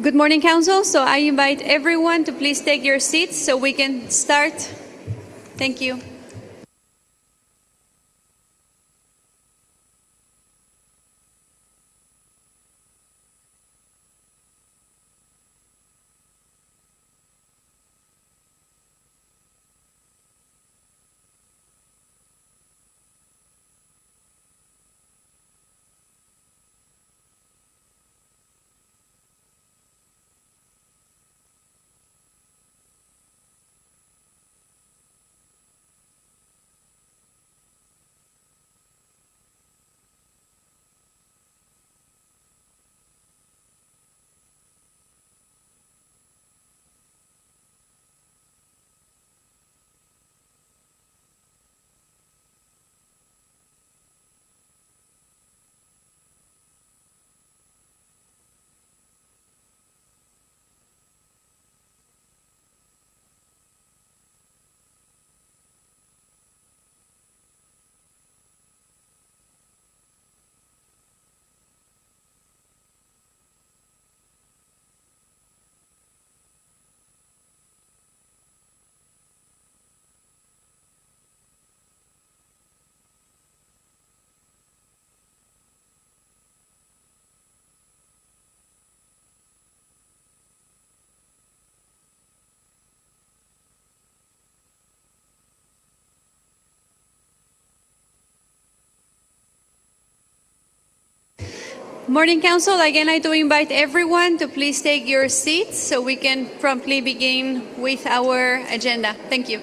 Good morning, Council. So I invite everyone to please take your seats so we can start. Thank you. Morning, Council. Again, I do invite everyone to please take your seats so we can promptly begin with our agenda. Thank you.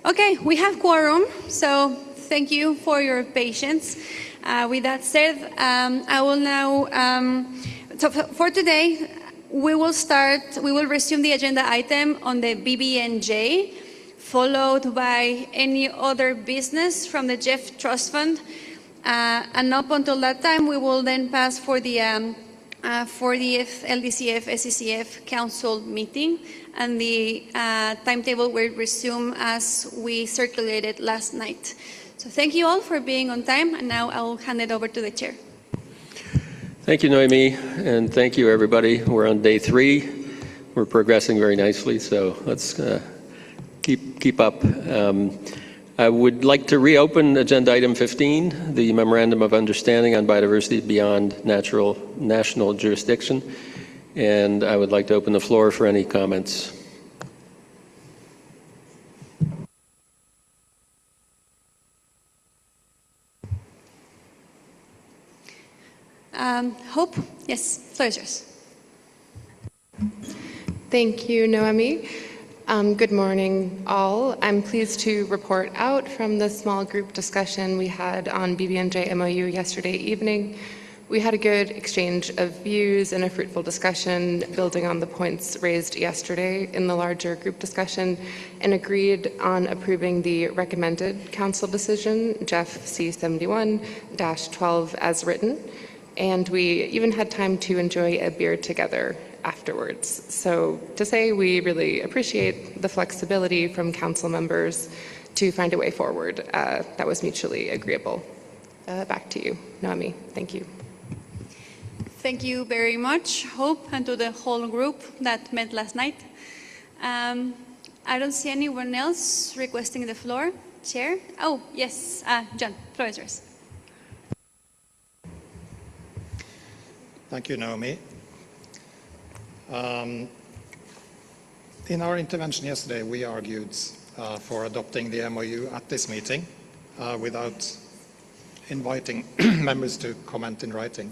Okay, we have quorum, so thank you for your patience. With that said, I will now, so for today, we will resume the agenda item on the BBNJ, followed by any other business from the GEF Trust Fund. And up until that time, we will then pass for the LDCF, SCCF Council meeting, and the timetable will resume as we circulated last night. So thank you all for being on time, and now I'll hand it over to the chair. Thank you, Noemi, and thank you, everybody. We're on day 3. We're progressing very nicely, so let's keep up. I would like to reopen agenda item 15, the Memorandum of Understanding on Biodiversity Beyond National Jurisdiction, and I would like to open the floor for any comments. Hope? Yes, floor is yours. Thank you, Noemi. Good morning, all. I'm pleased to report out from the small group discussion we had on BBNJ MOU yesterday evening. We had a good exchange of views and a fruitful discussion building on the points raised yesterday in the larger group discussion, and agreed on approving the recommended council decision, GEF C71-12 as written. And we even had time to enjoy a beer together afterwards. So to say, we really appreciate the flexibility from council members to find a way forward that was mutually agreeable. Back to you, Noemi. Thank you. Thank you very much, Hope, and to the whole group that met last night. I don't see anyone else requesting the floor. Chair? Oh, yes, John, floor is yours. Thank you, Naomi. In our intervention yesterday, we argued for adopting the MOU at this meeting without inviting members to comment in writing.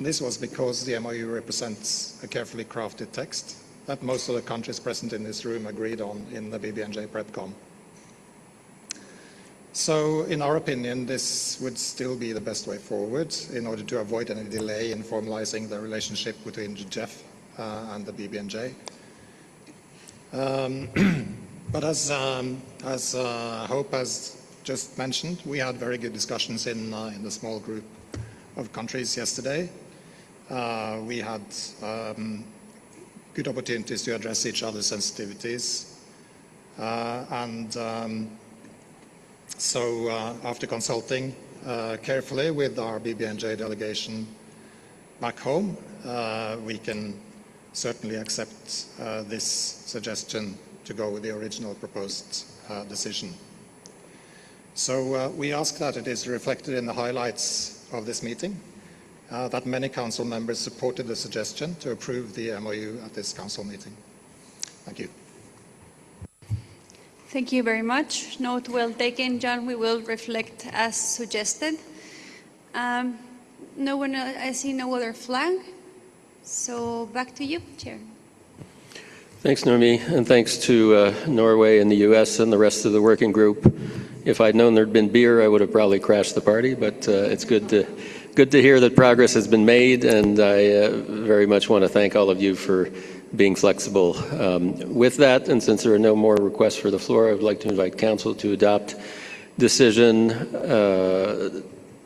This was because the MOU represents a carefully crafted text that most of the countries present in this room agreed on in the BBNJ PrepCom. So, in our opinion, this would still be the best way forward in order to avoid any delay in formalizing the relationship between the GEF and the BBNJ. But as Hope has just mentioned, we had very good discussions in the small group of countries yesterday. We had good opportunities to address each other's sensitivities, so after consulting carefully with our BBNJ delegation back home, we can certainly accept this suggestion to go with the original proposed decision. So we ask that it is reflected in the highlights of this meeting, that many council members supported the suggestion to approve the MOU at this council meeting. Thank you. Thank you very much. Note well taken, John. We will reflect as suggested. No one else, I see no other flag. So back to you, Chair. Thanks, Noemi, and thanks to Norway and the U.S. and the rest of the working group. If I'd known there'd been beer, I would have probably crashed the party, but it's good to hear that progress has been made, and I very much want to thank all of you for being flexible. With that, and since there are no more requests for the floor, I would like to invite Council to adopt decision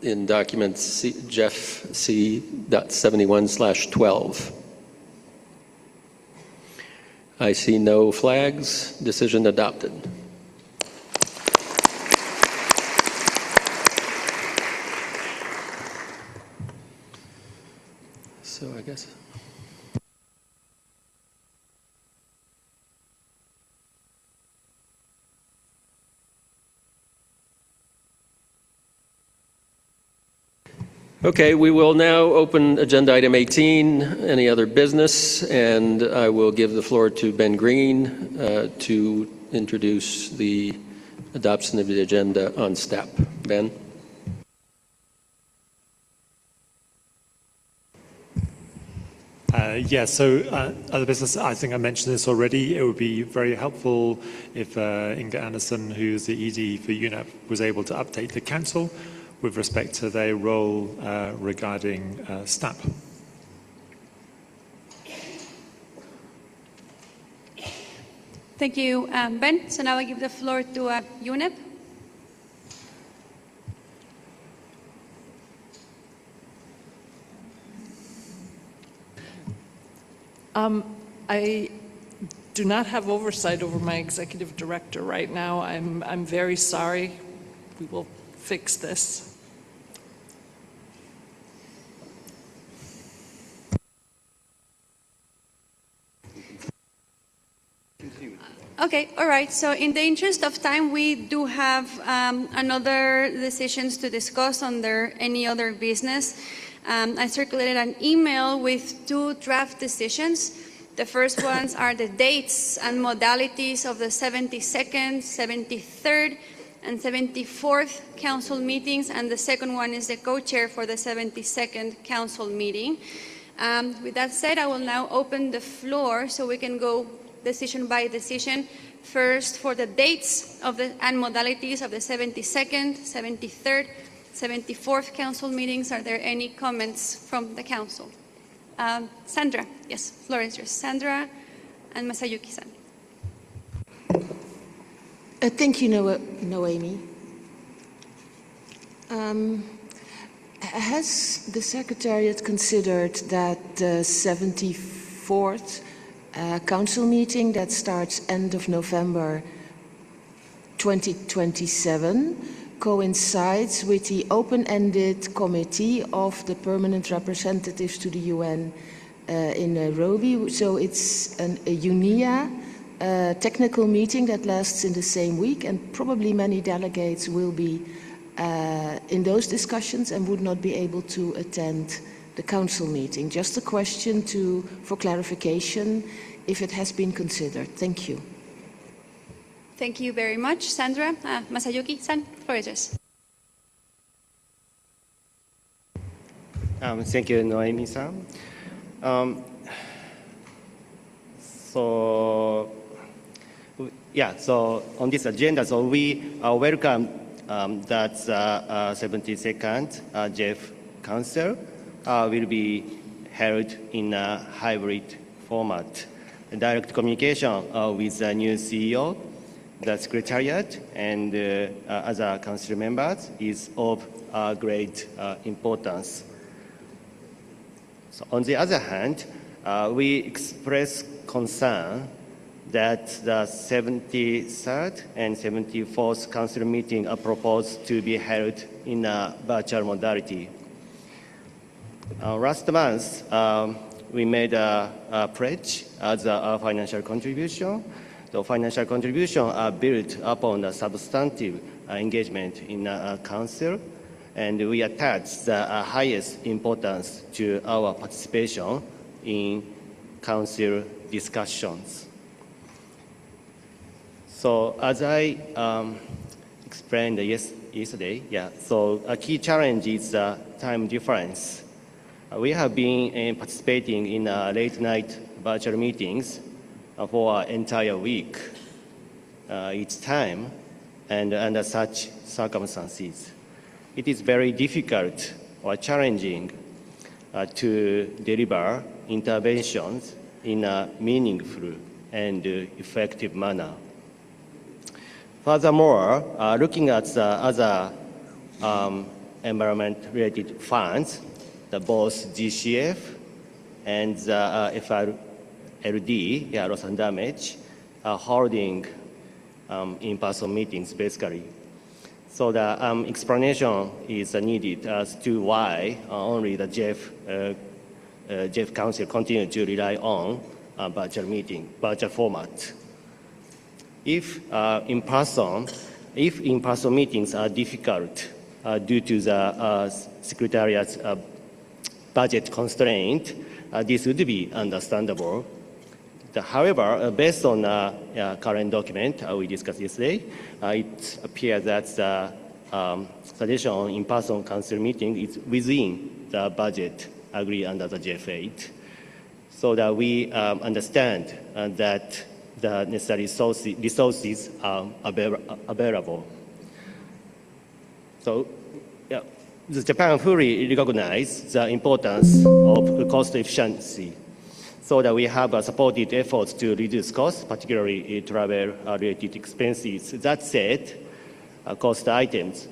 in document GEF C.71/12. I see no flags. Decision adopted. So I guess. Okay, we will now open agenda item 18, any other business, and I will give the floor to Ben Green to introduce the adoption of the agenda on STEP. Ben? Other business, I think I mentioned this already. It would be very helpful if Inga Anderson, who's the ED for UNEP, was able to update the Council with respect to their role regarding SNAP. Thank you, Ben. So now I give the floor to UNEP. I do not have oversight over my executive director right now. I'm very sorry. We will fix this. Okay, all right. So in the interest of time, we do have another decisions to discuss under any other business. I circulated an email with 2 draft decisions. The first ones are the dates and modalities of the 72nd, 73rd, and 74th council meetings, and the second one is the co-chair for the 72nd council meeting. With that said, I will now open the floor so we can go decision by decision. First, for the dates of and modalities of the 72nd, 73rd, 74th council meetings, are there any comments from the council? Sandra, yes, floor is yours. Sandra and Masayuki-san. Thank you, Noemi. Has the Secretariat considered that the 74th council meeting that starts end of November 2027 coincides with the open-ended committee of the permanent representatives to the UN in Nairobi? So it's a UNIA technical meeting that lasts in the same week, and probably many delegates will be in those discussions and would not be able to attend the council meeting. Just a question for clarification if it has been considered. Thank you. Thank you very much, Sandra. Masayuki-san, floor is yours. Thank you, Noemi-san. So on this agenda, so we welcome that 72nd GEF Council will be held in a hybrid format. Direct communication with the new CEO, the Secretariat, and other Council members is of great importance. So on the other hand, we express concern that the 73rd and 74th Council meeting are proposed to be held in a virtual modality. Last month, we made a pledge as a financial contribution. The financial contribution are built upon a substantive engagement in a council, and we attach the highest importance to our participation in council discussions. So as I explained yesterday, so a key challenge is the time difference. We have been participating in late night virtual meetings for an entire week each time, and under such circumstances, it is very difficult or challenging to deliver interventions in a meaningful and effective manner. Furthermore, looking at the other environment-related funds, both GCF and the FRLD, loss and damage, are holding in-person meetings, basically. So the explanation is needed as to why only the GEF Council continue to rely on virtual format. If in-person meetings are difficult due to the Secretariat's budget constraint, this would be understandable. However, based on the current document we discussed yesterday, it appears that the suggestion on in-person council meeting is within the budget agreed under the GF8. so that we understand that the necessary resources are available. So, yeah, Japan fully recognizes the importance of cost efficiency, so that we have supported efforts to reduce costs, particularly travel-related expenses. That said, cost items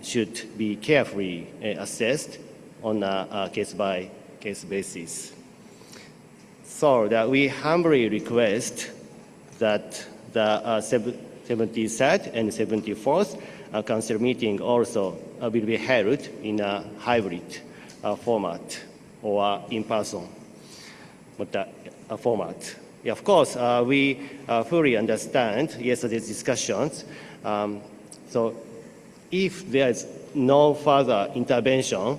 should be carefully assessed on a case-by-case basis. So that we humbly request that the 73rd and 74th Council meeting also will be held in a hybrid format or in-person format. Yeah, of course, we fully understand yesterday's discussions. So if there is no further intervention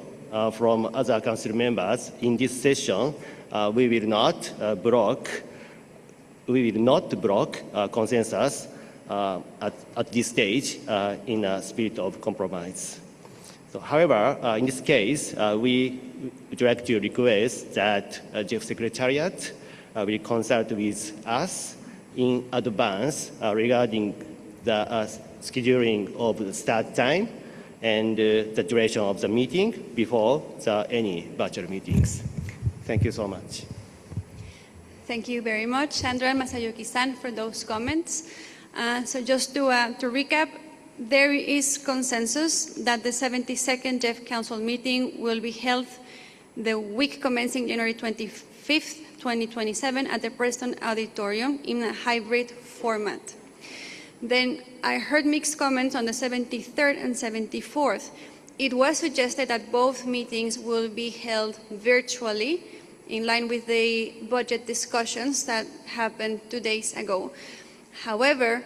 from other Council members in this session, we will not block consensus at this stage in a spirit of compromise. So, however, in this case, we would like to request that GEF Secretariat will consult with us in advance regarding the scheduling of the start time and the duration of the meeting before any virtual meetings. Thank you so much. Thank you very much, Sandra and Masayuki-san, for those comments. So just to recap, there is consensus that the 72nd GEF Council meeting will be held the week commencing January 25th, 2027 at the Preston Auditorium in a hybrid format. Then I heard mixed comments on the 73rd and 74th. It was suggested that both meetings will be held virtually in line with the budget discussions that happened 2 days ago. However,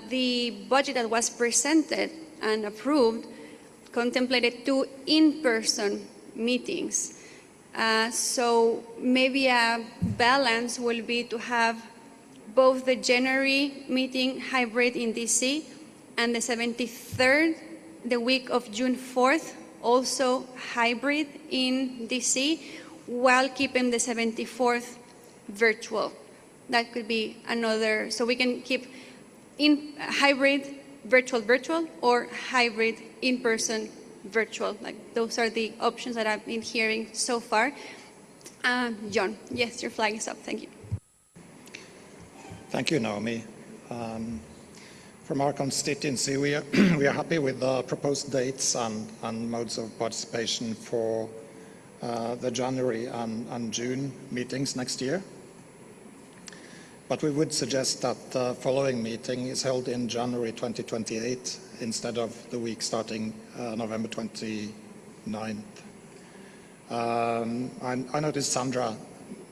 the budget that was presented and approved contemplated 2 in-person meetings. So maybe a balance will be to have both the January meeting hybrid in DC and the 73rd, the week of June 4th, also hybrid in DC, while keeping the 74th virtual. That could be another, so we can keep in hybrid, virtual, or hybrid, in-person, virtual. Like those are the options that I've been hearing so far. John, yes, your flag is up. Thank you. Thank you, Naomi. From our constituency, we are happy with the proposed dates and modes of participation for the January and June meetings next year. But we would suggest that the following meeting is held in January 2028 instead of the week starting November 29th. I noticed Sandra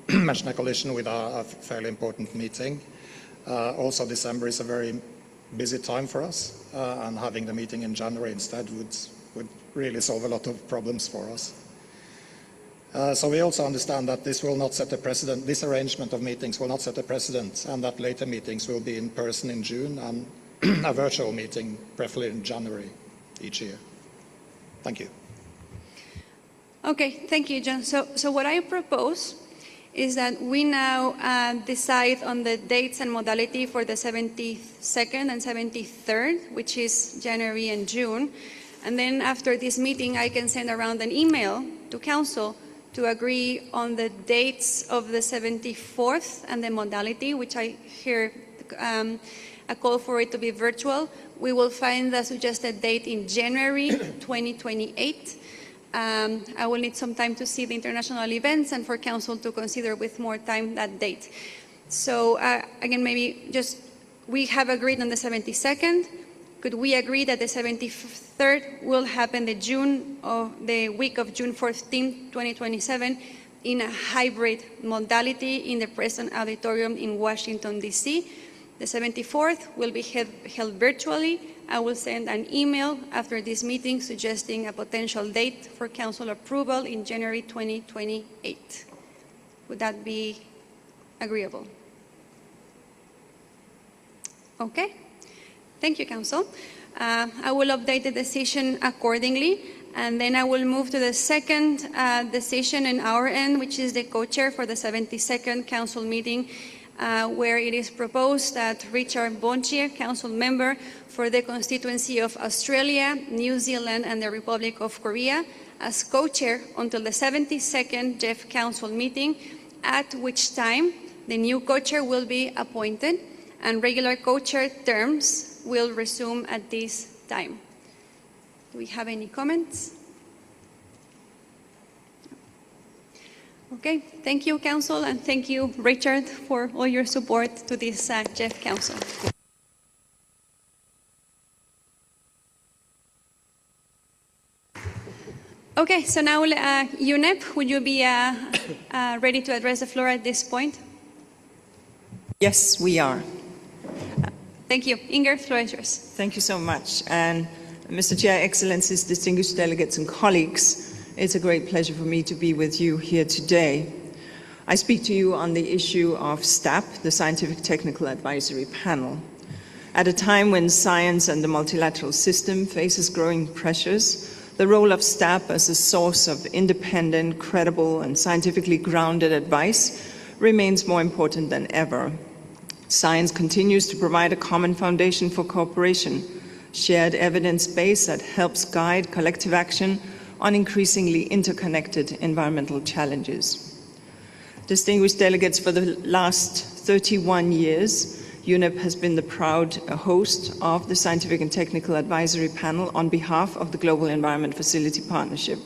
mentioned a collision with a fairly important meeting. Also, December is a very busy time for us, and having the meeting in January instead would really solve a lot of problems for us. So we also understand that this will not set a precedent, this arrangement of meetings will not set a precedent, and that later meetings will be in person in June and a virtual meeting, preferably in January each year. Thank you. Okay, thank you, John. So what I propose is that we now decide on the dates and modality for the 72nd and 73rd, which is January and June. And then after this meeting, I can send around an email to Council to agree on the dates of the 74th and the modality, which I hear a call for it to be virtual. We will find the suggested date in January 2028. I will need some time to see the international events and for Council to consider with more time that date. So again, maybe just we have agreed on the 72nd. Could we agree that the 73rd will happen the week of June 14, 2027 in a hybrid modality in the Preston Auditorium in Washington, D.C. The 74th will be held virtually. I will send an email after this meeting suggesting a potential date for Council approval in January 2028. Would that be agreeable? Okay. Thank you, Council. I will update the decision accordingly. And then I will move to the second decision in our end, which is the co-chair for the 72nd council meeting, where it is proposed that Richard Bonchier, council member for the constituency of Australia, New Zealand, and the Republic of Korea, as co-chair until the 72nd GEF council meeting, at which time the new co-chair will be appointed and regular co-chair terms will resume at this time. Do we have any comments? Okay, thank you, Council, and thank you, Richard, for all your support to this GEF Council. Okay, so now, UNEP, would you be ready to address the floor at this point? Yes, we are. Thank you. Inger, floor is yours. Thank you so much. And Mr. Chair, Excellencies, distinguished delegates and colleagues, it's a great pleasure for me to be with you here today. I speak to you on the issue of STAP, the Scientific Technical Advisory Panel. At a time when science and the multilateral system faces growing pressures, the role of STAP as a source of independent, credible, and scientifically grounded advice remains more important than ever. Science continues to provide a common foundation for cooperation, shared evidence base that helps guide collective action on increasingly interconnected environmental challenges. Distinguished delegates, for the last 31 years, UNEP has been the proud host of the Scientific and Technical Advisory Panel on behalf of the Global Environment Facility Partnership.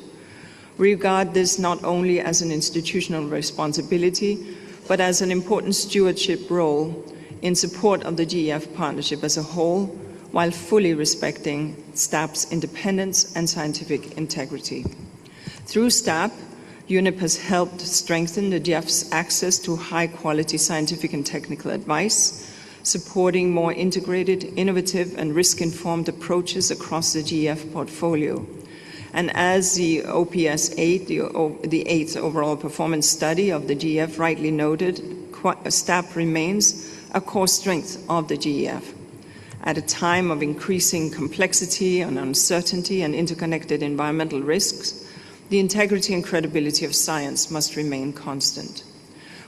We regard this not only as an institutional responsibility, but as an important stewardship role in support of the GEF partnership as a whole, while fully respecting STAP's independence and scientific integrity. Through STAP, UNEP has helped strengthen the GEF's access to high-quality scientific and technical advice, supporting more integrated, innovative, and risk-informed approaches across the GEF portfolio. And as the OPS 8, the 8th overall performance study of the GEF rightly noted, STAP remains a core strength of the GEF. At a time of increasing complexity and uncertainty and interconnected environmental risks, the integrity and credibility of science must remain constant.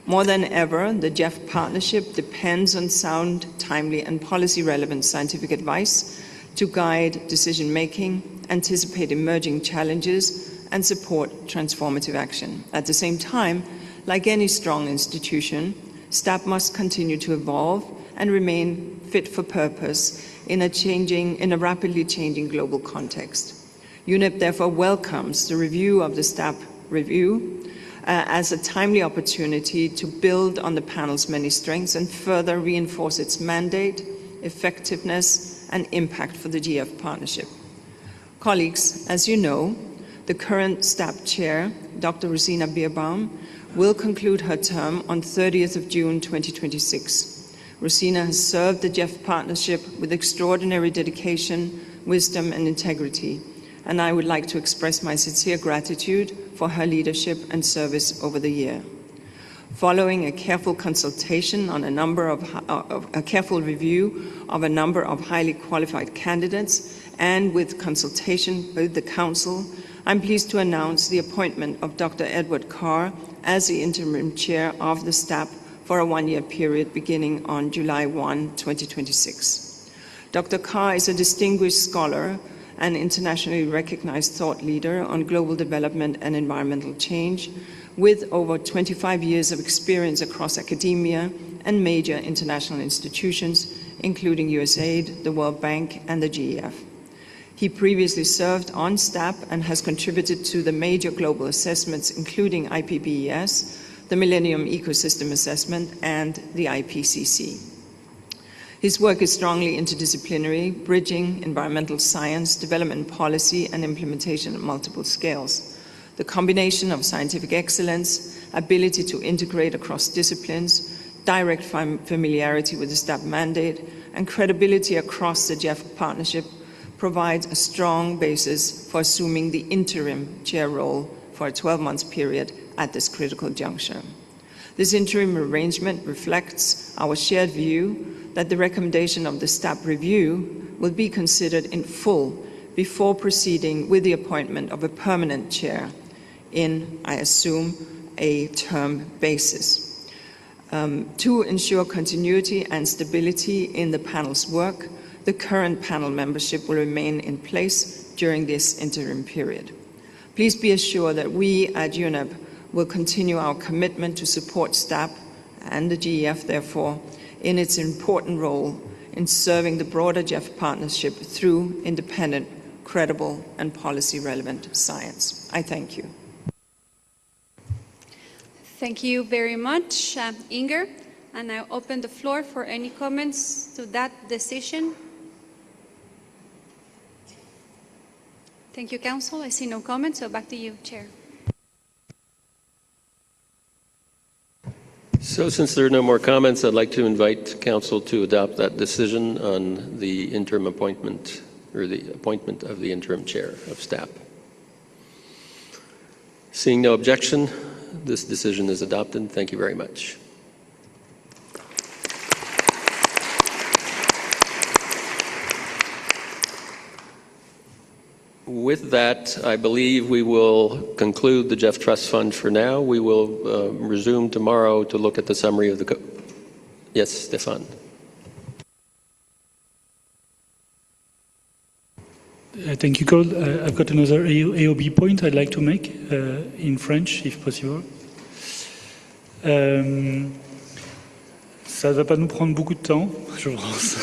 More than ever, the GEF partnership depends on sound, timely, and policy-relevant scientific advice to guide decision-making, anticipate emerging challenges, and support transformative action. At the same time, like any strong institution, STAP must continue to evolve and remain fit for purpose in a rapidly changing global context. UNEP therefore welcomes the review of the STAP review as a timely opportunity to build on the panel's many strengths and further reinforce its mandate, effectiveness, and impact for the GEF partnership. Colleagues, as you know, the current STAP chair, Dr. Rosina Bierbaum, will conclude her term on 30th of June 2026. Rosina has served the GEF partnership with extraordinary dedication, wisdom, and integrity, and I would like to express my sincere gratitude for her leadership and service over the year. Following a careful consultation on a careful review of a number of highly qualified candidates, and with consultation with the Council, I'm pleased to announce the appointment of Dr. Edward Carr as the interim chair of the STAP for a one-year period beginning on July 1, 2026. Dr. Carr is a distinguished scholar and internationally recognized thought leader on global development and environmental change, with over 25 years of experience across academia and major international institutions, including USAID, the World Bank, and the GEF. He previously served on STAP and has contributed to the major global assessments, including IPBES, the Millennium Ecosystem Assessment, and the IPCC. His work is strongly interdisciplinary, bridging environmental science, development policy, and implementation at multiple scales. The combination of scientific excellence, ability to integrate across disciplines, direct familiarity with the STAP mandate, and credibility across the GEF partnership provides a strong basis for assuming the interim chair role for a 12-month period at this critical juncture. This interim arrangement reflects our shared view that the recommendation of the STAP review will be considered in full before proceeding with the appointment of a permanent chair in, I assume, a term basis. To ensure continuity and stability in the panel's work, the current panel membership will remain in place during this interim period. Please be assured that we at UNEP will continue our commitment to support STAP and the GEF, therefore, in its important role in serving the broader GEF partnership through independent, credible, and policy-relevant science. I thank you. Thank you very much, Inger. And I open the floor for any comments to that decision. Thank you, Council. I see no comments, so back to you, Chair. So since there are no more comments, I'd like to invite Council to adopt that decision on the interim appointment, or the appointment of the interim chair of STAP. Seeing no objection, this decision is adopted. Thank you very much. With that, I believe we will conclude the GEF Trust Fund for now. We will resume tomorrow to look at the summary of the... Yes, Stefan. Thank you, Cole. I've got another AOB point I'd like to make in French, if possible. Ça ne va pas nous prendre beaucoup de temps, je pense.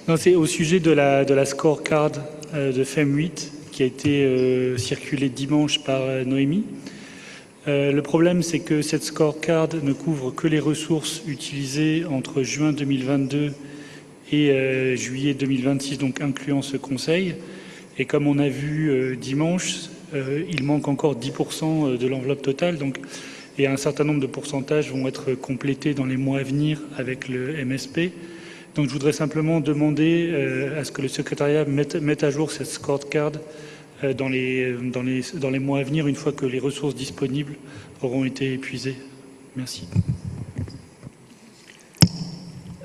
Non, c'est au sujet de la scorecard de FEM8 qui a été circulée dimanche par Noémie. Le problème, c'est que cette scorecard ne couvre que les ressources utilisées entre juin 2022 et juillet 2026, donc incluant ce conseil. Et comme on a vu dimanche, il manque encore 10% de l'enveloppe totale. Donc, et un certain nombre de pourcentages vont être complétés dans les mois à venir avec le MSP. Donc je voudrais simplement demander à ce que le secrétariat mette à jour cette scorecard dans les mois à venir, une fois que les ressources disponibles auront été épuisées. Merci.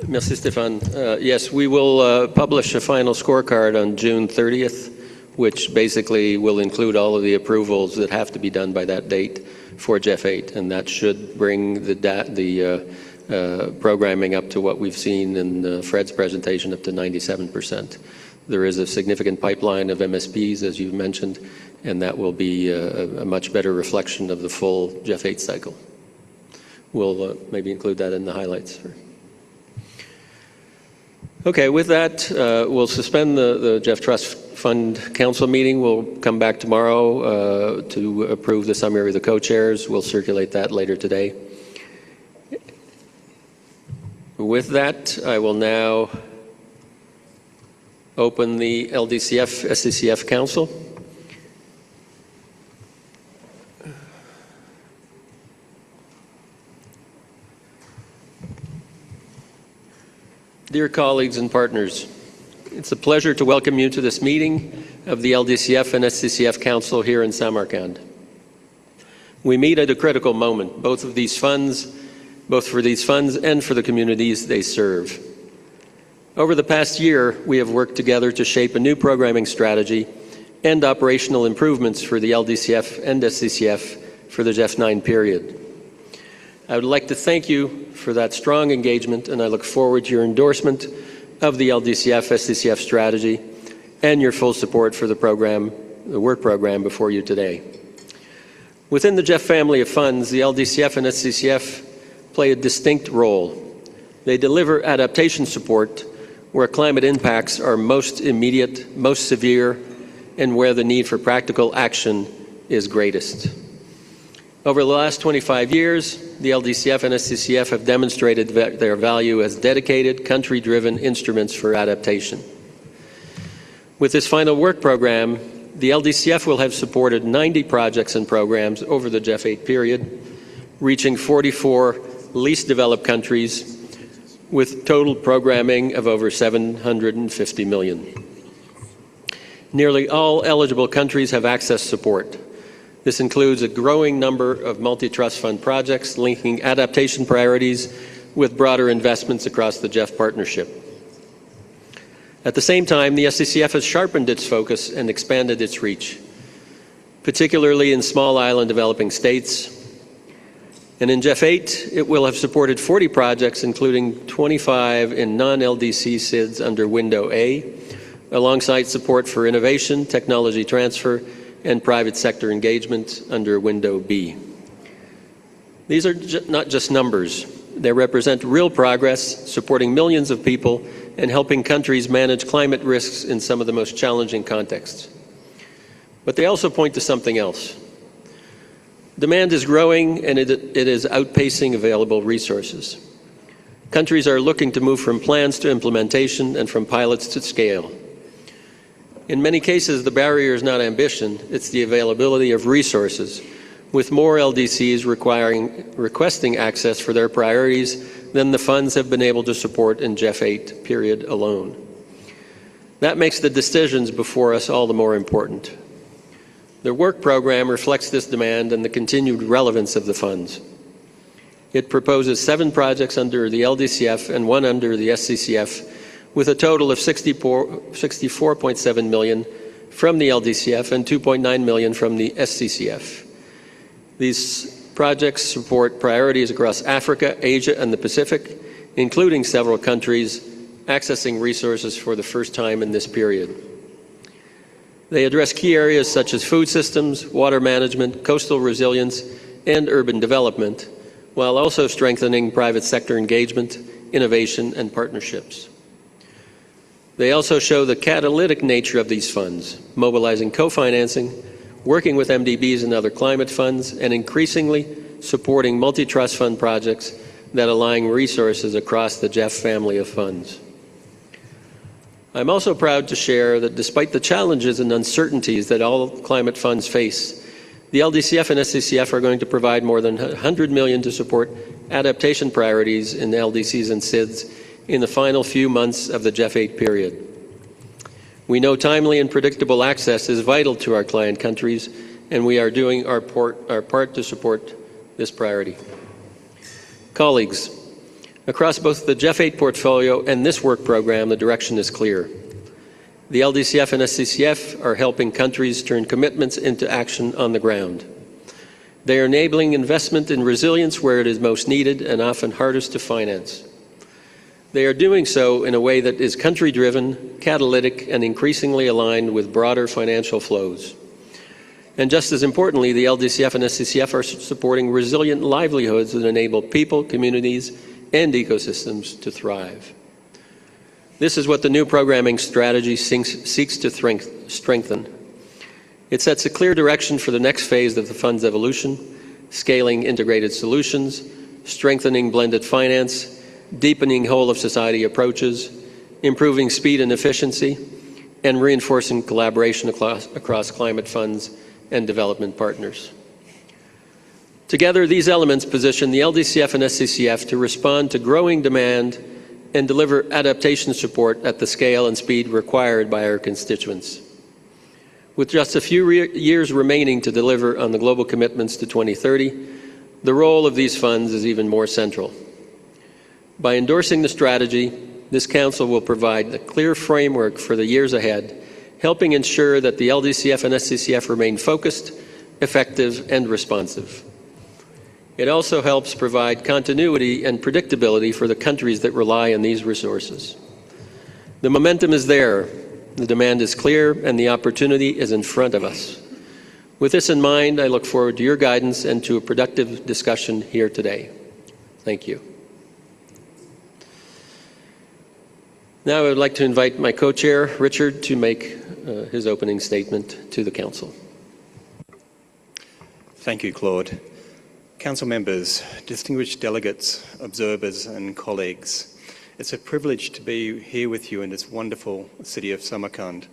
Merci, Stéphane. Yes, we will publish a final scorecard on June 30th, which basically will include all of the approvals that have to be done by that date for GEF 8, and that should bring the programming up to what we've seen in Fred's presentation, up to 97%. There is a significant pipeline of MSPs, as you mentioned, and that will be a much better reflection of the full GEF 8 cycle. We'll maybe include that in the highlights. Okay, with that, we'll suspend the GEF Trust Fund Council meeting. We'll come back tomorrow to approve the summary of the co-chairs. We'll circulate that later today. With that, I will now open the LDCF SCCF Council. Dear colleagues and partners, it's a pleasure to welcome you to this meeting of the LDCF and SCCF Council here in Samarkand. We meet at a critical moment, both for these funds and for the communities they serve. Over the past year, we have worked together to shape a new programming strategy and operational improvements for the LDCF and SCCF for the GEF 9 period. I would like to thank you for that strong engagement, and I look forward to your endorsement of the LDCF SCCF strategy and your full support for the work program before you today. Within the GEF family of funds, the LDCF and SCCF play a distinct role. They deliver adaptation support where climate impacts are most immediate, most severe, and where the need for practical action is greatest. Over the last 25 years, the LDCF and SCCF have demonstrated their value as dedicated, country-driven instruments for adaptation. With this final work program, the LDCF will have supported 90 projects and programs over the GEF 8 period, reaching 44 least developed countries with total programming of over 750 million. Nearly all eligible countries have access support. This includes a growing number of multi-trust fund projects linking adaptation priorities with broader investments across the GEF partnership. At the same time, the SCCF has sharpened its focus and expanded its reach, particularly in small island developing states. And in GEF 8, it will have supported 40 projects, including 25 in non-LDC SIDS under Window A, alongside support for innovation, technology transfer, and private sector engagement under Window B. These are not just numbers. They represent real progress, supporting millions of people and helping countries manage climate risks in some of the most challenging contexts. But they also point to something else. Demand is growing and it is outpacing available resources. Countries are looking to move from plans to implementation and from pilots to scale. In many cases, the barrier is not ambition, it's the availability of resources, with more LDCs requesting access for their priorities than the funds have been able to support in GEF 8 period alone. That makes the decisions before us all the more important. The work program reflects this demand and the continued relevance of the funds. It proposes 7 projects under the LDCF and 1 under the SCCF, with a total of 64.7 million from the LDCF and 2.9 million from the SCCF. These projects support priorities across Africa, Asia, and the Pacific, including several countries accessing resources for the first time in this period. They address key areas such as food systems, water management, coastal resilience, and urban development, while also strengthening private sector engagement, innovation, and partnerships. They also show the catalytic nature of these funds, mobilizing co-financing, working with MDBs and other climate funds, and increasingly supporting multi-trust fund projects that align resources across the GEF family of funds. I'm also proud to share that despite the challenges and uncertainties that all climate funds face, the LDCF and SCCF are going to provide more than 100 million to support adaptation priorities in LDCs and SIDS in the final few months of the GEF 8 period. We know timely and predictable access is vital to our client countries, and we are doing our part to support this priority. Colleagues, across both the GEF 8 portfolio and this work program, the direction is clear. The LDCF and SCCF are helping countries turn commitments into action on the ground. They are enabling investment in resilience where it is most needed and often hardest to finance. They are doing so in a way that is country-driven, catalytic, and increasingly aligned with broader financial flows. And just as importantly, the LDCF and SCCF are supporting resilient livelihoods that enable people, communities, and ecosystems to thrive. This is what the new programming strategy seeks to strengthen. It sets a clear direction for the next phase of the fund's evolution, scaling integrated solutions, strengthening blended finance, deepening whole-of-society approaches, improving speed and efficiency, and reinforcing collaboration across climate funds and development partners. Together, these elements position the LDCF and SCCF to respond to growing demand and deliver adaptation support at the scale and speed required by our constituents. With just a few years remaining to deliver on the global commitments to 2030, the role of these funds is even more central. By endorsing the strategy, this Council will provide a clear framework for the years ahead, helping ensure that the LDCF and SCCF remain focused, effective, and responsive. It also helps provide continuity and predictability for the countries that rely on these resources. The momentum is there, the demand is clear, and the opportunity is in front of us. With this in mind, I look forward to your guidance and to a productive discussion here today. Thank you. Now I would like to invite my co-chair, Richard, to make his opening statement to the Council. Thank you, Claude. Council members, distinguished delegates, observers and colleagues, it's a privilege to be here with you in this wonderful city of Samarkand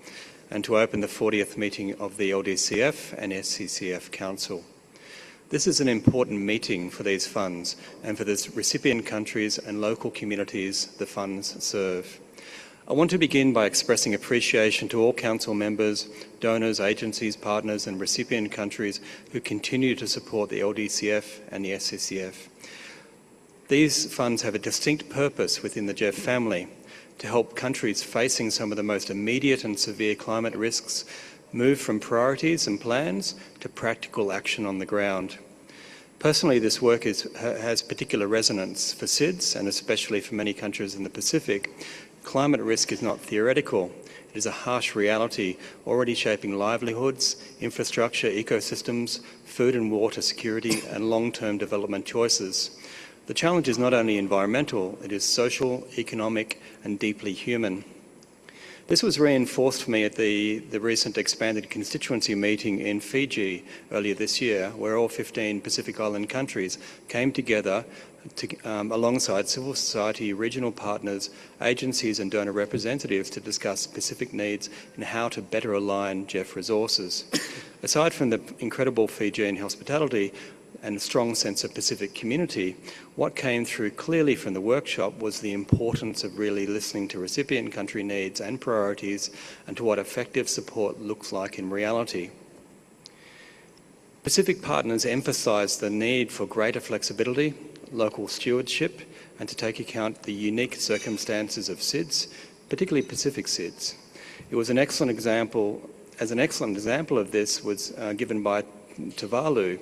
and to open the 40th meeting of the LDCF and SCCF Council. This is an important meeting for these funds and for the recipient countries and local communities the funds serve. I want to begin by expressing appreciation to all Council members, donors, agencies, partners and recipient countries who continue to support the LDCF and the SCCF. These funds have a distinct purpose within the GEF family to help countries facing some of the most immediate and severe climate risks move from priorities and plans to practical action on the ground. Personally, this work has particular resonance for SIDS, and especially for many countries in the Pacific. Climate risk is not theoretical. It is a harsh reality already shaping livelihoods, infrastructure, ecosystems, food and water security, and long-term development choices. The challenge is not only environmental, it is social, economic, and deeply human. This was reinforced for me at the recent expanded constituency meeting in Fiji earlier this year, where all 15 Pacific Island countries came together alongside civil society, regional partners, agencies and donor representatives to discuss specific needs and how to better align GEF resources. Aside from the incredible Fijian hospitality and a strong sense of Pacific community, what came through clearly from the workshop was the importance of really listening to recipient country needs and priorities and to what effective support looks like in reality. Pacific partners emphasised the need for greater flexibility, local stewardship, and to take account the unique circumstances of SIDS, particularly Pacific SIDS. It was an excellent example, of this was given by Tuvalu,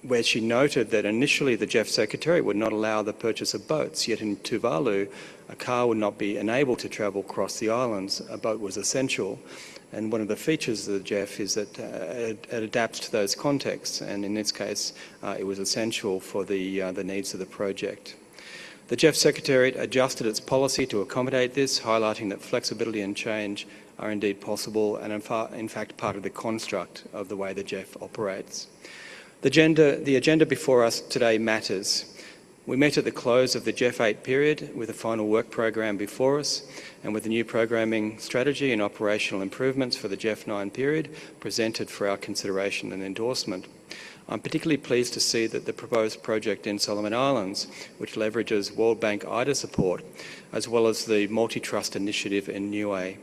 where she noted that initially the GEF Secretariat would not allow the purchase of boats, yet in Tuvalu a car would not be enabled to travel across the islands. A boat was essential, and one of the features of the GEF is that it adapts to those contexts, and in this case it was essential for the needs of the project. The GEF Secretariat adjusted its policy to accommodate this, highlighting that flexibility and change are indeed possible and in fact part of the construct of the way the GEF operates. The agenda before us today matters. We met at the close of the GEF 8 period with a final work program before us, and with the new programming strategy and operational improvements for the GEF 9 period presented for our consideration and endorsement. I'm particularly pleased to see that the proposed project in Solomon Islands, which leverages World Bank IDA support, as well as the multi-trust initiative in Niue.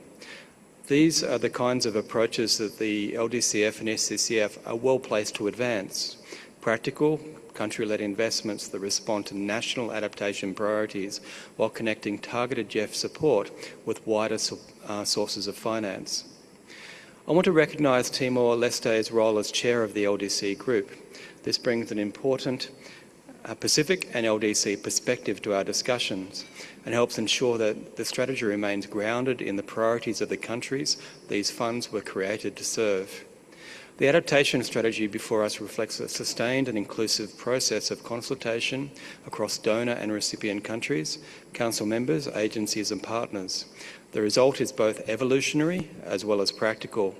These are the kinds of approaches that the LDCF and SCCF are well placed to advance. Practical, country-led investments that respond to national adaptation priorities while connecting targeted GEF support with wider sources of finance. I want to recognise Timor-Leste's role as chair of the LDC group. This brings an important Pacific and LDC perspective to our discussions and helps ensure that the strategy remains grounded in the priorities of the countries these funds were created to serve. The adaptation strategy before us reflects a sustained and inclusive process of consultation across donor and recipient countries, council members, agencies and partners. The result is both evolutionary as well as practical.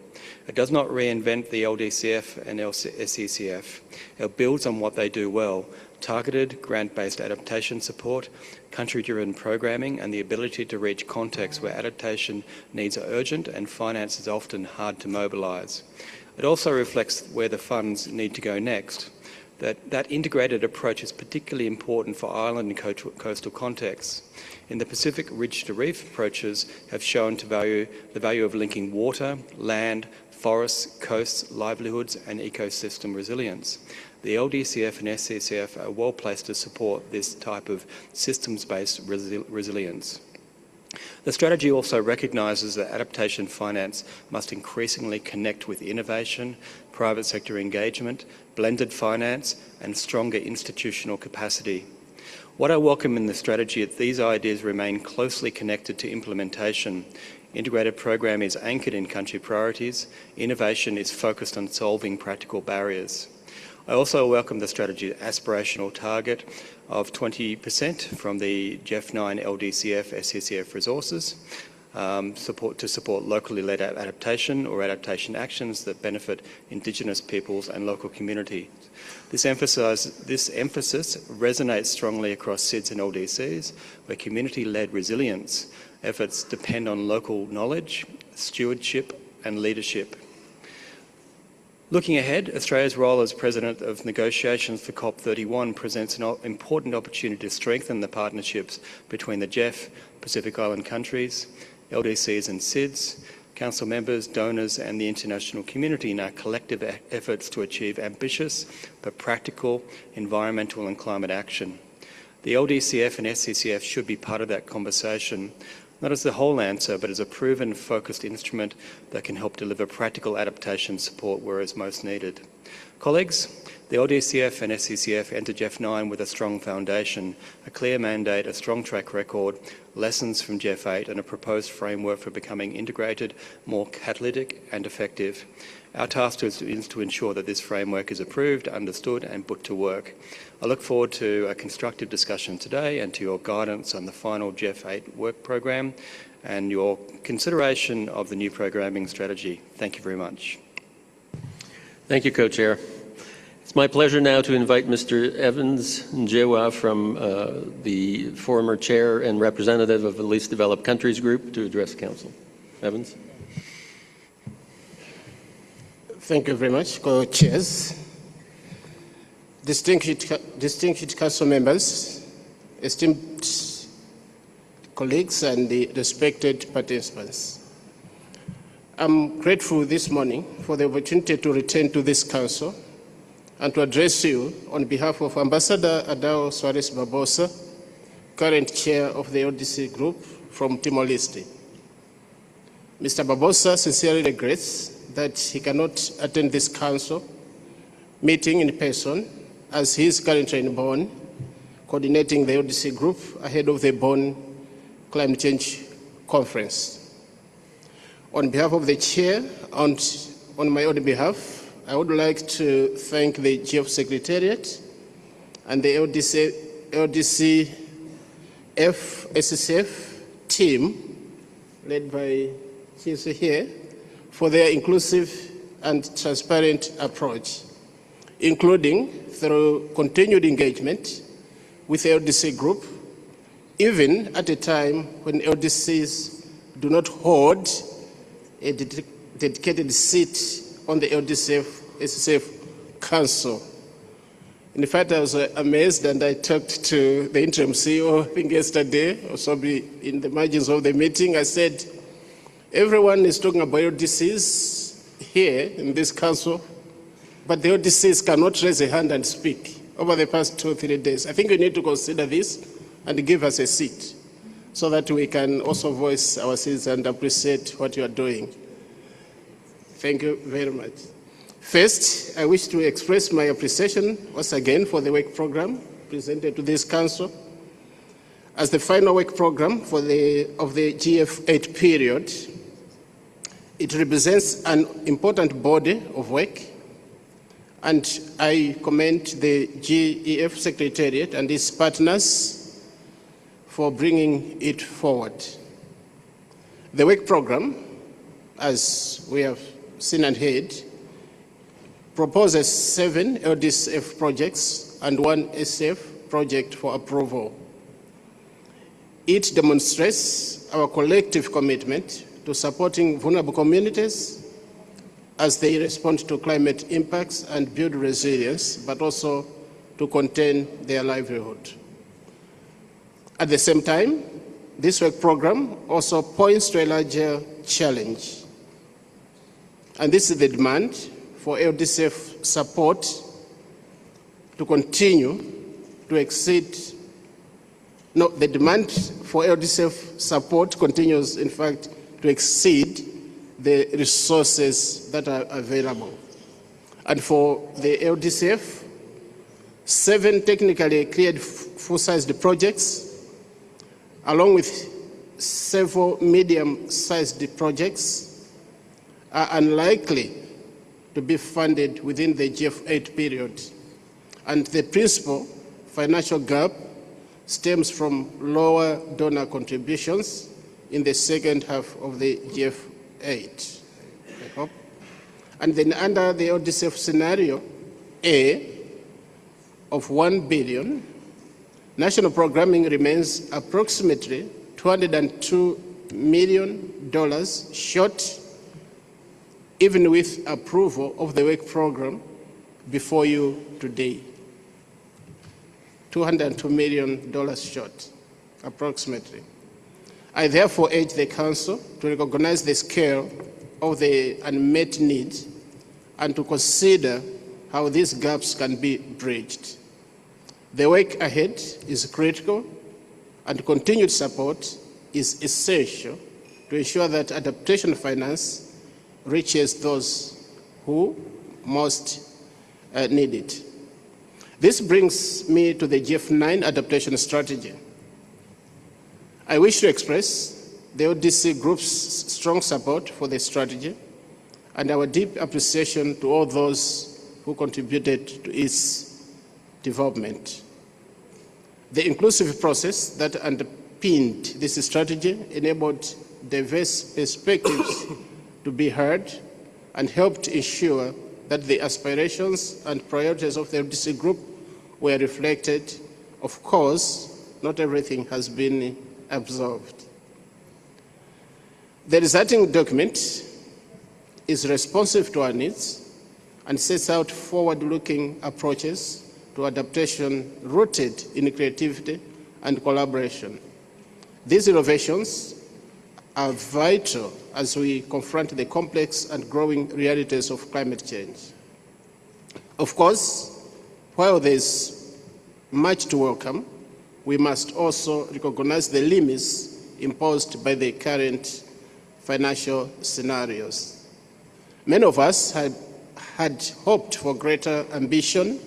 It does not reinvent the LDCF and SCCF. It builds on what they do well: targeted, grant-based adaptation support, country-driven programming, and the ability to reach contexts where adaptation needs are urgent and finance is often hard to mobilise. It also reflects where the funds need to go next. That integrated approach is particularly important for island and coastal contexts. In the Pacific, ridge to reef approaches have shown the value of linking water, land, forests, coasts, livelihoods and ecosystem resilience. The LDCF and SCCF are well placed to support this type of systems-based resilience. The strategy also recognises that adaptation finance must increasingly connect with innovation, private sector engagement, blended finance and stronger institutional capacity. What I welcome in the strategy is that these ideas remain closely connected to implementation. Integrated program is anchored in country priorities. Innovation is focused on solving practical barriers. I also welcome the strategy's aspirational target of 20% from the GEF 9 LDCF SCCF resources to support locally led adaptation or adaptation actions that benefit Indigenous peoples and local communities. This emphasis resonates strongly across SIDS and LDCs, where community-led resilience efforts depend on local knowledge, stewardship and leadership. Looking ahead, Australia's role as President of negotiations for COP31 presents an important opportunity to strengthen the partnerships between the GEF, Pacific Island countries, LDCs and SIDS, Council members, donors and the international community in our collective efforts to achieve ambitious but practical environmental and climate action. The LDCF and SCCF should be part of that conversation, not as the whole answer, but as a proven, focused instrument that can help deliver practical adaptation support where it's most needed. Colleagues, the LDCF and SCCF enter GEF 9 with a strong foundation, a clear mandate, a strong track record, lessons from GEF 8 and a proposed framework for becoming integrated, more catalytic and effective. Our task is to ensure that this framework is approved, understood and put to work. I look forward to a constructive discussion today and to your guidance on the final GEF 8 work program and your consideration of the new programming strategy. Thank you very much. Thank you, Co-Chair. It's my pleasure now to invite Mr. Evans Njewa from the former chair and representative of the Least Developed Countries Group to address Council. Evans. Thank you very much, Co-Chairs. Distinguished Council members, esteemed colleagues and the respected participants. I'm grateful this morning for the opportunity to return to this Council and to address you on behalf of Ambassador Adao Suarez Barbosa, current chair of the LDC Group from Timor-Leste. Mr. Barbosa sincerely regrets that he cannot attend this Council meeting in person as he is currently in Bonn, coordinating the LDC Group ahead of the Bonn Climate Change Conference. On behalf of the chair and on my own behalf, I would like to thank the GEF Secretariat and the LDCF SCCF team, led by Chief here, for their inclusive and transparent approach, including through continued engagement with the LDC Group, even at a time when LDCs do not hold a dedicated seat on the LDCF SCCF Council. In fact, I was amazed and I talked to the interim CEO, I think yesterday, also in the margins of the meeting. I said, everyone is talking about LDCs here in this Council, but the LDCs cannot raise a hand and speak over the past 2 or 3 days. I think we need to consider this and give us a seat so that we can also voice our seats and appreciate what you are doing. Thank you very much. First, I wish to express my appreciation once again for the work program presented to this Council. As the final work program of the GEF 8 period, it represents an important body of work, and I commend the GEF Secretariat and its partners for bringing it forward. The work program, as we have seen and heard, proposes 7 LDCF projects and 1 SCF project for approval. It demonstrates our collective commitment to supporting vulnerable communities as they respond to climate impacts and build resilience, but also to contain their livelihood. At the same time, this work program also points to a larger challenge. And this is the demand for LDCF support to continue to exceed. No, the demand for LDCF support continues, in fact, to exceed the resources that are available. And for the LDCF, 7 technically cleared full-sized projects, along with several medium-sized projects, are unlikely to be funded within the GEF 8 period. And the principal financial gap stems from lower donor contributions in the second half of the GEF 8. I hope. And then under the LDCF scenario A of 1 billion, national programming remains approximately $202 million short, even with approval of the work program before you today. $202 million short, approximately. I therefore urge the Council to recognize the scale of the unmet needs and to consider how these gaps can be bridged. The work ahead is critical, and continued support is essential to ensure that adaptation finance reaches those who most need it. This brings me to the GF9 adaptation strategy. I wish to express the LDC Group's strong support for the strategy and our deep appreciation to all those who contributed to its development. The inclusive process that underpinned this strategy enabled diverse perspectives to be heard and helped ensure that the aspirations and priorities of the LDC Group were reflected. Of course, not everything has been absorbed. The resulting document is responsive to our needs and sets out forward-looking approaches to adaptation rooted in creativity and collaboration. These innovations are vital as we confront the complex and growing realities of climate change. Of course, while there is much to welcome, we must also recognize the limits imposed by the current financial scenarios. Many of us had hoped for greater ambition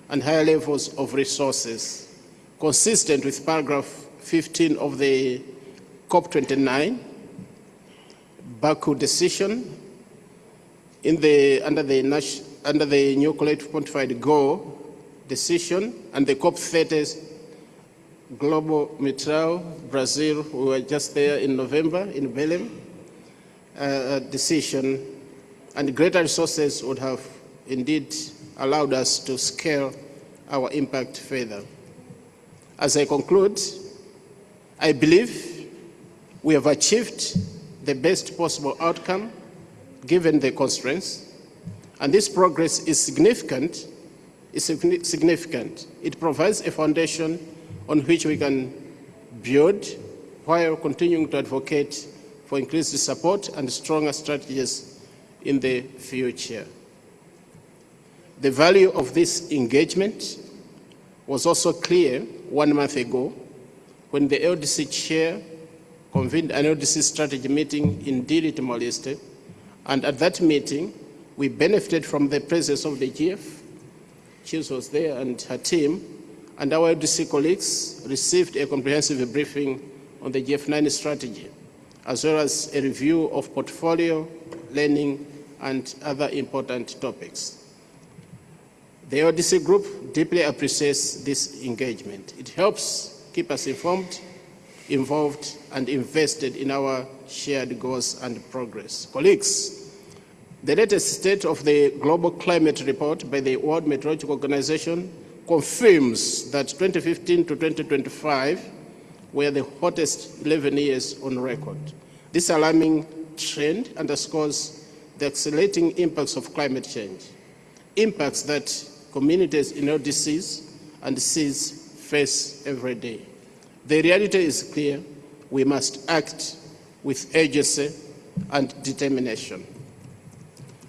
and higher levels of resources, consistent with paragraph 15 of the COP29 Baku decision under the new collective quantified goal decision and the COP30 global multilateral Brazil, we were just there in November in Belém, decision, and greater resources would have indeed allowed us to scale our impact further. As I conclude, I believe we have achieved the best possible outcome given the constraints, and this progress is significant. It provides a foundation on which we can build while continuing to advocate for increased support and stronger strategies in the future. The value of this engagement was also clear 1 month ago when the LDC chair convened an LDC strategy meeting in Dili, Timor-Leste, and at that meeting we benefited from the presence of the GEF. She was there and her team, and our LDC colleagues received a comprehensive briefing on the GF9 strategy, as well as a review of portfolio, learning, and other important topics. The LDC Group deeply appreciates this engagement. It helps keep us informed, involved, and invested in our shared goals and progress. Colleagues, the latest state of the global climate report by the World Meteorological Organization confirms that 2015 to 2025 were the hottest 11 years on record. This alarming trend underscores the accelerating impacts of climate change, impacts that communities in LDCs and seas face every day. The reality is clear. We must act with urgency and determination.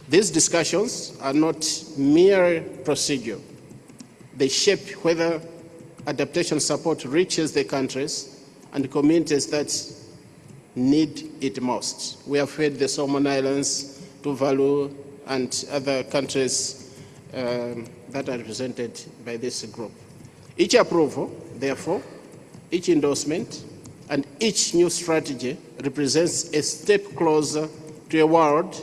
These discussions are not mere procedure. They shape whether adaptation support reaches the countries and communities that need it most. We have heard the Solomon Islands, Tuvalu, and other countries that are represented by this group. Each approval, therefore, each endorsement, and each new strategy represents a step closer to a world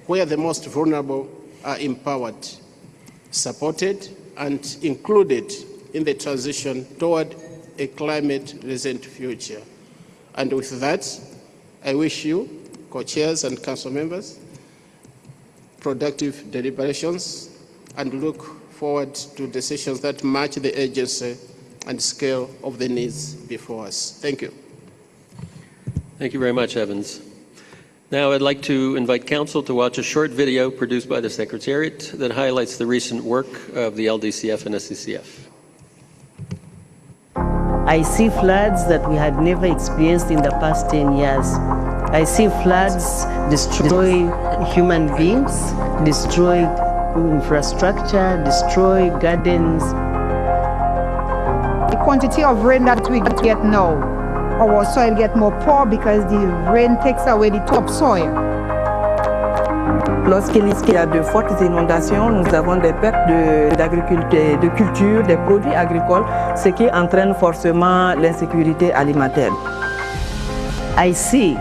where the most vulnerable are empowered, supported, and included in the transition toward a climate-resilient future. And with that, I wish you, co-chairs and council members, productive deliberations, and look forward to decisions that match the urgency and scale of the needs before us. Thank you. Thank you very much, Evans. Now I'd like to invite Council to watch a short video produced by the Secretariat that highlights the recent work of the LDCF and SCCF. I see floods that we had never experienced in the past 10 years. I see floods destroy human beings, destroy infrastructure, destroy gardens. quantity of rain that we get now, our soil get more poor because the rain takes away the topsoil. Lorsqu'il y a de fortes inondations, nous avons des pertes de culture, des produits agricoles, ce qui entraîne forcément l'insécurité alimentaire. I see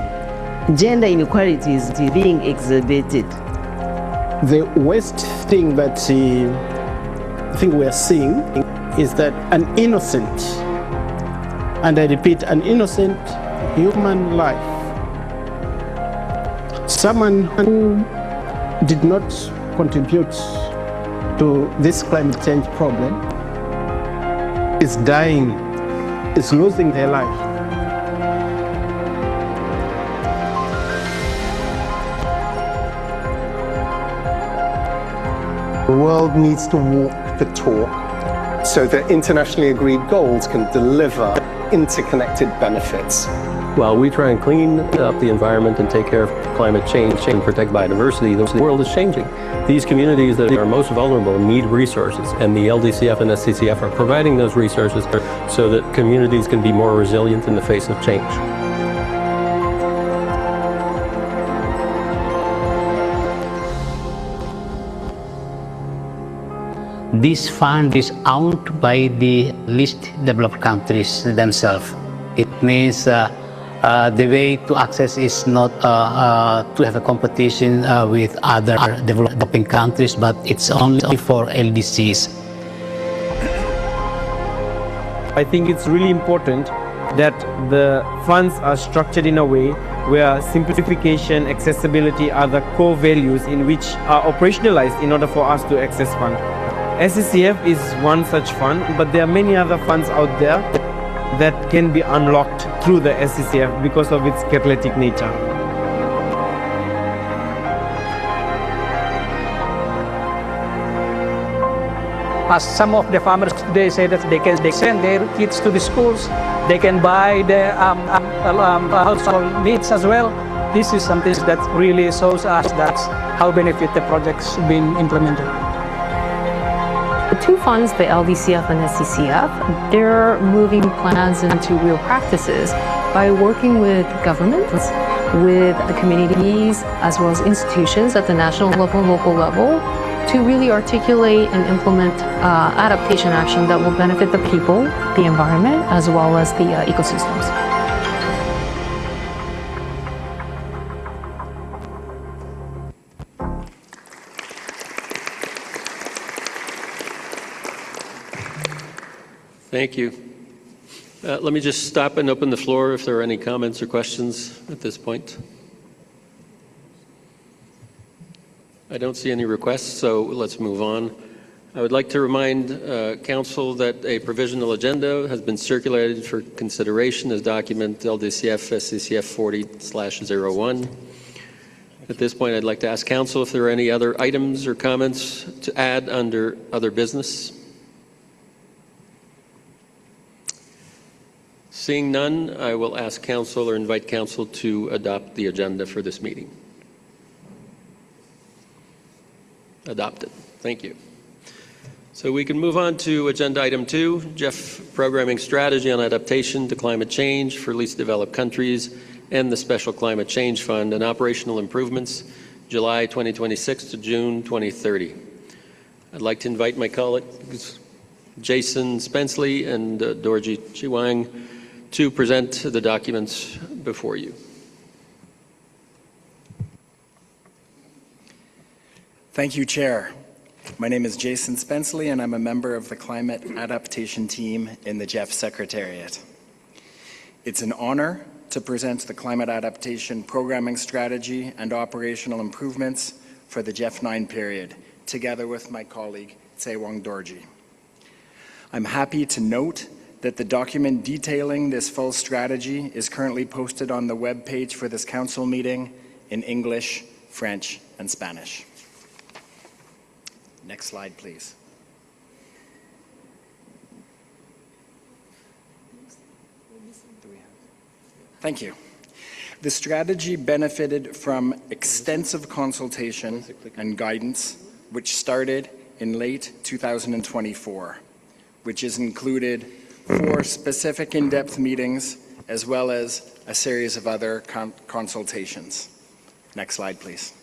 gender inequalities being exacerbated. The worst thing that I think we are seeing is that an innocent, and I repeat, an innocent human life, someone who did not contribute to this climate change problem, is dying, is losing their life. The world needs to walk the talk so that internationally agreed goals can deliver interconnected benefits. While we try and clean up the environment and take care of climate change and protect biodiversity, the world is changing. These communities that are most vulnerable need resources, and the LDCF and SCCF are providing those resources so that communities can be more resilient in the face of change. This fund is owned by the least developed countries themselves. It means the way to access is not to have a competition with other developing countries, but it's only for LDCs. I think it's really important that the funds are structured in a way where simplification, accessibility are the core values in which are operationalized in order for us to access funds. SCCF is one such fund, but there are many other funds out there that can be unlocked through the SCCF because of its catalytic nature. As some of the farmers today say that they can send their kids to the schools, they can buy the household needs as well. This is something that really shows us that's how benefit the projects being implemented. The two funds, the LDCF and SCCF, they're moving plans into real practices by working with governments, with the communities, as well as institutions at the national level and local level to really articulate and implement adaptation action that will benefit the people, the environment, as well as the ecosystems. Thank you. Let me just stop and open the floor if there are any comments or questions at this point. I don't see any requests, so let's move on. I would like to remind Council that a provisional agenda has been circulated for consideration as document LDCF SCCF 40/01. At this point, I'd like to ask Council if there are any other items or comments to add under other business. Seeing none, I will ask Council or invite Council to adopt the agenda for this meeting. Adopted. Thank you. So we can move on to agenda item 2, GEF Programming Strategy on Adaptation to Climate Change for Least Developed Countries and the Special Climate Change Fund and Operational Improvements, July 2026 to June 2030. I'd like to invite my colleagues Jason Spenceley and Dorji Chiwang to present the documents before you. Thank you, Chair. My name is Jason Spenceley, and I'm a member of the Climate Adaptation Team in the GEF Secretariat. It's an honor to present the Climate Adaptation Programming Strategy and Operational Improvements for the GEF 9 period, together with my colleague, Tsewang Dorji. I'm happy to note that the document detailing this full strategy is currently posted on the web page for this council meeting in English, French, and Spanish. Next slide, please. Thank you. The strategy benefited from extensive consultation and guidance, which started in late 2024, which has included 4 specific in-depth meetings, as well as a series of other consultations. Next slide, please.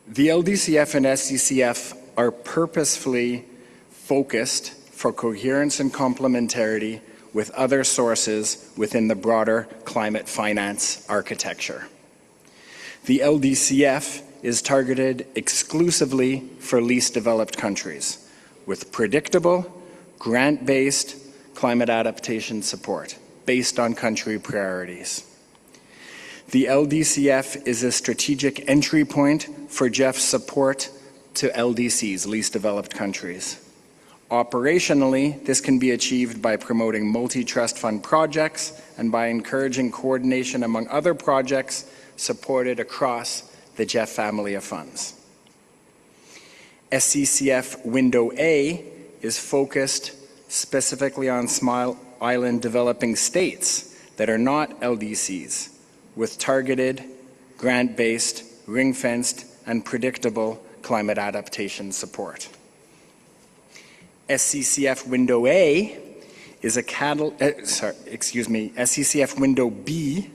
The LDCF and SCCF are purposefully focused for coherence and complementarity with other sources within the broader climate finance architecture. The LDCF is targeted exclusively for least developed countries, with predictable, grant-based climate adaptation support based on country priorities. The LDCF is a strategic entry point for GEF support to LDCs, least developed countries. Operationally, this can be achieved by promoting multi-trust fund projects and by encouraging coordination among other projects supported across the GEF family of funds. SCCF Window A is focused specifically on small island developing states that are not LDCs, with targeted, grant-based, ring-fenced, and predictable climate adaptation support. SCCF Window A is a SCCF Window B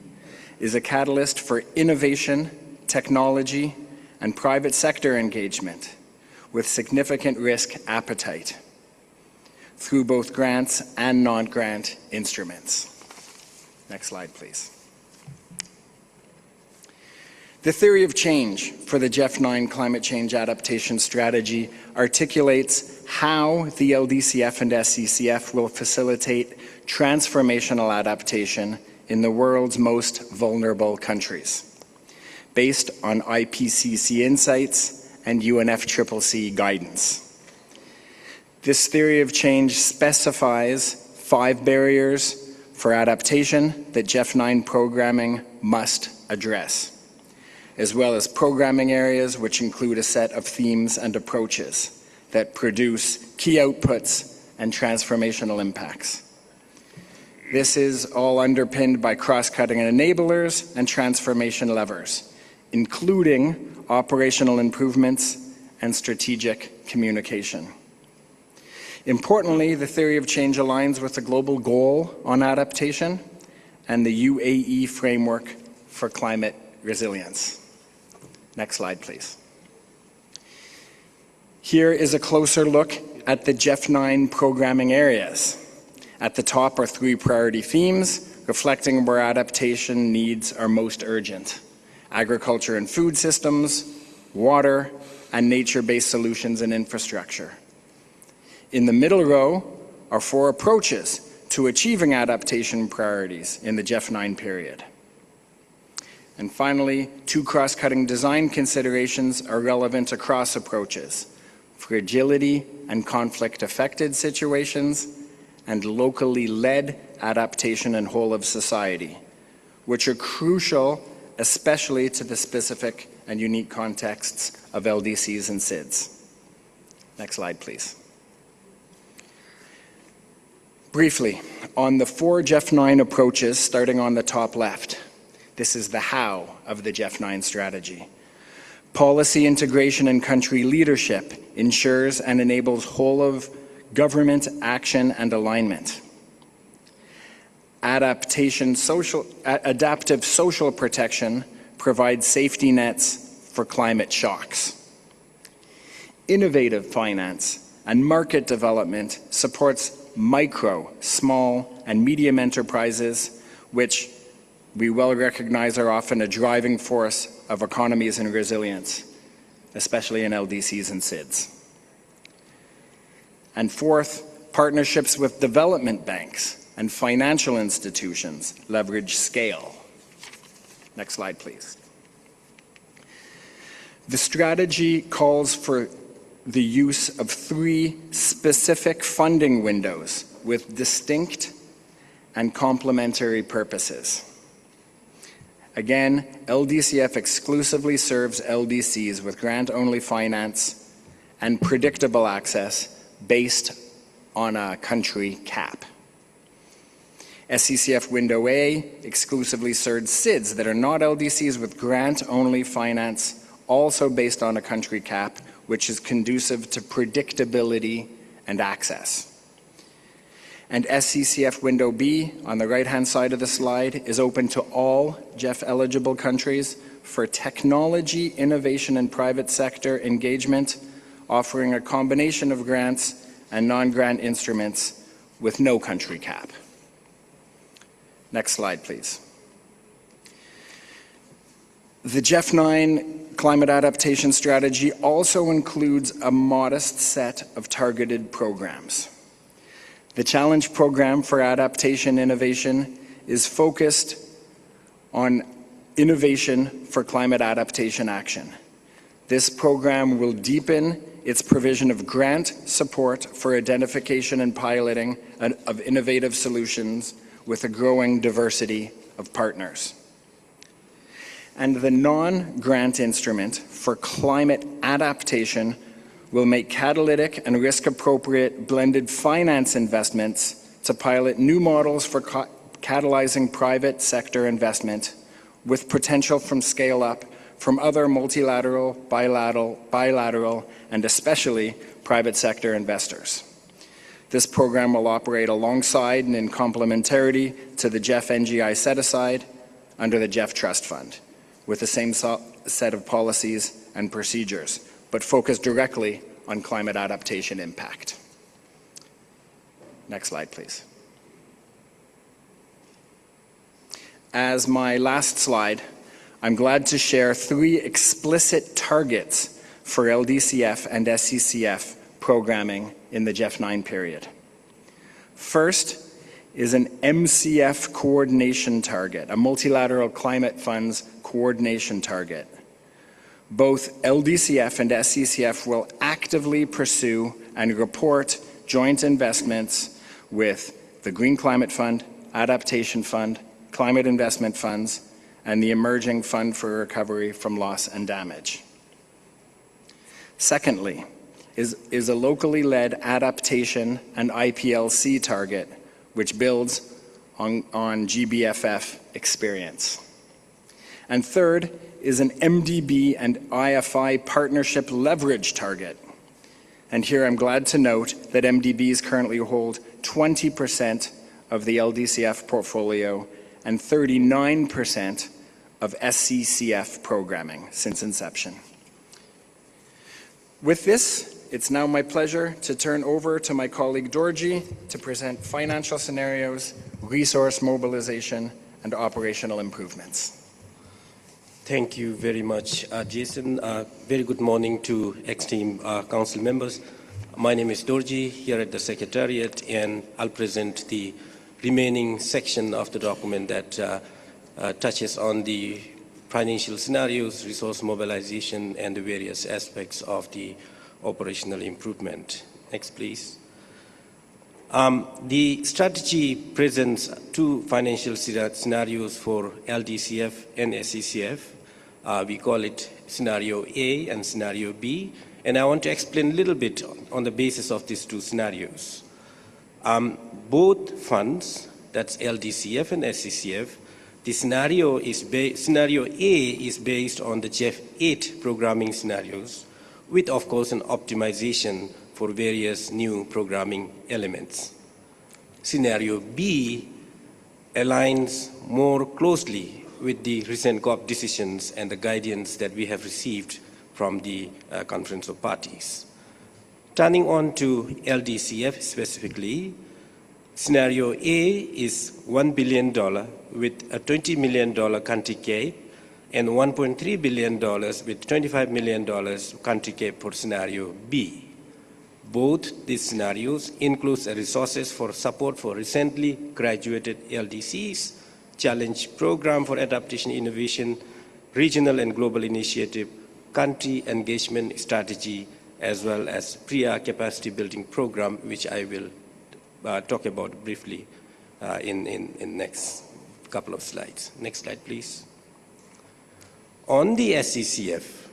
is a catalyst for innovation, technology, and private sector engagement with significant risk appetite through both grants and non-grant instruments. Next slide, please. The theory of change for the GEF9 climate change adaptation strategy articulates how the LDCF and SCCF will facilitate transformational adaptation in the world's most vulnerable countries, based on IPCC insights and UNFCCC guidance. This theory of change specifies 5 barriers for adaptation that GEF9 programming must address, as well as programming areas which include a set of themes and approaches that produce key outputs and transformational impacts. This is all underpinned by cross-cutting enablers and transformation levers, including operational improvements and strategic communication. Importantly, the theory of change aligns with the global goal on adaptation and the UAE framework for climate resilience. Next slide, please. Here is a closer look at the GEF9 programming areas. At the top are 3 priority themes, reflecting where adaptation needs are most urgent: agriculture and food systems, water, and nature-based solutions and infrastructure. In the middle row are 4 approaches to achieving adaptation priorities in the GEF9 period. And finally, 2 cross-cutting design considerations are relevant across approaches: fragility and conflict-affected situations, and locally led adaptation and whole of society, which are crucial especially to the specific and unique contexts of LDCs and SIDS. Next slide, please. Briefly, on the 4 GEF9 approaches, starting on the top left, this is the how of the GEF9 strategy. Policy integration and country leadership ensures and enables whole of government action and alignment. Adaptive social protection provides safety nets for climate shocks. Innovative finance and market development supports micro, small, and medium enterprises, which we well recognize are often a driving force of economies and resilience, especially in LDCs and SIDS. And 4th, partnerships with development banks and financial institutions leverage scale. Next slide, please. The strategy calls for the use of 3 specific funding windows with distinct and complementary purposes. Again, LDCF exclusively serves LDCs with grant-only finance and predictable access based on a country cap. SCCF Window A exclusively serves SIDS that are not LDCs with grant-only finance, also based on a country cap, which is conducive to predictability and access. And SCCF Window B, on the right-hand side of the slide, is open to all GEF-eligible countries for technology, innovation, and private sector engagement, offering a combination of grants and non-grant instruments with no country cap. Next slide, please. The GEF 9 climate adaptation strategy also includes a modest set of targeted programs. The Challenge Program for Adaptation Innovation is focused on innovation for climate adaptation action. This program will deepen its provision of grant support for identification and piloting of innovative solutions with a growing diversity of partners. And the non-grant instrument for climate adaptation will make catalytic and risk-appropriate blended finance investments to pilot new models for catalyzing private sector investment with potential from scale-up from other multilateral, bilateral, and especially private sector investors. This program will operate alongside and in complementarity to the GEF NGI set-aside under the GEF Trust Fund, with the same set of policies and procedures, but focused directly on climate adaptation impact. Next slide, please. As my last slide, I'm glad to share 3 explicit targets for LDCF and SCCF programming in the GEF 9 period. First is an MCF coordination target, a multilateral climate funds coordination target. Both LDCF and SCCF will actively pursue and report joint investments with the Green Climate Fund, Adaptation Fund, Climate Investment Funds, and the Emerging Fund for Recovery from Loss and Damage. Secondly, is a locally led adaptation and IPLC target, which builds on GBFF experience. And third is an MDB and IFI partnership leverage target. And here I'm glad to note that MDBs currently hold 20% of the LDCF portfolio and 39% of SCCF programming since inception. With this, it's now my pleasure to turn over to my colleague Dorji to present financial scenarios, resource mobilization, and operational improvements. Thank you very much, Jason. Very good morning to ex-team council members. My name is Dorji here at the Secretariat, and I'll present the remaining section of the document that touches on the financial scenarios, resource mobilization, and the various aspects of the operational improvement. Next, please. The strategy presents 2 financial scenarios for LDCF and SCCF. We call it Scenario A and Scenario B, and I want to explain a little bit on the basis of these 2 scenarios. Both funds, that's LDCF and SCCF, the scenario A is based on the GEF 8 programming scenarios, with, of course, an optimization for various new programming elements. Scenario B aligns more closely with the recent COP decisions and the guidance that we have received from the Conference of Parties. Turning on to LDCF specifically, Scenario A is $1 billion with a $20 million country cap and $1.3 billion with $25 million country cap for Scenario B. Both these scenarios include resources for support for recently graduated LDCs, Challenge Program for Adaptation Innovation, Regional and Global Initiative, Country Engagement Strategy, as well as PRIA Capacity Building Program, which I will talk about briefly in next couple of slides. Next slide, please. On the SCCF,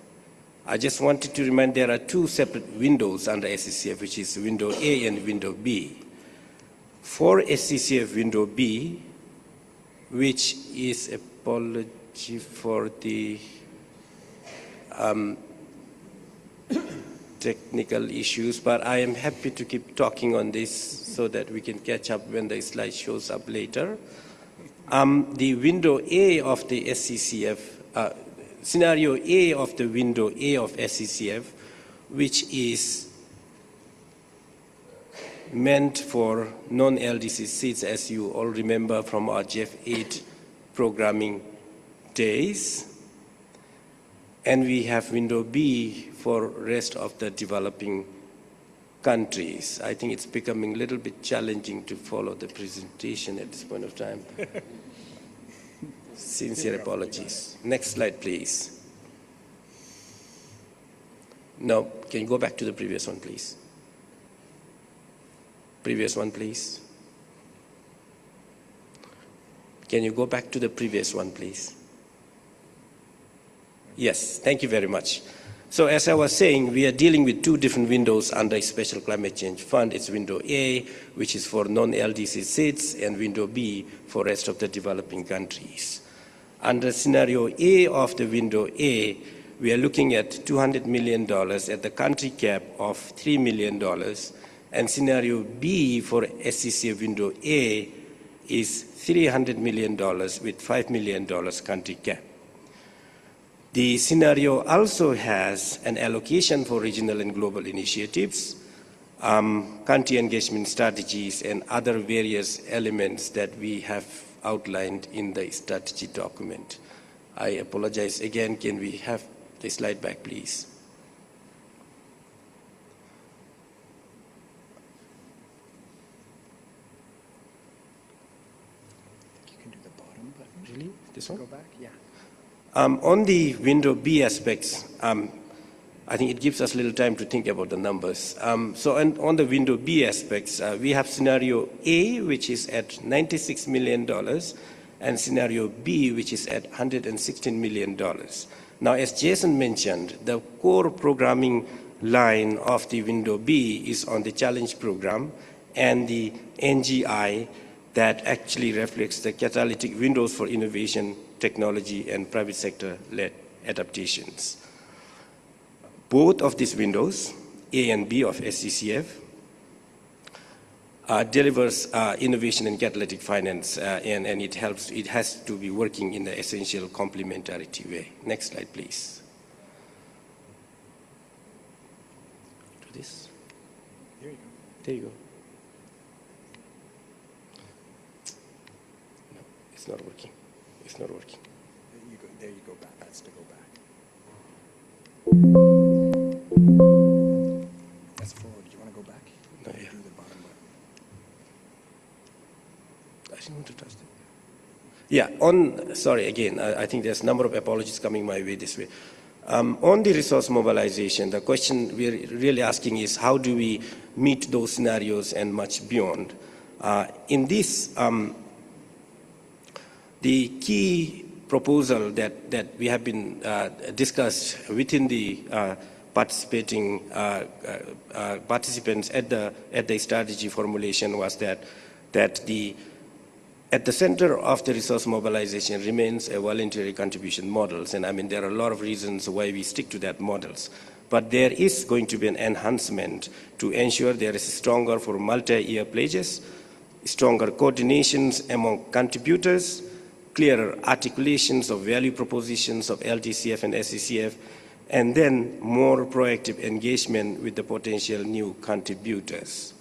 I just wanted to remind there are 2 separate windows under SCCF, which is Window A and Window B. For SCCF Window B, which is, apology for the, technical issues, but I am happy to keep talking on this so that we can catch up when the slide shows up later. The window A of the SCCF, scenario A of the window A of SCCF, which is meant for non-LDC seats, as you all remember from our GEF 8 programming days. And we have window B for rest of the developing countries. I think it's becoming a little bit challenging to follow the presentation at this point of time. Sincere apologies. Next slide, please. No, can you go back to the previous one, please? Previous one, please. Can you go back to the previous one, please? Yes, thank you very much. So as I was saying, we are dealing with two different windows under a Special Climate Change Fund. It's window A, which is for non-LDC seats, and window B for rest of the developing countries. Under scenario A of the window A, we are looking at $200 million at the country cap of $3 million, and scenario B for SCCF window A is $300 million with $5 million country cap. The scenario also has an allocation for regional and global initiatives, country engagement strategies, and other various elements that we have outlined in the strategy document. I apologize again. Can we have the slide back, please? You can do the bottom button. Really? This one? Go back? Yeah. On the window B aspects, I think it gives us a little time to think about the numbers. So on the window B aspects, we have scenario A, which is at $96 million, and scenario B, which is at $116 million. Now, as Jason mentioned, the core programming line of the window B is on the challenge program and the NGI that actually reflects the catalytic windows for innovation, technology, and private sector-led adaptations. Both of these windows, A and B of SCCF, delivers innovation and catalytic finance, and it has to be working in the essential complementarity way. Next slide, please. Do this. There you go. There you go. No, it's not working. It's not working. There you go back. That's to go back. That's forward. Do you want to go back? No, yeah. Do the bottom button. I didn't want to touch that. Yeah, sorry, again, I think there's a number of apologies coming my way this way. On the resource mobilization, the question we're really asking is how do we meet those scenarios and much beyond? In this, the key proposal that we have been discussed within the participants at the strategy formulation was that at the center of the resource mobilization remains a voluntary contribution models, and I mean there are a lot of reasons why we stick to that models. But there is going to be an enhancement to ensure there is stronger for multi-year pledges, stronger coordinations among contributors, clearer articulations of value propositions of LDCF and SCCF, and then more proactive engagement with the potential new contributors.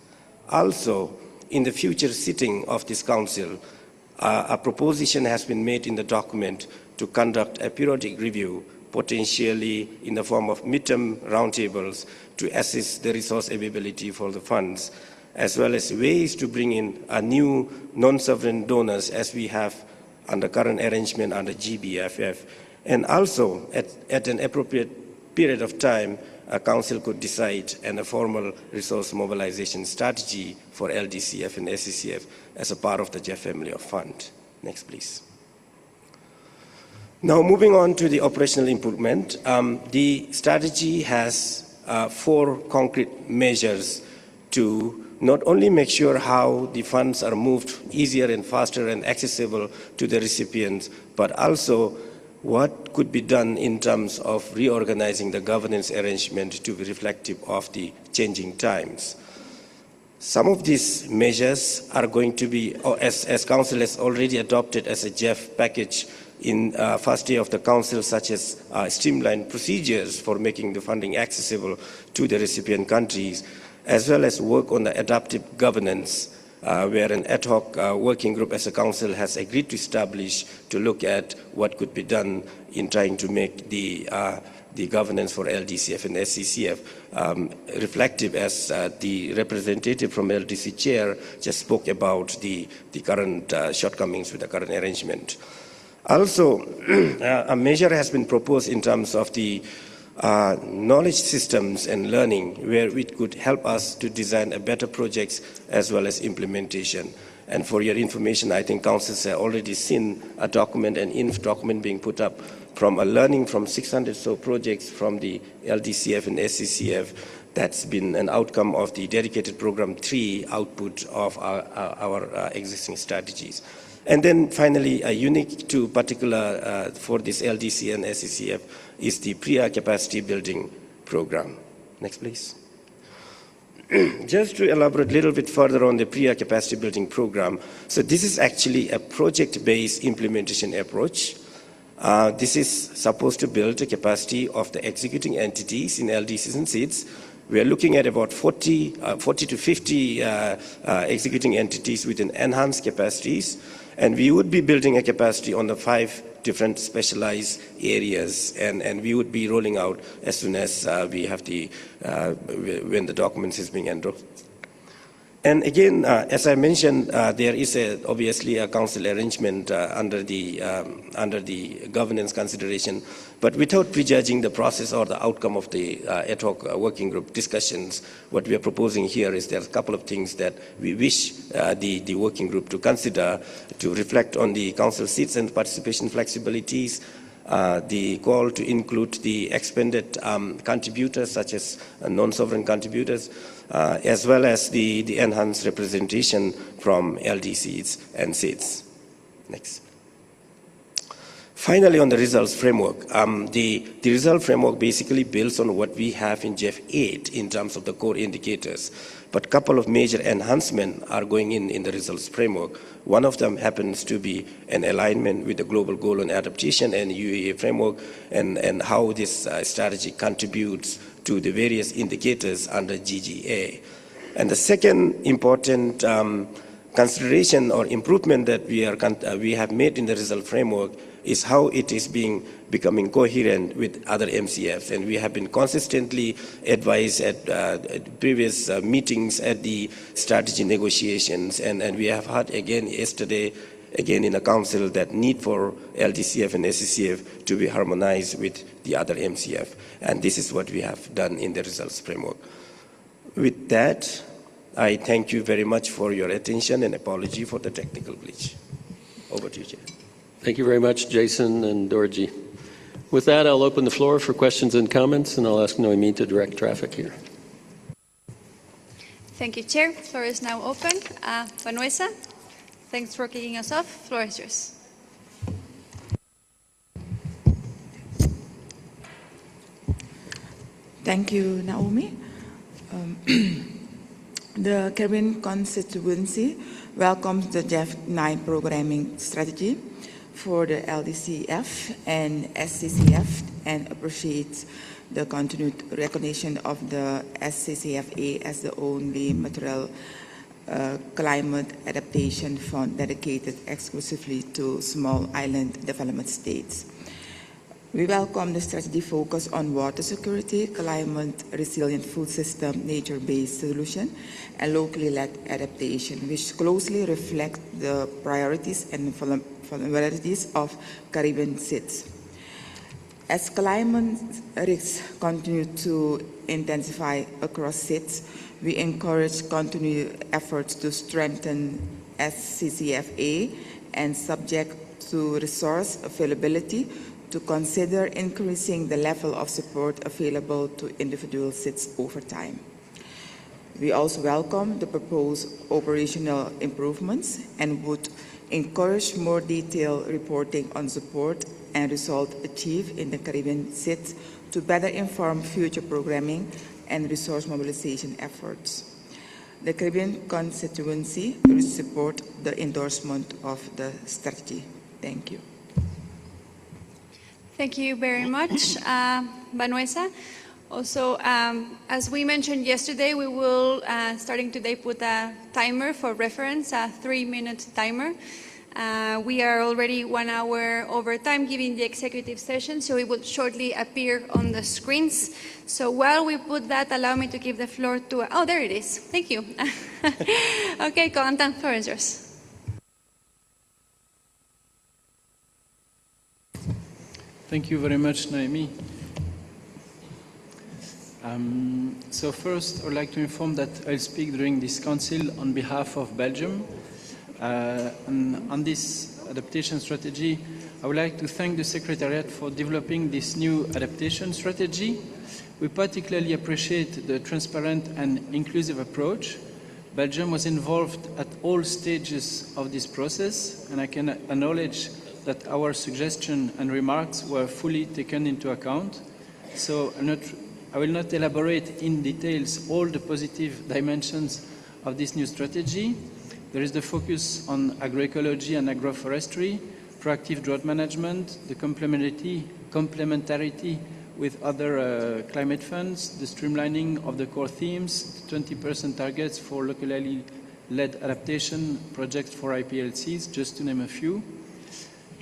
Also, in the future sitting of this council, a proposition has been made in the document to conduct a periodic review, potentially in the form of midterm roundtables, to assess the resource availability for the funds, as well as ways to bring in a new non-sovereign donors as we have under current arrangement under GBFF. And also, at an appropriate period of time, a council could decide on a formal resource mobilization strategy for LDCF and SCCF as a part of the GEF family of fund. Next, please. Now, moving on to the operational improvement, the strategy has 4 concrete measures to not only make sure how the funds are moved easier and faster and accessible to the recipients, but also what could be done in terms of reorganizing the governance arrangement to be reflective of the changing times. Some of these measures are going to be, as Council has already adopted as a GEF package in first day of the Council, such as streamlined procedures for making the funding accessible to the recipient countries, as well as work on the adaptive governance, where an ad hoc working group as a Council has agreed to establish to look at what could be done in trying to make the governance for LDCF and SCCF reflective, as the representative from LDC chair just spoke about the current shortcomings with the current arrangement. Also, a measure has been proposed in terms of the knowledge systems and learning, where it could help us to design a better projects as well as implementation. And for your information, I think councils have already seen a document, an INF document being put up from a learning from 600 so projects from the LDCF and SCCF. That's been an outcome of the dedicated program 3 output of our existing strategies. And then finally, unique to particular for this LDC and SCCF is the PRIA capacity building program. Next, please. Just to elaborate a little bit further on the PRIA capacity building program. So this is actually a project-based implementation approach. This is supposed to build the capacity of the executing entities in LDCs and SIDS. We are looking at about 40 to 50 executing entities with enhanced capacities. And we would be building a capacity on the 5 different specialized areas, and we would be rolling out as soon as we have when the documents is being endorsed. And again, as I mentioned, there is obviously a council arrangement under the governance consideration, but without prejudging the process or the outcome of the ad hoc working group discussions, what we are proposing here is there's a couple of things that we wish the working group to consider to reflect on the council seats and participation flexibilities, the call to include the expanded contributors such as non-sovereign contributors, as well as the enhanced representation from LDCs and SIDS. Next. Finally, on the results framework, the result framework basically builds on what we have in GEF 8 in terms of the core indicators, but a couple of major enhancements are going in the results framework. One of them happens to be an alignment with the global goal on adaptation and UEA framework, and how this strategy contributes to the various indicators under GGA. And the second important consideration or improvement that we have made in the result framework is how it is becoming coherent with other MCFs. And we have been consistently advised at previous meetings at the strategy negotiations, and we have heard again yesterday, again in the council, that need for LDCF and SCCF to be harmonized with the other MCF. And this is what we have done in the results framework. With that, I thank you very much for your attention and apology for the technical glitch. Over to you, Chair. Thank you very much, Jason and Dorji. With that, I'll open the floor for questions and comments, and I'll ask Noemi to direct traffic here. Thank you, Chair. The floor is now open. Vanuesa, thanks for kicking us off. The floor is yours. Thank you, Naomi. The Caribbean constituency welcomes the GEF 9 programming strategy for the LDCF and SCCF and appreciates the continued recognition of the SCCFA as the only material climate adaptation fund dedicated exclusively to small island development states. We welcome the strategy focus on water security, climate resilient food system, nature-based solution, and locally led adaptation, which closely reflect the priorities and vulnerabilities of Caribbean SIDS. As climate risks continue to intensify across SIDS, we encourage continued efforts to strengthen SCCFA and, subject to resource availability, to consider increasing the level of support available to individual SIDS over time. We also welcome the proposed operational improvements and would encourage more detailed reporting on support and results achieved in the Caribbean SIDS to better inform future programming and resource mobilization efforts. The Caribbean constituency will support the endorsement of the strategy. Thank you. Thank you very much, Vanessa. Also, as we mentioned yesterday, we will, starting today, put a timer for reference, a 3-minute timer. We are already 1 hour over time giving the executive session, so it will shortly appear on the screens. So while we put that, allow me to give the floor to, oh, there it is. Thank you. Okay, Coantan, floor is yours. Thank you very much, Noemi. So first, I would like to inform that I'll speak during this council on behalf of Belgium. And on this adaptation strategy, I would like to thank the Secretariat for developing this new adaptation strategy. We particularly appreciate the transparent and inclusive approach. Belgium was involved at all stages of this process, and I can acknowledge that our suggestions and remarks were fully taken into account. So I will not elaborate in details all the positive dimensions of this new strategy. There is the focus on agroecology and agroforestry, proactive drought management, the complementarity with other climate funds, the streamlining of the core themes, 20% targets for locally led adaptation projects for IPLCs, just to name a few.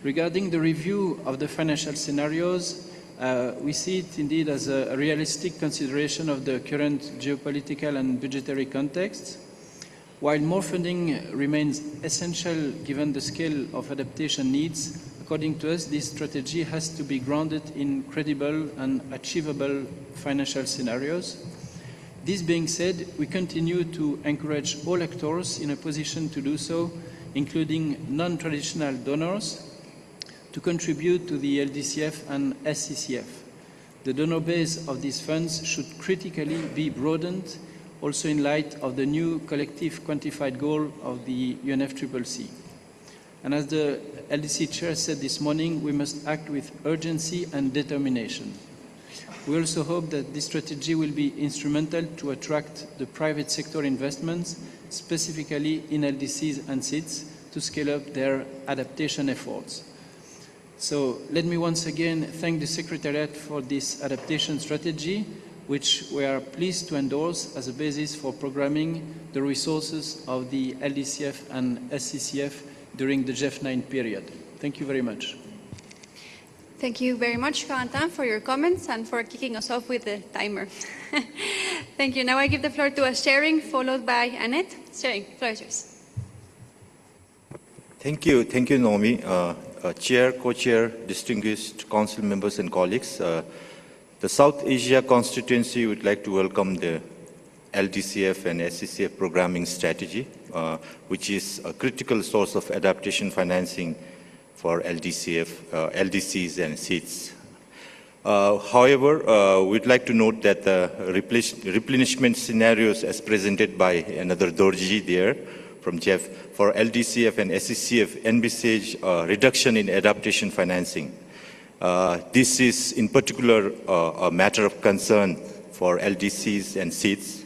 Regarding the review of the financial scenarios, we see it indeed as a realistic consideration of the current geopolitical and budgetary context. While more funding remains essential given the scale of adaptation needs, according to us, this strategy has to be grounded in credible and achievable financial scenarios. This being said, we continue to encourage all actors in a position to do so, including non-traditional donors, to contribute to the LDCF and SCCF. The donor base of these funds should critically be broadened, also in light of the new collective quantified goal of the UNFCCC. And as the LDC chair said this morning, we must act with urgency and determination. We also hope that this strategy will be instrumental to attract the private sector investments, specifically in LDCs and SIDS, to scale up their adaptation efforts. So let me once again thank the Secretariat for this adaptation strategy, which we are pleased to endorse as a basis for programming the resources of the LDCF and SCCF during the GEF 9 period. Thank you very much. Thank you very much, Coantan, for your comments and for kicking us off with the timer. Thank you. Now I give the floor to Sharing, followed by Annette. Sharing, floor is yours. Thank you, Naomi. Chair, Co-Chair, distinguished Council members and colleagues. The South Asia constituency would like to welcome the LDCF and SCCF programming strategy, which is a critical source of adaptation financing for LDCs and SIDS. However, we'd like to note that the replenishment scenarios as presented by another Dorji there from GEF for LDCF and SCCF envisage a reduction in adaptation financing. This is in particular a matter of concern for LDCs and SIDS,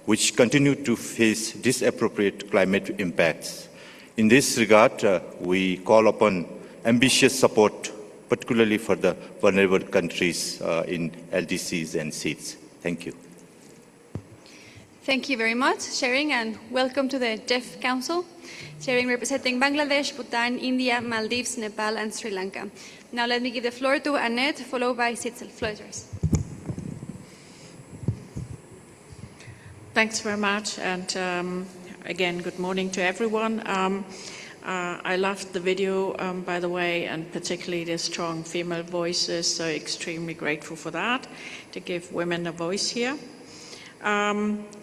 which continue to face disappropriate climate impacts. In this regard, we call upon ambitious support, particularly for the vulnerable countries in LDCs and SIDS. Thank you. Thank you very much, Sharing, and welcome to the GEF Council. Sharing representing Bangladesh, Bhutan, India, Maldives, Nepal, and Sri Lanka. Now let me give the floor to Annette, followed by Sitzel. Floor is yours. Thanks very much, and again, good morning to everyone. I loved the video, by the way, and particularly the strong female voices, so extremely grateful for that, to give women a voice here.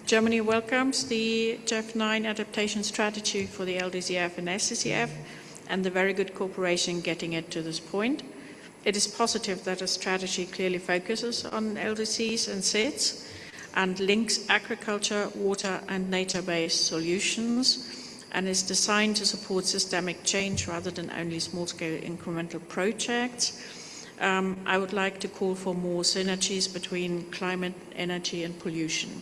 Germany welcomes the GEF 9 adaptation strategy for the LDCF and SCCF and the very good cooperation getting it to this point. It is positive that a strategy clearly focuses on LDCs and SIDS and links agriculture, water and nature-based solutions and is designed to support systemic change rather than only small-scale incremental projects. I would like to call for more synergies between climate, energy, and pollution.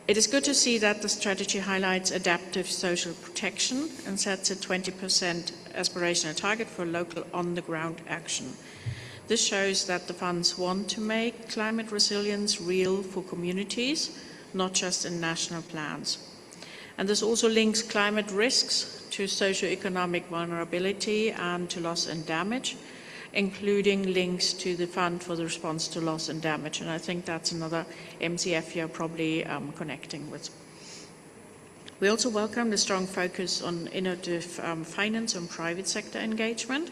It is good to see that the strategy highlights adaptive social protection and sets a 20% aspirational target for local on-the-ground action. This shows that the funds want to make climate resilience real for communities, not just in national plans. And this also links climate risks to socioeconomic vulnerability and to loss and damage, including links to the Fund for the Response to Loss and Damage. And I think that's another MCF you're probably connecting with. We also welcome the strong focus on innovative finance and private sector engagement,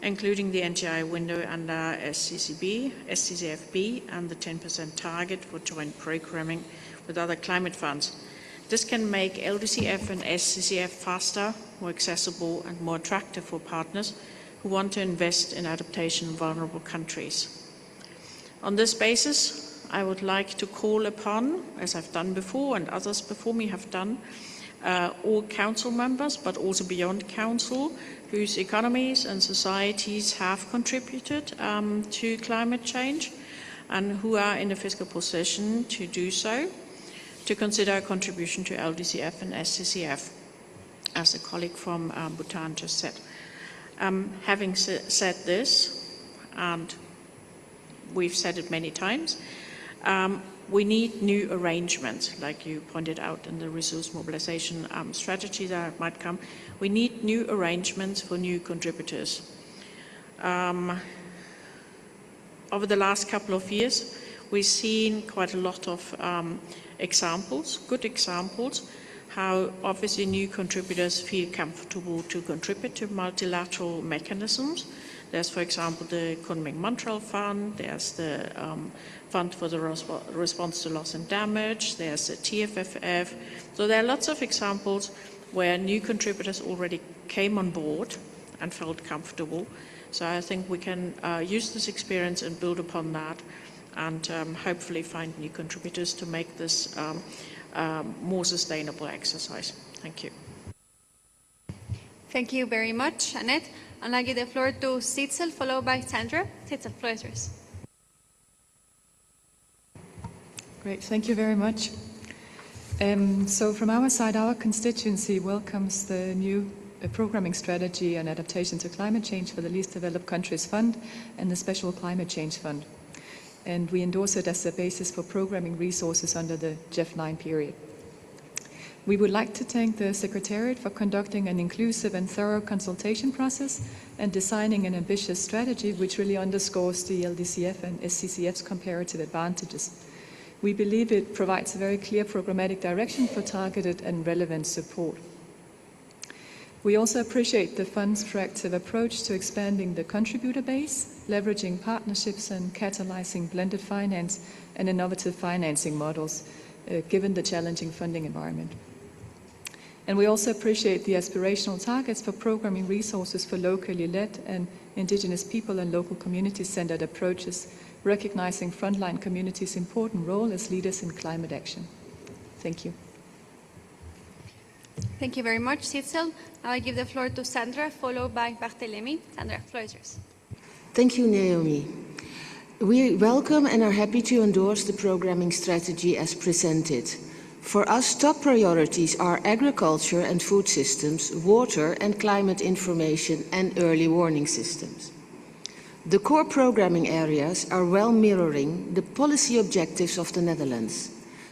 including the NGI window under SCCFB and the 10% target for joint programming with other climate funds. This can make LDCF and SCCF faster, more accessible and more attractive for partners who want to invest in adaptation in vulnerable countries. On this basis, I would like to call upon, as I've done before and others before me have done, all council members, but also beyond council, whose economies and societies have contributed to climate change and who are in a fiscal position to do so, to consider a contribution to LDCF and SCCF, as a colleague from Bhutan just said. Having said this, and we've said it many times, we need new arrangements, like you pointed out in the resource mobilization strategy that might come. We need new arrangements for new contributors. Over the last couple of years, we've seen quite a lot of examples, good examples, how obviously new contributors feel comfortable to contribute to multilateral mechanisms. There's, for example, the Kunming-Montreal Fund, there's the Fund for the Response to Loss and Damage, there's the TFFF. So there are lots of examples where new contributors already came on board and felt comfortable. So I think we can use this experience and build upon that and hopefully find new contributors to make this more sustainable exercise. Thank you. Thank you very much, Annette. And I give the floor to Sitzel, followed by Sandra. Sitzel, floor is yours. Great, thank you very much. So from our side, our constituency welcomes the new programming strategy on adaptation to climate change for the Least Developed Countries Fund and the Special Climate Change Fund. And we endorse it as the basis for programming resources under the GEF 9 period. We would like to thank the Secretariat for conducting an inclusive and thorough consultation process and designing an ambitious strategy which really underscores the LDCF and SCCF's comparative advantages. We believe it provides a very clear programmatic direction for targeted and relevant support. We also appreciate the fund's proactive approach to expanding the contributor base, leveraging partnerships and catalyzing blended finance and innovative financing models, given the challenging funding environment. And we also appreciate the aspirational targets for programming resources for locally led and indigenous people and local community-centered approaches, recognizing frontline communities' important role as leaders in climate action. Thank you. Thank you very much, Sitzel. Now I give the floor to Sandra, followed by Barthelemy. Sandra, floor is yours. Thank you, Naomi. We welcome and are happy to endorse the programming strategy as presented. For us, top priorities are agriculture and food systems, water and climate information, and early warning systems. The core programming areas are well mirroring the policy objectives of the Netherlands,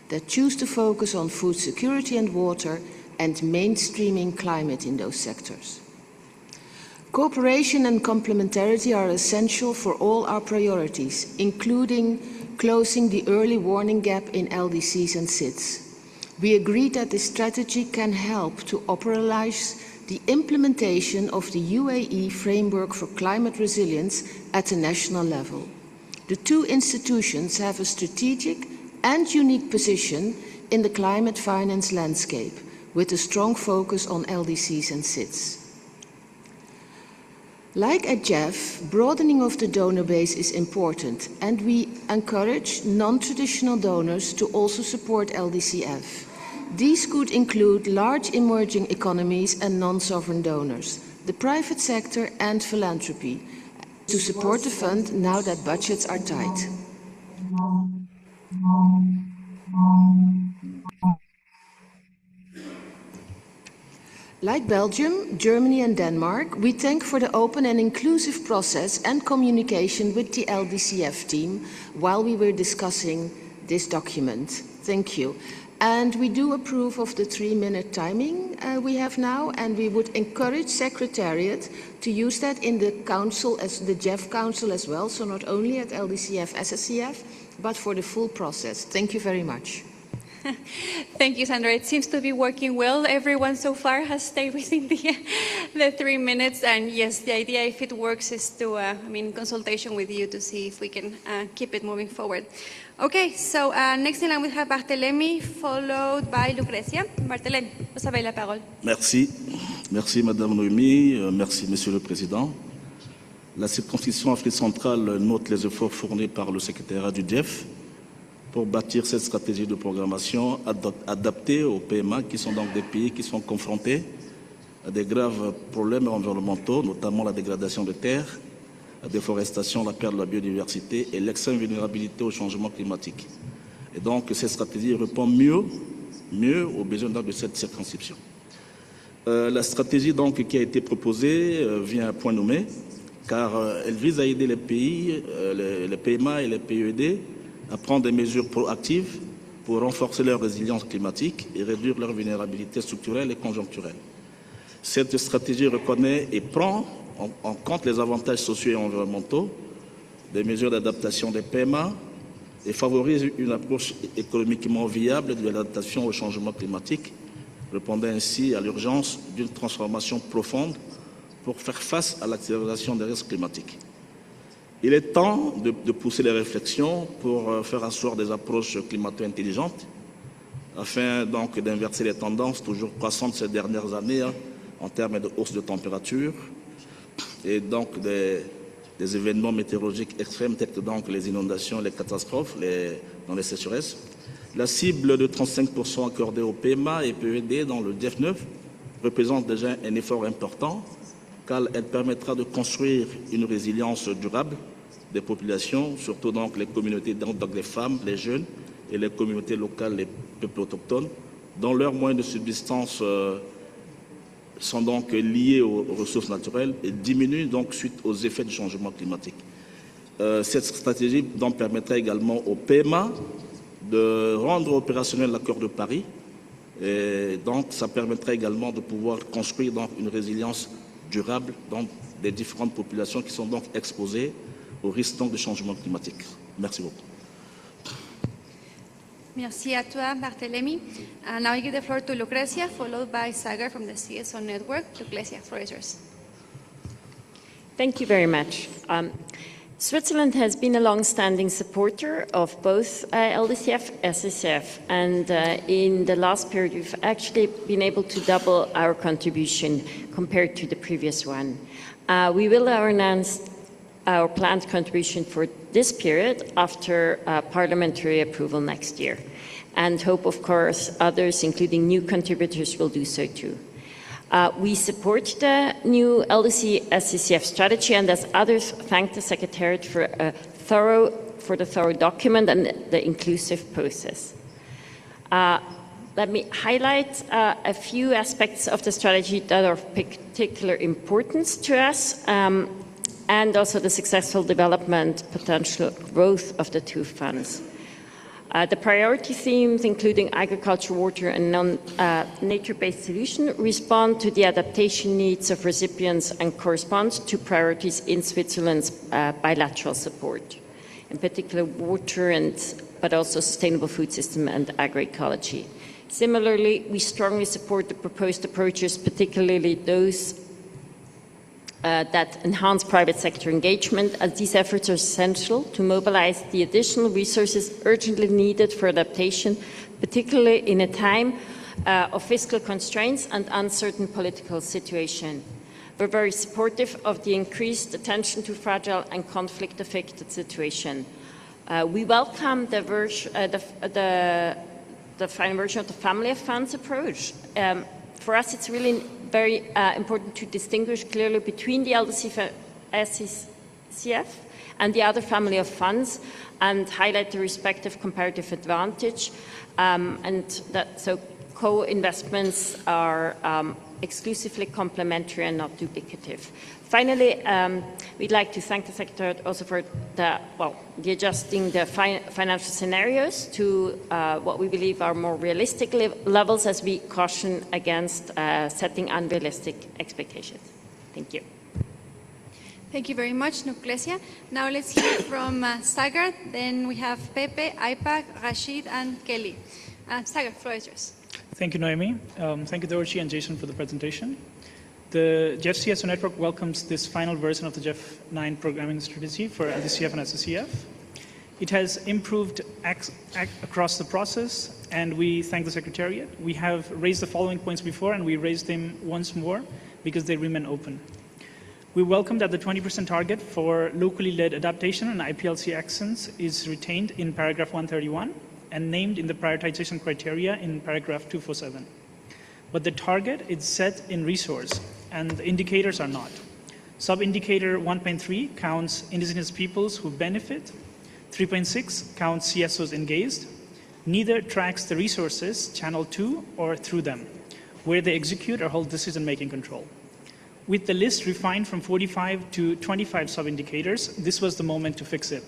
that choose to focus on food security and water and mainstreaming climate in those sectors. Cooperation and complementarity are essential for all our priorities, including closing the early warning gap in LDCs and SIDS. We agree that this strategy can help to operationalize the implementation of the UAE framework for climate resilience at a national level. The two institutions have a strategic and unique position in the climate finance landscape, with a strong focus on LDCs and SIDS. Like at GEF, broadening of the donor base is important, and we encourage non-traditional donors to also support LDCF. These could include large emerging economies and non-sovereign donors, the private sector and philanthropy, to support the fund now that budgets are tight. Like Belgium, Germany and Denmark, we thank for the open and inclusive process and communication with the LDCF team while we were discussing this document. Thank you. And we do approve of the 3-minute timing we have now, and we would encourage Secretariat to use that in the Council, as the GEF Council as well, so not only at LDCF, SCCF, but for the full process. Thank you very much. Thank you, Sandra. It seems to be working well. Everyone so far has stayed within the 3 minutes. And yes, the idea, if it works, is to, consultation with you to see if we can keep it moving forward. Okay, so next in line we have Barthélemy, followed by Lucrecia. Barthélemy, vous avez la parole. Merci. Merci, Madame Noémie. Merci, Monsieur le Président. La circonscription Afrique centrale note les efforts fournis par le secrétariat du GEF pour bâtir cette stratégie de programmation adaptée aux PMA, qui sont donc des pays qui sont confrontés à des graves problèmes environnementaux, notamment la dégradation de terres, la déforestation, la perte de la biodiversité et l'extrême vulnérabilité au changement climatique. Et donc, cette stratégie répond mieux aux besoins de cette circonscription. La stratégie donc, qui a été proposée vient à point nommé, car elle vise à aider les pays, les PMA et les PED, à prendre des mesures proactives pour renforcer leur résilience climatique et réduire leur vulnérabilité structurelle et conjoncturelle. Cette stratégie reconnaît et prend en compte les avantages sociaux et environnementaux des mesures d'adaptation des PMA et favorise une approche économiquement viable de l'adaptation au changement climatique, répondant ainsi à l'urgence d'une transformation profonde pour faire face à l'accélération des risques climatiques. Il est temps de pousser les réflexions pour faire asseoir des approches climato-intelligentes afin donc d'inverser les tendances toujours croissantes ces dernières années en termes de hausse de température et donc des événements météorologiques extrêmes tels que donc les inondations, les catastrophes dans les sécheresses. La cible de 35% accordée au PMA et PED dans le GEF 9 représente déjà un effort important, car elle permettra de construire une résilience durable des populations, surtout donc les communautés, donc les femmes, les jeunes et les communautés locales, les peuples autochtones, dont leurs moyens de subsistance sont donc liés aux ressources naturelles et diminuent donc suite aux effets du changement climatique. Cette stratégie donc permettra également au PMA de rendre opérationnel l'accord de Paris, et donc ça permettra également de pouvoir construire donc une résilience durable dans des différentes populations qui sont donc exposées au risque donc de changement climatique. Merci beaucoup. Merci à toi, Barthélemy. Now I give the floor to Lucrecia, followed by Sagar from the CSO network. Lucrecia, floor is yours. Thank you very much. Switzerland has been a long-standing supporter of both LDCF, SCCF, and in the last period we've actually been able to double our contribution compared to the previous one. We will announce our planned contribution for this period after parliamentary approval next year, and hope, of course, others, including new contributors, will do so too. We support the new LDC SCCF strategy, and as others, thank the Secretariat for the thorough document and the inclusive process. Let me highlight a few aspects of the strategy that are of particular importance to us, and also the successful development potential growth of the two funds. The priority themes, including agriculture, water, and nature-based solutions, respond to the adaptation needs of recipients and correspond to priorities in Switzerland's bilateral support, in particular water, but also sustainable food system and agroecology. Similarly, we strongly support the proposed approaches, particularly those that enhance private sector engagement, as these efforts are essential to mobilize the additional resources urgently needed for adaptation, particularly in a time of fiscal constraints and uncertain political situation. We're very supportive of the increased attention to fragile and conflict-affected situations. We welcome the the final version of the family of funds approach. For us, it's really very important to distinguish clearly between the LDCF, SCCF, and the other family of funds, and highlight the respective comparative advantage, and that so co-investments are exclusively complementary and not duplicative. Finally, we'd like to thank the Secretariat also for the adjusting the financial scenarios to what we believe are more realistic levels, as we caution against setting unrealistic expectations. Thank you. Thank you very much, Nuclesia. Now let's hear from Sagar. Then we have Pepe, Aipak, Rashid, and Kelly. Sagar, floor is yours. Thank you, Noemi. Thank you, Dorothy and Jason, for the presentation. The GEF CSO network welcomes this final version of the GEF 9 programming strategy for LDCF and SCCF. It has improved across the process, and we thank the Secretariat. We have raised the following points before, and we raised them once more because they remain open. We welcome that the 20% target for locally led adaptation and IPLC actions is retained in paragraph 131 and named in the prioritization criteria in paragraph 247. But the target is set in resource, and the indicators are not. Sub-indicator 1.3 counts indigenous peoples who benefit. 3.6 counts CSOs engaged. Neither tracks the resources channeled to or through them, where they execute or hold decision-making control. With the list refined from 45 to 25 sub-indicators, this was the moment to fix it.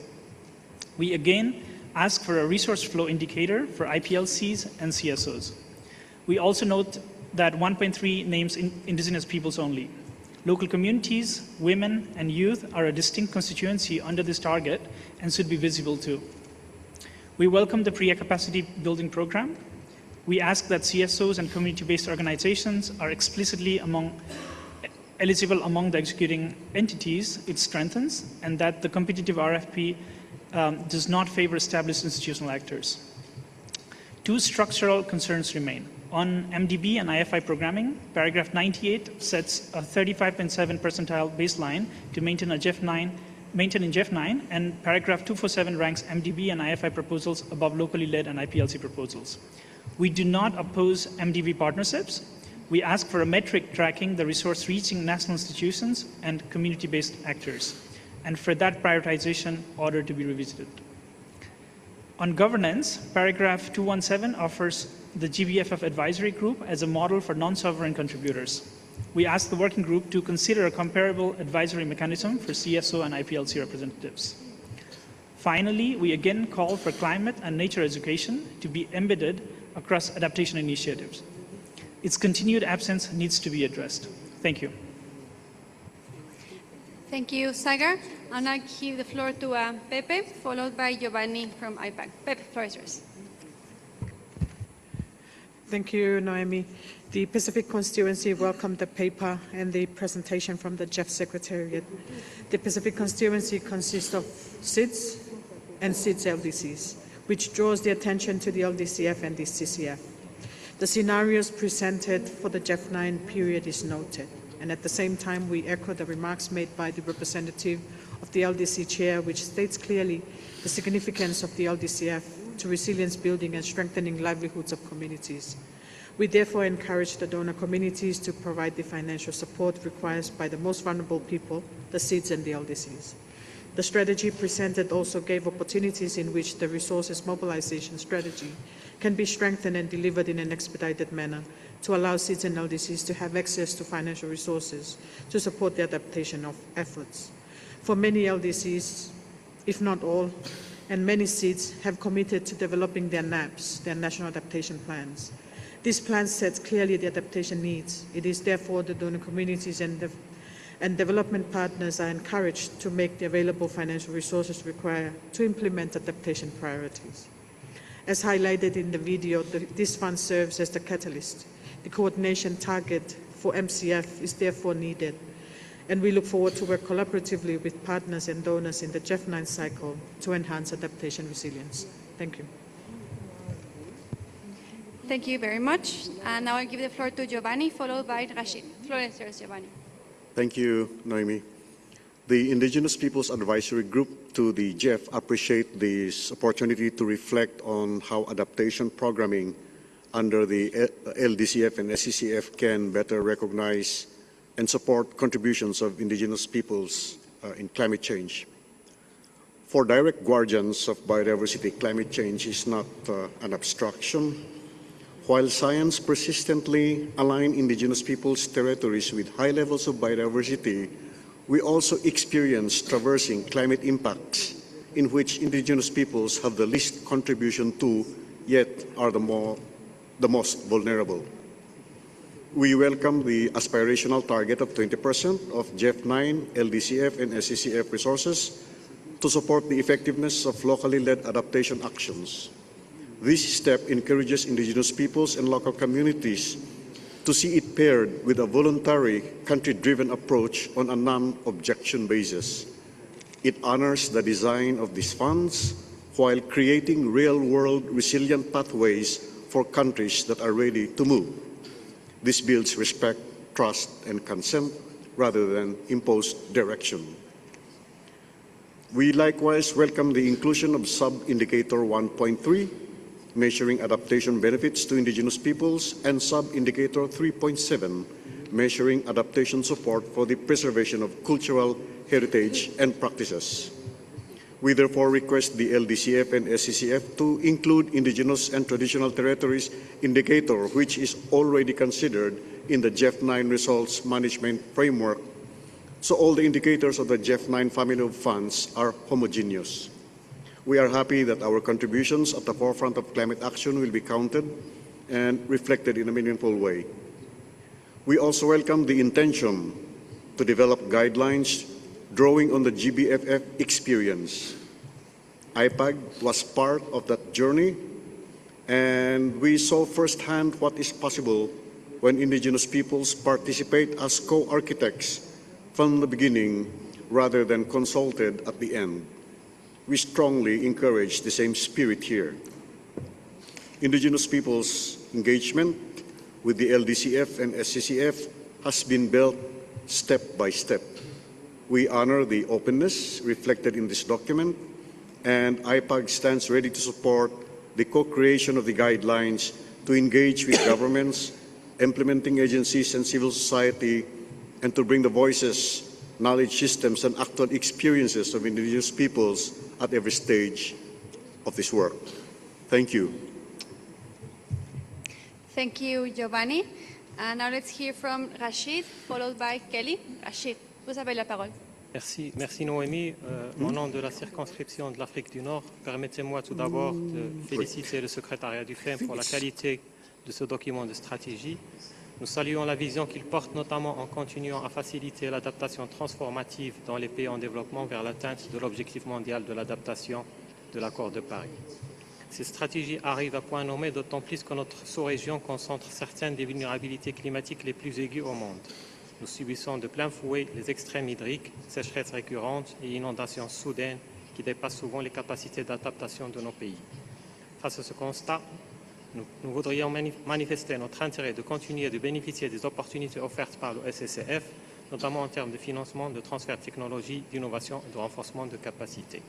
We again ask for a resource flow indicator for IPLCs and CSOs. We also note that 1.3 names indigenous peoples only. Local communities, women, and youth are a distinct constituency under this target and should be visible too. We welcome the PRIA capacity building program. We ask that CSOs and community-based organizations are explicitly eligible among the executing entities it strengthens, and that the competitive RFP does not favor established institutional actors. Two structural concerns remain. On MDB and IFI programming, paragraph 98 sets a 35.7 percentile baseline to maintain in GEF 9, and paragraph 247 ranks MDB and IFI proposals above locally led and IPLC proposals. We do not oppose MDB partnerships. We ask for a metric tracking the resource reaching national institutions and community-based actors, and for that prioritization order to be revisited. On governance, paragraph 217 offers the GBFF advisory group as a model for non-sovereign contributors. We ask the working group to consider a comparable advisory mechanism for CSO and IPLC representatives. Finally, we again call for climate and nature education to be embedded across adaptation initiatives. Its continued absence needs to be addressed. Thank you. Thank you, Sagar. I'll now give the floor to Pepe, followed by Giovanni from IPAC. Pepe, floor is yours. Thank you, Noemi. The Pacific constituency welcomed the paper and the presentation from the GEF Secretariat. The Pacific constituency consists of SIDS and SIDS LDCs, which draws the attention to the LDCF and the SCCF. The scenarios presented for the GEF 9 period is noted, and at the same time we echo the remarks made by the representative of the LDC chair, which states clearly the significance of the LDCF to resilience building and strengthening livelihoods of communities. We therefore encourage the donor communities to provide the financial support required by the most vulnerable people, the SIDS and the LDCs. The strategy presented also gave opportunities in which the resources mobilization strategy can be strengthened and delivered in an expedited manner to allow SIDS and LDCs to have access to financial resources to support the adaptation of efforts. For many LDCs, if not all, and many SIDS have committed to developing their NAPs, their National Adaptation Plans. This plan sets clearly the adaptation needs. It is therefore the donor communities and development partners are encouraged to make the available financial resources required to implement adaptation priorities. As highlighted in the video, this fund serves as the catalyst. The coordination target for MCF is therefore needed, and we look forward to work collaboratively with partners and donors in the GEF 9 cycle to enhance adaptation resilience. Thank you. Thank you very much. And now I'll give the floor to Giovanni, followed by Rashid. Floor is yours, Giovanni. Thank you, Noemi. The Indigenous Peoples Advisory Group to the GEF appreciate this opportunity to reflect on how adaptation programming under the LDCF and SCCF can better recognize and support contributions of Indigenous peoples in climate change. For direct guardians of biodiversity, climate change is not an abstraction. While science persistently aligns Indigenous peoples' territories with high levels of biodiversity, we also experience traversing climate impacts in which Indigenous peoples have the least contribution to, yet are the most vulnerable. We welcome the aspirational target of 20% of GEF 9, LDCF, and SCCF resources to support the effectiveness of locally led adaptation actions. This step encourages Indigenous peoples and local communities to see it paired with a voluntary, country-driven approach on a non-objection basis. It honors the design of these funds while creating real-world resilient pathways for countries that are ready to move. This builds respect, trust, and consent rather than imposed direction. We likewise welcome the inclusion of sub-indicator 1.3, measuring adaptation benefits to Indigenous peoples, and sub-indicator 3.7, measuring adaptation support for the preservation of cultural heritage and practices. We therefore request the LDCF and SCCF to include Indigenous and Traditional Territories indicator, which is already considered in the GEF 9 Results Management Framework, so all the indicators of the GEF 9 family of funds are homogeneous. We are happy that our contributions at the forefront of climate action will be counted and reflected in a meaningful way. We also welcome the intention to develop guidelines drawing on the GBFF experience. IPAG was part of that journey, and we saw firsthand what is possible when Indigenous peoples participate as co-architects from the beginning rather than consulted at the end. We strongly encourage the same spirit here. Indigenous peoples' engagement with the LDCF and SCCF has been built step by step. We honor the openness reflected in this document, and IPAG stands ready to support the co-creation of the guidelines to engage with governments, implementing agencies, and civil society, and to bring the voices, knowledge systems, and actual experiences of Indigenous peoples at every stage of this work. Thank you. Thank you, Giovanni. And now let's hear from Rachid, followed by Kelly. Rachid, vous avez la parole. Merci, merci Noémie. Au nom de la circonscription de l'Afrique du Nord, permettez-moi tout d'abord de féliciter le secrétariat du FEM pour la qualité de ce document de stratégie. Nous saluons la vision qu'il porte, notamment en continuant à faciliter l'adaptation transformative dans les pays en développement vers l'atteinte de l'objectif mondial de l'adaptation de l'accord de Paris. Ces stratégies arrivent à point nommé, d'autant plus que notre sous-région concentre certaines des vulnérabilités climatiques les plus aiguës au monde. Nous subissons de plein fouet les extrêmes hydriques, sécheresses récurrentes et inondations soudaines qui dépassent souvent les capacités d'adaptation de nos pays. Face à ce constat, nous voudrions manifester notre intérêt de continuer de bénéficier des opportunités offertes par le SCCF, notamment en termes de financement, de transfert de technologie, d'innovation et de renforcement de capacités.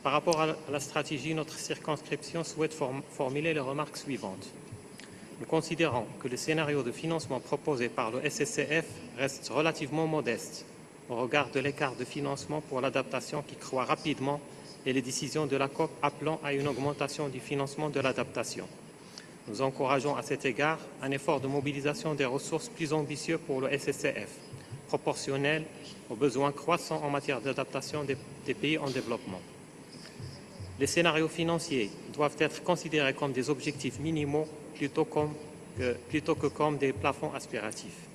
Par rapport à la stratégie, notre circonscription souhaite formuler les remarques suivantes. Nous considérons que le scénario de financement proposé par le SCCF reste relativement modeste au regard de l'écart de financement pour l'adaptation qui croît rapidement et les décisions de la COP appelant à une augmentation du financement de l'adaptation. Nous encourageons à cet égard un effort de mobilisation des ressources plus ambitieux pour le SCCF, proportionnel aux besoins croissants en matière d'adaptation des pays en développement. Les scénarios financiers doivent être considérés comme des objectifs minimaux plutôt que comme des plafonds aspiratifs.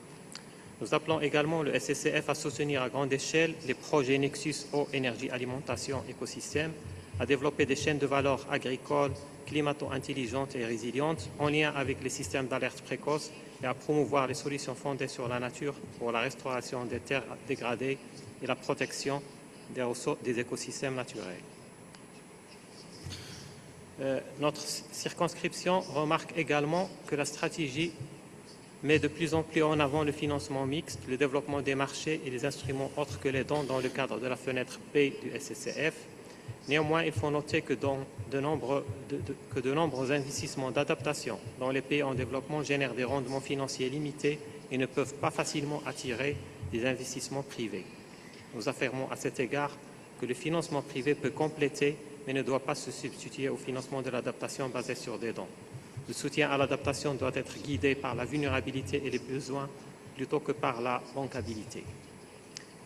Nous appelons également le SCCF à soutenir à grande échelle les projets Nexus eau, énergie, alimentation, écosystème, à développer des chaînes de valeur agricoles, climato-intelligentes et résilientes en lien avec les systèmes d'alerte précoce et à promouvoir les solutions fondées sur la nature pour la restauration des terres dégradées et la protection des écosystèmes naturels. Notre circonscription remarque également que la stratégie met de plus en plus en avant le financement mixte, le développement des marchés et les instruments autres que les dons dans le cadre de la fenêtre P du SCCF. Néanmoins, il faut noter que de nombreux investissements d'adaptation dans les pays en développement génèrent des rendements financiers limités et ne peuvent pas facilement attirer des investissements privés. Nous affirmons à cet égard que le financement privé peut compléter, mais ne doit pas se substituer au financement de l'adaptation basé sur des dons. Le soutien à l'adaptation doit être guidé par la vulnérabilité et les besoins plutôt que par la bancabilité.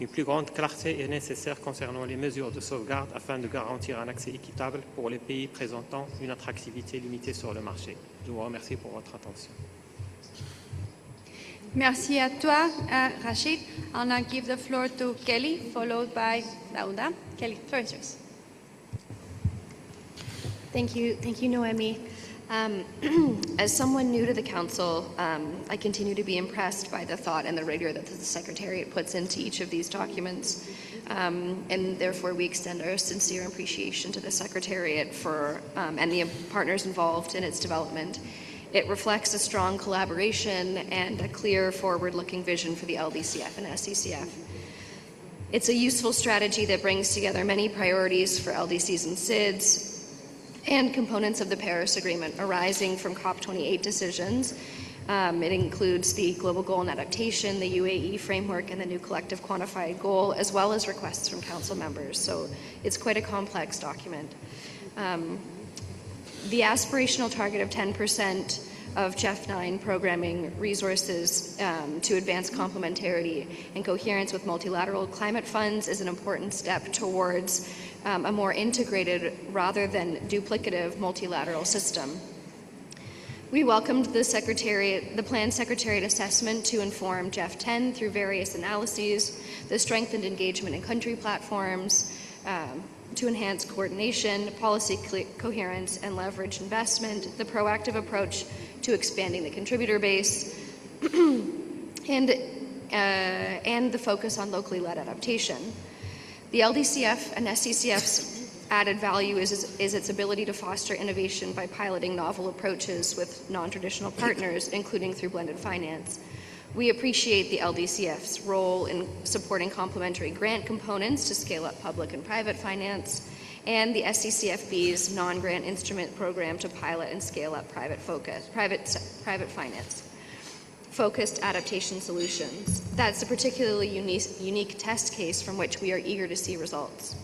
Une plus grande clarté est nécessaire concernant les mesures de sauvegarde afin de garantir un accès équitable pour les pays présentant une attractivité limitée sur le marché. Je vous remercie pour votre attention. Merci à toi, Rachid. I'll now give the floor to Kelly, followed by Lauda. Kelly, the floor is yours. Thank you, Noemi. As someone new to the Council, I continue to be impressed by the thought and the rigor that the Secretariat puts into each of these documents, and therefore we extend our sincere appreciation to the Secretariat and the partners involved in its development. It reflects a strong collaboration and a clear forward-looking vision for the LDCF and SCCF. It's a useful strategy that brings together many priorities for LDCs and SIDS, and components of the Paris Agreement arising from COP28 decisions. It includes the Global Goal and Adaptation, the UAE framework, and the new collective quantified goal, as well as requests from Council members. So it's quite a complex document. The aspirational target of 10% of GEF 9 programming resources to advance complementarity and coherence with multilateral climate funds is an important step towards a more integrated rather than duplicative multilateral system. We welcomed the planned Secretariat assessment to inform GEF 10 through various analyses, the strengthened engagement in country platforms, to enhance coordination, policy coherence, and leverage investment, the proactive approach to expanding the contributor base, and the focus on locally led adaptation. The LDCF and SCCF's added value is its ability to foster innovation by piloting novel approaches with non-traditional partners, including through blended finance. We appreciate the LDCF's role in supporting complementary grant components to scale up public and private finance, and the SCCFB's non-grant instrument program to pilot and scale up private finance focused adaptation solutions. That's a particularly unique test case from which we are eager to see results.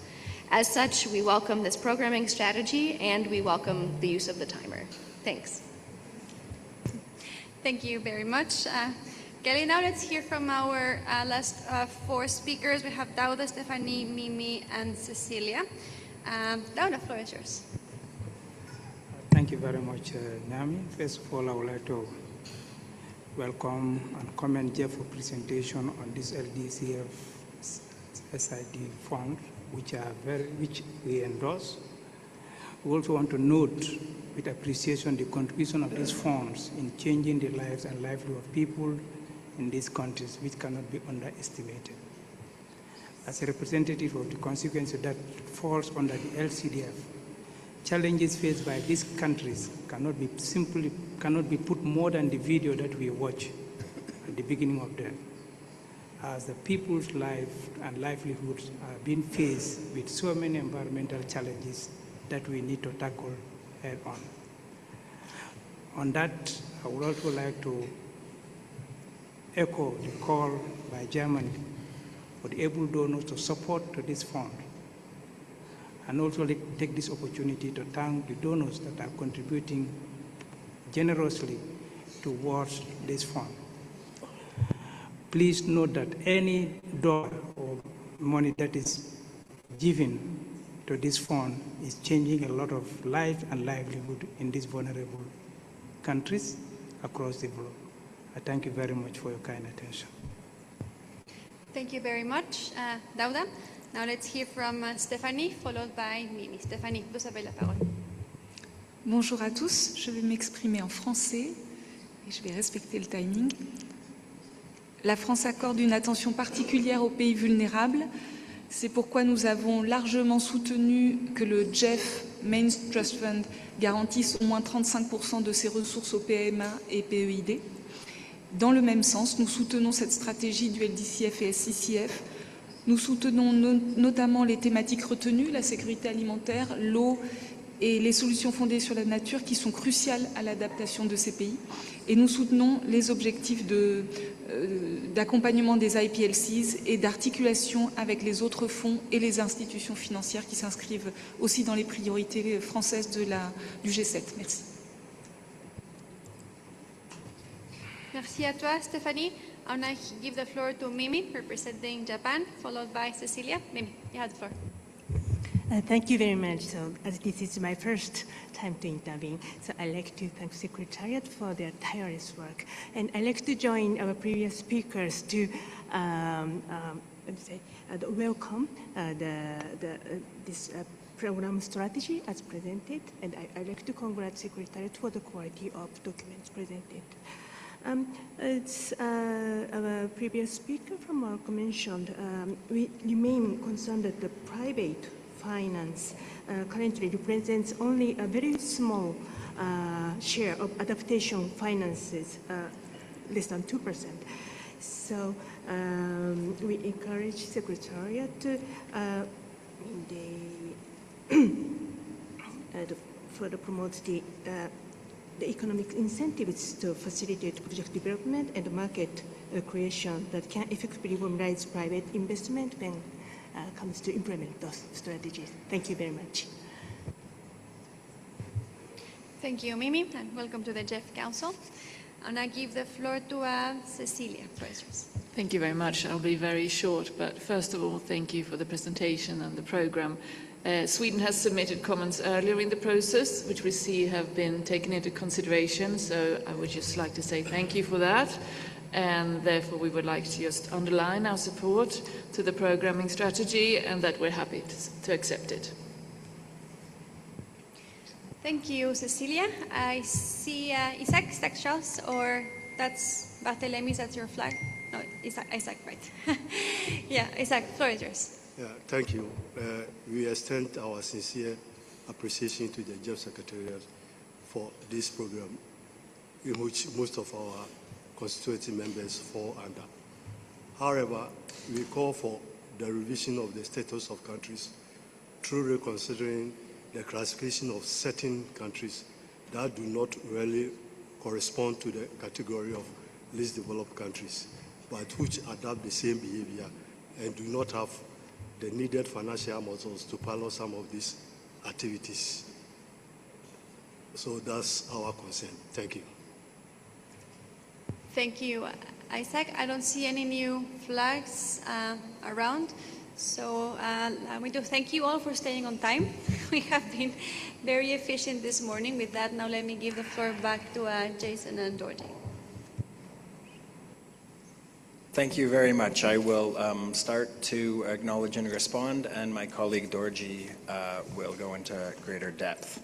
As such, we welcome this programming strategy and we welcome the use of the timer. Thanks. Thank you very much. Kelly, now let's hear from our last four speakers. We have Dauda, Stephanie, Mimi, and Cecilia. Dauda, the floor is yours. Thank you very much, Naomi. First of all, I would like to welcome and commend Jeff for presentation on this LDCF SID fund, which we endorse. We also want to note with appreciation the contribution of these funds in changing the lives and livelihood of people in these countries, which cannot be underestimated. As a representative of the constituency that falls under the LCDF, challenges faced by these countries cannot be put more than the video that we watch at the beginning of them, as the people's life and livelihoods are being faced with so many environmental challenges that we need to tackle head on. On that, I would also like to echo the call by Germany for the able donors to support to this fund, and also take this opportunity to thank the donors that are contributing generously towards this fund. Please note that any dollar or money that is given to this fund is changing a lot of life and livelihood in these vulnerable countries across the globe. I thank you very much for your kind attention. Thank you very much, Dauda. Now let's hear from Stéphanie, followed by Mimi. Stéphanie, vous avez la parole. Bonjour à tous, je vais m'exprimer en français et je vais respecter le timing. La France accorde une attention particulière aux pays vulnérables. C'est pourquoi nous avons largement soutenu que le GEF Main Trust Fund garantisse au moins 35% de ses ressources au PMA et PEID. Dans le même sens, nous soutenons cette stratégie du LDCF et SCCF. Nous soutenons notamment les thématiques retenues, la sécurité alimentaire, l'eau et les solutions fondées sur la nature qui sont cruciales à l'adaptation de ces pays. Et nous soutenons les objectifs d'accompagnement des IPLCs et d'articulation avec les autres fonds et les institutions financières qui s'inscrivent aussi dans les priorités françaises du G7. Merci. Merci à toi, Stéphanie. I'll now give the floor to Mimi, representing Japan, followed by Cecilia. Mimi, you have the floor. Thank you very much. So, as this is my first time to intervene, so I'd like to thank Secretariat for their tireless work. And I'd like to join our previous speakers to welcome this program strategy as presented. And I'd like to congratulate Secretariat for the quality of documents presented. As our previous speaker from our mentioned, we remain concerned that the private finance currently represents only a very small share of adaptation finances, less than 2%. So we encourage Secretariat to further promote the economic incentives to facilitate project development and market creation that can effectively mobilize private investment when comes to implement those strategies. Thank you very much. Thank you, Mimi, and welcome to the GEF Council. And I give the floor to Cecilia. Thank you very much. I'll be very short, but first of all, thank you for the presentation and the program. Sweden has submitted comments earlier in the process, which we see have been taken into consideration, so I would just like to say thank you for that. And therefore we would like to just underline our support to the programming strategy and that we're happy to accept it. Thank you, Cecilia. I see Isaac Stakshaus, or that's Barthelemy, that's your flag? No, Isaac, right. Yeah, Isaac, floor is yours. Yeah, thank you. We extend our sincere appreciation to the GEF Secretariat for this program, in which most of our constituency members fall under. However, we call for the revision of the status of countries through reconsidering the classification of certain countries that do not really correspond to the category of least developed countries, but which adopt the same behavior and do not have the needed financial muscles to pilot some of these activities. So that's our concern. Thank you. Thank you, Isaac. I don't see any new flags around. So we do thank you all for staying on time. We have been very efficient this morning. With that, now let me give the floor back to Jason and Georgie. Thank you very much. I will start to acknowledge and respond, and my colleague Dorji will go into greater depth.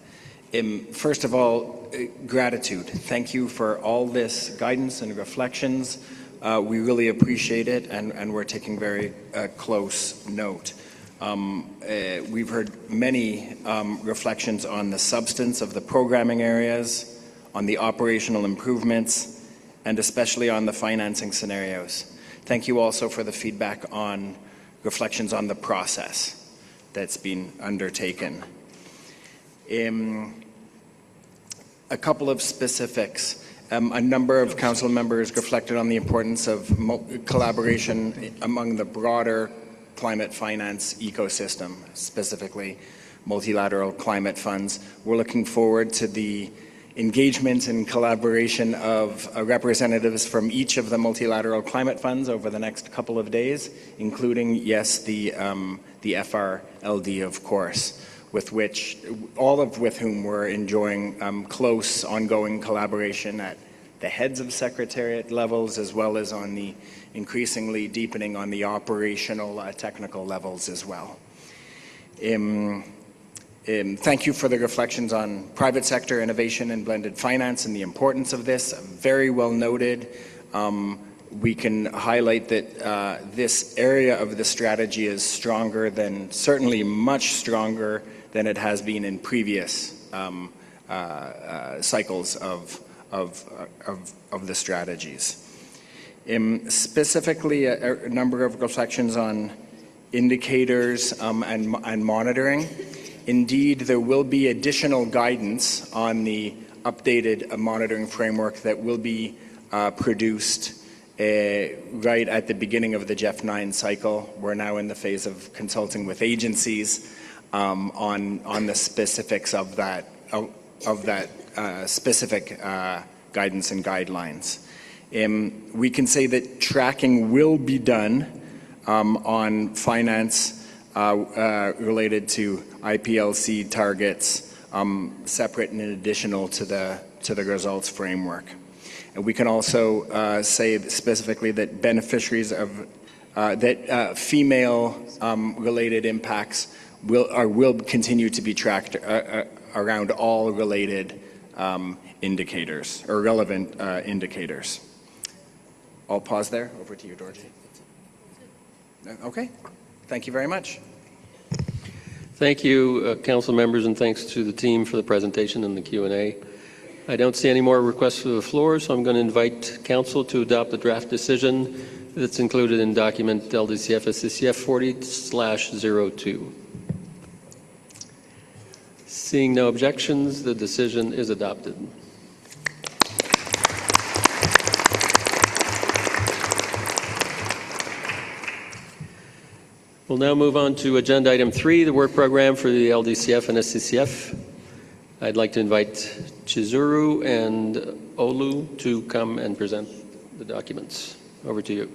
First of all, gratitude. Thank you for all this guidance and reflections. We really appreciate it, and we're taking very close note. We've heard many reflections on the substance of the programming areas, on the operational improvements, and especially on the financing scenarios. Thank you also for the feedback on reflections on the process that's been undertaken. A couple of specifics. A number of council members reflected on the importance of collaboration among the broader climate finance ecosystem, specifically multilateral climate funds. We're looking forward to the engagement and collaboration of representatives from each of the multilateral climate funds over the next couple of days, including, yes, the FRLD, of course, with which, all of whom we're enjoying close ongoing collaboration at the heads of secretariat levels, as well as on the increasingly deepening on the operational technical levels as well. Thank you for the reflections on private sector innovation and blended finance and the importance of this. Very well noted. We can highlight that this area of the strategy is stronger than, certainly much stronger than it has been in previous cycles of the strategies. Specifically, a number of reflections on indicators and monitoring. Indeed, there will be additional guidance on the updated monitoring framework that will be produced right at the beginning of the GEF 9 cycle. We're now in the phase of consulting with agencies on the specifics of that specific guidance and guidelines. We can say that tracking will be done on finance related to IPLC targets, separate and additional to the results framework. And we can also say specifically that beneficiaries of female related impacts will continue to be tracked around all related indicators or relevant indicators. I'll pause there. Over to you, Dorji. Okay. Thank you very much. Thank you, council members, and thanks to the team for the presentation and the Q&A. I don't see any more requests for the floor, so I'm going to invite council to adopt the draft decision that's included in document LDCF SCCF 40/02. Seeing no objections, the decision is adopted. We'll now move on to agenda item 3, the work program for the LDCF and SCCF. I'd like to invite Chizuru and Olu to come and present the documents. Over to you.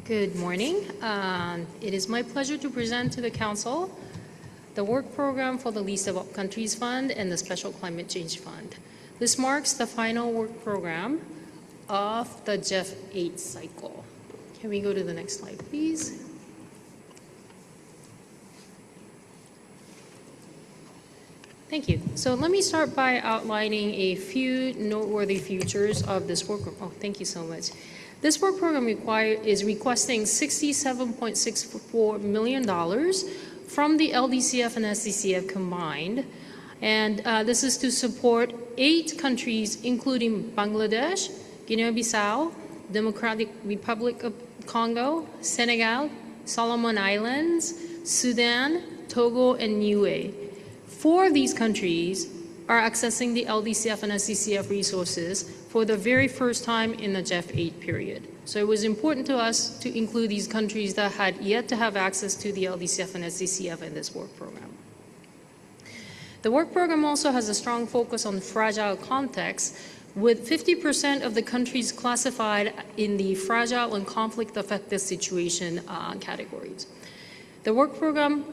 Good morning. It is my pleasure to present to the Council the work program for the Least Developed Countries Fund and the Special Climate Change Fund. This marks the final work program of the GEF 8 cycle. Can we go to the next slide, please? Thank you. So let me start by outlining a few noteworthy features of this work. Oh, thank you so much. This work program is requesting $67.64 million from the LDCF and SCCF combined. And this is to support 8 countries, including Bangladesh, Guinea-Bissau, Democratic Republic of Congo, Senegal, Solomon Islands, Sudan, Togo, and Niue. 4 of these countries are accessing the LDCF and SCCF resources for the very first time in the GEF 8 period. So it was important to us to include these countries that had yet to have access to the LDCF and SCCF in this work program. The work program also has a strong focus on fragile contexts, with 50% of the countries classified in the fragile and conflict-affected situation categories. The work program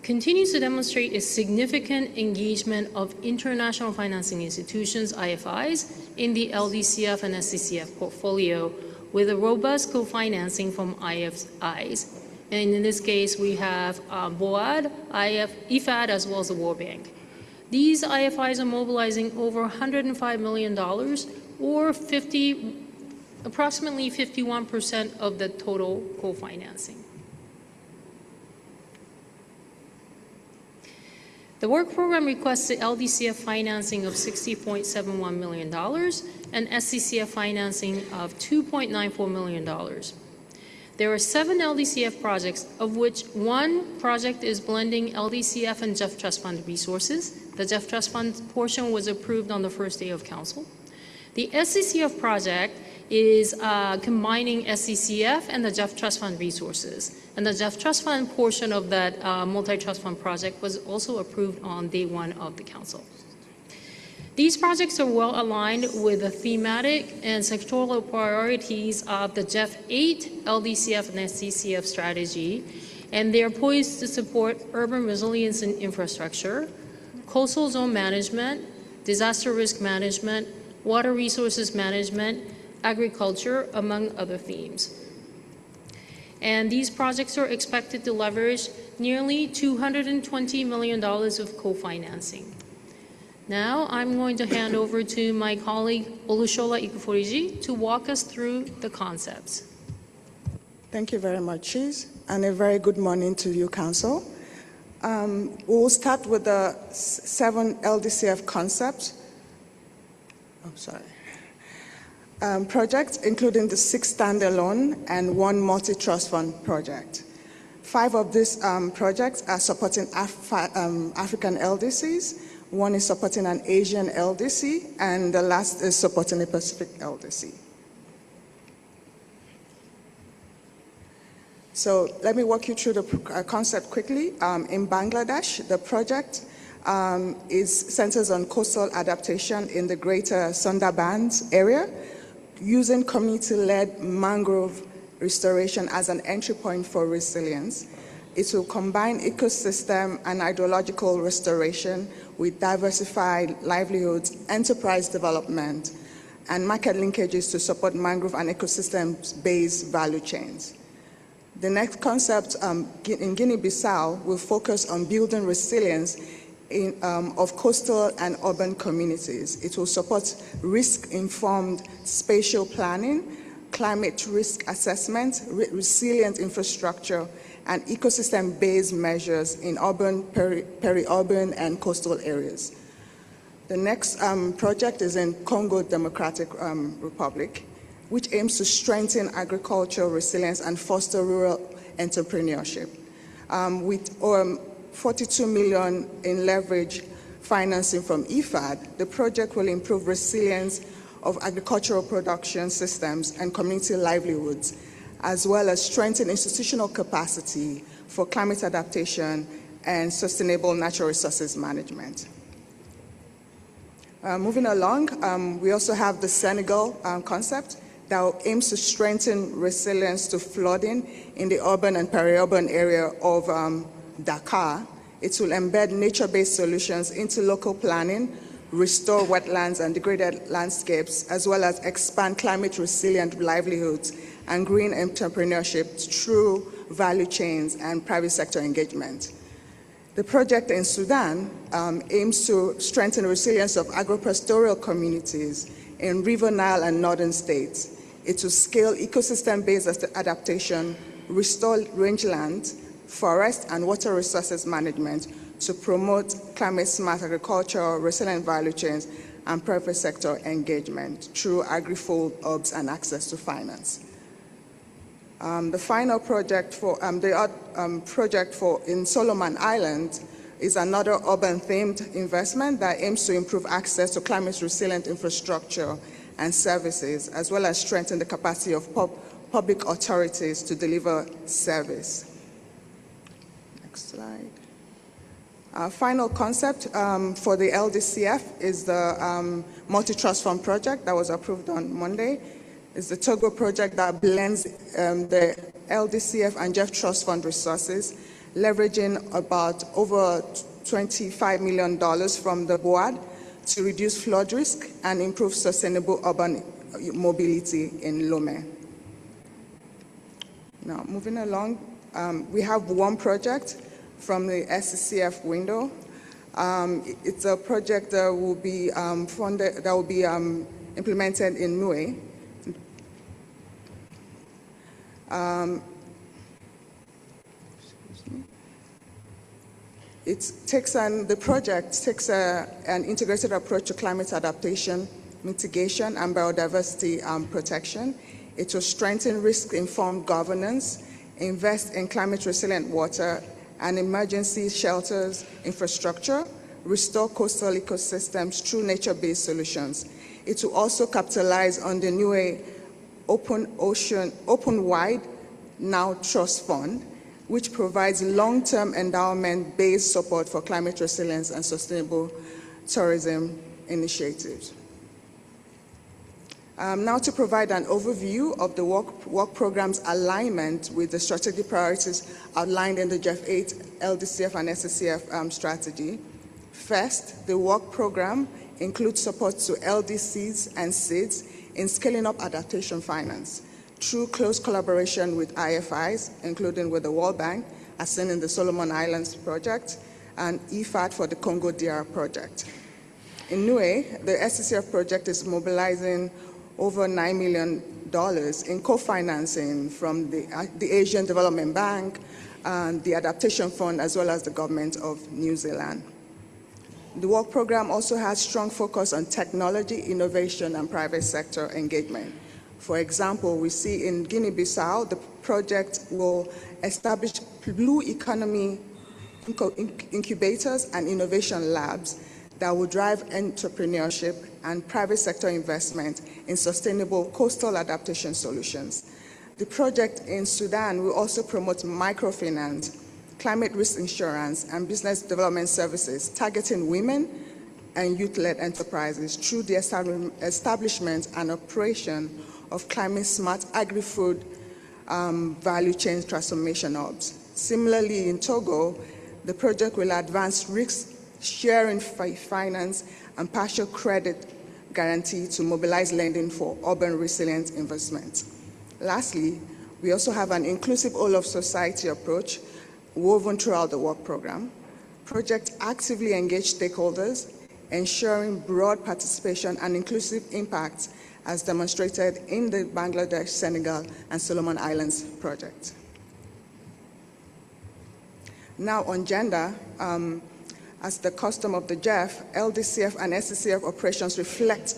continues to demonstrate a significant engagement of international financing institutions, IFIs, in the LDCF and SCCF portfolio, with a robust co-financing from IFIs. And in this case, we have BOAD, IFAD, as well as the World Bank. These IFIs are mobilizing over $105 million, or approximately 51% of the total co-financing. The work program requests the LDCF financing of $60.71 million and SCCF financing of $2.94 million. There are 7 LDCF projects, of which 1 project is blending LDCF and GEF Trust Fund resources. The GEF Trust Fund portion was approved on the first day of council. The SCCF project is combining SCCF and the GEF Trust Fund resources. And the GEF Trust Fund portion of that multi-trust fund project was also approved on day 1 of the council. These projects are well aligned with the thematic and sectoral priorities of the GEF 8 LDCF and SCCF strategy, and they are poised to support urban resilience and infrastructure, coastal zone management, disaster risk management, water resources management, agriculture, among other themes. And these projects are expected to leverage nearly $220 million of co-financing. Now I'm going to hand over to my colleague Olushola Ikuforiji to walk us through the concepts. Thank you very much, Chiz, and a very good morning to you, Council. We'll start with the 7 LDCF concepts. Projects, including the 6 standalone and 1 multi-trust fund project. 5 of these projects are supporting African LDCs. 1 is supporting an Asian LDC, and the last is supporting a Pacific LDC. So let me walk you through the concept quickly. In Bangladesh, the project centers on coastal adaptation in the greater Sundarbans area, using community-led mangrove restoration as an entry point for resilience. It will combine ecosystem and hydrological restoration with diversified livelihoods, enterprise development, and market linkages to support mangrove and ecosystem-based value chains. The next concept in Guinea-Bissau will focus on building resilience of coastal and urban communities. It will support risk-informed spatial planning, climate risk assessment, resilient infrastructure, and ecosystem-based measures in urban, peri-urban, and coastal areas. The next project is in Congo Democratic Republic, which aims to strengthen agricultural resilience and foster rural entrepreneurship. With 42 million in leverage financing from IFAD, the project will improve resilience of agricultural production systems and community livelihoods, as well as strengthen institutional capacity for climate adaptation and sustainable natural resources management. Moving along, we also have the Senegal concept that aims to strengthen resilience to flooding in the urban and peri-urban area of Dakar. It will embed nature-based solutions into local planning, restore wetlands and degraded landscapes, as well as expand climate-resilient livelihoods and green entrepreneurship through value chains and private sector engagement. The project in Sudan aims to strengthen resilience of agropastoral communities in River Nile and northern states. It will scale ecosystem-based adaptation, restore rangeland, forest and water resources management to promote climate-smart agriculture, resilient value chains, and private sector engagement through agri-food hubs and access to finance. The final project in Solomon Island is another urban-themed investment that aims to improve access to climate-resilient infrastructure and services, as well as strengthen the capacity of public authorities to deliver service. Next slide. Our final concept for the LDCF is the multi-trust fund project that was approved on Monday. It's the Togo project that blends the LDCF and GEF trust fund resources, leveraging about over $25 million from the board to reduce flood risk and improve sustainable urban mobility in Lomé. Now, moving along, we have one project from the SCCF window. It's a project that will be implemented in Niue. The project takes an integrated approach to climate adaptation, mitigation, and biodiversity protection. It will strengthen risk-informed governance, invest in climate-resilient water and emergency shelters infrastructure, restore coastal ecosystems through nature-based solutions. It will also capitalize on the Niue Open-Wide Now Trust Fund, which provides long-term endowment-based support for climate resilience and sustainable tourism initiatives. Now to provide an overview of the work program's alignment with the strategic priorities outlined in the GEF 8 LDCF and SCCF strategy. First, the work program includes support to LDCs and SIDS in scaling up adaptation finance through close collaboration with IFIs, including with the World Bank, as seen in the Solomon Islands project, and IFAD for the Congo DR project. In Niue, the SCCF project is mobilizing over $9 million in co-financing from the Asian Development Bank, and the Adaptation Fund, as well as the Government of New Zealand. The work program also has strong focus on technology, innovation, and private sector engagement. For example, we see in Guinea-Bissau, the project will establish blue economy incubators and innovation labs that will drive entrepreneurship and private sector investment in sustainable coastal adaptation solutions. The project in Sudan will also promote microfinance, climate risk insurance, and business development services targeting women and youth-led enterprises through the establishment and operation of climate-smart agri-food value chain transformation hubs. Similarly, in Togo, the project will advance risk-sharing finance and partial credit guarantee to mobilize lending for urban resilient investment. Lastly, we also have an inclusive whole-of-society approach woven throughout the work program. Projects actively engage stakeholders, ensuring broad participation and inclusive impact as demonstrated in the Bangladesh, Senegal, and Solomon Islands project. Now on gender, as the custom of the GEF, LDCF and SCCF operations reflect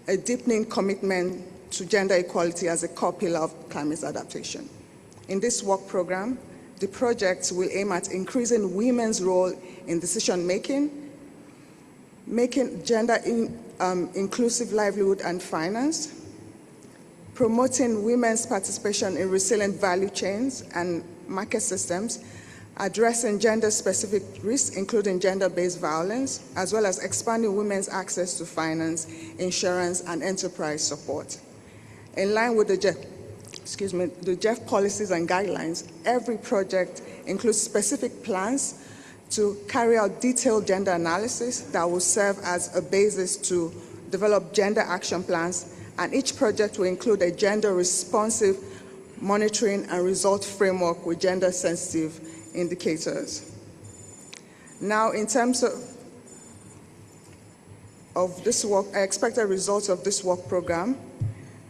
a deepening commitment to gender equality as a core pillar of climate adaptation. In this work program, the project will aim at increasing women's role in decision-making, making gender inclusive livelihood and finance, promoting women's participation in resilient value chains and market systems, addressing gender-specific risks, including gender-based violence, as well as expanding women's access to finance, insurance, and enterprise support. In line with the GEF policies and guidelines, every project includes specific plans to carry out detailed gender analysis that will serve as a basis to develop gender action plans, and each project will include a gender-responsive monitoring and result framework with gender-sensitive indicators. Now, in terms of this work, expected results of this work program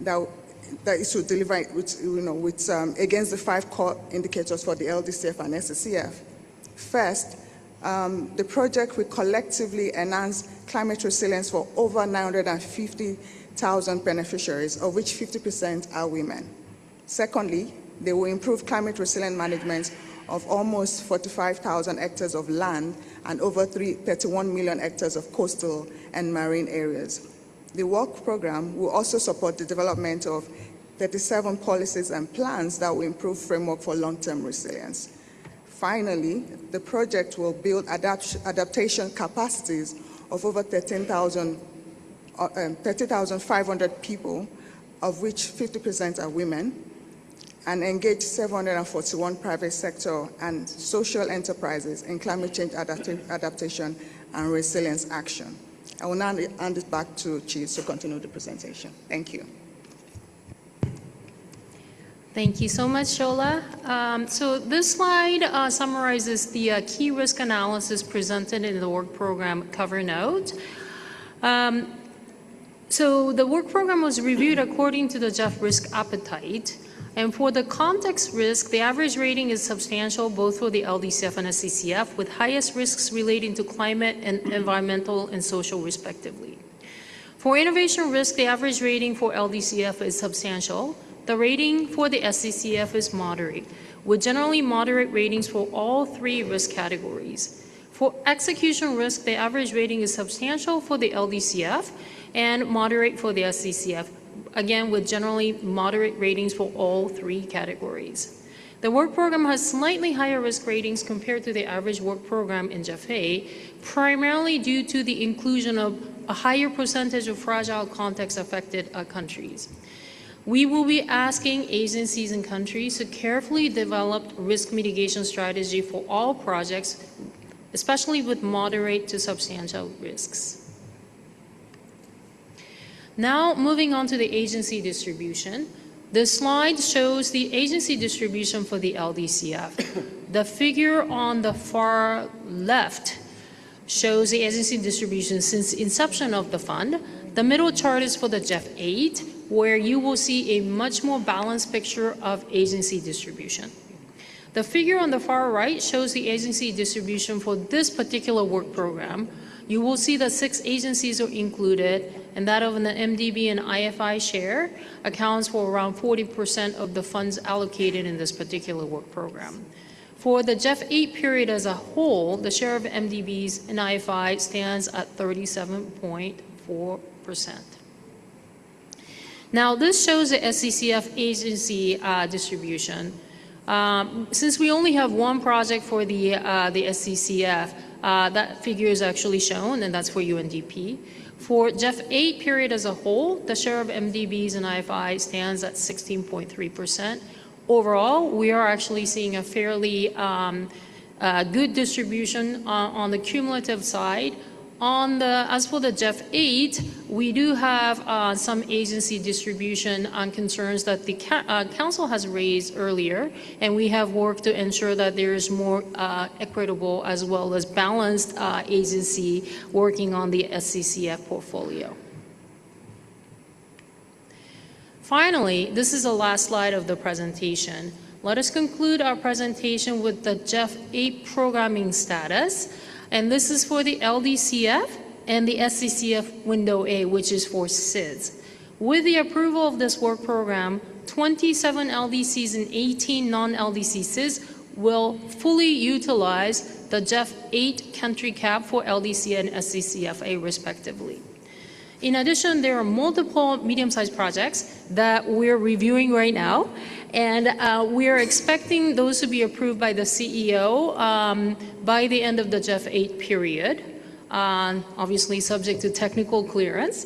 that is to deliver against the 5 core indicators for the LDCF and SCCF. First, the project will collectively enhance climate resilience for over 950,000 beneficiaries, of which 50% are women. Secondly, they will improve climate resilient management of almost 45,000 hectares of land and over 31 million hectares of coastal and marine areas. The work program will also support the development of 37 policies and plans that will improve framework for long-term resilience. Finally, the project will build adaptation capacities of over 30,500 people, of which 50% are women, and engage 741 private sector and social enterprises in climate change adaptation and resilience action. I will now hand it back to Chief to continue the presentation. Thank you. Thank you so much, Shola. So this slide summarizes the key risk analysis presented in the work program cover note. So the work program was reviewed according to the GEF risk appetite. And for the context risk, the average rating is substantial both for the LDCF and SCCF, with highest risks relating to climate and environmental and social respectively. For innovation risk, the average rating for LDCF is substantial. The rating for the SCCF is moderate, with generally moderate ratings for all 3 risk categories. For execution risk, the average rating is substantial for the LDCF and moderate for the SCCF, again with generally moderate ratings for all 3 categories. The work program has slightly higher risk ratings compared to the average work program in GEF-A, primarily due to the inclusion of a higher percentage of fragile context-affected countries. We will be asking agencies and countries to carefully develop risk mitigation strategy for all projects, especially with moderate to substantial risks. Now, moving on to the agency distribution. The slide shows the agency distribution for the LDCF. The figure on the far left shows the agency distribution since inception of the fund. The middle chart is for the GEF-8, where you will see a much more balanced picture of agency distribution. The figure on the far right shows the agency distribution for this particular work program. You will see that 6 agencies are included, and that of the MDB and IFI share accounts for around 40% of the funds allocated in this particular work program. For the GEF 8 period as a whole, the share of MDBs and IFI stands at 37.4%. Now, this shows the SCCF agency distribution. Since we only have one project for the SCCF, that figure is actually shown, and that's for UNDP. For GEF 8 period as a whole, the share of MDBs and IFI stands at 16.3%. Overall, we are actually seeing a fairly good distribution on the cumulative side. As for the GEF 8, we do have some agency distribution on concerns that the Council has raised earlier, and we have worked to ensure that there is more equitable as well as balanced agency working on the SCCF portfolio. Finally, this is the last slide of the presentation. Let us conclude our presentation with the GEF 8 programming status. And this is for the LDCF and the SCCF Window A, which is for SIDS. With the approval of this work program, 27 LDCs and 18 non-LDC SIDS will fully utilize the GEF 8 country cap for LDC and SCCFA respectively. In addition, there are multiple medium-sized projects that we're reviewing right now, and we're expecting those to be approved by the CEO by the end of the GEF 8 period, obviously subject to technical clearance.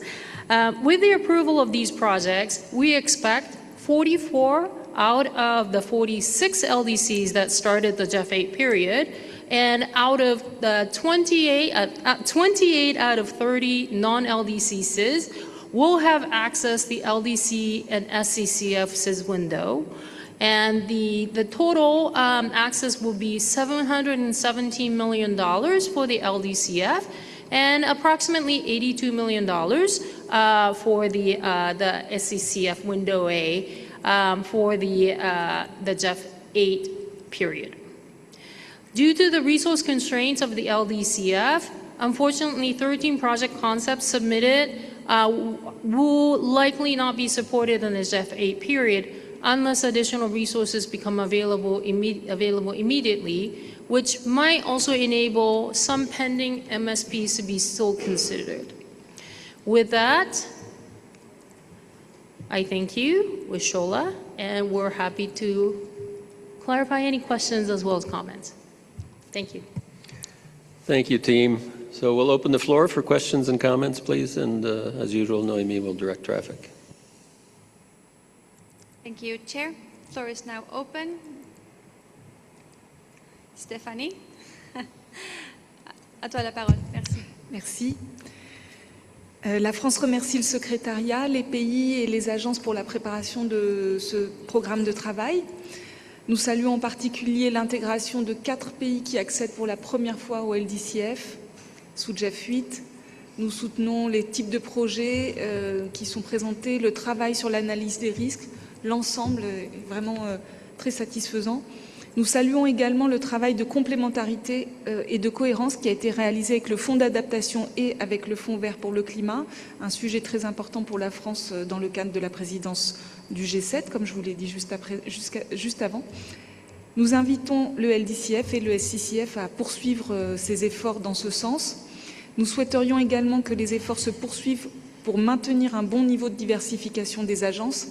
With the approval of these projects, we expect 44 out of the 46 LDCs that started the GEF 8 period, and out of the 28 out of 30 non-LDC SIDS will have access the LDC and SCCF SIDS window. And the total access will be $717 million for the LDCF and approximately $82 million for the SCCF window A for the GEF 8 period. Due to the resource constraints of the LDCF, unfortunately 13 project concepts submitted will likely not be supported in the GEF 8 period unless additional resources become available immediately, which might also enable some pending MSPs to be still considered. With that, I thank you, Wishola, and we're happy to clarify any questions as well as comments. Thank you. Thank you, team. So we'll open the floor for questions and comments, please, and as usual, Noemi will direct traffic. Thank you, Chair. The floor is now open. Stéphanie, à toi la parole. Merci. Merci. La France remercie le secrétariat, les pays et les agences pour la préparation de ce programme de travail. Nous saluons en particulier l'intégration de 4 pays qui accèdent pour la première fois au LDCF sous GEF 8. Nous soutenons les types de projets qui sont présentés, le travail sur l'analyse des risques. L'ensemble est vraiment très satisfaisant. Nous saluons également le travail de complémentarité et de cohérence qui a été réalisé avec le Fonds d'adaptation et avec le Fonds vert pour le climat, un sujet très important pour la France dans le cadre de la présidence du G7, comme je vous l'ai dit juste avant. Nous invitons le LDCF et le SCCF à poursuivre ces efforts dans ce sens. Nous souhaiterions également que les efforts se poursuivent pour maintenir un bon niveau de diversification des agences.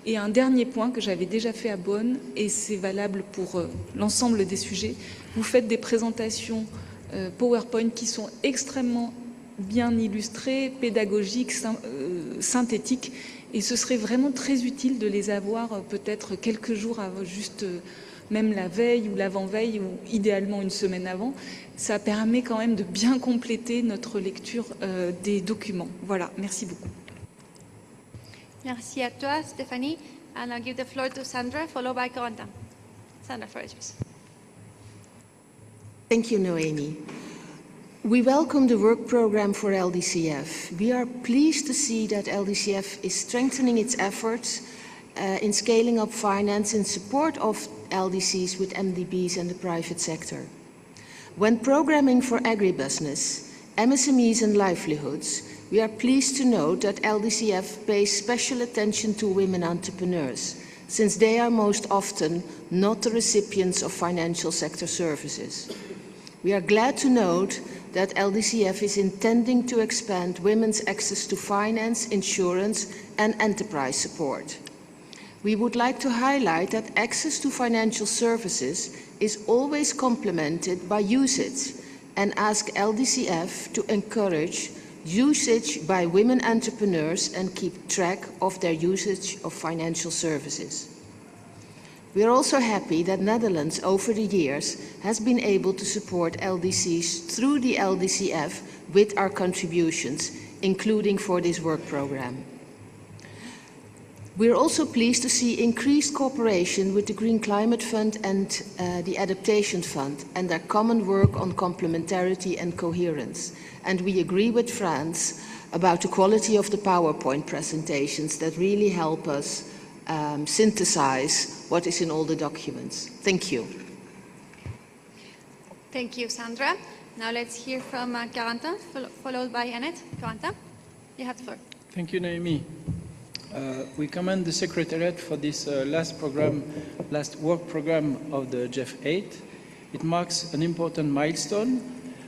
Et un dernier point que j'avais déjà fait à Bonn, et c'est valable pour l'ensemble des sujets, vous faites des présentations PowerPoint qui sont extrêmement bien illustrées, pédagogiques, synthétiques, et ce serait vraiment très utile de les avoir peut-être quelques jours avant, juste même la veille ou l'avant-veille, ou idéalement une semaine avant. Ça permet quand même de bien compléter notre lecture des documents. Voilà, merci beaucoup. Merci à toi, Stéphanie. And I'll give the floor to Sandra, followed by Corentin. Sandra, first. Thank you, Noemi. We welcome the work program for LDCF. We are pleased to see that LDCF is strengthening its efforts in scaling up finance in support of LDCs with MDBs and the private sector. When programming for agribusiness, MSMEs and livelihoods, we are pleased to note that LDCF pays special attention to women entrepreneurs, since they are most often not the recipients of financial sector services. We are glad to note that LDCF is intending to expand women's access to finance, insurance, and enterprise support. We would like to highlight that access to financial services is always complemented by usage, and ask LDCF to encourage usage by women entrepreneurs and keep track of their usage of financial services. We are also happy that Netherlands over the years has been able to support LDCs through the LDCF with our contributions, including for this work program. We are also pleased to see increased cooperation with the Green Climate Fund and the Adaptation Fund and their common work on complementarity and coherence. And we agree with France about the quality of the PowerPoint presentations that really help us synthesize what is in all the documents. Thank you. Thank you, Sandra. Now let's hear from Corentin, followed by Annette. Corentin, you have the floor. Thank you, Naomi. We commend the Secretariat for this last work program of the GEF 8. It marks an important milestone.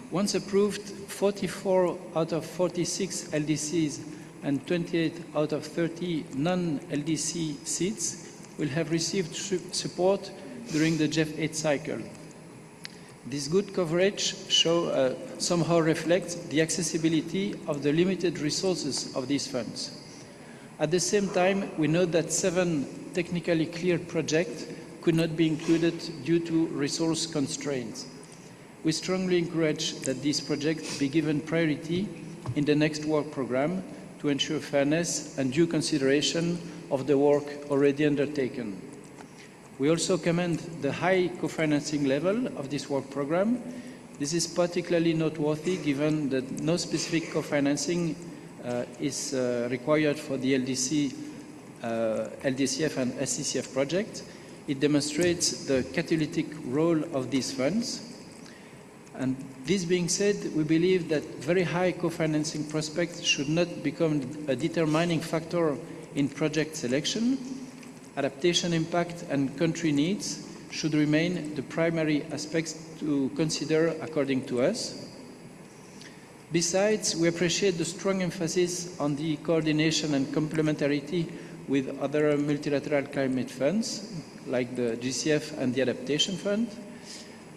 Once approved, 44 out of 46 LDCs and 28 out of 30 non-LDC seats will have received support during the GEF 8 cycle. This good coverage somehow reflects the accessibility of the limited resources of these funds. At the same time, we note that 7 technically cleared projects could not be included due to resource constraints. We strongly encourage that these projects be given priority in the next work program to ensure fairness and due consideration of the work already undertaken. We also commend the high co-financing level of this work program. This is particularly noteworthy given that no specific co-financing is required for the LDCF and SCCF project. It demonstrates the catalytic role of these funds. And this being said, we believe that very high co-financing prospects should not become a determining factor in project selection. Adaptation impact and country needs should remain the primary aspects to consider according to us. Besides, we appreciate the strong emphasis on the coordination and complementarity with other multilateral climate funds, like the GCF and the Adaptation Fund.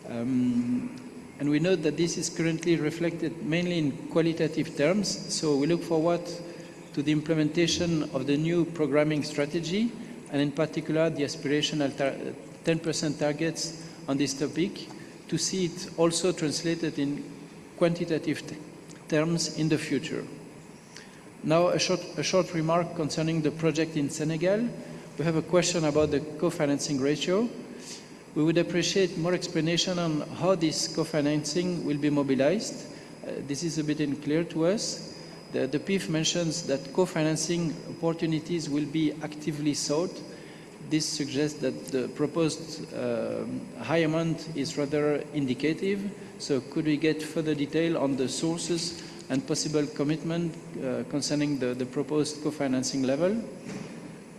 And we note that this is currently reflected mainly in qualitative terms, so we look forward to the implementation of the new programming strategy, and in particular the aspirational 10% targets on this topic, to see it also translated in quantitative terms in the future. Now a short remark concerning the project in Senegal. We have a question about the co-financing ratio. We would appreciate more explanation on how this co-financing will be mobilized. This is a bit unclear to us. The PIF mentions that co-financing opportunities will be actively sought. This suggests that the proposed high amount is rather indicative. So could we get further detail on the sources and possible commitment concerning the proposed co-financing level?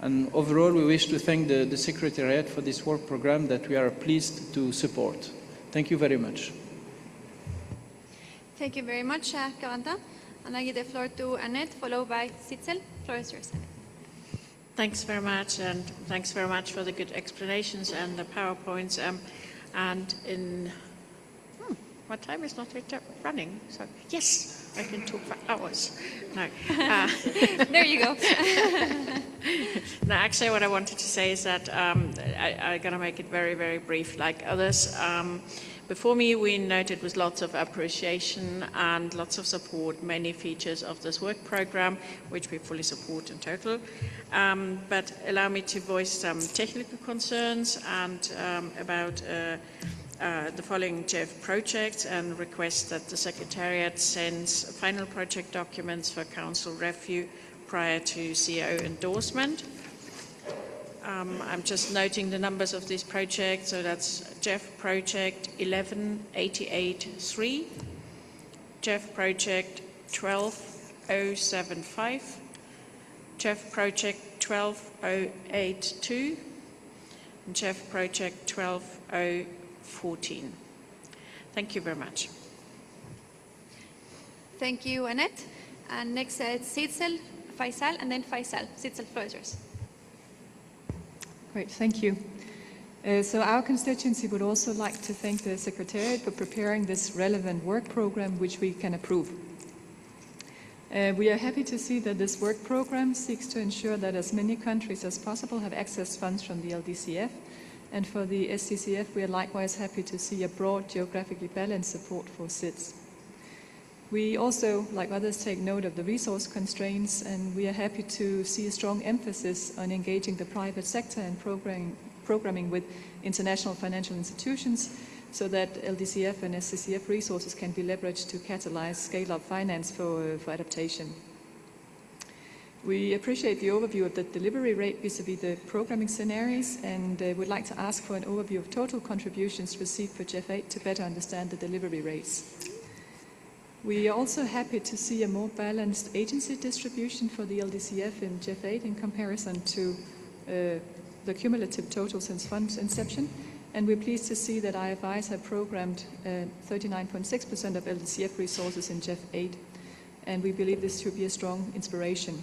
And overall, we wish to thank the Secretariat for this work program that we are pleased to support. Thank you very much. Thank you very much, Corentin. And I give the floor to Annette, followed by Sitzel. The floor is yours, Annette. Thanks very much, and thanks very much for the good explanations and the PowerPoints. My time is not running, so yes, I can talk for hours. No. There you go. No, actually what I wanted to say is that I'm going to make it very, very brief like others. Before me, we noted with lots of appreciation and lots of support many features of this work program, which we fully support in total. But allow me to voice some technical concerns and about the following GEF projects, and request that the Secretariat sends final project documents for Council review prior to CO endorsement. I'm just noting the numbers of this project. So that's GEF project 1188-3, GEF project 12075, GEF project 12082, and GEF project 12014. Thank you very much. Thank you, Annette. And next, Sitzel, Faisal, and then Faisal. Sitzel, floor is yours. Great, thank you. So our constituency would also like to thank the Secretariat for preparing this relevant work program, which we can approve. We are happy to see that this work program seeks to ensure that as many countries as possible have access funds from the LDCF, and for the SCCF we are likewise happy to see a broad geographically balanced support for SIDS. We also, like others, take note of the resource constraints, and we are happy to see a strong emphasis on engaging the private sector and programming with international financial institutions so that LDCF and SCCF resources can be leveraged to catalyze scale-up finance for adaptation. We appreciate the overview of the delivery rate vis-à-vis the programming scenarios, and would like to ask for an overview of total contributions received for GEF 8 to better understand the delivery rates. We are also happy to see a more balanced agency distribution for the LDCF in GEF 8 in comparison to the cumulative total since fund inception, and we're pleased to see that IFIs have programmed 39.6% of LDCF resources in GEF 8, and we believe this should be a strong inspiration.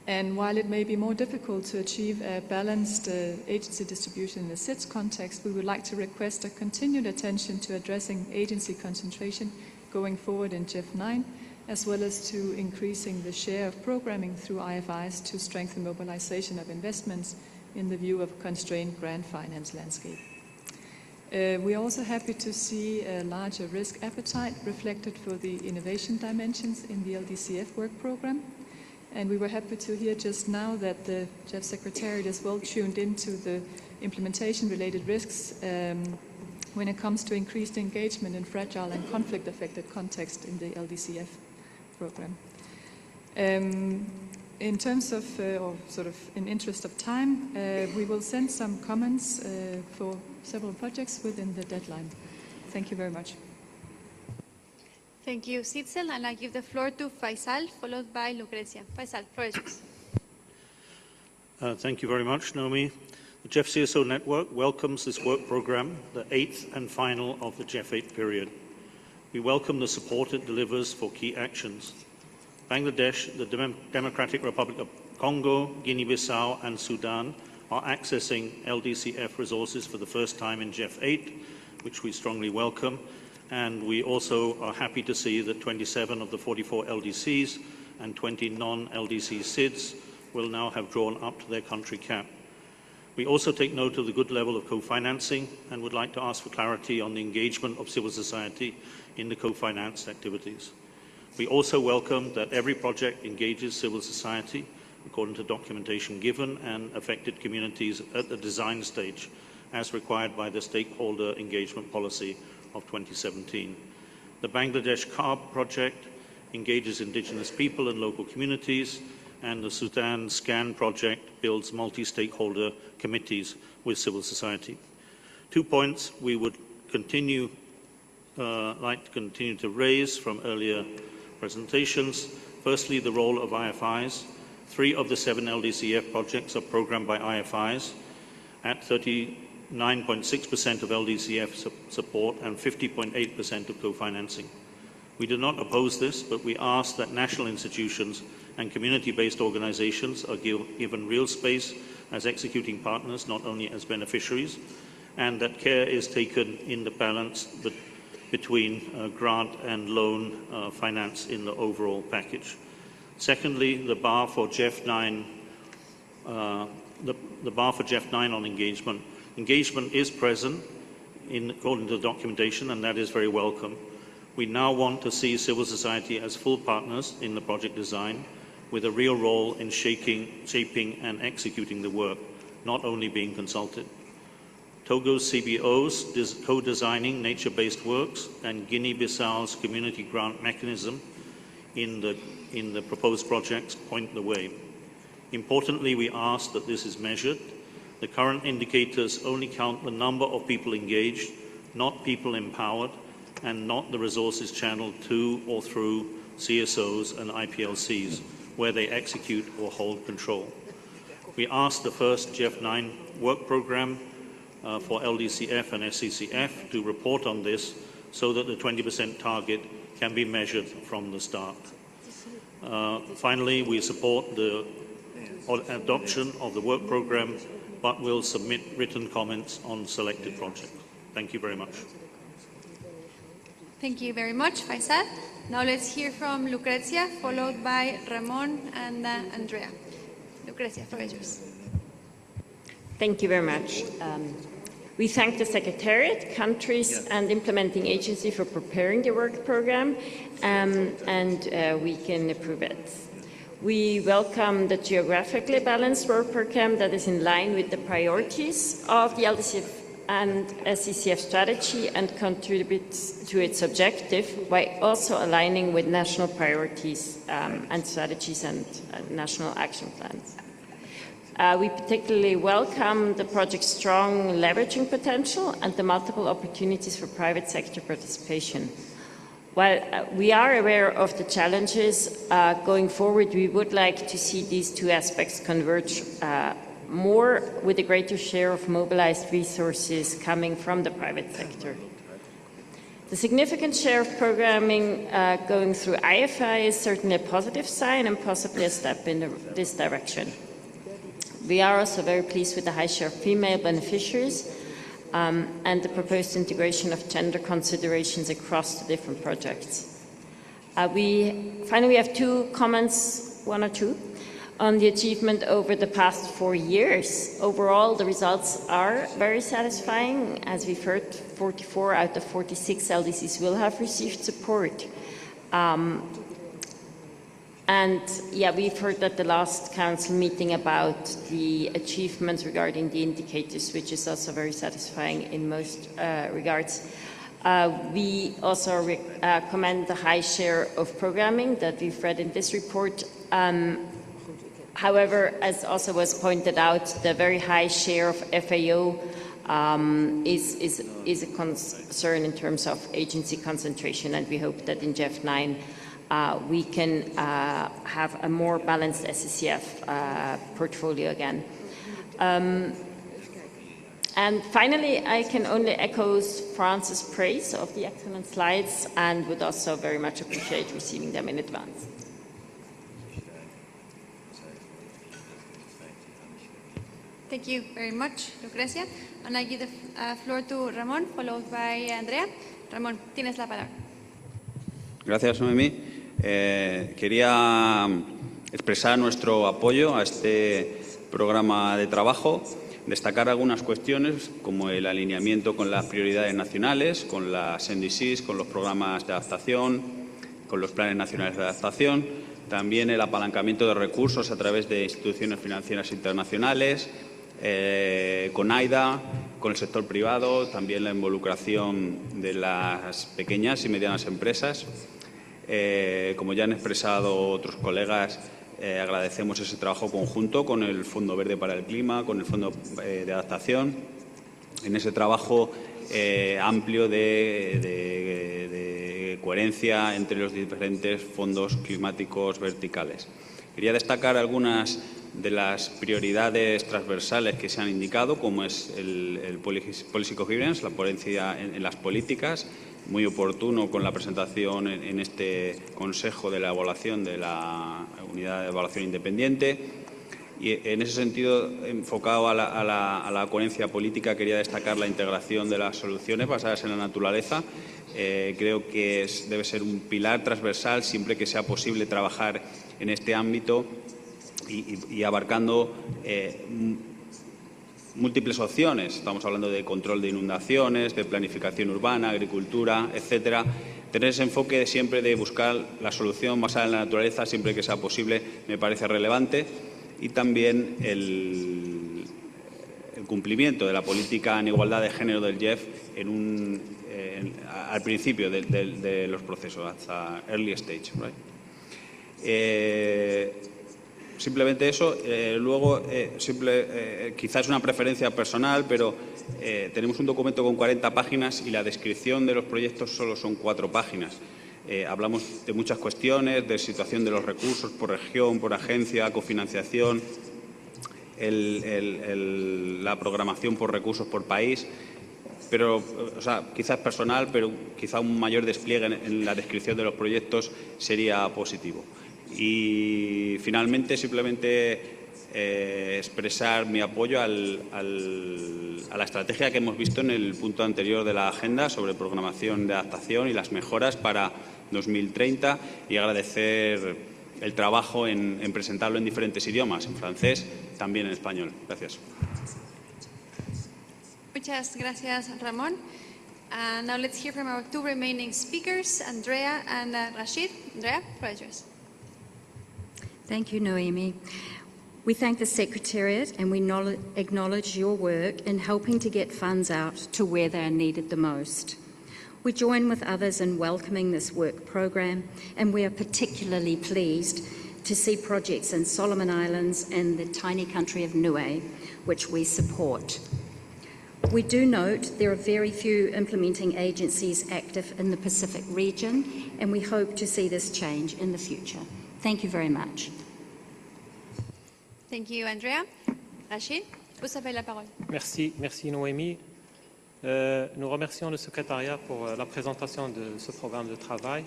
And while it may be more difficult to achieve a balanced agency distribution in the SIDS context, we would like to request a continued attention to addressing agency concentration going forward in GEF 9, as well as to increasing the share of programming through IFIs to strengthen mobilization of investments in the view of a constrained grant finance landscape. We are also happy to see a larger risk appetite reflected for the innovation dimensions in the LDCF work program. And we were happy to hear just now that the GEF Secretariat is well tuned into the implementation-related risks when it comes to increased engagement in fragile and conflict-affected context in the LDCF program. In terms of, or sort of in interest of time, we will send some comments for several projects within the deadline. Thank you very much. Thank you, Sitzel, and I give the floor to Faisal, followed by Lucrecia. Faisal, floor is yours. Thank you very much, Naomi. The GEF CSO network welcomes this work program, the 8th and final of the GEF 8 period. We welcome the support it delivers for key actions. Bangladesh, the Democratic Republic of Congo, Guinea-Bissau and Sudan are accessing LDCF resources for the first time in GEF 8, which we strongly welcome. And we also are happy to see that 27 of the 44 LDCs and 20 non-LDC SIDS will now have drawn up to their country cap. We also take note of the good level of co-financing and would like to ask for clarity on the engagement of civil society in the co-financed activities. We also welcome that every project engages civil society according to documentation given and affected communities at the design stage as required by the stakeholder engagement policy of 2017. The Bangladesh CARB project engages indigenous people and local communities, and the Sudan SCAN project builds multi-stakeholder committees with civil society. 2 points we would like to continue to raise from earlier presentations. Firstly, the role of IFIs. 3 of the 7 LDCF projects are programmed by IFIs at 39.6% of LDCF support and 50.8% of co-financing. We do not oppose this, but we ask that national institutions and community-based organizations are given real space as executing partners, not only as beneficiaries, and that care is taken in the balance between grant and loan finance in the overall package. Secondly, the bar for GEF 9 on engagement. Engagement is present according to the documentation, and that is very welcome. We now want to see civil society as full partners in the project design with a real role in shaping and executing the work, not only being consulted. Togo's CBOs co-designing nature-based works and Guinea-Bissau's community grant mechanism in the proposed projects point the way. Importantly, we ask that this is measured. The current indicators only count the number of people engaged, not people empowered, and not the resources channeled to or through CSOs and IPLCs, where they execute or hold control. We asked the first GEF9 work program for LDCF and SCCF to report on this so that the 20% target can be measured from the start. Finally, we support the adoption of the work program, but will submit written comments on selected projects. Thank you very much. Thank you very much, Faisal. Now let's hear from Lucrezia, followed by Ramon and Andrea. Lucrezia, floor is yours. Thank you very much. We thank the Secretariat, countries, and implementing agency for preparing the work program, and we can approve it. We welcome the geographically balanced work program that is in line with the priorities of the LDCF and SCCF strategy and contributes to its objective by also aligning with national priorities and strategies and national action plans. We particularly welcome the project's strong leveraging potential and the multiple opportunities for private sector participation. While we are aware of the challenges going forward, we would like to see these two aspects converge more with a greater share of mobilized resources coming from the private sector. The significant share of programming going through IFI is certainly a positive sign and possibly a step in this direction. We are also very pleased with the high share of female beneficiaries and the proposed integration of gender considerations across the different projects. Finally, we have two comments, one or two, on the achievement over the past 4 years. Overall, the results are very satisfying. As we've heard, 44 out of 46 LDCs will have received support. And yeah, we've heard at the last council meeting about the achievements regarding the indicators, which is also very satisfying in most regards. We also commend the high share of programming that we've read in this report. However, as also was pointed out, the very high share of FAO is a concern in terms of agency concentration, and we hope that in GEF9 we can have a more balanced SCCF portfolio again. And finally, I can only echo France's praise of the excellent slides and would also very much appreciate receiving them in advance. Thank you very much, Lucrecia. And I give the floor to Ramón, followed by Andrea. Ramón, tienes la palabra. Gracias, Noemí. Quería expresar nuestro apoyo a este programa de trabajo, destacar algunas cuestiones como el alineamiento con las prioridades nacionales, con las NDCs, con los programas de adaptación, con los planes nacionales de adaptación, también el apalancamiento de recursos a través de instituciones financieras internacionales, con AIDA, con el sector privado, también la involucración de las pequeñas y medianas empresas. Como ya han expresado otros colegas, agradecemos ese trabajo conjunto con el Fondo Verde para el Clima, con el Fondo de Adaptación, en ese trabajo amplio de coherencia entre los diferentes fondos climáticos verticales. Quería destacar algunas de las prioridades transversales que se han indicado, como es el Policy Coherence, la coherencia en las políticas, muy oportuno con la presentación en este Consejo de la evaluación de la Unidad de Evaluación Independiente. Y en ese sentido, enfocado a la coherencia política, quería destacar la integración de las soluciones basadas en la naturaleza. Creo que debe ser un pilar transversal siempre que sea posible trabajar en este ámbito y abarcando múltiples opciones. Estamos hablando de control de inundaciones, de planificación urbana, agricultura, etcétera. Tener ese enfoque siempre de buscar la solución basada en la naturaleza siempre que sea posible me parece relevante. Y también el cumplimiento de la política en igualdad de género del GEF al principio de los procesos, hasta early stage. Right? simplemente eso. Luego, quizás una preferencia personal, pero tenemos un documento con 40 páginas y la descripción de los proyectos solo son 4 páginas. Hablamos de muchas cuestiones, de situación de los recursos por región, por agencia, cofinanciación, la programación por recursos por país. Pero, o sea, quizás personal, pero quizá un mayor despliegue en la descripción de los proyectos sería positivo. Y finalmente, simplemente expresar mi apoyo a la estrategia que hemos visto en el punto anterior de la agenda sobre programación de adaptación y las mejoras para 2030 y agradecer el trabajo en presentarlo en diferentes idiomas, en francés, también en español. Gracias. Muchas gracias, Ramón. Now let's hear from our 2 remaining speakers, Andrea and Rashid. Andrea, pleasures. Thank you, Noemi. We thank the Secretariat and we acknowledge your work in helping to get funds out to where they are needed the most. We join with others in welcoming this work program, and we are particularly pleased to see projects in Solomon Islands and the tiny country of Niue, which we support. We do note there are very few implementing agencies active in the Pacific region, and we hope to see this change in the future. Thank you very much. Thank you, Andrea. Rachid, vous avez la parole. Merci Noémie. Nous remercions le secrétariat pour la présentation de ce programme de travail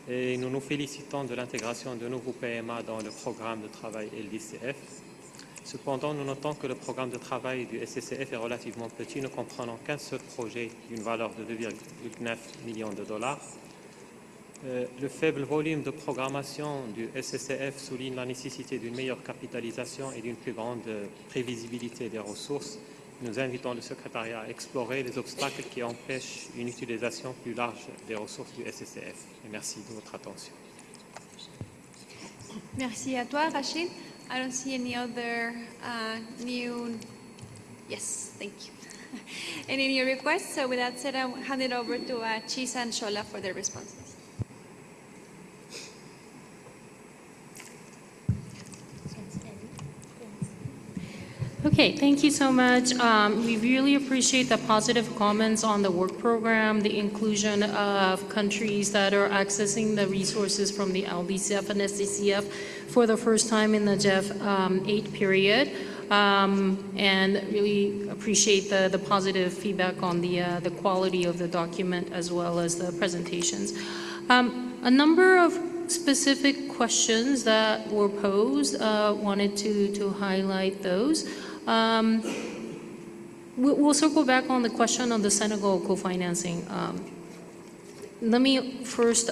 et nous nous félicitons de l'intégration de nouveaux PMA dans le programme de travail LDCF. Cependant, nous notons que le programme de travail du SCCF est relativement petit, ne comprenant qu'un seul projet d'une valeur de 2,9 millions de dollars. Le faible volume de programmation du SCCF souligne la nécessité d'une meilleure capitalisation et d'une plus grande prévisibilité des ressources. Nous invitons le secrétariat à explorer les obstacles qui empêchent une utilisation plus large des ressources du SCCF. Et merci de votre attention. Merci à toi, Rachid. I don't see any other new... Yes, thank you. Any new requests? So with that said, I'll hand it over to Chisa and Shola for their responses. Okay, thank you so much. We really appreciate the positive comments on the work program, the inclusion of countries that are accessing the resources from the LDCF and SCCF for the first time in the GEF 8 period, and really appreciate the positive feedback on the quality of the document as well as the presentations. A number of specific questions that were posed, wanted to highlight those. We'll circle back on the question on the Senegal co-financing. Let me first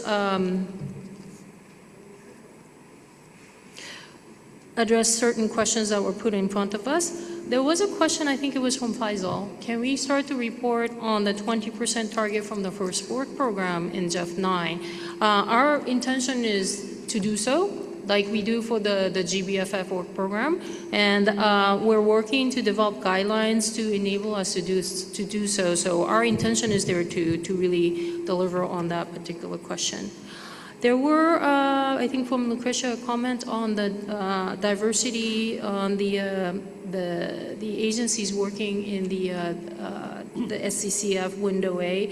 address certain questions that were put in front of us. There was a question, I think it was from Faisal. Can we start to report on the 20% target from the first work program in GEF 9? Our intention is to do so, like we do for the GBFF work program, and we're working to develop guidelines to enable us to do so. So our intention is there to really deliver on that particular question. There were, I think from Lucretia, a comment on the diversity on the agencies working in the SCCF window A.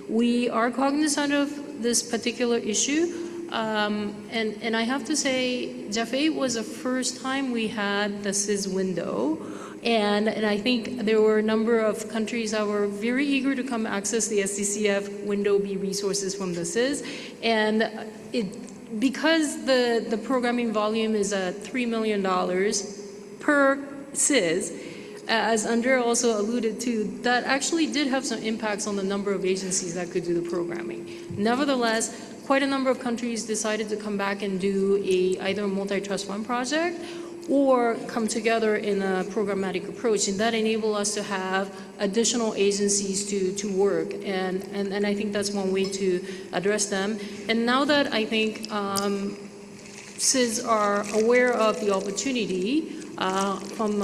We are cognizant of this particular issue. And I have to say, GEF 8 was the first time we had the CIS window, and I think there were a number of countries that were very eager to come access the SCCF window B resources from the CIS, and because the programming volume is at $3 million per CIS, as Andrea also alluded to, that actually did have some impacts on the number of agencies that could do the programming. Nevertheless, quite a number of countries decided to come back and do either a multi-trust fund project or come together in a programmatic approach, and that enabled us to have additional agencies to work, and I think that's one way to address them. And now that I think CIS are aware of the opportunity from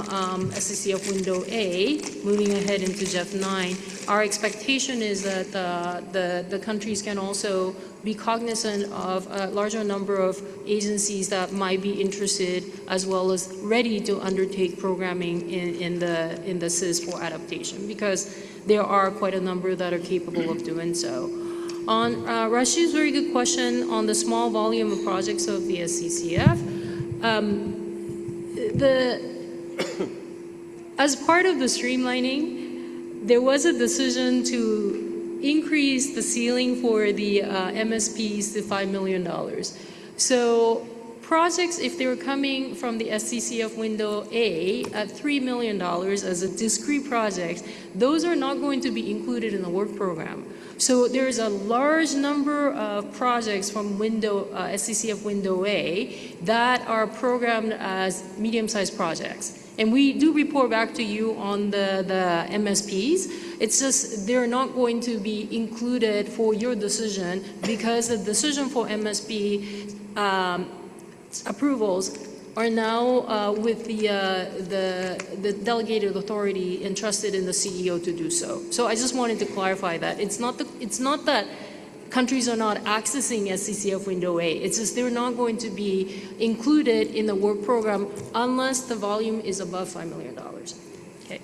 SCCF window A, moving ahead into GEF 9, our expectation is that the countries can also be cognizant of a larger number of agencies that might be interested as well as ready to undertake programming in the SIS for adaptation, because there are quite a number that are capable of doing so. On Rashid's very good question on the small volume of projects of the SCCF, as part of the streamlining, there was a decision to increase the ceiling for the MSPs to $5 million. So projects, if they were coming from the SCCF window A at $3 million as a discrete project, those are not going to be included in the work program. So there's a large number of projects from SCCF window A that are programmed as medium-sized projects. And we do report back to you on the MSPs. It's just they're not going to be included for your decision because the decision for MSP approvals are now with the delegated authority entrusted in the CEO to do so. So I just wanted to clarify that. It's not that countries are not accessing SCCF window A. It's just they're not going to be included in the work program unless the volume is above $5 million. Okay.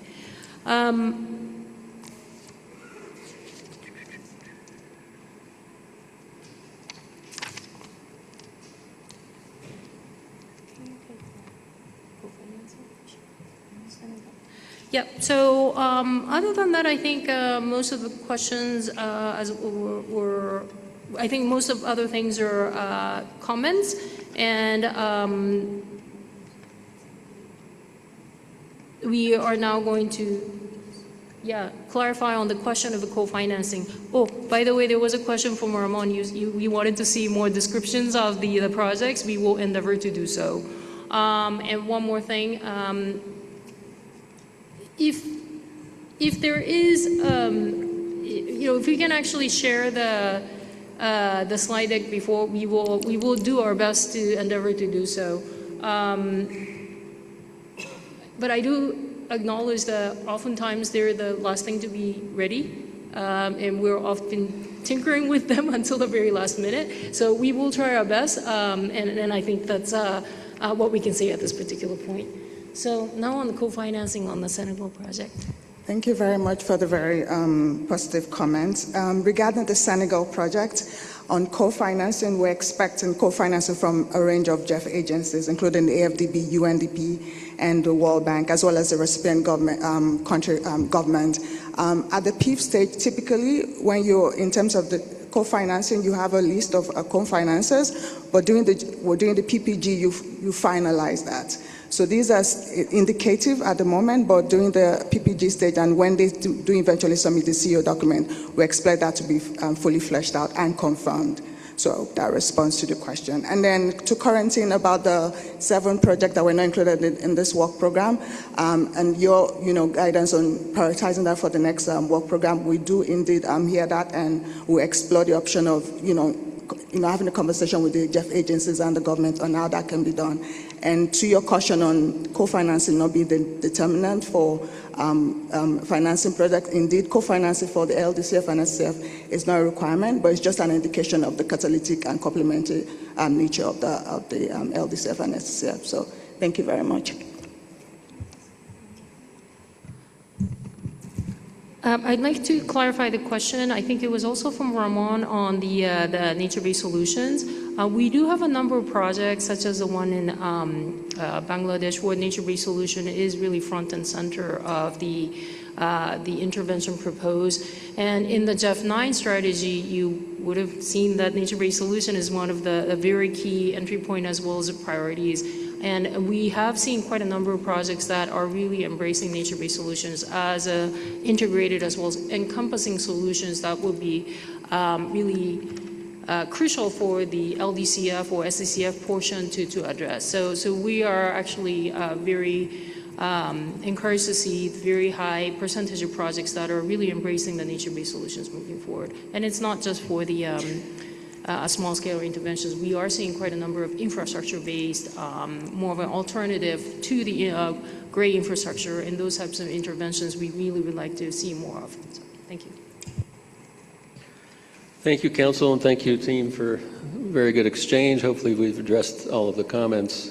Yep. So other than that, I think most of the questions, I think most of other things are comments, and we are now going to, clarify on the question of the co-financing. Oh, by the way, there was a question from Ramon. We wanted to see more descriptions of the projects. We will endeavor to do so. And one more thing. If there is, if we can actually share the slide deck before, we will do our best to endeavor to do so. But I do acknowledge that oftentimes they're the last thing to be ready, and we're often tinkering with them until the very last minute. So we will try our best, and I think that's what we can say at this particular point. So now on the co-financing on the Senegal project. Thank you very much for the very positive comments. Regarding the Senegal project, on co-financing, we're expecting co-financing from a range of GEF agencies, including the AFDB, UNDP, and the World Bank, as well as the recipient government. At the PIF stage, typically, when you're in terms of the co-financing, you have a list of co-financers, but during the PPG, you finalize that. So these are indicative at the moment, but during the PPG stage and when they do eventually submit the CEO document, we expect that to be fully fleshed out and confirmed. So that responds to the question. And then to Corentin about the 7 projects that were not included in this work program, and your guidance on prioritizing that for the next work program, we do indeed hear that, and we explore the option of having a conversation with the GEF agencies and the government on how that can be done. And to your caution on co-financing not being the determinant for financing projects, indeed, co-financing for the LDCF and SCCF is not a requirement, but it's just an indication of the catalytic and complementary nature of the LDCF and SCCF. So thank you very much. I'd like to clarify the question. I think it was also from Ramon on the nature-based solutions. We do have a number of projects, such as the one in Bangladesh, where nature-based solution is really front and center of the intervention proposed. And in the GEF 9 strategy, you would have seen that nature-based solution is one of the very key entry point as well as the priorities. And we have seen quite a number of projects that are really embracing nature-based solutions as integrated as well as encompassing solutions that will be really crucial for the LDCF or SCCF portion to address. So we are actually very encouraged to see very high percentage of projects that are really embracing the nature-based solutions moving forward. And it's not just for the small-scale interventions. We are seeing quite a number of infrastructure-based, more of an alternative to the gray infrastructure, and those types of interventions we really would like to see more of. Thank you. Thank you, Council, and thank you, team, for a very good exchange. Hopefully we've addressed all of the comments.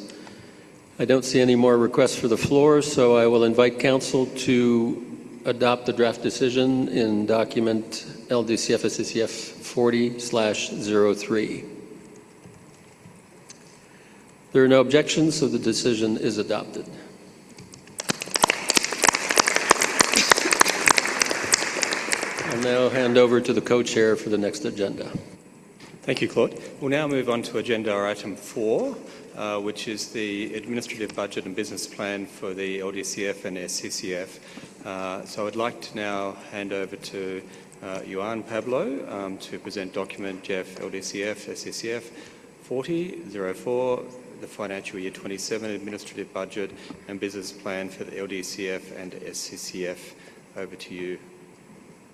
I don't see any more requests for the floor, so I will invite Council to adopt the draft decision in document LDCF SCCF 40/03. There are no objections, so the decision is adopted. I'll now hand over to the co-chair for the next agenda. Thank you, Claude. We'll now move on to agenda item 4, which is the administrative budget and business plan for the LDCF and SCCF. So I'd like to now hand over to Juan Pablo to present document GEF LDCF SCCF 40/04, the financial year 27 administrative budget and business plan for the LDCF and SCCF. Over to you,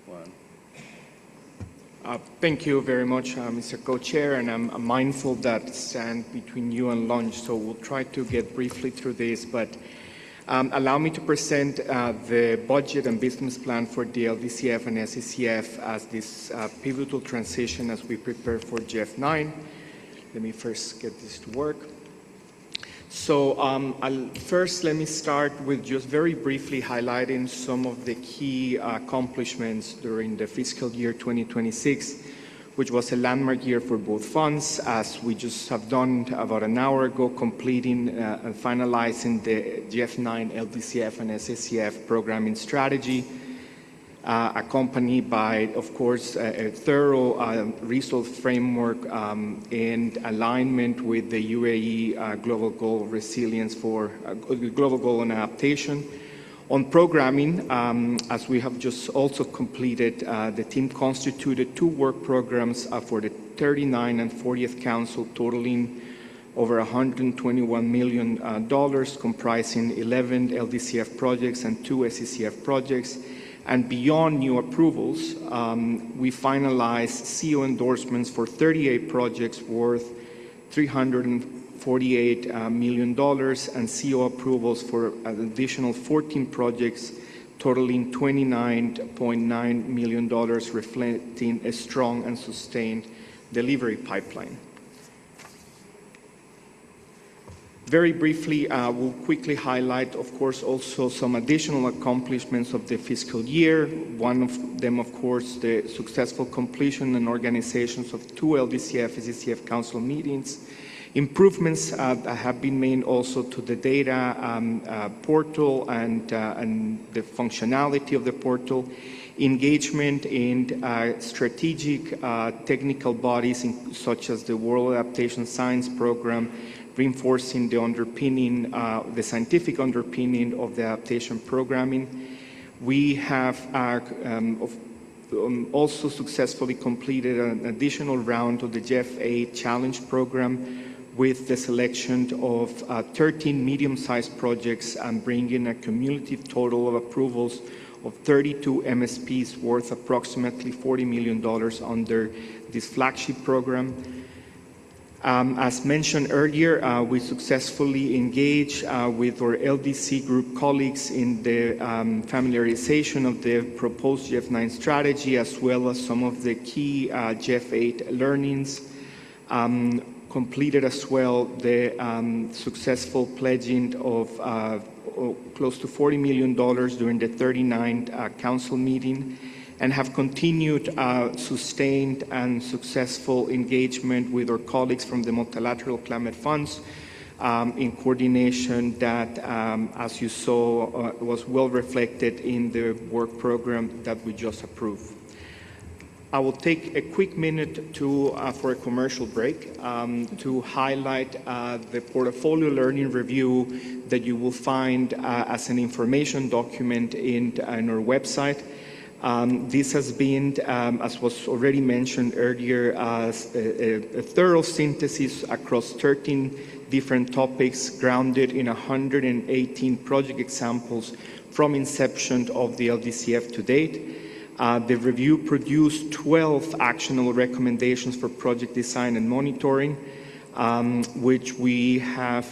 Juan. Thank you very much, Mr. Co-Chair, and I'm mindful that I stand between you and lunch, so we'll try to get briefly through this, but allow me to present the budget and business plan for the LDCF and SCCF as this pivotal transition as we prepare for GEF 9. Let me first get this to work. So first, let me start with just very briefly highlighting some of the key accomplishments during the fiscal year 2026, which was a landmark year for both funds, as we just have done about an hour ago, completing and finalizing the GEF 9 LDCF and SCCF programming strategy, accompanied by, of course, a thorough resource framework and alignment with the UAE Global Goal Resilience for Global Goal on Adaptation. On programming, as we have just also completed, the team constituted 2 work programs for the 39th and 40th Council, totaling over $121 million, comprising 11 LDCF projects and 2 SCCF projects. And beyond new approvals, we finalized CO endorsements for 38 projects worth $348 million and CO approvals for an additional 14 projects totaling $29.9 million, reflecting a strong and sustained delivery pipeline. Very briefly, we'll quickly highlight, of course, also some additional accomplishments of the fiscal year. One of them, of course, the successful completion and organizations of 2 LDCF, SCCF Council meetings. Improvements have been made also to the data portal and the functionality of the portal. Engagement in strategic technical bodies such as the World Adaptation Science Program, reinforcing the underpinning, the scientific underpinning of the adaptation programming. We have also successfully completed an additional round of the GEF 8 Challenge Program with the selection of 13 medium-sized projects and bringing a cumulative total of approvals of 32 MSPs worth approximately $40 million under this flagship program. As mentioned earlier, we successfully engaged with our LDC group colleagues in the familiarization of the proposed GEF 9 strategy, as well as some of the key GEF 8 learnings. Completed as well the successful pledging of close to $40 million during the 39th Council meeting, and have continued sustained and successful engagement with our colleagues from the multilateral climate funds in coordination that, as you saw, was well reflected in the work program that we just approved. I will take a quick minute for a commercial break to highlight the portfolio learning review that you will find as an information document in our website. This has been, as was already mentioned earlier, a thorough synthesis across 13 different topics grounded in 118 project examples from inception of the LDCF to date. The review produced 12 actionable recommendations for project design and monitoring, which we have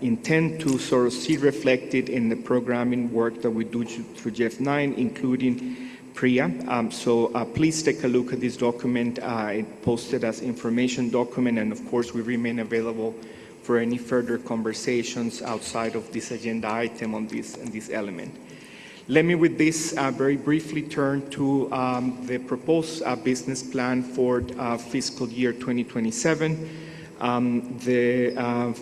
intend to sort of see reflected in the programming work that we do through GEF 9, including PRIA. Please take a look at this document. It's posted as information document, and of course we remain available for any further conversations outside of this agenda item on this element. Let me with this very briefly turn to the proposed business plan for fiscal year 2027. The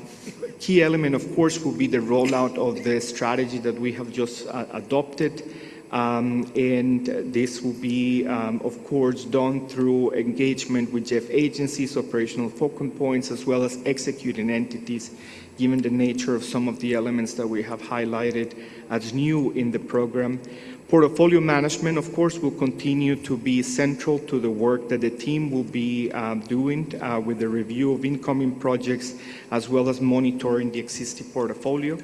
key element, of course, will be the rollout of the strategy that we have just adopted. And this will be, of course, done through engagement with GEF agencies, operational focal points, as well as executing entities, given the nature of some of the elements that we have highlighted as new in the program. Portfolio management, of course, will continue to be central to the work that the team will be doing with the review of incoming projects, as well as monitoring the existing portfolio.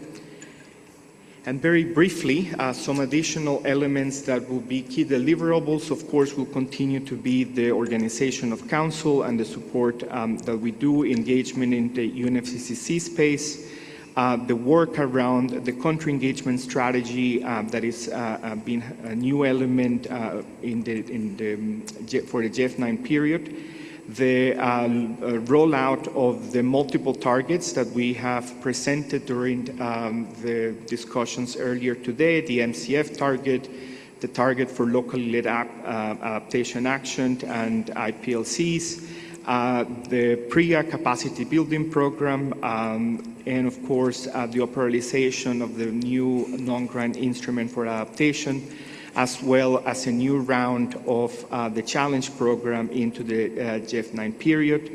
And very briefly, some additional elements that will be key deliverables, of course, will continue to be the organization of council and the support that we do, engagement in the UNFCCC space, the work around the country engagement strategy that is being a new element for the GEF 9 period, the rollout of the multiple targets that we have presented during the discussions earlier today, the MCF target, the target for locally led adaptation action and IPLCs, the PRIA capacity building program, and of course the operationalization of the new non-grant instrument for adaptation, as well as a new round of the challenge program into the GEF 9 period.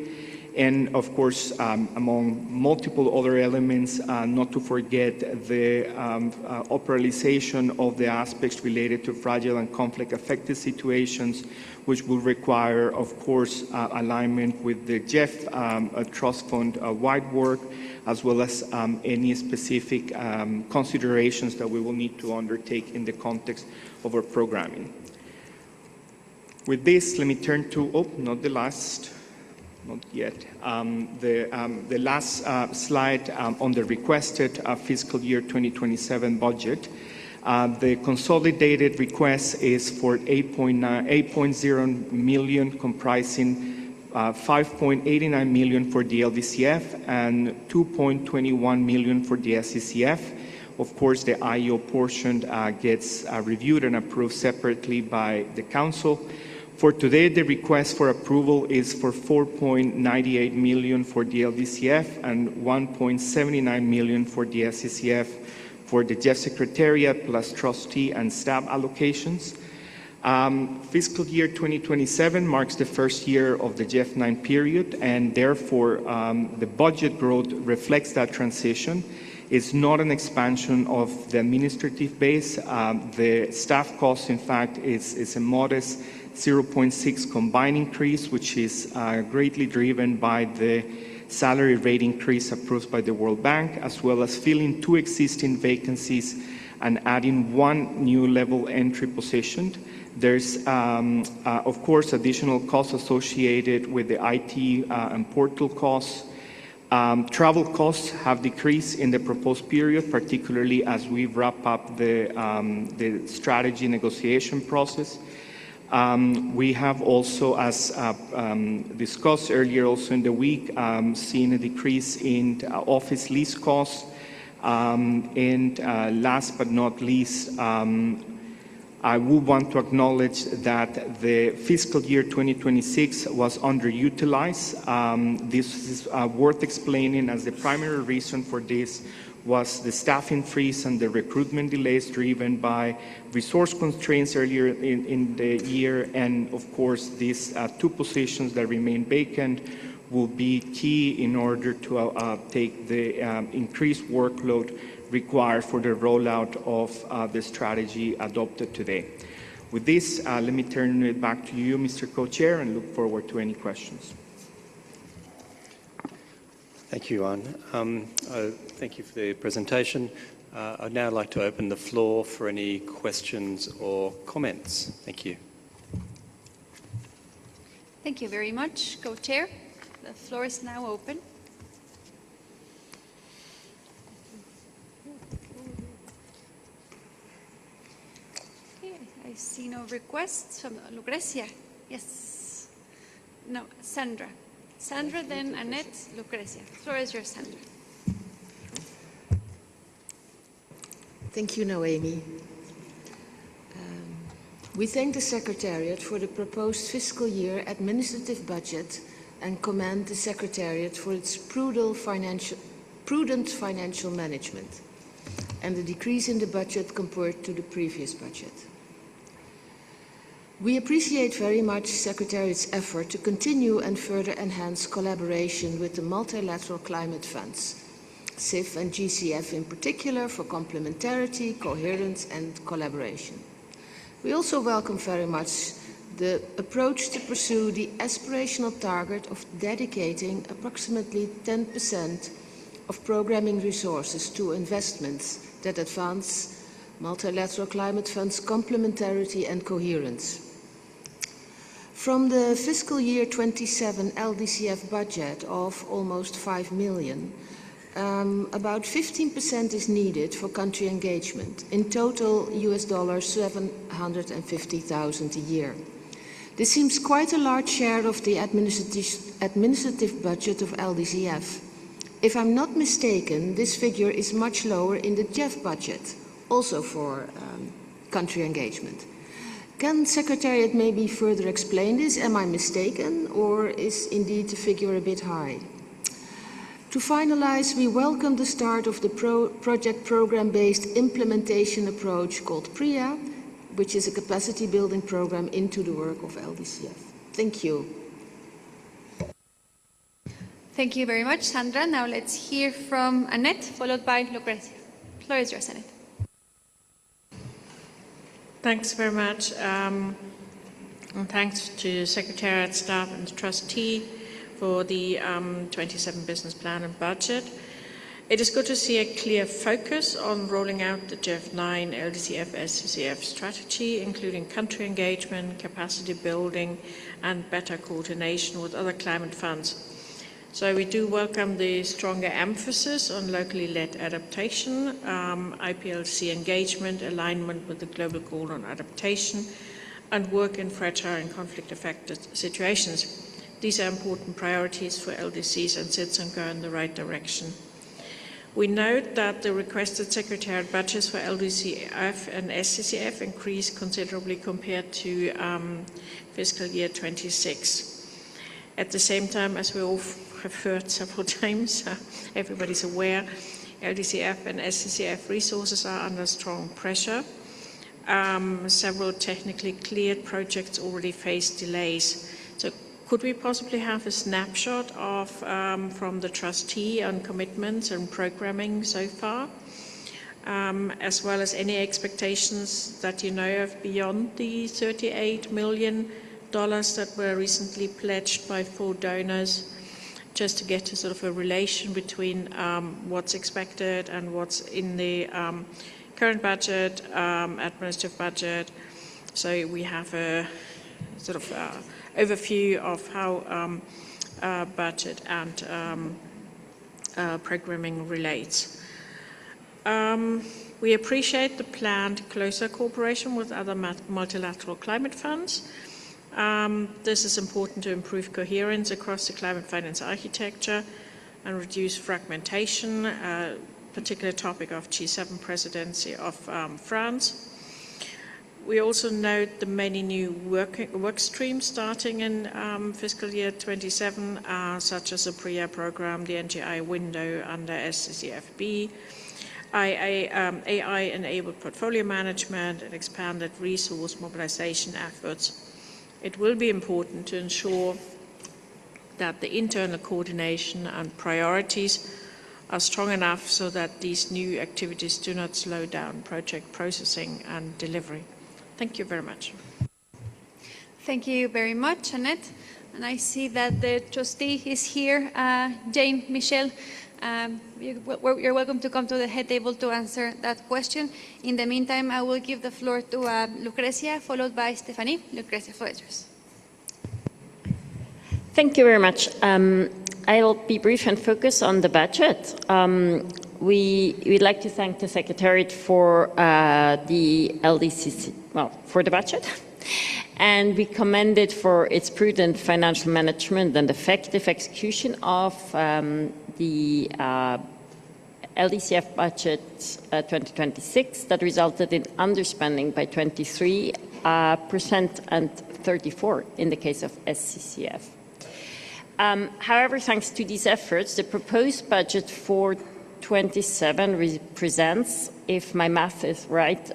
And of course, among multiple other elements, not to forget the operationalization of the aspects related to fragile and conflict-affected situations, which will require, of course, alignment with the GEF Trust Fund wide work, as well as any specific considerations that we will need to undertake in the context of our programming. With this, let me turn to, not the last, not yet, the last slide on the requested fiscal year 2027 budget. The consolidated request is for 8.0 million, comprising 5.89 million for the LDCF and 2.21 million for the SCCF. Of course, the IO portion gets reviewed and approved separately by the Council. For today, the request for approval is for 4.98 million for the LDCF and 1.79 million for the SCCF for the GEF Secretariat plus trustee and staff allocations. Fiscal year 2027 marks the first year of the GEF 9 period, and therefore the budget growth reflects that transition. It's not an expansion of the administrative base. The staff cost, in fact, is a modest 0.6 combined increase, which is greatly driven by the salary rate increase approved by the World Bank, as well as filling 2 existing vacancies and adding 1 new level entry position. There's, of course, additional costs associated with the IT and portal costs. Travel costs have decreased in the proposed period, particularly as we wrap up the strategy negotiation process. We have also, as discussed earlier also in the week, seen a decrease in office lease costs. And last but not least, I would want to acknowledge that the fiscal year 2026 was underutilized. This is worth explaining, as the primary reason for this was the staffing freeze and the recruitment delays driven by resource constraints earlier in the year. And of course, these 2 positions that remain vacant will be key in order to take the increased workload required for the rollout of the strategy adopted today. With this, let me turn it back to you, Mr. Co-Chair, and look forward to any questions. Thank you, Juan. Thank you for the presentation. I'd now like to open the floor for any questions or comments. Thank you. Thank you very much, Co-Chair. The floor is now open. Okay, I see no requests from Lucrecia. Yes. No, Sandra. Sandra, then Annette, Lucrecia. The floor is yours, Sandra. Thank you, Noemi. We thank the Secretariat for the proposed fiscal year administrative budget and commend the Secretariat for its prudent financial management and the decrease in the budget compared to the previous budget. We appreciate very much Secretariat's effort to continue and further enhance collaboration with the multilateral climate funds, SCCF and GCF in particular, for complementarity, coherence and collaboration. We also welcome very much the approach to pursue the aspirational target of dedicating approximately 10% of programming resources to investments that advance multilateral climate funds' complementarity and coherence. From the fiscal year 27 LDCF budget of almost 5 million, about 15% is needed for country engagement. In total, US $750,000 a year. This seems quite a large share of the administrative budget of LDCF. If I'm not mistaken, this figure is much lower in the GEF budget, also for country engagement. Can Secretariat maybe further explain this? Am I mistaken, or is indeed the figure a bit high? To finalize, we welcome the start of the project program-based implementation approach called PRIA, which is a capacity building program into the work of LDCF. Thank you. Thank you very much, Sandra. Now let's hear from Annette, followed by Lucrecia. The floor is yours, Annette. Thanks very much. And thanks to Secretariat, staff and the trustee for the 27 business plan and budget. It is good to see a clear focus on rolling out the GEF 9 LDCF SCCF strategy, including country engagement, capacity building, and better coordination with other climate funds. So we do welcome the stronger emphasis on locally led adaptation, IPLC engagement, alignment with the global goal on adaptation, and work in fragile and conflict-affected situations. These are important priorities for LDCs and citizens go in the right direction. We note that the requested Secretariat budgets for LDCF and SCCF increased considerably compared to fiscal year 26. At the same time, as we all have heard several times, everybody's aware, LDCF and SCCF resources are under strong pressure. Several technically cleared projects already face delays. So could we possibly have a snapshot of from the trustee on commitments and programming so far, as well as any expectations that you know of beyond the $38 million that were recently pledged by 4 donors, just to get to sort of a relation between what's expected and what's in the current budget, administrative budget. So we have a sort of overview of how budget and programming relates. We appreciate the planned closer cooperation with other multilateral climate funds. This is important to improve coherence across the climate finance architecture and reduce fragmentation, particular topic of G7 presidency of France. We also note the many new work streams starting in fiscal year 27, such as the PRIA program, the NGI window under SCCFB, AI-enabled portfolio management, and expanded resource mobilization efforts. It will be important to ensure that the internal coordination and priorities are strong enough so that these new activities do not slow down project processing and delivery. Thank you very much. Thank you very much, Annette. And I see that the trustee is here, Jane, Michelle. You're welcome to come to the head table to answer that question. In the meantime, I will give the floor to Lucrecia, followed by Stephanie. Lucrecia, floor is yours. Thank you very much. I will be brief and focus on the budget. we'd like to thank the Secretariat for the LDCC, well, for the budget. And we commend it for its prudent financial management and effective execution of the LDCF budget 2026 that resulted in underspending by 23% and 34% in the case of SCCF. However, thanks to these efforts, the proposed budget for 27 represents, if my math is right,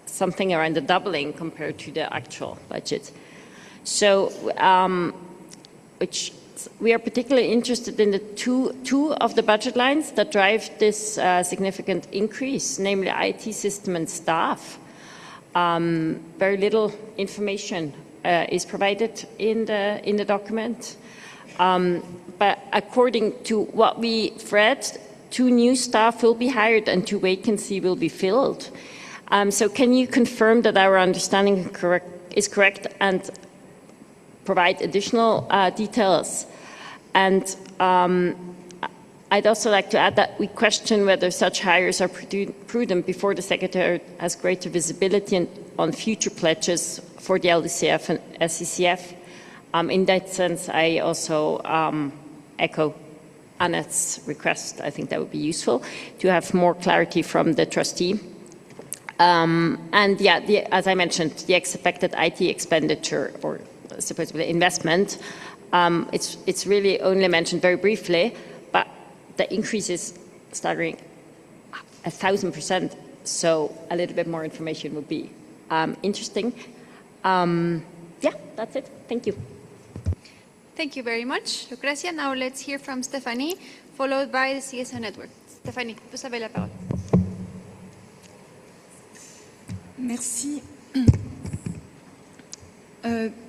something around the doubling compared to the actual budget. So, we are particularly interested in the two of the budget lines that drive this significant increase, namely IT system and staff. Very little information is provided in the document. But according to what we've read, 2 new staff will be hired and 2 vacancies will be filled. So can you confirm that our understanding is correct and provide additional details? And I'd also like to add that we question whether such hires are prudent before the Secretary has greater visibility on future pledges for the LDCF and SCCF. In that sense, I also echo Annette's request. I think that would be useful to have more clarity from the trustee. And yeah, as I mentioned, the expected IT expenditure or supposedly investment, it's really only mentioned very briefly, but the increase is staggering 1,000%. So a little bit more information would be interesting. Yeah, that's it. Thank you. Thank you very much, Lucrecia. Now let's hear from Stephanie, followed by the CSO network. Stephanie, vous avez la parole. Merci.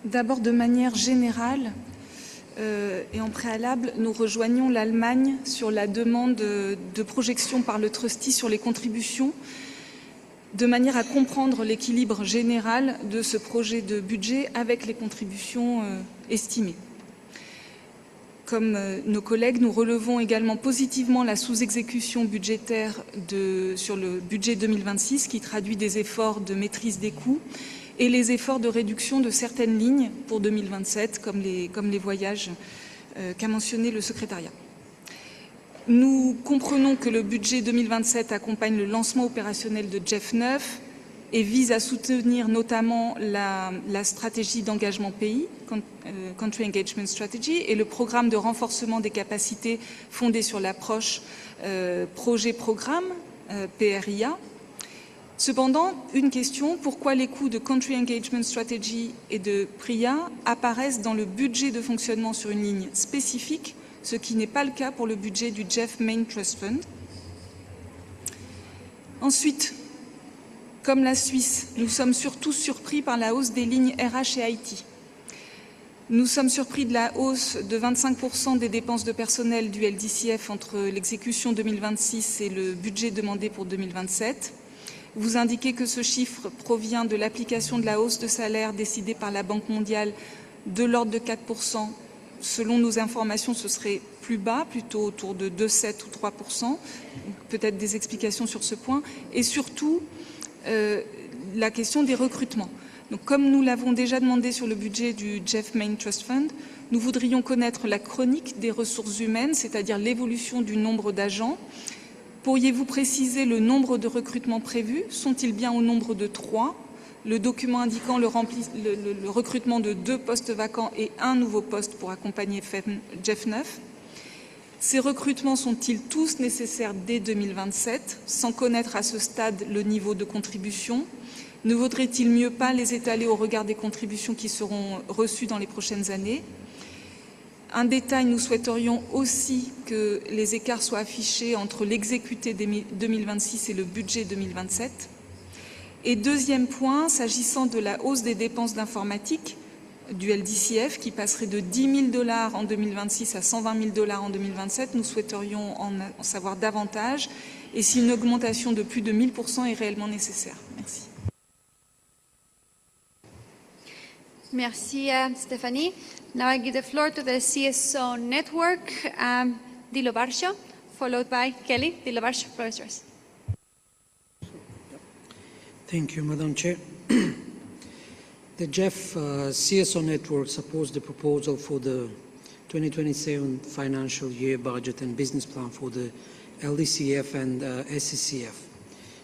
D'abord, de manière générale et en préalable, nous rejoignons l'Allemagne sur la demande de projection par le trustee sur les contributions, de manière à comprendre l'équilibre général de ce projet de budget avec les contributions estimées. Comme nos collègues, nous relevons également positivement la sous-exécution budgétaire sur le budget 2026 qui traduit des efforts de maîtrise des coûts et les efforts de réduction de certaines lignes pour 2027, comme les voyages qu'a mentionné le secrétariat. Nous comprenons que le budget 2027 accompagne le lancement opérationnel de GEF 9 et vise à soutenir notamment la stratégie d'engagement pays, Country Engagement Strategy, et le programme de renforcement des capacités fondé sur l'approche projet-programme, PRIA. Cependant, une question, pourquoi les coûts de Country Engagement Strategy et de PRIA apparaissent dans le budget de fonctionnement sur une ligne spécifique, ce qui n'est pas le cas pour le budget du GEF Main Trust Fund. Ensuite, comme la Suisse, nous sommes surtout surpris par la hausse des lignes RH et IT. Nous sommes surpris de la hausse de 25% des dépenses de personnel du LDCF entre l'exécution 2026 et le budget demandé pour 2027. Vous indiquez que ce chiffre provient de l'application de la hausse de salaire décidée par la Banque mondiale de l'ordre de 4%. Selon nos informations, ce serait plus bas, plutôt autour de 2,7 ou 3%. Peut-être des explications sur ce point. Et surtout, la question des recrutements. Donc, comme nous l'avons déjà demandé sur le budget du GEF Main Trust Fund, nous voudrions connaître la chronique des ressources humaines, c'est-à-dire l'évolution du nombre d'agents. Pourriez-vous préciser le nombre de recrutements prévus? Sont-ils bien au nombre de 3? Le document indiquant le recrutement de 2 postes vacants et 1 nouveau poste pour accompagner GEF 9. Ces recrutements sont-ils tous nécessaires dès 2027, sans connaître à ce stade le niveau de contribution? Ne vaudrait-il mieux pas les étaler au regard des contributions qui seront reçues dans les prochaines années? Un détail, nous souhaiterions aussi que les écarts soient affichés entre l'exécuté 2026 et le budget 2027. Et deuxième point, s'agissant de la hausse des dépenses d'informatique du LDCF qui passerait de 10 000 $ en 2026 à 120 000 $ en 2027, nous souhaiterions en savoir davantage et si une augmentation de plus de 1000% est réellement nécessaire. Merci. Merci, Stephanie. Now I give the floor to the CSO network, Dilo Barcio, followed by Kelly Dilavarch. Floor is yours. Thank you, Madam Chair. The GEF CSO network supports the proposal for the 2027 financial year budget and business plan for the LDCF and SCCF.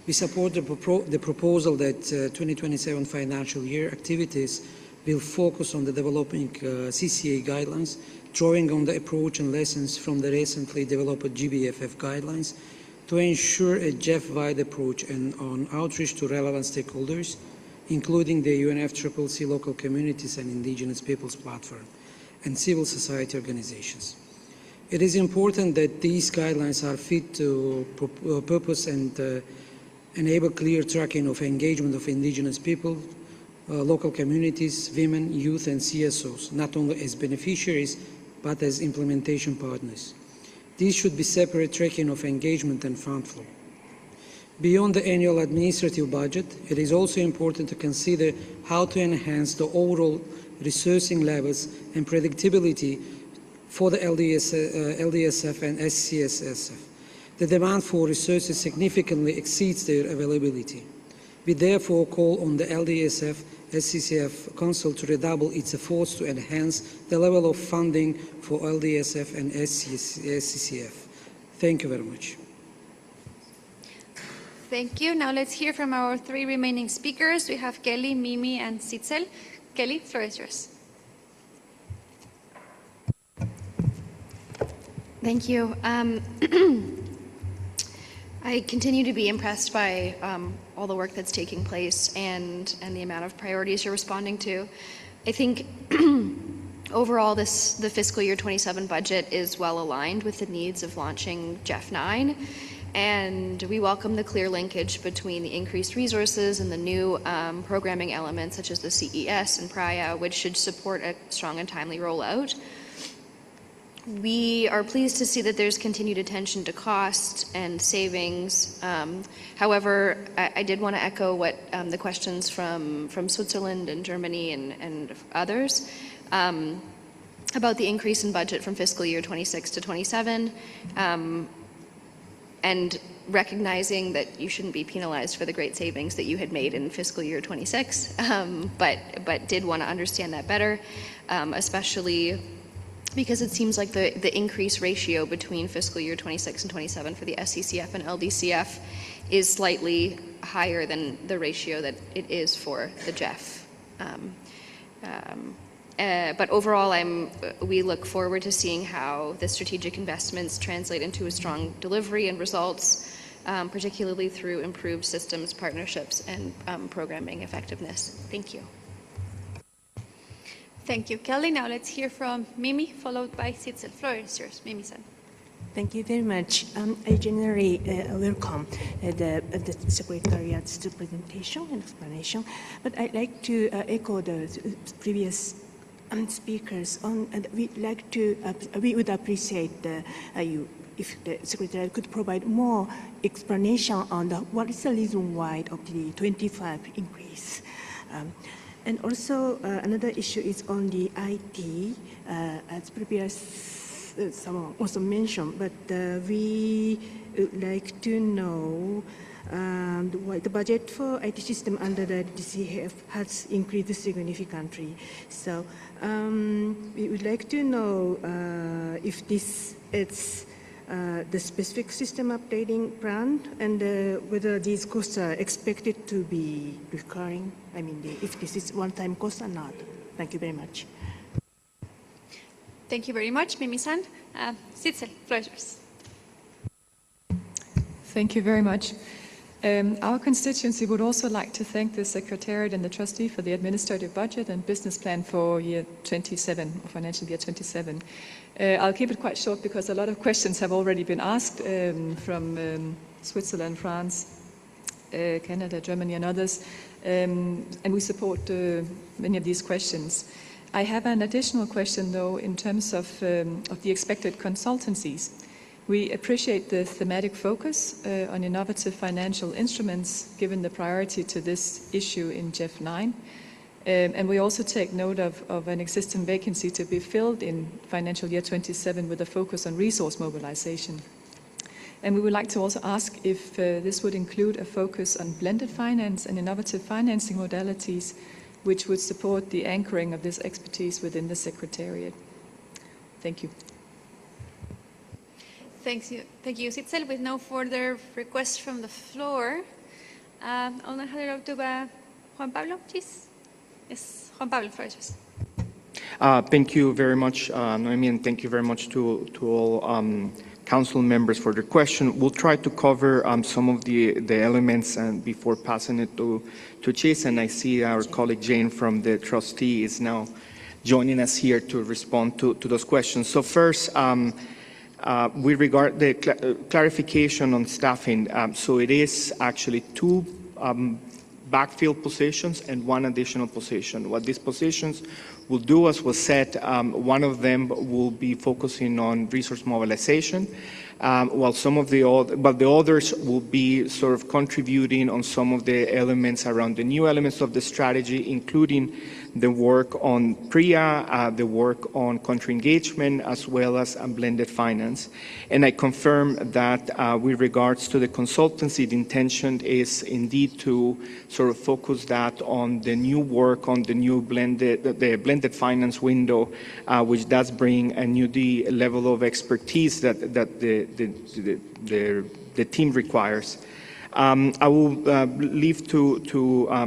We support the proposal that 2027 financial year activities will focus on the developing CCA guidelines, drawing on the approach and lessons from the recently developed GBFF guidelines to ensure a GEF-wide approach and on outreach to relevant stakeholders, including the UNFCCC local communities and indigenous peoples platform and civil society organizations. It is important that these guidelines are fit to purpose and enable clear tracking of engagement of indigenous people, local communities, women, youth and CSOs, not only as beneficiaries but as implementation partners. These should be separate tracking of engagement and fund flow. Beyond the annual administrative budget, it is also important to consider how to enhance the overall resourcing levels and predictability for the LDSF and SCCF. The demand for resources significantly exceeds their availability. We therefore call on the LDSF SCCF Council to redouble its efforts to enhance the level of funding for LDSF and SCCF. Thank you very much. Thank you. Now let's hear from our three remaining speakers. We have Kelly, Mimi, and Sitzel. Kelly, floor is yours. Thank you. I continue to be impressed by all the work that's taking place and the amount of priorities you're responding to. I think overall the fiscal year 27 budget is well aligned with the needs of launching GEF 9, and we welcome the clear linkage between the increased resources and the new programming elements such as the CES and PRIA, which should support a strong and timely rollout. We are pleased to see that there's continued attention to cost and savings. However, I did want to echo what the questions from Switzerland and Germany and others about the increase in budget from fiscal year 26 to 27, and recognizing that you shouldn't be penalized for the great savings that you had made in fiscal year 26, but did want to understand that better, especially because it seems like the increase ratio between fiscal year 26 and 27 for the SCCF and LDCF is slightly higher than the ratio that it is for the GEF. But overall, we look forward to seeing how the strategic investments translate into a strong delivery and results, particularly through improved systems, partnerships, and programming effectiveness. Thank you. Thank you, Kelly. Now let's hear from Mimi, followed by Sitzel. Floor is yours, Mimi-san. Thank you very much. I generally welcome the Secretariat's presentation and explanation, but I'd like to echo the previous speakers on, and we would appreciate if the Secretariat could provide more explanation on what is the reason why of the 25 increase. And also another issue is on the IT, as previous someone also mentioned, but we would like to know why the budget for IT system under the LDCF has increased significantly. So we would like to know if this is the specific system updating plan, and whether these costs are expected to be recurring. I mean, if this is one-time cost or not. Thank you very much. Thank you very much, Mimi-san. Sitzel, floor is yours. Thank you very much. Our constituency would also like to thank the Secretariat and the Trustee for the administrative budget and business plan for year 27, or financial year 27. I'll keep it quite short because a lot of questions have already been asked from Switzerland, France, Canada, Germany and others, and we support many of these questions. I have an additional question though in terms of the expected consultancies. We appreciate the thematic focus on innovative financial instruments given the priority to this issue in GEF 9. And we also take note of an existing vacancy to be filled in financial year 27 with a focus on resource mobilization. And we would like to also ask if this would include a focus on blended finance and innovative financing modalities, which would support the anchoring of this expertise within the Secretariat. Thank you. Thank you, Sitzel. With no further requests from the floor, I'll now hand it over to Juan Pablo, please. Yes, Juan Pablo first. Thank you very much, Noemi, and thank you very much to all council members for their question. We'll try to cover some of the elements before passing it to Chase, and I see our colleague Jane from the trustee is now joining us here to respond to those questions. So first, with regard the clarification on staffing, so it is actually 2 backfill positions and 1 additional position. What these positions will do, as was said, one of them will be focusing on resource mobilization, while the others will be sort of contributing on some of the elements around the new elements of the strategy, including the work on PRIA, the work on country engagement, as well as blended finance. And I confirm that with regards to the consultancy, the intention is indeed to sort of focus that on the new work on the new blended finance window, which does bring a new level of expertise that the team requires. I will leave to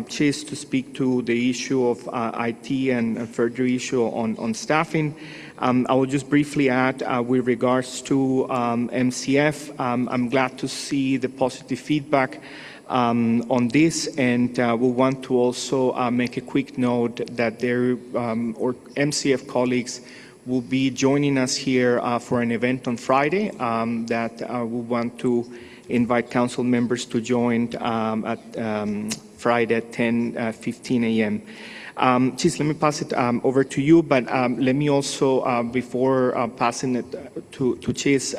Chase to speak to the issue of IT and a further issue on staffing. I will just briefly add with regards to MCF, I'm glad to see the positive feedback on this, and we want to also make a quick note that their or MCF colleagues will be joining us here for an event on Friday that we want to invite council members to join at Friday at 10:15 a.m. Chis, let me pass it over to you, but let me also, before passing it to Chis,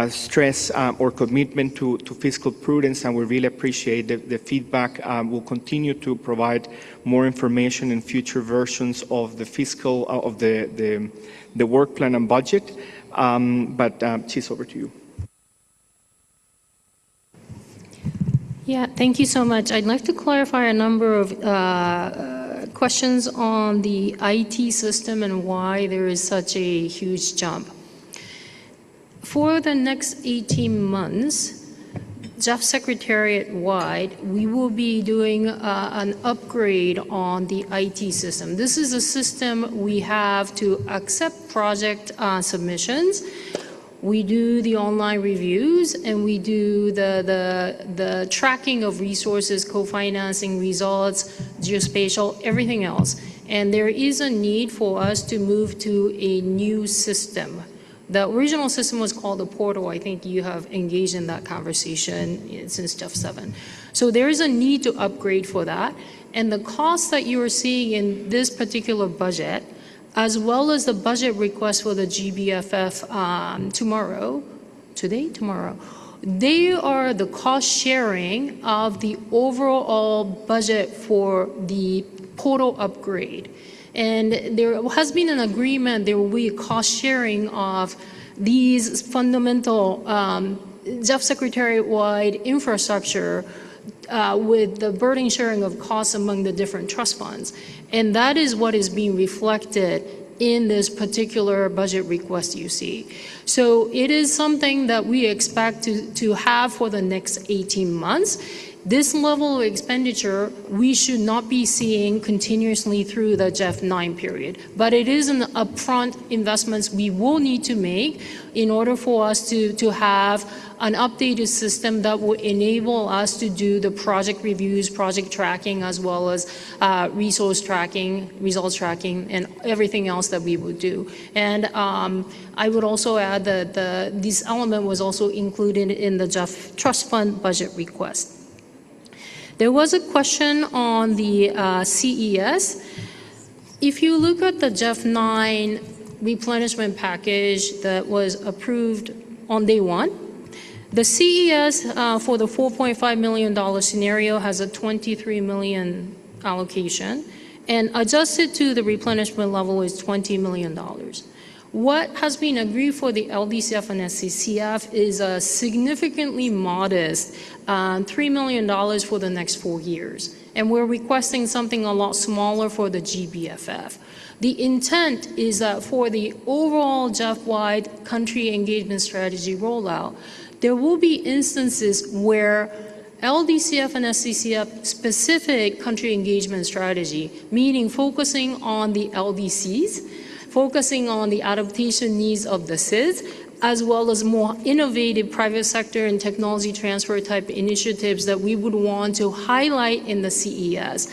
stress our commitment to fiscal prudence, and we really appreciate the feedback. We'll continue to provide more information in future versions of the fiscal, of the work plan and budget. But Chis, over to you. Yeah, thank you so much. I'd like to clarify a number of questions on the IT system and why there is such a huge jump. For the next 18 months, GEF Secretariat-wide, we will be doing an upgrade on the IT system. This is a system we have to accept project submissions. We do the online reviews, and we do the tracking of resources, co-financing results, geospatial, everything else. And there is a need for us to move to a new system. The original system was called the portal. I think you have engaged in that conversation since GEF 7. So there is a need to upgrade for that. And the costs that you are seeing in this particular budget, as well as the budget request for the GBFF tomorrow, they are the cost sharing of the overall budget for the portal upgrade. And there has been an agreement there will be a cost sharing of these fundamental GEF Secretariat-wide infrastructure with the burden sharing of costs among the different trust funds. And that is what is being reflected in this particular budget request you see. So it is something that we expect to have for the next 18 months. This level of expenditure we should not be seeing continuously through the GEF 9 period, but it is an upfront investments we will need to make in order for us to have an updated system that will enable us to do the project reviews, project tracking, as well as resource tracking, results tracking, and everything else that we would do. And I would also add that this element was also included in the GEF Trust Fund budget request. There was a question on the CES. If you look at the GEF 9 replenishment package that was approved on day one, the CES for the $4.5 million scenario has a $23 million allocation, and adjusted to the replenishment level is $20 million. What has been agreed for the LDCF and SCCF is a significantly modest $3 million for the next 4 years. And we're requesting something a lot smaller for the GBFF. The intent is that for the overall GEF-wide country engagement strategy rollout, there will be instances where LDCF and SCCF specific country engagement strategy, meaning focusing on the LDCs, focusing on the adaptation needs of the SIDS, as well as more innovative private sector and technology transfer type initiatives that we would want to highlight in the CES.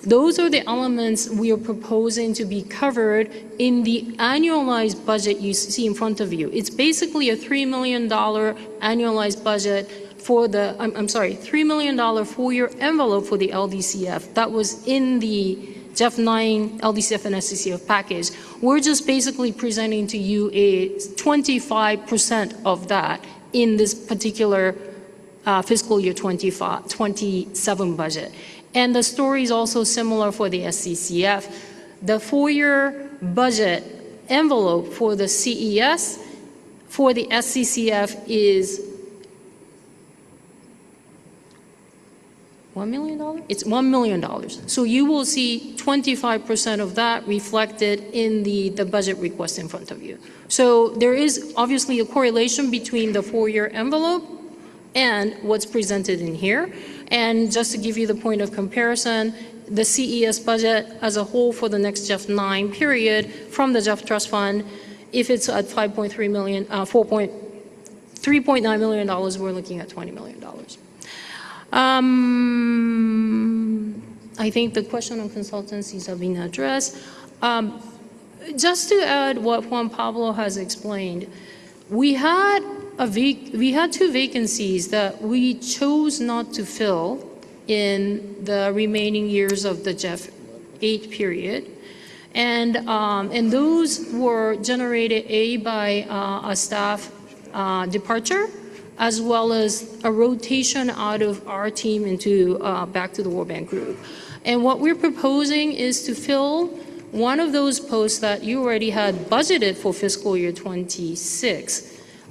Those are the elements we are proposing to be covered in the annualized budget you see in front of you. It's basically a $3 million annualized budget for the, $3 million 4-year envelope for the LDCF that was in the GEF 9 LDCF and SCCF package. We're just basically presenting to you a 25% of that in this particular fiscal year 27 budget. And the story is also similar for the SCCF. The 4-year budget envelope for the CES for the SCCF is $1 million? It's $1 million. So you will see 25% of that reflected in the budget request in front of you. So there is obviously a correlation between the 4-year envelope and what's presented in here. And just to give you the point of comparison, the CES budget as a whole for the next GEF 9 period from the GEF Trust Fund, if it's at $3.9 million, we're looking at $20 million. I think the question on consultancies have been addressed. Just to add what Juan Pablo has explained, we had 2 vacancies that we chose not to fill in the remaining years of the GEF 8 period. And those were generated by a staff departure, as well as a rotation out of our team into back to the World Bank Group. And what we're proposing is to fill one of those posts that you already had budgeted for fiscal year 26,